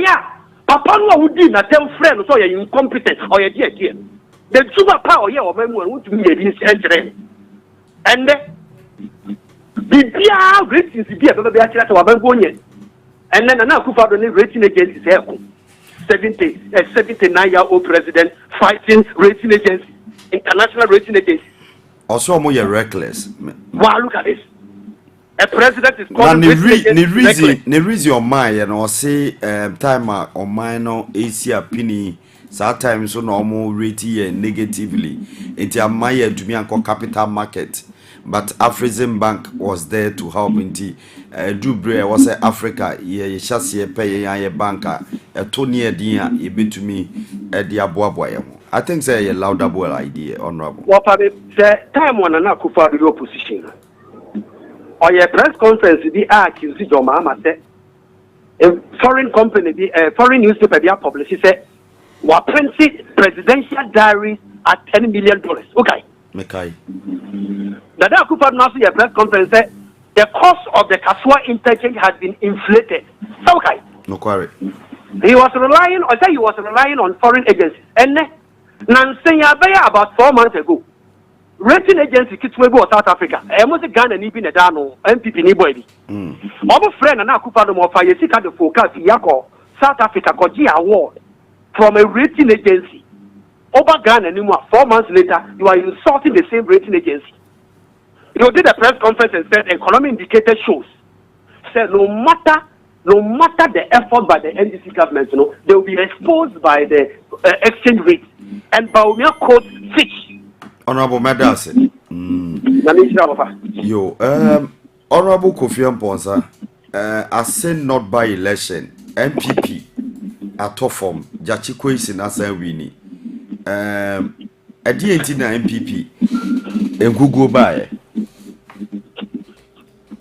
Speaker 8: Papa who did not tell friends, so you're incompetent or your dear. The super power here of everyone to be this entry. And the beer ratings the beer, but the actual of Abangonian. And then Nakufa rating against his air. 79-year-old president fighting rating agencies, international rating agencies.
Speaker 6: Also, more reckless.
Speaker 8: Wow, look at this. A president is calling
Speaker 6: the reason on my and or say time on minor Asia penny. Sometimes so normal rating negatively. Into a Maya to me and capital market. But Afrizim Bank was there to help into Dubre was Africa, ye chassis pay a banker, a Tony Dia, a bit to me at the Abuaboy. I think say a laudable idea, honorable.
Speaker 8: What the time when an Akufo-Adddo opposition or a press conference, the accused your mama said a foreign company, the foreign newspaper, they are published, said, what printed presidential diaries at $10 million. Okay.
Speaker 6: Mekai.
Speaker 8: The Akufo-Adddo a press conference said the cost of the Kasua interchange has been inflated. Okay.
Speaker 6: No quarry.
Speaker 8: He was relying on foreign agencies. And Nansenya about 4 months ago, rating agency Kitwebo South Africa. I must Ghana and even a Dano, MPP Niboy. Our friend and Akufo-Adddo of Fayesika the forecast Yako, South Africa Koji award from a rating agency. Over Ghana anymore, 4 months later, you are insulting the same rating agency. You did a press conference and said economic indicator shows. Said no matter the effort by the NDC government, they will be exposed by the exchange rate. And Baumia quote Fitch.
Speaker 6: Honorable Madasi. Yo, Honorable Kofi Amponsa, I say not by election, MPP, at top form, Jachikwe in Asan a DNT MPP and Google by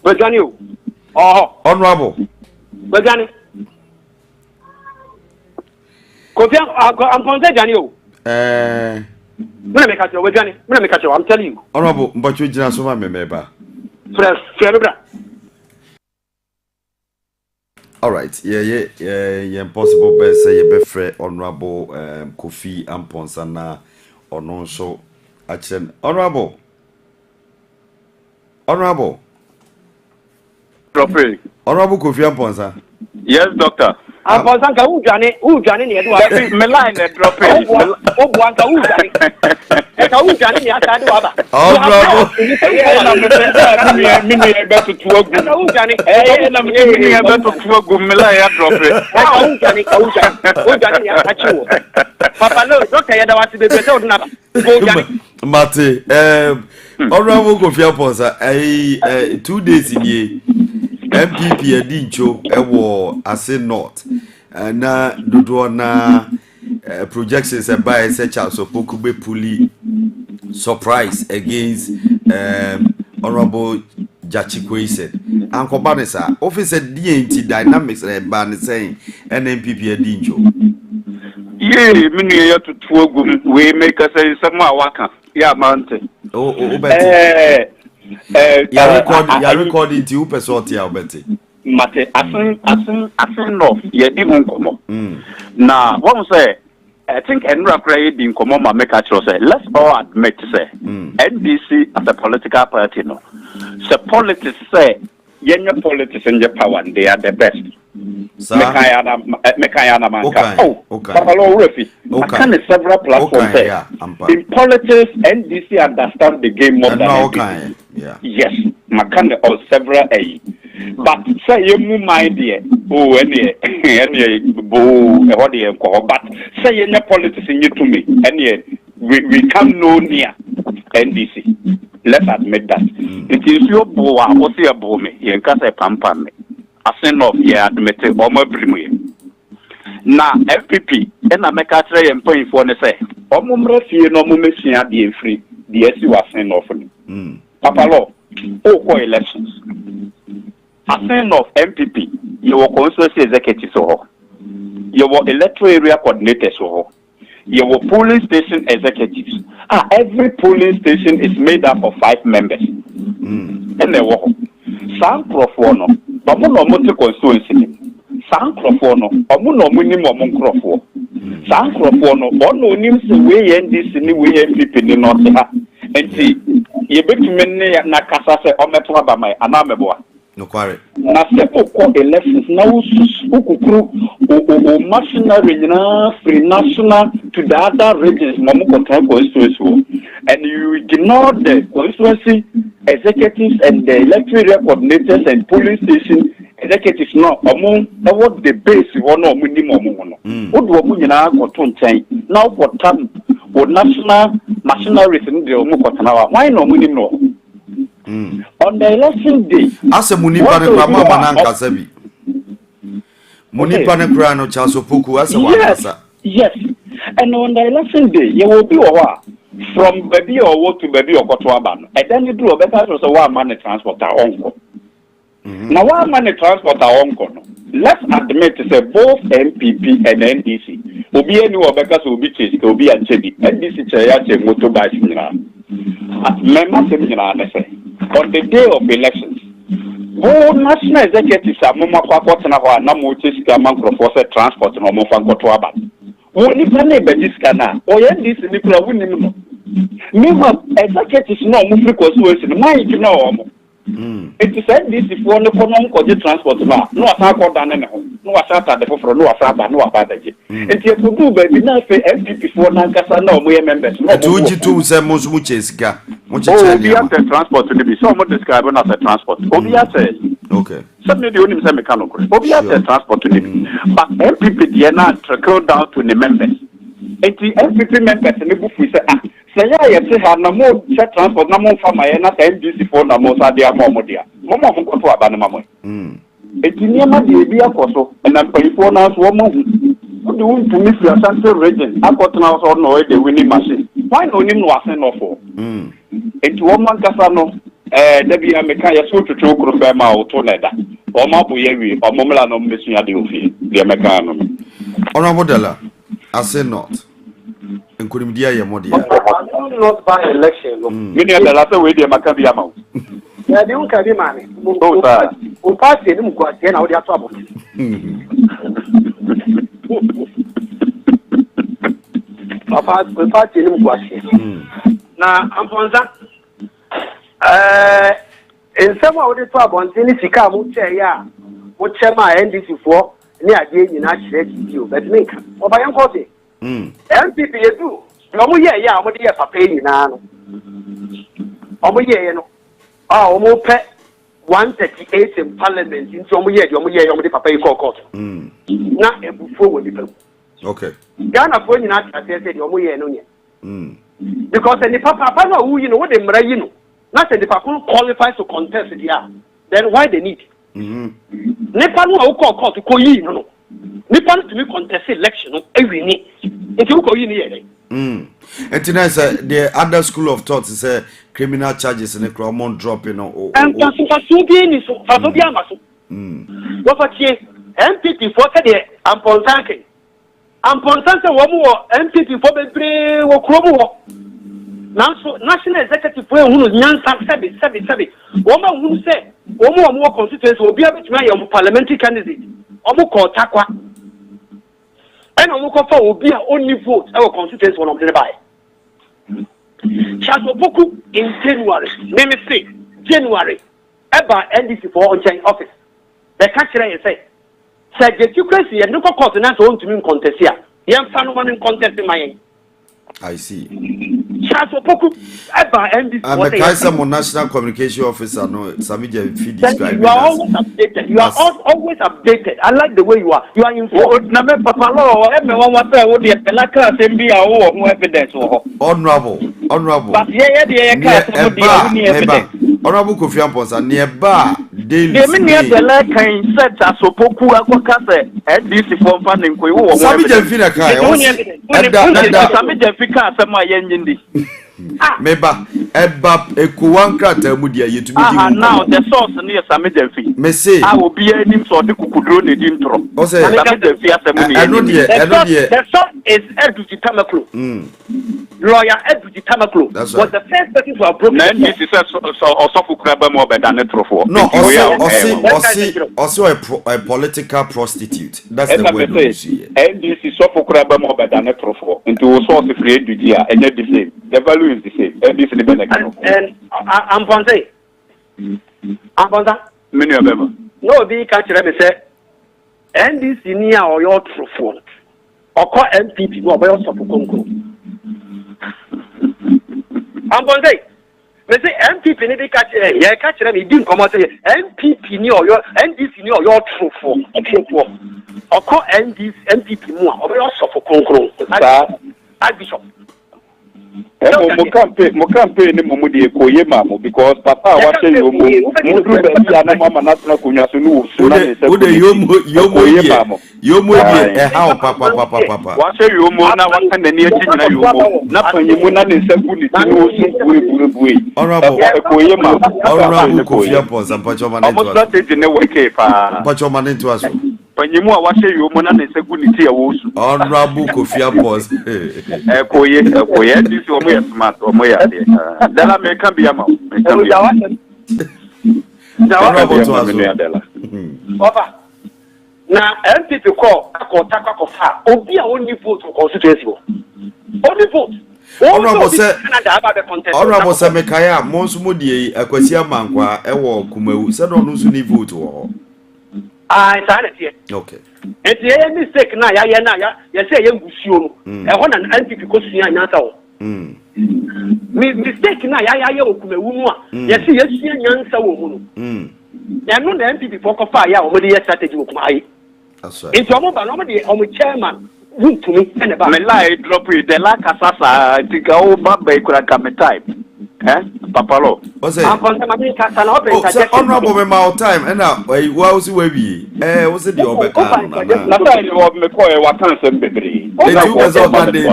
Speaker 8: Begani. Oh,
Speaker 6: honorable
Speaker 8: Begani. I'm going to tell you. I'm telling you.
Speaker 6: Honorable, but you just want me, member. All right, yeah, impossible best say you be free honorable Kofi Amponsa na ono so achen honorable Kofi Amponsa.
Speaker 9: Yes, doctor.
Speaker 8: Amponsa ka ujane ni edu aba.
Speaker 9: Me line drop it.
Speaker 8: O buanka ujane. E ka ujane ni asa edu aba.
Speaker 6: Honorable.
Speaker 9: Me beto tuogu.
Speaker 8: Ka ujane.
Speaker 9: Na me beto tuogu me line drop it.
Speaker 8: Ka ujane ni asa chiwo. PAPALAW doctor ya da wasi bebe se oduna ba.
Speaker 6: Mate, honorable Kofi Amponsa, 2 days in here. MPP Adincho ewo ase north na dodo na projections by such as Opokube Puli surprise against honorable Jachikwe said Uncle Banessa officer DNT dynamics ban saying NMPP Adincho
Speaker 9: ye mini ya tutuogu we make us say some waka ya mountain
Speaker 6: ya recording ti upe sort ya obeti
Speaker 9: mate asin no ye di nkomo na what say I think Enra Cray di nkomo ma make actually say let's all admit say NDC as a political party no so politics say yenye politics in the power and they are the best Mekayana manka PAPALAW refi can several platforms in politics NDC understand the game more than
Speaker 6: yeah.
Speaker 9: Yes, Makane or several But say you move my dear, any boo, but say any politics in you to me, and we come no near NDC. Let's admit that. It is your boy, or see a boy, you can say pampan. A sin of ye admit it, or more premier. Now, FPP, and I make a tray and point for the say, or mumra fear no mummission being free, the SU was sent off. PAPALAW, all elections. A sign of MPP, your constituency executives or your electoral area coordinators or your polling station executives. Every polling station is made up of 5 members. And they walk. Some Crofono, Bamuno Monte constituency. Some Crofono, Bamuno minimum Crofo. Some Crofono, one names the way and this in the way MPP in North. And see, you bet me Nakasa or Metwa my Anameboa.
Speaker 6: No quarry.
Speaker 9: Na sepo elections now national regional free national to the other regions mamu control constituency and you ignore the constituency executives and the electoral coordinators and polling station executives no among what the base one or minimum what do we now go to change now for time or national machinery in the Omukotana why no minimum. On the election day,
Speaker 6: as a Munipa Mananka Sabi Munipa Necrano Chasopuku as a one.
Speaker 9: Yes, and on the election day, you will be from baby or what to baby or Kotuaban, and then you do a better as a 1 money transport our uncle. Now, 1 money transport our uncle. Let's admit to say both MPP and NDC will be any because will be chased, will be a chevy, NDC Chayache motorbike. On the day of elections, all national executives are Mama Kwakotana, Namotis, Gaman transport, and Mofankotuaban. Only Pane Bediscana, or this in the Plavunimo. Meanwhile, executives no Mufricos, mind you know. It is said this if one of the transport, no attack or done, no attack at the for no attack, no apology. And you could do, but we not say MPP for Nankasa, no, we members. No,
Speaker 6: 22 Samos Mucheska.
Speaker 9: We have the transport to be somewhat described as a transport. Obia says,
Speaker 6: okay.
Speaker 9: Some of the only mechanical. Obia says transport to be. But MPP, they are not trickle down to the members. And the MPP members in the book, we say, say, I have no more transport, no more for my NDC for no more, they are more dear. Mama won't go to Abanama. It's near my baby, and I'm paying for now, woman. What do you want to miss your central region? I got now or no, the winning machine. Why no name was sent off for? It's woman Casano, Debbie America, so to choke Rufema or Toneda, or Mabuyevi, or Momlano missing at the Ufi, the American.
Speaker 6: Honorable Della, I say not. And could him dear your mother.
Speaker 8: Not by election.
Speaker 9: Many of the latter way, the Maccabi amount.
Speaker 8: Yeah, they don't carry money. Who pass him, go again, out their trouble. Papa, we pass him, go again. Now, I'm on that. In some of the trouble, until if you come, what my NDC for, near again in actually, but make. Or by Uncle. MPP you do. No yeah, I'm going to pay now. You know. Almost 138 in Parliament in some year, you're papa court. Not a before people.
Speaker 6: Okay.
Speaker 9: Ghana for you not said you're because the papa who you know what they know. Not the papa qualifies to contest it, yeah. Then why they need? Nepal no call to call you know. Nepal to me contest election every need. If you call you
Speaker 6: and tonight, the other school of thought is criminal charges in the Cromon drop, you know.
Speaker 9: And Fasubian is Fasubiamasu. What MPP for the Amponsanke. Amponsanke, one more MPP for the Bray or Cromo. National Executive for who is young Sabi. Woman who said, one more constituents will be able to marry a parliamentary candidate. Omuko Takwa. And Omuko will be only vote our constituents one of the buy. Chasoboku in January, let me say, January, about NDC for on office. The catcher say, said you crazy and look at continent on to me contest here. Young fan one in contest in my.
Speaker 6: I see.
Speaker 8: so poku eba NDC.
Speaker 6: I'm a Kaisa National Communication Officer. No, Samija feed describe.
Speaker 8: You are always updated. You are always updated. I like the way you are. You are informed. Na me PAPALAW everyone want say what the pelaka assembly are who evidence.
Speaker 6: Honorable.
Speaker 8: But yeah, the evidence.
Speaker 6: Honorable Kofi Amponsa nearby daily.
Speaker 9: The many the can set as opoku akoka say NDC form funding ko wo.
Speaker 6: Samija fina kai.
Speaker 9: Samija fika asema yenyindi.
Speaker 6: Meba eba ekuwan krata mu dia yetumi di.
Speaker 9: Now the source near Samija fi.
Speaker 6: Me say
Speaker 9: I will be any sort of kukudro ne di ntro. Samija fi asemu ni.
Speaker 8: The source is Eduji Tamaklo. Lawyer Eduji Tamaklo was the first person to have broken.
Speaker 9: Then this is also Fukraba more better than trofo.
Speaker 6: No, also a political prostitute. That's the word we see.
Speaker 9: And this is also Fukraba more better than trofo. Into source of free Eduji and yet the same. The value is the same. And this is the benefit.
Speaker 8: And Amponsa.
Speaker 9: Many of them.
Speaker 8: No, be catch them say. And this near or your trofo. Or call MPP or by yourself for Congo. Amponsa. Me say MPP need to catch them. Yeah, catch them. He didn't come out say MPP near your NDC near your trofo. Or call NDC MPP more or by yourself for Congo. Archbishop.
Speaker 9: Mo campaign ni mo de koye mamo because papa wa say yo mo dru be ya na mama na tuna kunya so no so na se
Speaker 6: wo de yo mo e how papa
Speaker 9: wa say yo mo na wa kan ni echi nyina yo mo na panyimu na ne nsaku ni ti no so bue
Speaker 6: honorable
Speaker 9: koye mamo
Speaker 6: honorable Kofi Amponsa mpacho mane to
Speaker 9: aso strategy ne work pa
Speaker 6: mpacho mane to aso
Speaker 9: panyimu a wa say yo mo na ne nsaku ni ti ya wo su
Speaker 6: honorable Kofi Amponsa
Speaker 9: koye this wo mo ya smart wo mo ya de dala me kan biya ma me kan biya
Speaker 8: Honorable to aso Opa na MPP call akota kwakofa obi a only vote for constituency only vote
Speaker 6: honorable say mekaya monsu modie akwasi amankwa ewo kumawu se no nsu ni vote wo
Speaker 8: sanity
Speaker 6: okay
Speaker 8: enti ye mistake na ya say ye ngusuo no e ho na MPP ko sua nyansa wo mistake na ya okumawu mu a ye say ye sua nyansa wo mu no eno na MPP for kofa ya o mo de strategy wo kuma ayi
Speaker 6: that's right
Speaker 8: enti o mo ba no mo de o mo chairman wuntumi ene ba
Speaker 9: me lie drop it the la kasasa tika o baba ikura kame type PAPALAW
Speaker 6: what's it
Speaker 8: honorable
Speaker 6: me my time and now we was we be what's it the obeka
Speaker 9: na say o me ko e watan sem bebre
Speaker 6: the two was on Monday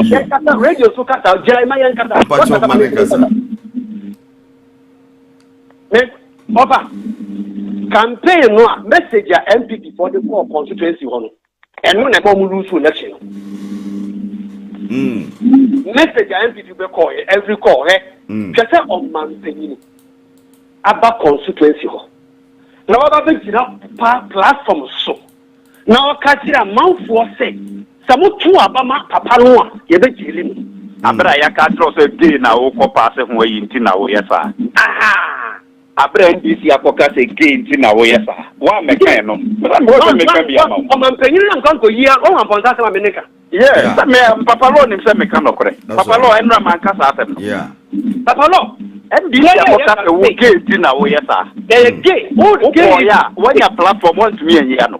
Speaker 8: radio so kata Jeremiah yan kata
Speaker 6: pacho manekasa
Speaker 8: Opa campaign no message ya MPP for the core constituency hono eno na mo lose election message ya MPP be call every call just on man penini aba constituency ho na wa ba be jira platform so na o ka jira manfo say samutu aba ma papa no a ye be jili mu
Speaker 9: abra ya ka tro say dey na wo ko pass ho yi nti na wo yesa abra NDC akoka say gain ti na wo yesa wa mekan no wo me mekan bia ma
Speaker 8: o man penyin na nkan ko yia o wan ponsa sama meneka
Speaker 9: yeah me PAPALAW nim say mekan no kore PAPALAW enra man ka sa asem
Speaker 6: yeah
Speaker 8: PAPALAW
Speaker 9: NDC akoka say wo gain ti na wo yesa
Speaker 8: dey gain o gain
Speaker 9: ya when your platform want me en ya no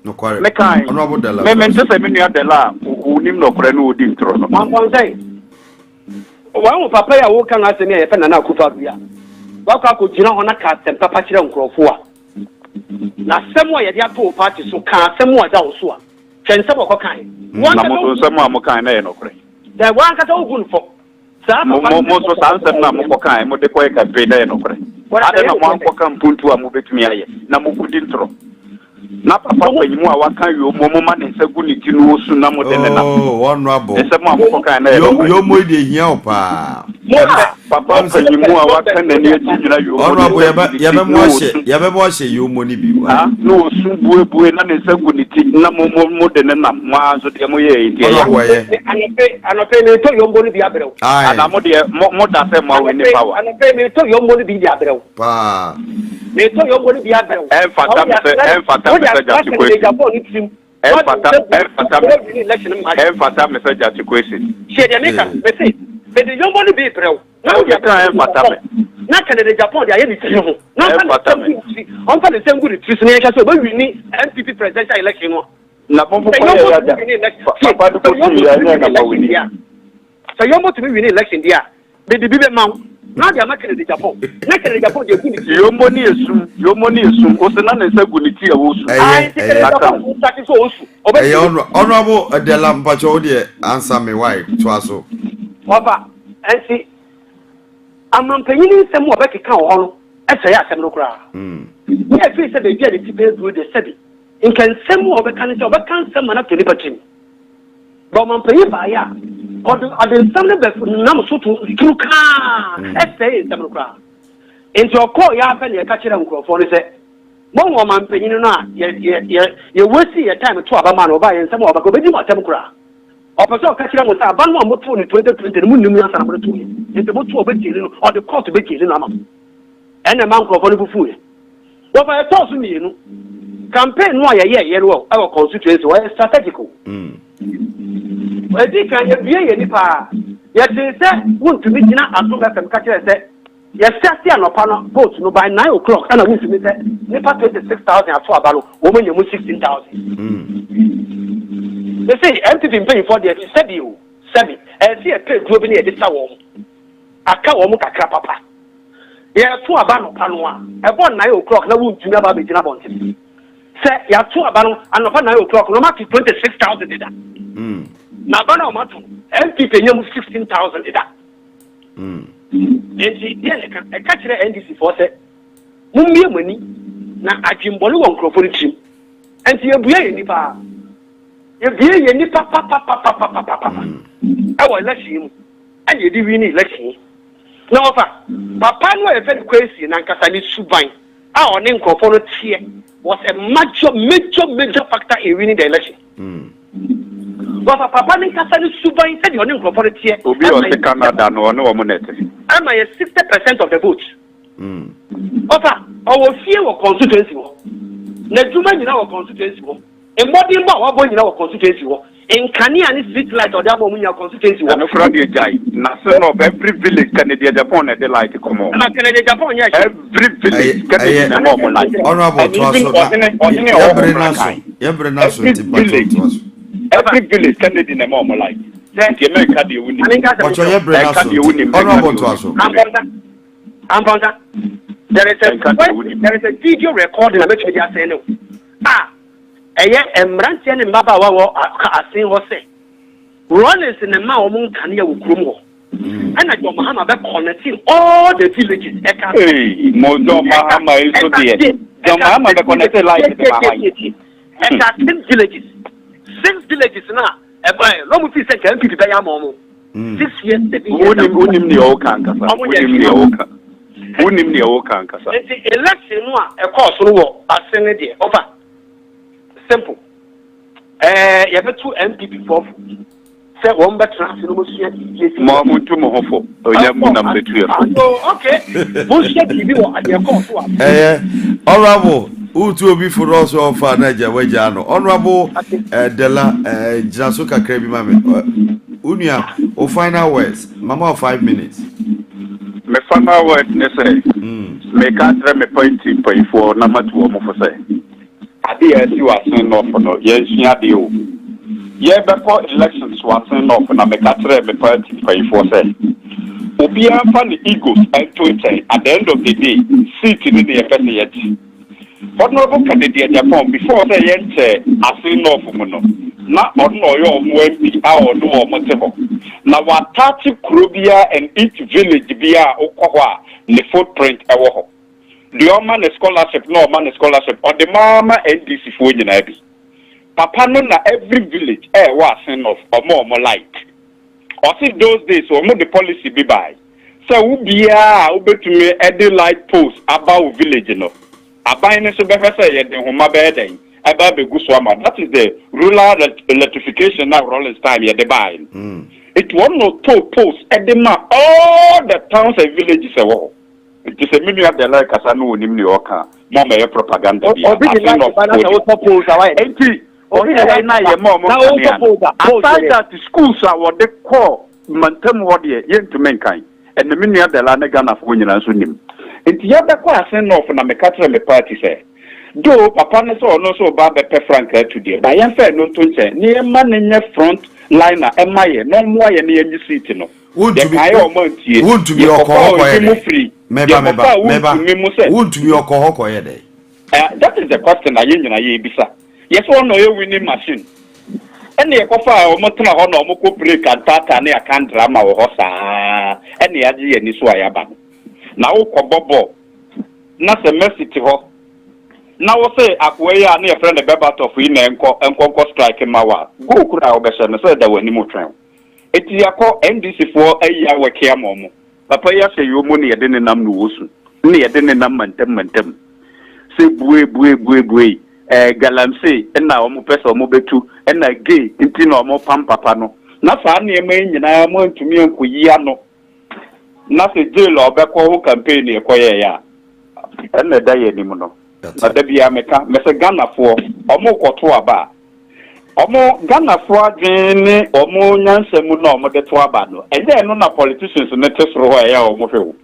Speaker 6: no kware
Speaker 9: mekan
Speaker 6: honorable dela
Speaker 9: me mente say me nua dela o nim no kore no odi ntro no
Speaker 8: man ponsa wa wo papa ya wo kan asem ya fe na Akufo-Add ya waka ko jina hona ka sempa pa kire nkrofo a na semo ye dia to party so ka semo a da wo so a twense boko kan
Speaker 9: na mo so semo amokan na ye no kre
Speaker 8: da wan ka to gun fo sa
Speaker 9: mo so san sem na mo kan mo de ko e ka pe na ye no kre ade na mo anko kan puntu a mo betumi aye na mo gudi ntro na papa panyimu a waka yo mo ma ne nsa gu ni ti no su na mo de ne na
Speaker 6: honorable
Speaker 9: semo amokan na ye no
Speaker 6: yo mo de hia opa
Speaker 9: papa panyimu a waka na ne ti jina yo
Speaker 6: honorable ya be mo hye yo mo ni bi wa
Speaker 9: no su bue na ne nsa gu ni ti na mo de ne na ma so de mo ye ti ya
Speaker 8: anope me to yo mo ni bi abrew
Speaker 9: ana mo de mo da se mo we ni power
Speaker 8: anope me to yo mo ni bi abrew
Speaker 6: pa
Speaker 8: me to yo mo ni bi abrew
Speaker 9: enfata me message ati kwesi
Speaker 8: shede meka me say But the young body be bro. Now you can't Mpɔtam. Not Canada, Japan, they are any thing. Not the same good treatment. So we need MPP presidential election.
Speaker 9: Na bombo kwa ya papa do ko ya na mawini
Speaker 8: so you want to win election there be the bibe man now they are making the Japan na Canada Japan dey win
Speaker 9: yo money esum o se na na se guniti e wo su
Speaker 6: honorable Adela Mpacho de answer me why to aso
Speaker 8: papa and see amam panyin nsem wo be keka wo no e say asem no kra we feel say be the people do the study in can some of the cancer of a cancer man to liberty. But man pay by ya or the family number so to say some crowd. Into a call ya pen your catcher and for say, one woman paying you will see a time to a man or buy and some of a good democrat. Or person catcher was a ban one more 2020 the moon numerous number 2 in the motor or the court to be killing and a man for food. What I told me, campaign no yellow our constituency was strategical. I think I have any power. Yes, they said, want to meet in as long as I'm catching said, yes, no panel votes no by 9 o'clock, and I want to meet that Nipa 26,000 at Swabalo, woman you 16,000. They say empty paying for the said you, Sabi, and see a pay group in the tower. I can't almost a crap papa. Yeah, 2 abano panua, about 9 o'clock, no wood to never be about him. Say, you have 2 abano and upon 9 o'clock, no matter 26,000 did that. Now, Bano Matu, MP pay 16,000 did that. And she did a catcher NDC for say, Mummy money, now I can bolu on Crawford team. And she be any pa. You be any papa. I will let him, and you did win election. No, Papa, no, a very crazy, and Casani Subine. Our name Crawford here was a major factor in winning the election. But Papa Casani Subine said your name Crawford here.
Speaker 9: Obi on the Canada, no money.
Speaker 8: I'm a 60% of the votes. Papa, our fear of constituency. Nejuma in our constituency. A modern boy in our constituency. In Kenya and street light or that moment your constituency.
Speaker 9: No Friday Jai. National of every village Canada Japan at the light come on.
Speaker 8: Canada Japan, yes.
Speaker 9: Every village Canada normal light.
Speaker 6: Honorable
Speaker 9: every village Canada in a normal light. Then the America the winning.
Speaker 6: Honorable to us.
Speaker 8: There is a video recording. I make sure you are saying Mrantian and Baba are saying what say. Rollins in the Maumon Kanya Ukrumo. And I go Mahama back connecting all the villages.
Speaker 9: Hey, Mojo Mahama is so dear. The Mahama connected like
Speaker 8: and 6 villages. 6 villages now. A boy, long with his second people by our mom. 6 years.
Speaker 9: Unim the Okan. Unim the Okan.
Speaker 8: Election, a course, a Senate over. Simple. You have 2 MPP for say one better okay. Bullshit TV at your course.
Speaker 6: Honorable, who to be for us of Niger Wejano. Honorable Dela Jasuka Krebi Mame. Unia, or final words. Mama of 5 minutes.
Speaker 9: My final words, make answer me point for number 2 for say. Yes, you are saying off no. Yes, you are the yeah, before elections was saying off and I make a try me party for say. Obia fan the egos and Twitter at the end of the day, sit in the FSA. Honorable candidate Japan before they enter a saying off mono. Not on your MP or no motivo. Now what 30 Krubia and each village via Okawa the footprint ewo. The man scholarship, no man scholarship, or the mama NDC for United. Papa no na every village was sent off or more light. Or see those days or more the policy be by. So we be to me at the light post about village no. Abayne so befa say the homa beden about the guswama. That is the rural electrification now rolling time ye the buy. It won't no post at the all the towns and villages away. It is a million of the like as I know in New York. Mama, propaganda. Aside that, the schools are what they call mantem ho de yentume nkan ene me nua de la ne Ghana fo nyina nso nim enti ya be kwa asen no na me katra me party say do papa ne so no so ba be pe frank today ba yan fa no to nche ne ma ne nye front liner e ma ye no mo ye ne ye seat no de kai o ma tie
Speaker 6: won't be okoko ye meba won't be okoko ye dey
Speaker 9: that is the question I nyina ye bisa yes one no ye winning machine ene ye kofa o mo tena ho no mo ko break antata ne akan drama wo ho saa ene ya je ye ni so ayaba na wo kobobo na se Messi ti ho na wo say akwe ya na ye friend the beba to fu na enko strike mawa go kura obese no say da wani mo twen eti yakọ NDC fo ayi awake amomo papa ya se yo mo ne ye de ne nam no wosu ne ye de ne nam mantem se bue galamse na omo pesa omo betu na gay nti na omo pam papa no na fa na ema nyina mo ntumi enkoyi ano na se jail obekọ ho campaign e koye ya na da ye ni mo no na da bia meka me se Ghana fo omo kwoto aba omo Ghana fo adwene omo nyansemu na omo de to aba no ede no na politicians ne tesoro ho ya omo hwewo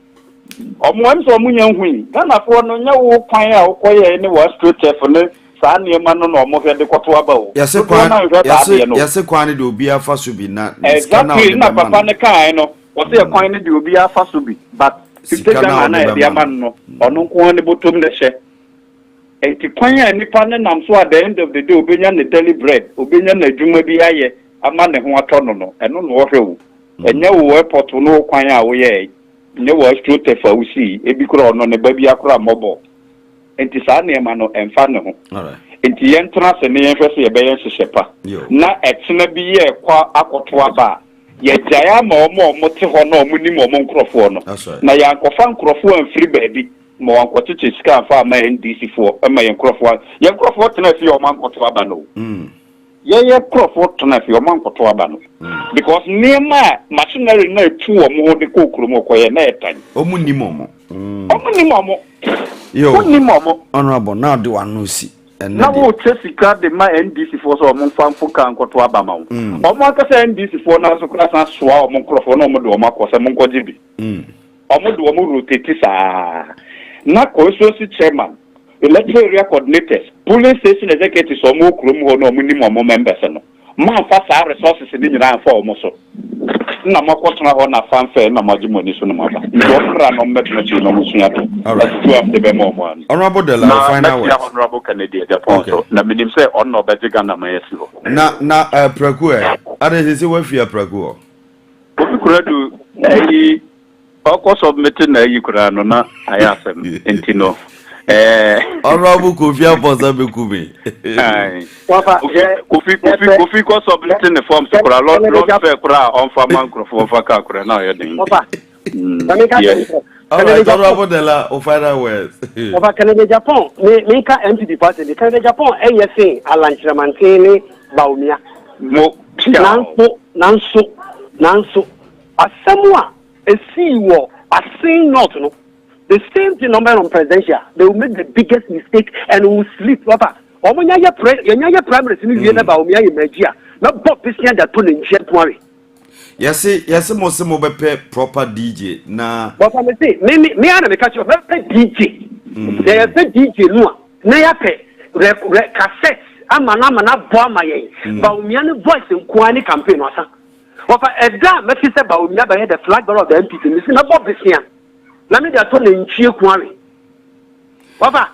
Speaker 9: omo emso omo nyanhui Ghana fo no nya wo kwan a okoye ne wa straight chef ne saa niema no na omo hwe de kwoto aba o
Speaker 6: yase kwan de obi afa so bi na
Speaker 9: exactly na papa ne kan no wo se kwan ne de obi afa so bi but Ghana na e dia man no ono nko ne botom ne hye enti kwan ya nipa ne nam so at the end of the day obenya ne daily bread obenya na adwuma bi aye ama ne ho atọ no eno no wo hwe wo enye wo airport no kwan a wo ye nye wo street fa usi ebi kura ono ne ba bi akura mobo enti saa ne ma no emfa ne ho enti yentra se ne yenhwe se ye be yen hyepa na etena bi ye kwa akoto aba ye jaya ma omo te ho na omo ni mo nkrofo no na ya nkofa nkrofo amfiri baabi mo wankotiche sika fa ma NDC fo ma ye nkrofo tena fi o man koto aba no ye nkrofo tena fi o man koto aba no because nema machinery na etu o mo de kokuro mo koye na etan
Speaker 6: omu ni momo
Speaker 9: yo
Speaker 6: honorable now do one no see
Speaker 9: na wo sika de ma NDC fo so mo famfo kan koto aba ma wo o mo aka se NDC fo na so kra san soa o mo nkrofo na o mo de o makose mo nkoje bi o mo de o mo rotate saa na constituency chairman electoral area coordinators polling station executives o mo krom ho no mo ni mo members no ma fa sa resources ni nyina fa o mo so na makotona ho na fanfa na majimoni so no maba ndo kra no metna chi no musunya to two of the bemo one
Speaker 6: honorable de la final word
Speaker 9: honorable Kennedy the point na minim say on no beji Ghana ma yesiro
Speaker 6: na praku ade se wa fi praku o
Speaker 9: kura du ayi oko submit na ayi kura no na ayasem entino
Speaker 6: honorable Kofi Aposa Bekube
Speaker 9: papa Kofi ko submit the forms kura lot fe kura on fa man microphone fa ka kura na yo den
Speaker 10: papa
Speaker 6: honorable de la final words
Speaker 10: papa Canada Japan me ka MPD party the Canada Japan ASA alanchramantene baumia
Speaker 9: mo
Speaker 10: nanso asemwa esiwo asin not no the same thing number on presidential they will make the biggest mistake and will sleep papa omunya ye primaries ni wie na baumia ye magia na bob business that to nche tware
Speaker 6: yes mo be proper DJ na
Speaker 10: papa me say me ana me catch you be DJ there is DJ no na ya pe cassette amana bo amaye baumia ne voice nko ani campaign wasa papa eda me fi say baumia be the flag bearer of the MPs ni na bob business na me dey to nchie kware papa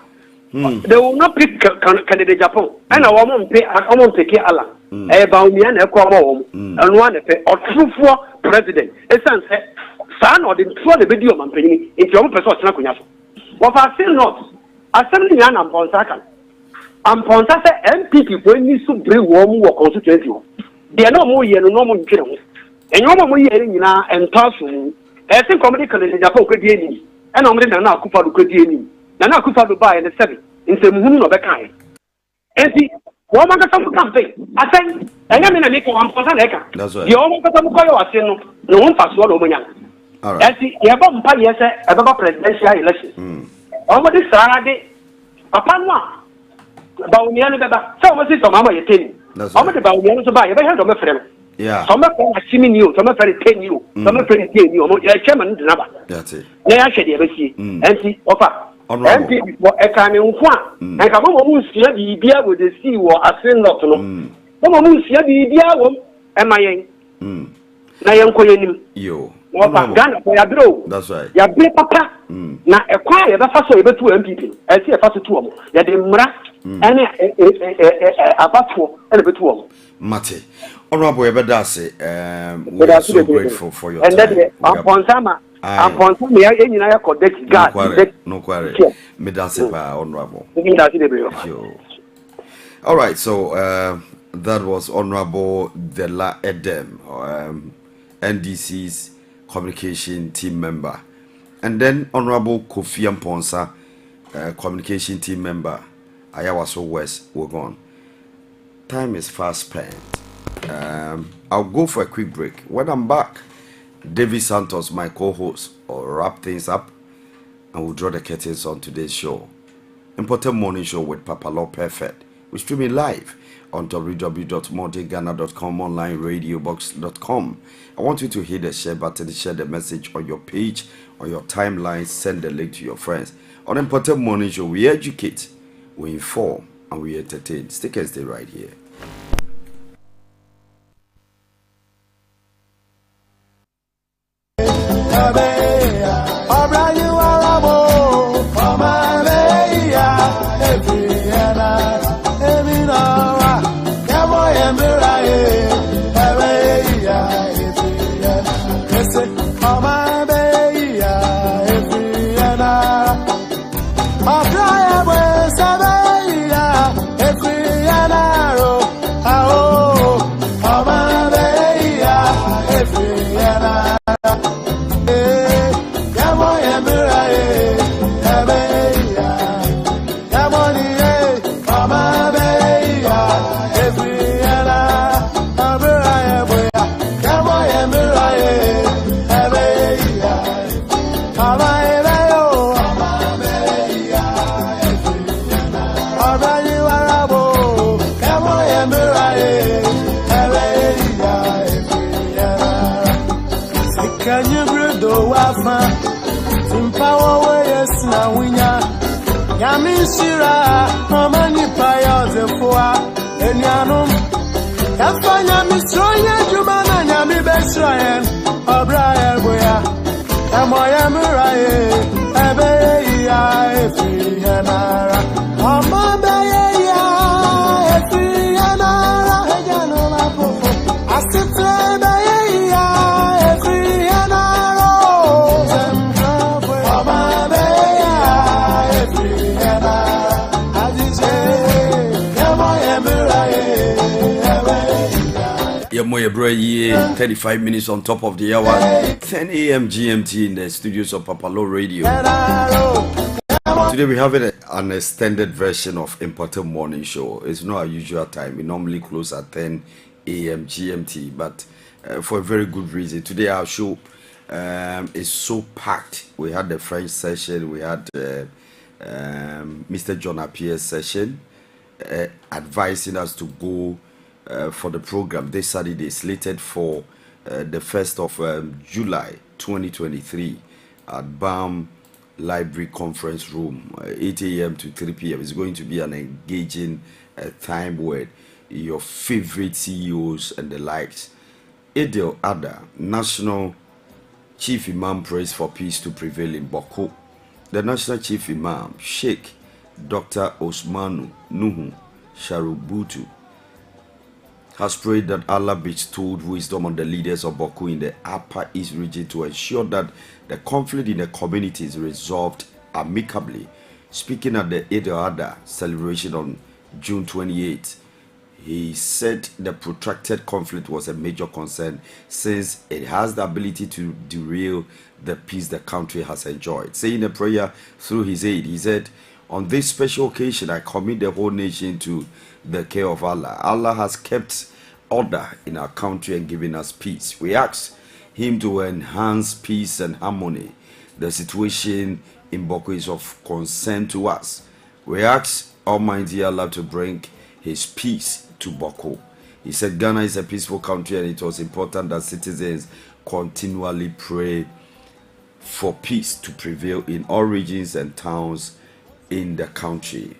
Speaker 10: they will not pick Canada Japan and I want to pick ala baumia na ekwa ma wo anu an fe otufo president esan say sa na the throw the video man panyin nti o person otena konya so papa still not assembly na amponsa kan amponsa say MPP for ni so bre wo mu wo constituency wo de na mo ye no mo ntwere ho enyo mo ye nyina entaso mu think comedy Canada Japan ko die ni e na mo de na Akufo-Add ko die ni na Akufo-Add ba ye ne 7 nsɛmhunu no bɛkae enti wɔn mankasa mu campaign asɛn ɛnyɛ me na meka wɔn mpɔsa na ɛka deɛ wɔn mankasa mu kɔyɛ wase no na wɔn mfa soɔ na wɔn nya ɛnti yɛbɔ mpa yɛ sɛ ɛbɛba presidential election wɔn de saa de papa no a bawumia no bɛba sɛ wɔn si sɔmɔ ama yɛ teni wɔn de bawumia no so ba yɛbɛhwɛ dɔm fɛrɛ no
Speaker 6: Yeah.
Speaker 10: Some of them are seeming you, some of them 10 you, some of them 10 you, you're chairman,
Speaker 6: that's it.
Speaker 10: They actually ever see, and see, offer. And people are coming one, and come on, see the idea with the sea or a sin not to know. Come on, see the idea, am I in? Na yankoyenim
Speaker 6: yo
Speaker 10: Ghana for your bro.
Speaker 6: That's right.
Speaker 10: Ya be papa na ekwa ya ba so ebetu MPP e se fa so to omo ya de mra ene abato ene betu omo
Speaker 6: mate honorable ebedase we are so grateful for your
Speaker 10: and
Speaker 6: time
Speaker 10: then Amponsama ya enyina ya connect God
Speaker 6: no query me dance pa honorable yo. All right, so that was Honorable Dela Edem, NDC's communication team member, and then Honorable Kofi Amponsa, communication team member, Ayawaso West, we're gone. Time is fast spent. I'll go for a quick break. When I'm back, David Santos, my co-host, will wrap things up and we'll draw the curtains on today's show. Mpɔtam Morning Show with PAPALAW Perfect. We're streaming live on www.modeghana.com, online radiobox.com. I want you to hit the share button, share the message on your page, on your timeline, send the link to your friends. On Mpɔtam Morning Show, we educate, we inform, and we entertain. Stick and stay right here.
Speaker 2: Yamishira, Mamani Paya, the Foa, and Yanum. Yafanya Misroya, Jumana, Yami Besrayan, Abraya Boya, Amoya Murae, Abeya, Efianara, Amabaya, Efianara, Yanoma Popo, Asitrebaya, Efianara.
Speaker 6: Moye Bray, 35 minutes on top of the hour, 10 a.m. GMT in the studios of PAPALAW Radio. Today we have an extended version of Mpɔtam Morning Show. It's not our usual time. We normally close at 10 a.m. GMT, but for a very good reason. Today our show is so packed. We had the French session, we had Mr. John Appiah's session, advising us to go for the program this Saturday, slated for the 1st of July 2023 at BAM Library Conference Room, 8 a.m. to 3 p.m. It's going to be an engaging time where your favorite CEOs and the likes. Akufo-Add, National Chief Imam, prays for peace to prevail in Boko. The National Chief Imam, Sheikh Dr. Osmanu Nuhu Sharubutu, has prayed that Allah bestowed wisdom on the leaders of Boko in the Upper East region to ensure that the conflict in the community is resolved amicably. Speaking at the Akufo-Add celebration on June 28, he said the protracted conflict was a major concern since it has the ability to derail the peace the country has enjoyed. Saying a prayer through his aid, he said, "On this special occasion, I commit the whole nation to the care of Allah. Allah has kept order in our country and given us peace. We ask Him to enhance peace and harmony. The situation in Boko is of concern to us. We ask Almighty Allah to bring His peace to Boko." He said Ghana is a peaceful country and it was important that citizens continually pray for peace to prevail in all regions and towns in the country.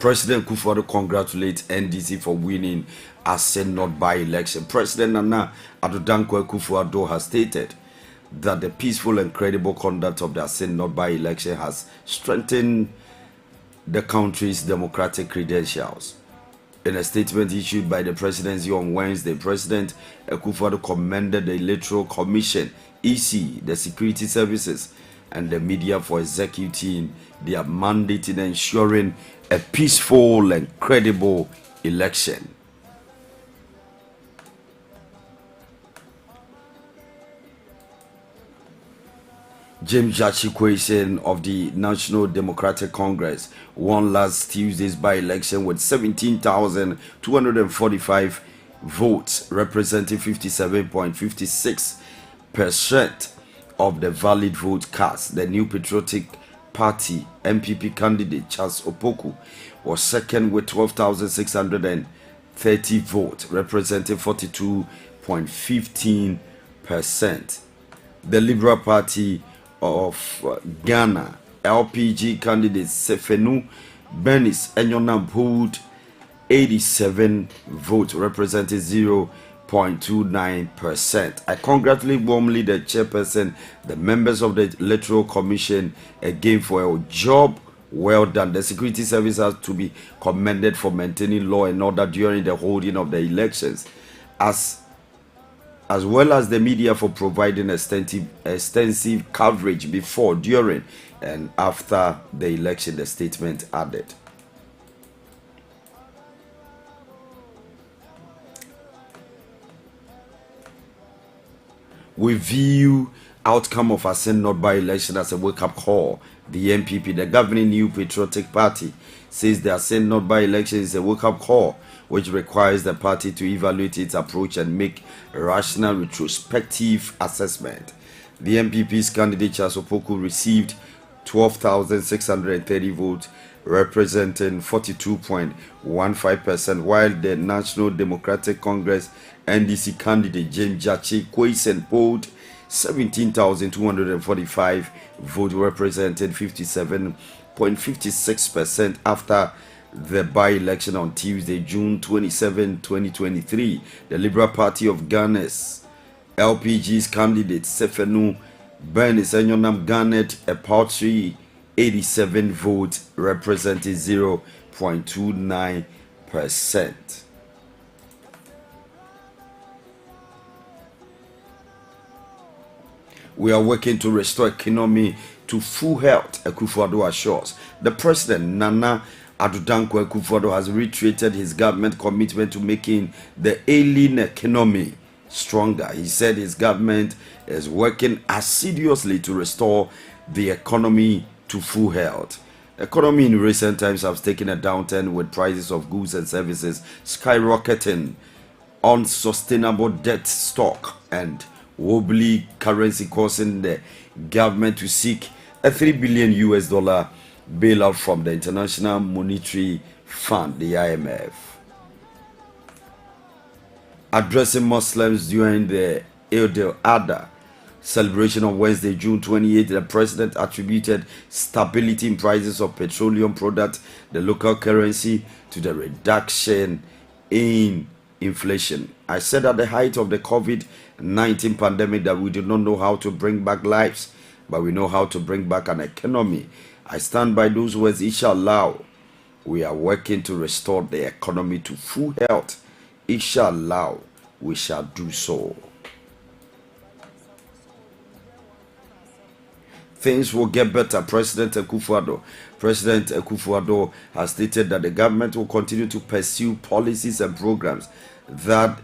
Speaker 6: President Akufo-Adddo congratulates NDC for winning a Senate by-election. President Nana Addo Akufo-Adddo has stated that the peaceful and credible conduct of the Senate by-election has strengthened the country's democratic credentials. In a statement issued by the presidency on Wednesday, President Akufo-Adddo commended the Electoral Commission, EC, the security services, and the media for executing their mandate in ensuring a peaceful and credible election. James Jachi of the National Democratic Congress won last Tuesday's by-election with 17,245 votes, representing 57.56% of the valid vote cast. The New Patriotic Party MPP candidate Charles Opoku was second with 12,630 votes, representing 42.15%. The Liberal Party of Ghana LPG candidate Sefenu Bernice Enyonam pulled 87 votes, representing 0.29%. I congratulate warmly the chairperson, the members of the Electoral Commission again for a job well done. The security service has to be commended for maintaining law and order during the holding of the elections, as well as the media for providing extensive coverage before, during, and after the election, the statement added. We view outcome of a Senate by-election as a wake-up call. The MPP, the governing New Patriotic Party, says the Senate by-election is a wake-up call which requires the party to evaluate its approach and make a rational retrospective assessment. The MPP's candidate Charles Opoku received 12,630 votes, representing 42.15%, while the National Democratic Congress NDC candidate James Jachi polled 17,245 votes, representing 57.56% after the by-election on Tuesday, June 27, 2023. The Liberal Party of Ghana's LPG's candidate Sefenu Bernice Enyonam garnered a paltry 87 votes, representing 0.29%. We are working to restore economy to full health, Akufo-Adddo assures. The President, Nana Addo Akufo-Adddo, has reiterated his government commitment to making the ailing economy stronger. He said his government is working assiduously to restore the economy to full health. Economy in recent times has taken a downturn, with prices of goods and services skyrocketing, unsustainable debt stock, and wobbly currency, causing the government to seek a $3 billion bailout from the International Monetary Fund, the IMF. Addressing Muslims during the Eid al-Adha celebration on Wednesday, June 28, the president attributed stability in prices of petroleum products, the local currency, to the reduction in inflation. I said at the height of the COVID-19 pandemic that we do not know how to bring back lives, but we know how to bring back an economy. I stand by those words, inshallah. We are working to restore the economy to full health. Inshallah, we shall do so. Things will get better. President Akufo-Adddo has stated that the government will continue to pursue policies and programs that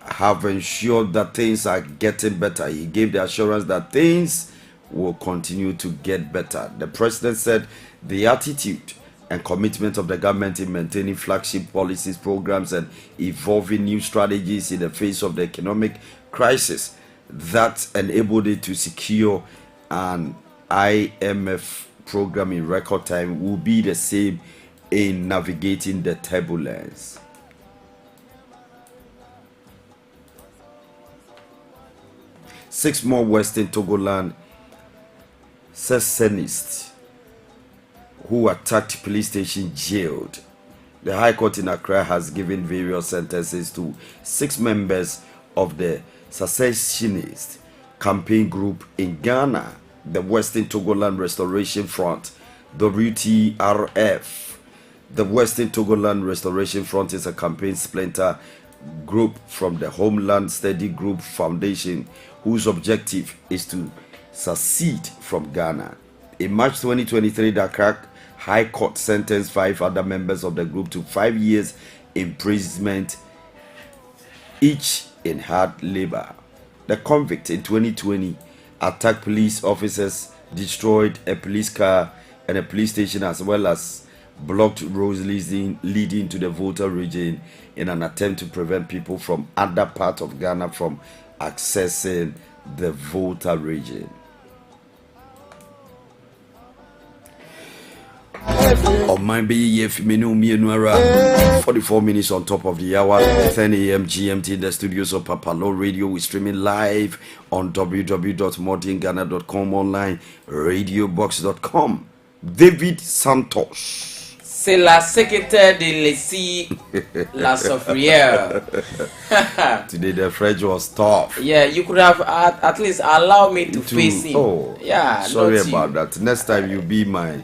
Speaker 6: have ensured that things are getting better. He gave the assurance that things will continue to get better. The president said the attitude and commitment of the government in maintaining flagship policies, programs, and evolving new strategies in the face of the economic crisis that enabled it to secure an IMF program in record time will be the same in navigating the turbulence. Six more Western Togoland secessionists who attacked police station jailed. The High Court in Accra has given various sentences to 6 members of the secessionist campaign group in Ghana, the Western Togoland Restoration Front, WTRF. The Western Togoland Restoration Front is a campaign splinter group from the Homeland Study Group Foundation, whose objective is to secede from Ghana. In March 2023, the Accra High Court sentenced 5 other members of the group to 5 years imprisonment, each in hard labor. The convict in 2020 attacked police officers, destroyed a police car and a police station, as well as blocked roads leading to the Volta region in an attempt to prevent people from other parts of Ghana from accessing the Volta region. On my be 44 minutes on top of the hour, 10 a.m. GMT in the studios of PAPALAW Radio. We're streaming live on www.modernghana.com, online radiobox.com. David Santos.
Speaker 4: C'est la secrétaire de l'ESI, la Sophrière.
Speaker 6: Today the French was tough.
Speaker 4: Yeah, you could have at least allowed me to face him.
Speaker 6: Oh,
Speaker 4: yeah.
Speaker 6: Sorry about that. Next time you be my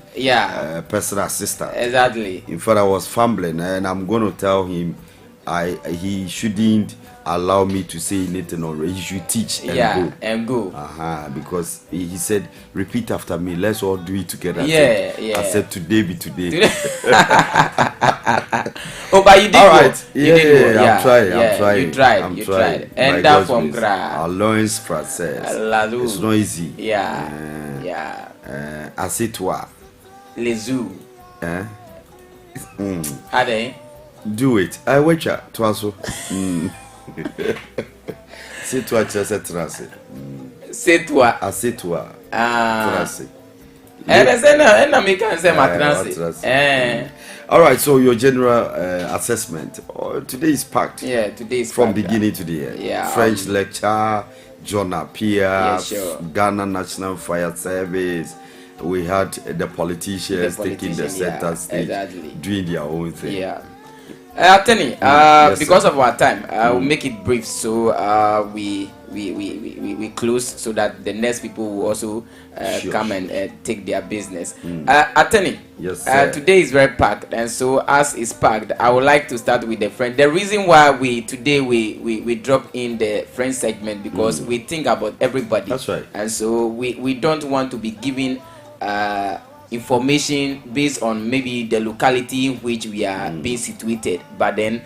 Speaker 6: personal assistant.
Speaker 4: Exactly.
Speaker 6: In fact, I was fumbling, and I'm going to tell him he shouldn't allow me to say anything already. He should teach and go. Because he said, repeat after me, let's all do it together. I said, today be today.
Speaker 4: Oh, but you did.
Speaker 6: All right.
Speaker 4: I'm
Speaker 6: trying.
Speaker 4: You tried. And that from Gra.
Speaker 6: Alliance Française. It's not easy. Assieds-toi.
Speaker 4: Les ou.
Speaker 6: Do it. I watch it. Toi. C'est toi, tu sais tracer.
Speaker 4: C'est toi.
Speaker 6: Assieds-toi. Tracer. All right, so your general assessment. Today is packed.
Speaker 4: Yeah, today is
Speaker 6: from
Speaker 4: packed,
Speaker 6: beginning to the end.
Speaker 4: Yeah.
Speaker 6: French lecture, John Appiah,
Speaker 4: sure.
Speaker 6: Ghana National Fire Service. We had the politicians taking the center stage, doing their own thing.
Speaker 4: Yeah. Attorney, because of our time, we'll make it brief. So we close so that the next people will also come and take their business. Attorney,
Speaker 6: yes, sir.
Speaker 4: Today is very packed, and so as it's packed, I would like to start with the French. The reason why we drop in the French segment because we think about everybody.
Speaker 6: That's right.
Speaker 4: And so we don't want to be giving information based on maybe the locality in which we are being situated, but then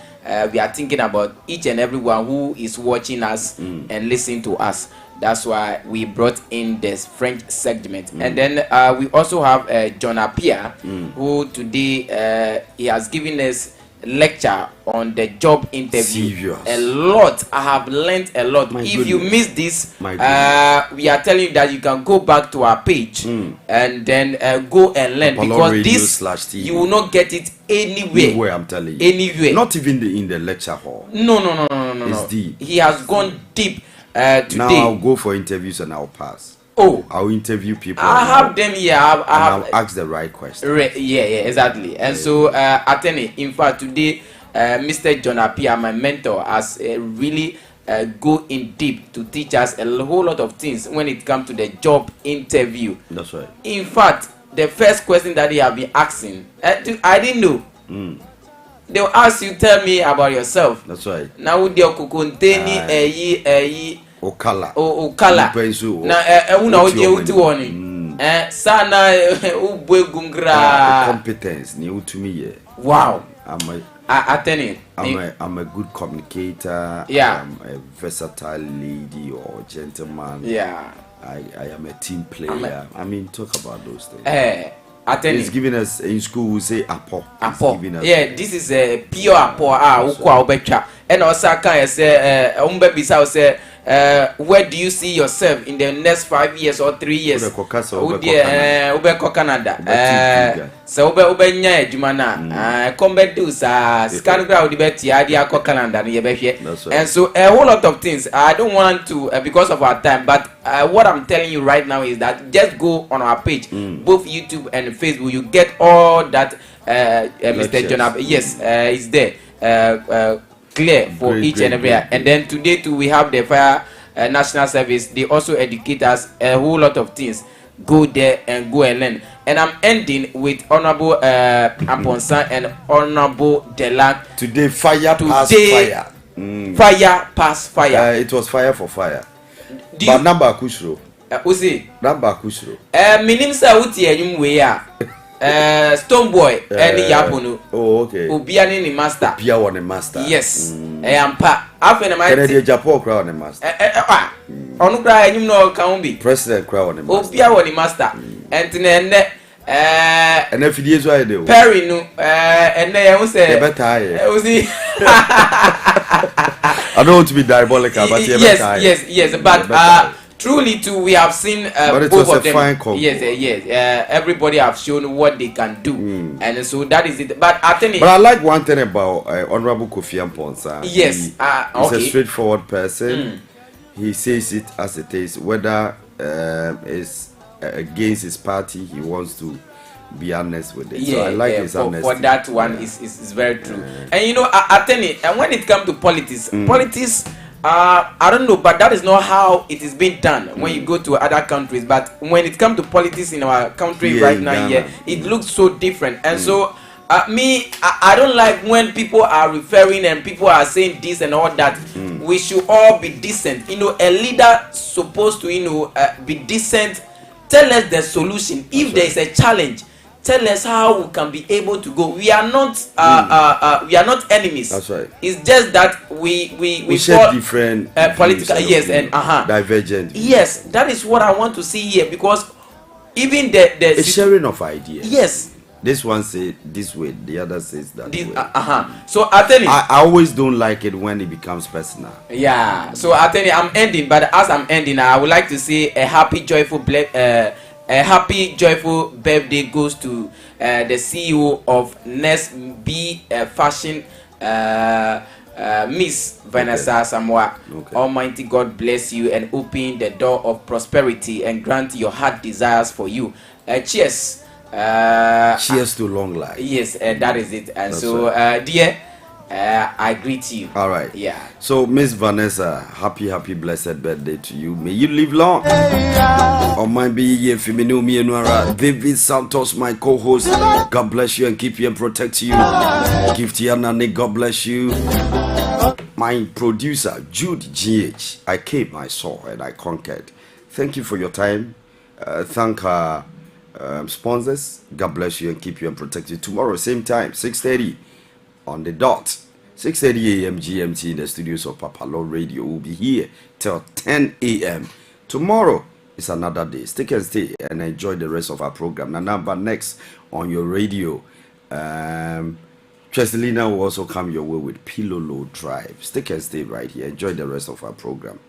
Speaker 4: we are thinking about each and everyone who is watching us and listening to us. That's why we brought in this French segment. And then we also have John Appiah, who today he has given us lecture on the job interview.
Speaker 6: Serious.
Speaker 4: A lot. I have learned a lot. If you miss this, we are telling you that you can go back to our page and then go and learn, because this you will not get it anywhere.
Speaker 6: I'm telling you,
Speaker 4: anywhere.
Speaker 6: Not even in the lecture hall.
Speaker 4: No.
Speaker 6: It's deep.
Speaker 4: He has gone deep today.
Speaker 6: Now I'll go for interviews and I'll pass.
Speaker 4: Oh,
Speaker 6: I'll interview people.
Speaker 4: I have them here.
Speaker 6: I'll ask the right question.
Speaker 4: Yeah, exactly. And so, attorney, in fact, today, Mr. John Appiah, my mentor, has really go in deep to teach us a whole lot of things when it comes to the job interview.
Speaker 6: That's right.
Speaker 4: In fact, the first question that they have been asking, I didn't know. They'll ask you, tell me about yourself.
Speaker 6: That's right.
Speaker 4: Now, they'll contain
Speaker 6: Okala.
Speaker 4: Na una oje uti woni. Sana ubwe gungra.
Speaker 6: Competence ni utumi ye.
Speaker 4: Wow.
Speaker 6: I'm a good communicator.
Speaker 4: Yeah.
Speaker 6: I'm a versatile lady or gentleman.
Speaker 4: Yeah.
Speaker 6: I am a team player. Talk about those things.
Speaker 4: He's
Speaker 6: giving us in school. We say apo.
Speaker 4: Yeah, this is a pure apo. Ukwa obecha. And also can say umbe bisa say where do you see yourself in the next 5 years or 3 years? Ube Canada. So ube nya adwuma na combat do scan ground bet ya dia ko Canada na ye. And so a whole lot of things. I don't want to because of our time, but what I'm telling you right now is that just go on our page, both YouTube and Facebook. You get all that Mr. Jonah. Yes, it's there. Clear for each and every. And then today too, we have the fire national service. They also educate us a whole lot of things. Go there and go and learn. And I'm ending with Honorable Aponsa and Honorable Delac.
Speaker 6: Today, fire pass fire.
Speaker 4: Fire pass fire.
Speaker 6: It was fire for fire. But number Kushro.
Speaker 4: Uzi.
Speaker 6: Number Kushro.
Speaker 4: Minim sa uti enyum we ya. Stone Boy any Yapono.
Speaker 6: Oh, okay.
Speaker 4: Obiani ni master.
Speaker 6: Obia one master.
Speaker 4: Yes. Ampa. After my
Speaker 6: Kennedy Japan crown the master.
Speaker 4: Onu kra enyum no kan bi.
Speaker 6: President crown the master.
Speaker 4: Obia one master. Entine
Speaker 6: and if it is why they
Speaker 4: Perry no and then say
Speaker 6: better.
Speaker 4: I
Speaker 6: don't want to be diabolical, but
Speaker 4: yes, but truly too we have seen both of them. Yes, everybody have shown what they can do, and so that is it. But I
Speaker 6: like one thing about Honorable Kofi Aponsa.
Speaker 4: Yes,
Speaker 6: he's a straightforward person. He says it as it is, whether it's against his party, he wants to be honest with it. So I like his honesty.
Speaker 4: For that one is very true. And you know, I tell you, and when it comes to politics, I don't know, but that is not how it is being done when you go to other countries. But when it comes to politics in our country right now, it looks so different. And so I don't like when people are referring and people are saying this and all that. We should all be decent. You know, a leader supposed to be decent. Tell us the solution. If there is a challenge, tell us how we can be able to go. We are not enemies.
Speaker 6: That's right.
Speaker 4: It's just that we
Speaker 6: share different
Speaker 4: political and
Speaker 6: divergent.
Speaker 4: Yes, that is what I want to see here, because even the
Speaker 6: sharing of ideas.
Speaker 4: Yes.
Speaker 6: This one says this way, the other says that way.
Speaker 4: So I tell you,
Speaker 6: I always don't like it when it becomes personal.
Speaker 4: Yeah. So I tell you, I'm ending, but as I'm ending, I would like to say a happy, joyful birthday goes to the CEO of Nest B Fashion, Miss Vanessa Samoa. Okay. Almighty God bless you and open the door of prosperity and grant your heart desires for you. Cheers.
Speaker 6: Cheers to long life.
Speaker 4: Yes, that is it. And that's so right. Dear, I greet you.
Speaker 6: All right.
Speaker 4: Yeah.
Speaker 6: So Miss Vanessa, happy blessed birthday to you. May you live long. On my be here Femino Mienwara, David Santos, my co-host. God bless you and keep you and protect you. Giftiana Nick, God bless you. My producer Jude GH, I came, I saw, and I conquered. Thank you for your time. Thank our sponsors. God bless you and keep you and protect you. Tomorrow same time, 6:30 on the dot, 6:30 a.m. GMT in the studios of PAPALAW Radio. We'll be here till 10 a.m. Tomorrow is another day. Stick and stay and enjoy the rest of our program. Now, number next on your radio, Cheselina will also come your way with Pillow Low Drive. Stick and stay right here. Enjoy the rest of our program.